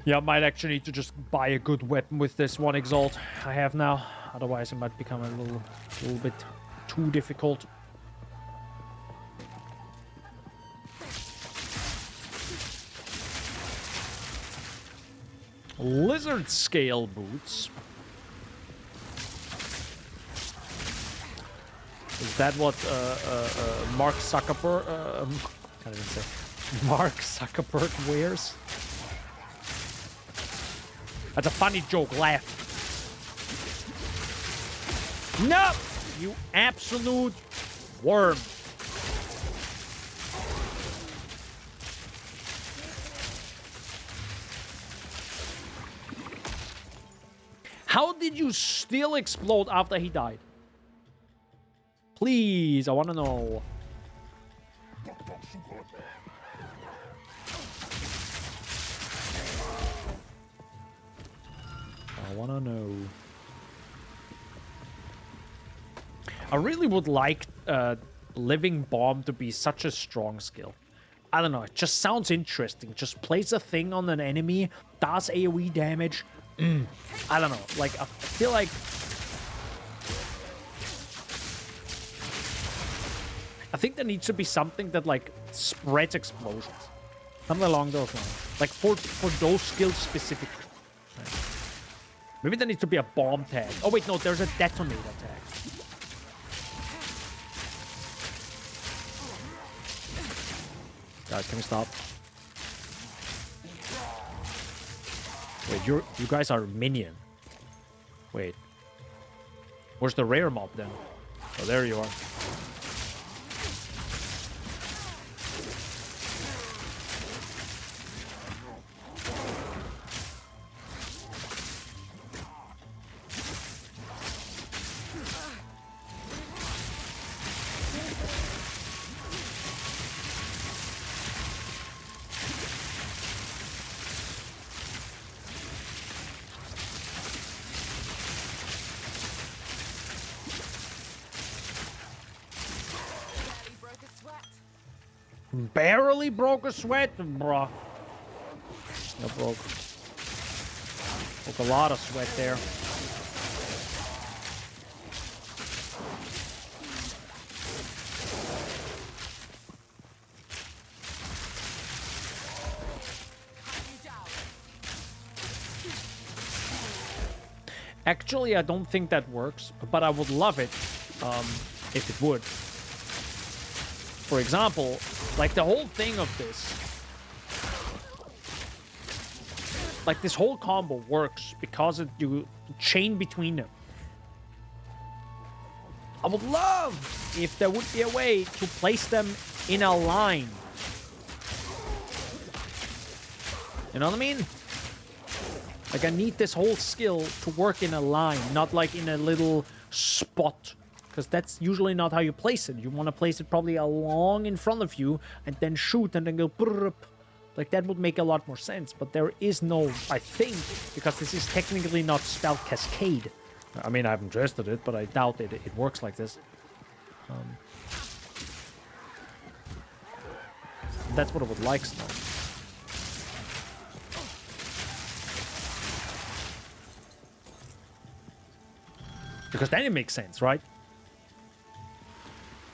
S1: Yeah, I might actually need to just buy a good weapon with this one Exalt I have now. Otherwise, it might become a little bit too difficult. Lizard scale boots. Is that what Mark Zuckerberg? Can't even say. Mark Zuckerberg wears? That's a funny joke. Laugh. No! You absolute worm. How did you still explode after he died? Please, I want to know. I want to know. I really would like Living Bomb to be such a strong skill. I don't know, it just sounds interesting. Just place a thing on an enemy, does AoE damage. I don't know, like, I feel like... I think there needs to be something that, like, spreads explosions. Something along those lines. Like, for those skills specifically. Right. Maybe there needs to be a bomb tag. Oh, wait, no, there's a detonator tag. Guys, can we stop? Wait, you guys are minion. Wait. Where's the rare mob then? Oh, there you are. Barely broke a sweat, bruh. No, broke a lot of sweat there. Actually, I don't think that works, but I would love it if it would. For example, like the whole thing of this, like this whole combo works because you chain between them. I would love if there would be a way to place them in a line. You know what I mean? Like I need this whole skill to work in a line, not like in a little spot. Because that's usually not how you place it. You want to place it probably along in front of you and then shoot and then go brrrp. Like that would make a lot more sense. But there is no, I think, because this is technically not spell cascade. I mean, I haven't tested it, but I doubt it works like this. That's what I would like to know. Because then it makes sense, right?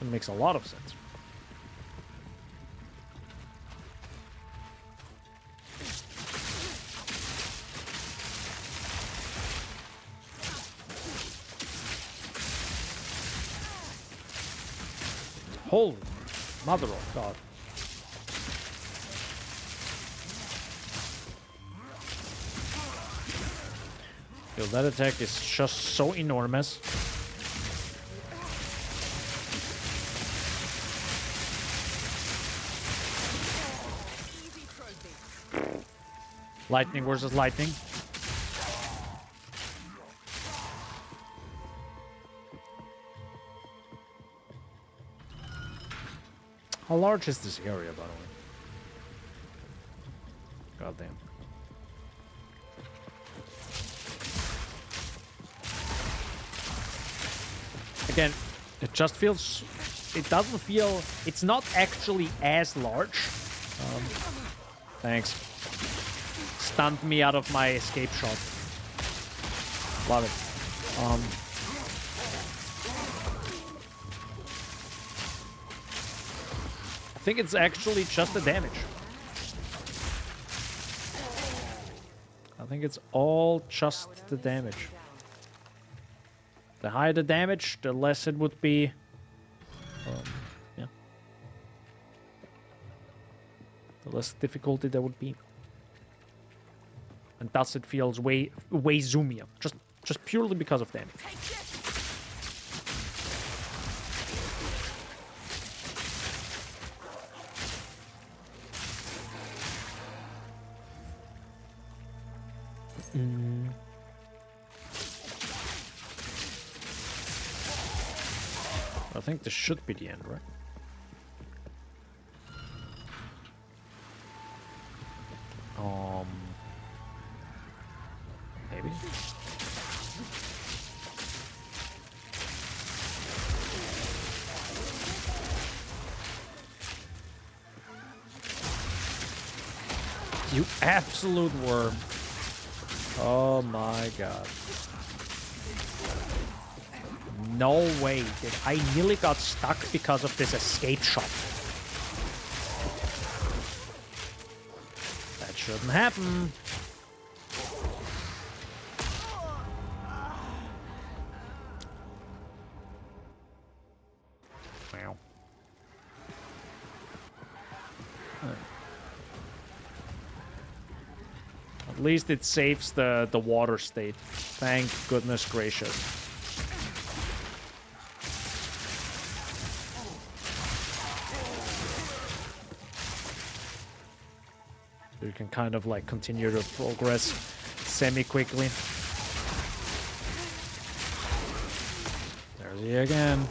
S1: It makes a lot of sense. Holy mother of God. Yo, that attack is just so enormous. Lightning versus lightning. How large is this area, by the way? God damn. Again, it just feels... It doesn't feel... It's not actually as large. Thanks. Stunned me out of my escape shot. Love it. I think it's actually just the damage. I think it's all just the damage. The higher the damage, the less it would be. Yeah. The less difficulty there would be. And thus it feels way zoomier. Just purely because of damage. I think this should be the end, right? Maybe. You absolute worm. Oh my god. No way. I nearly got stuck because of this escape shot. That shouldn't happen. Wow. least it saves the water state. Thank goodness gracious. You can kind of like continue to progress semi-quickly. There's he again.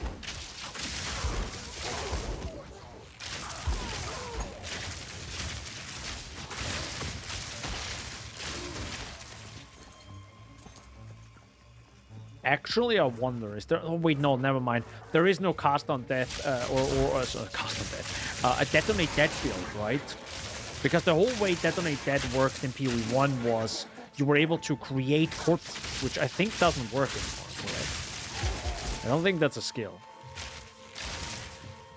S1: Actually, I wonder, is there... Oh, wait, no, never mind. There is no cast on death, sorry, cast on death. A detonate dead build, right? Because the whole way detonate dead worked in PoE 1 was you were able to create corpses, which I think doesn't work anymore, correct? I don't think that's a skill.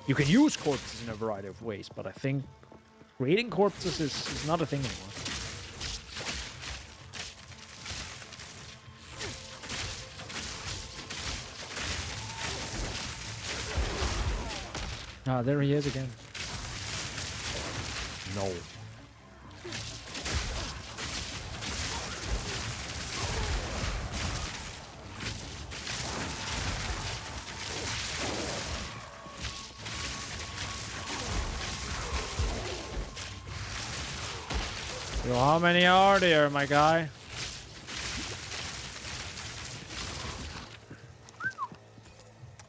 S1: You can use corpses in a variety of ways, but I think creating corpses is not a thing anymore. Ah, there he is again. No. Yo, how many are there, my guy?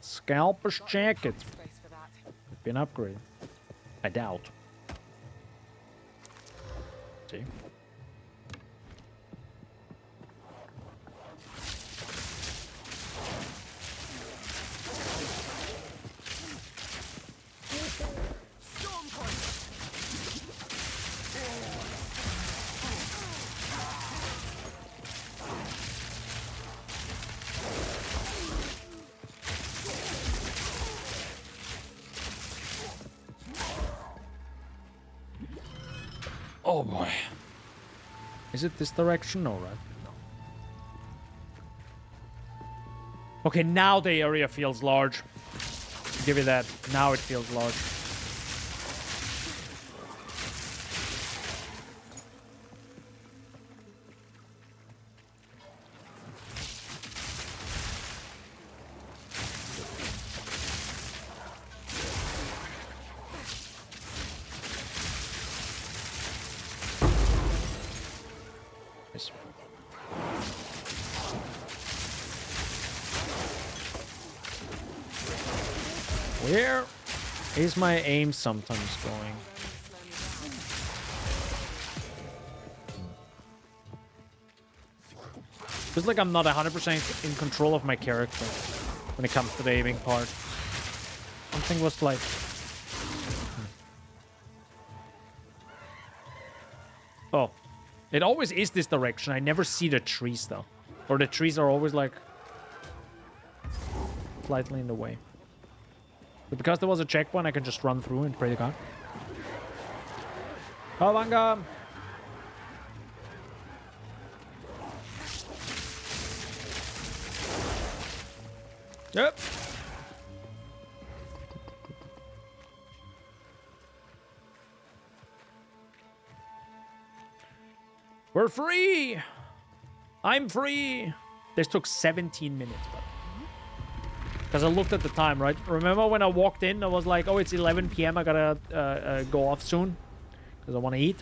S1: Scalper's jacket. Be an upgrade. I doubt. See? Oh boy. Is it this direction? No, right? No. Okay, now the area feels large. Give you that. Now it feels large. Where is my aim sometimes going? Feels like I'm not 100% in control of my character when it comes to the aiming part. Something was like... Oh. It always is this direction. I never see the trees, though. Or the trees are always, like... slightly in the way. But because there was a checkpoint, I can just run through and pray to God. Oh, Vanga! Yep. We're free! I'm free! This took 17 minutes, but... Because I looked at the time, right? Remember when I walked in, I was like, oh, it's 11 p.m. I gotta go off soon. Because I want to eat.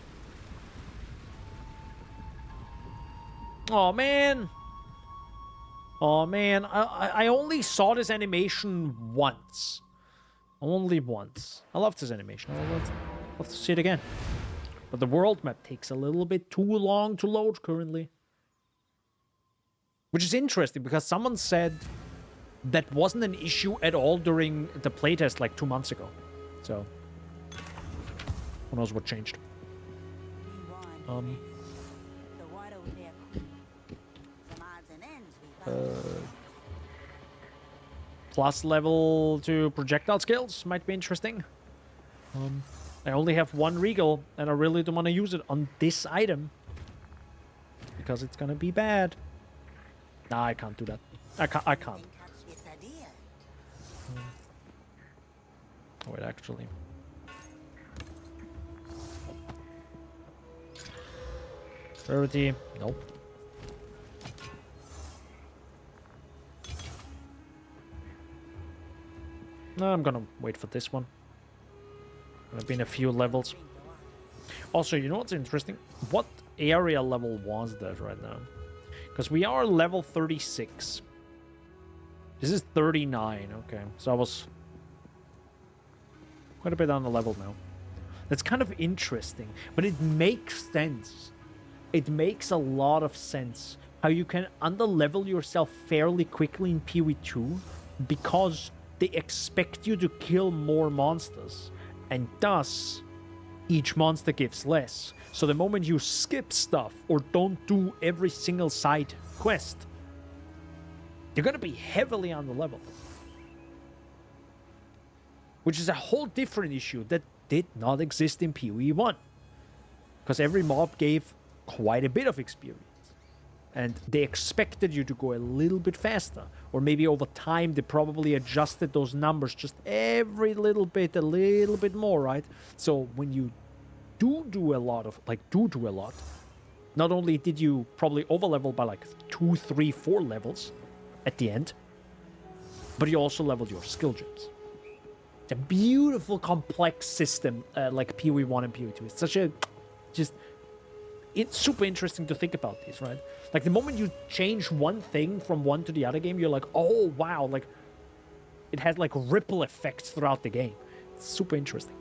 S1: Oh, man. Oh, man. I only saw this animation once. Only once. I love this animation. I love to see it again. But the world map takes a little bit too long to load currently. Which is interesting, because someone said... that wasn't an issue at all during the playtest like 2 months ago. So, who knows what changed. Plus level to projectile skills might be interesting. I only have one Regal, and I really don't want to use it on this item. Because it's gonna be bad. Nah, I can't do that. I can't. Wait, actually. Rarity. Nope. No, I'm gonna wait for this one. Gonna be in a few levels. Also, you know what's interesting? What area level was that right now? Because we are level 36. This is 39. Okay, so I was quite a bit on the level now. That's kind of interesting, but it makes sense. It makes a lot of sense how you can underlevel yourself fairly quickly in PoE2 because they expect you to kill more monsters, and thus each monster gives less. So the moment you skip stuff or don't do every single side quest, you're gonna be heavily on the level. Which is a whole different issue that did not exist in PoE 1. Because every mob gave quite a bit of experience. And they expected you to go a little bit faster. Or maybe over time they probably adjusted those numbers just every little bit, a little bit more, right? So when you do a lot, not only did you probably overlevel by like 2, 3, 4 levels at the end, but you also leveled your skill gems. It's a beautiful, complex system like PoE 1 and PoE 2. It's such a... It's super interesting to think about this, right? Like, the moment you change one thing from one to the other game, you're like, oh, wow, like, it has, like, ripple effects throughout the game. It's super interesting.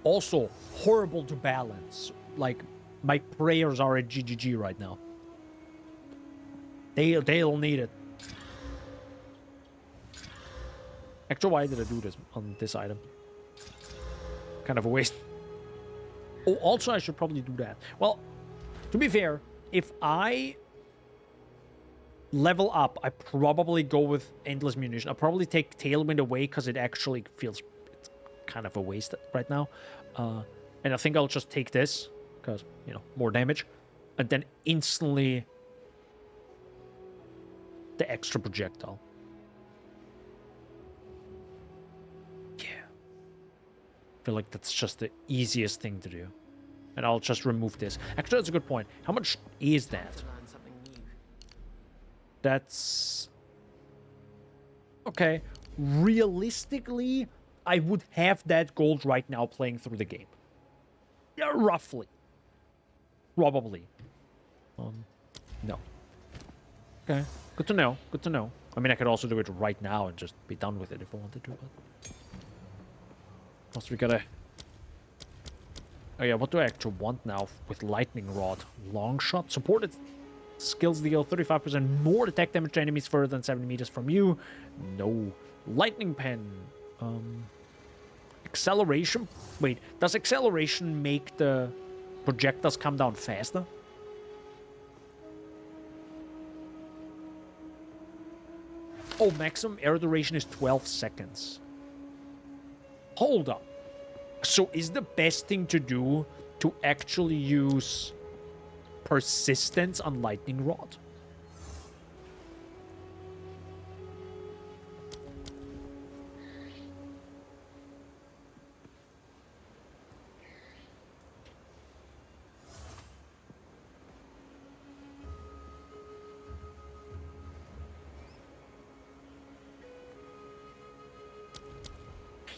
S1: Also, horrible to balance. Like, my prayers are at GGG right now. They'll need it. Actually, why did I do this on this item? Kind of a waste. Oh, also, I should probably do that. Well, to be fair, if I level up, I probably go with Endless Munition. I'll probably take Tailwind away because it actually feels it's kind of a waste right now. And I think I'll just take this because, you know, more damage. And then instantly the extra projectile. I feel like that's just the easiest thing to do. And I'll just remove this. Actually, that's a good point. How much is that? That's... Okay. Realistically, I would have that gold right now playing through the game. Yeah, roughly. Probably. No. Okay. Good to know. Good to know. I mean, I could also do it right now and just be done with it if I wanted to, but... Also, we gotta... Oh yeah, what do I actually want now with Lightning Rod? Long shot? Supported skills deal 35% more attack damage to enemies further than 70 meters from you. No. Lightning Pen. Acceleration? Wait, does acceleration make the projectiles come down faster? Oh, maximum air duration is 12 seconds. Hold up. So is the best thing to do to actually use persistence on Lightning Rod?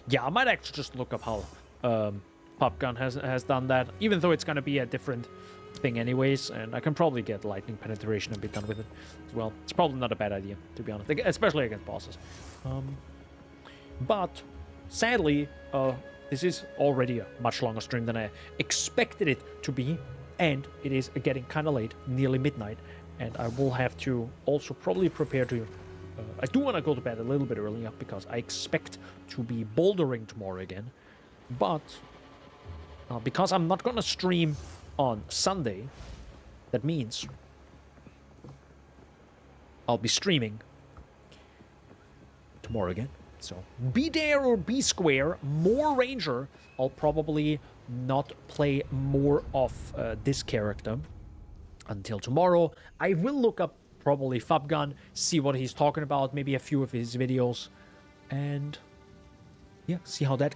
S1: Yeah, I might actually just look up how Pop Gun has done that, even though it's going to be a different thing anyways, and I can probably get Lightning Penetration and be done with it as well. It's probably not a bad idea, to be honest, especially against bosses. But, sadly, this is already a much longer stream than I expected it to be, and it is getting kind of late, nearly midnight, and I will have to also probably prepare to... I do want to go to bed a little bit earlier because I expect to be bouldering tomorrow again. But because I'm not going to stream on Sunday, that means I'll be streaming tomorrow again. So be there or be square. More Ranger. I'll probably not play more of this character until tomorrow. I will look up probably Fabgun, see what he's talking about, maybe a few of his videos, and yeah, see how that goes.